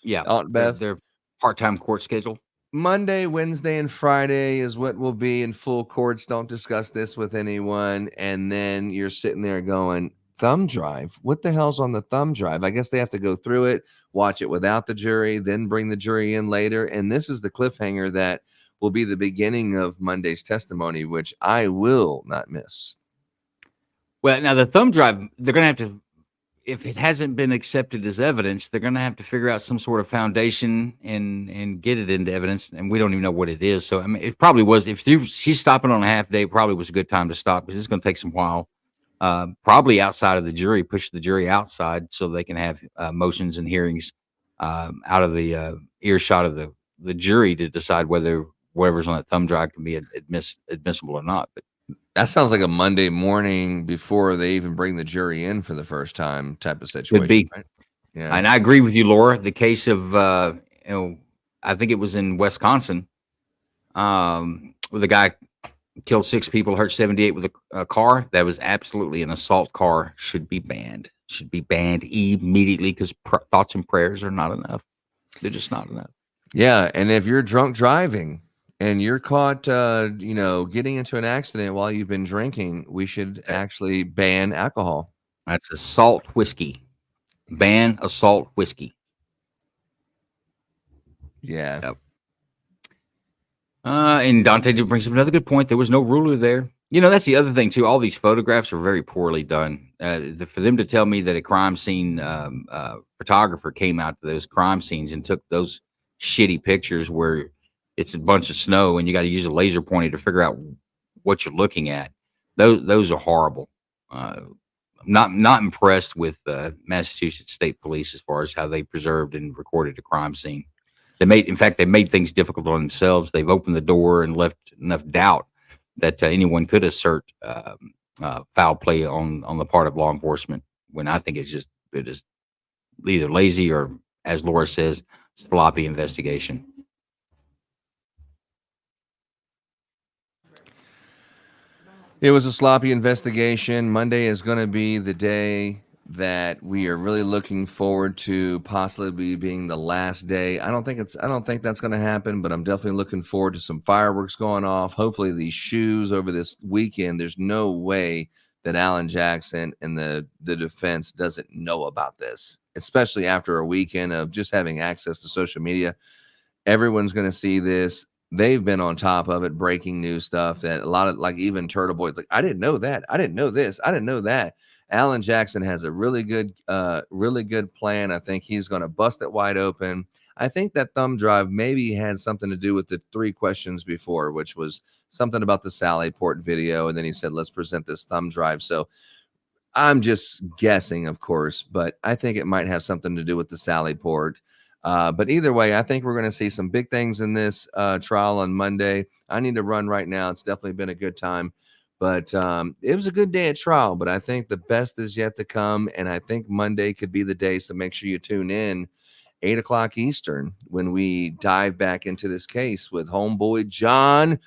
Yeah, Aunt Beth. their part-time court schedule. Monday, Wednesday, and Friday is what will be in full courts. Don't discuss this with anyone. And then you're sitting there going, thumb drive? What the hell's on the thumb drive? I guess they have to go through it, watch it without the jury, then bring the jury in later. And this is the cliffhanger that will be the beginning of Monday's testimony, which I will not miss. Well, now the thumb drive, they're going to have to, if it hasn't been accepted as evidence, they're going to have to figure out some sort of foundation and get it into evidence. And we don't even know what it is. So, I mean, it probably was, if she's stopping on a half day, it probably was a good time to stop because it's going to take some while. Probably outside of the jury, push the jury outside so they can have motions and hearings out of the earshot of the jury to decide whether whatever's on that thumb drive can be admissible or not. But that sounds like a Monday morning before they even bring the jury in for the first time type of situation. Could be. Right? Yeah. And I agree with you, Laura. The case of, I think it was in Wisconsin, where the guy killed 6 people, hurt 78 with a car. That was absolutely an assault car. Should be banned. Should be banned immediately because thoughts and prayers are not enough. They're just not enough. Yeah, and if you're drunk driving and you're caught, getting into an accident while you've been drinking, we should actually ban alcohol. That's assault whiskey. Ban assault whiskey. Yeah. Yep. And Dante did bring up another good point. There was no ruler there. You know, that's the other thing too. All these photographs are very poorly done. For them to tell me that a crime scene photographer came out to those crime scenes and took those shitty pictures where it's a bunch of snow and you got to use a laser pointer to figure out what you're looking at. Those are horrible. Not impressed with Massachusetts State Police as far as how they preserved and recorded a crime scene. They made things difficult on themselves. They've opened the door and left enough doubt that anyone could assert foul play on the part of law enforcement. When I think it is either lazy or, as Laura says, sloppy investigation. It was a sloppy investigation. Monday is going to be the day that we are really looking forward to possibly being the last day. I don't think that's going to happen, but I'm definitely looking forward to some fireworks going off. Hopefully these shoes over this weekend. There's no way that Alan Jackson and the defense doesn't know about this, especially after a weekend of just having access to social media. Everyone's going to see this. They've been on top of it, breaking news stuff that a lot of, like, even Turtle Boy's like, I didn't know that. I didn't know this. I didn't know that. Alan Jackson has a really good plan. I think he's going to bust it wide open. I think that thumb drive maybe had something to do with the 3 questions before, which was something about the Sallyport video. And then he said, let's present this thumb drive. So I'm just guessing, of course, but I think it might have something to do with the Sallyport. But either way, I think we're going to see some big things in this trial on Monday. I need to run right now. It's definitely been a good time, but it was a good day at trial, but I think the best is yet to come. And I think Monday could be the day. So make sure you tune in 8:00 Eastern when we dive back into this case with homeboy John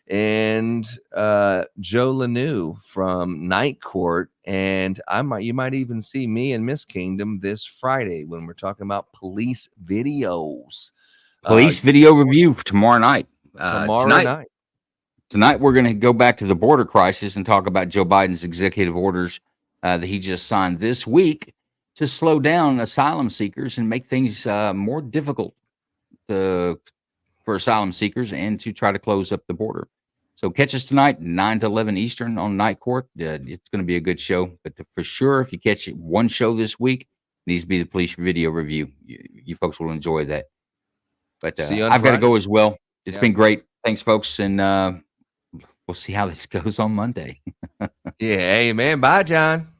and Joe Lanou from Night Court. And you might even see me and Miss Kingdom this Friday when we're talking about police videos. Police video review tomorrow night. Tonight we're going to go back to the border crisis and talk about Joe Biden's executive orders that he just signed this week to slow down asylum seekers and make things more difficult for asylum seekers and to try to close up the border. So catch us tonight, 9 to 11 Eastern on Night Court. It's going to be a good show. But for sure, if you catch one show this week, it needs to be the police video review. You folks will enjoy that. But I've got to go as well. It's been great. Thanks, folks. And we'll see how this goes on Monday. Yeah. Amen. Bye, John.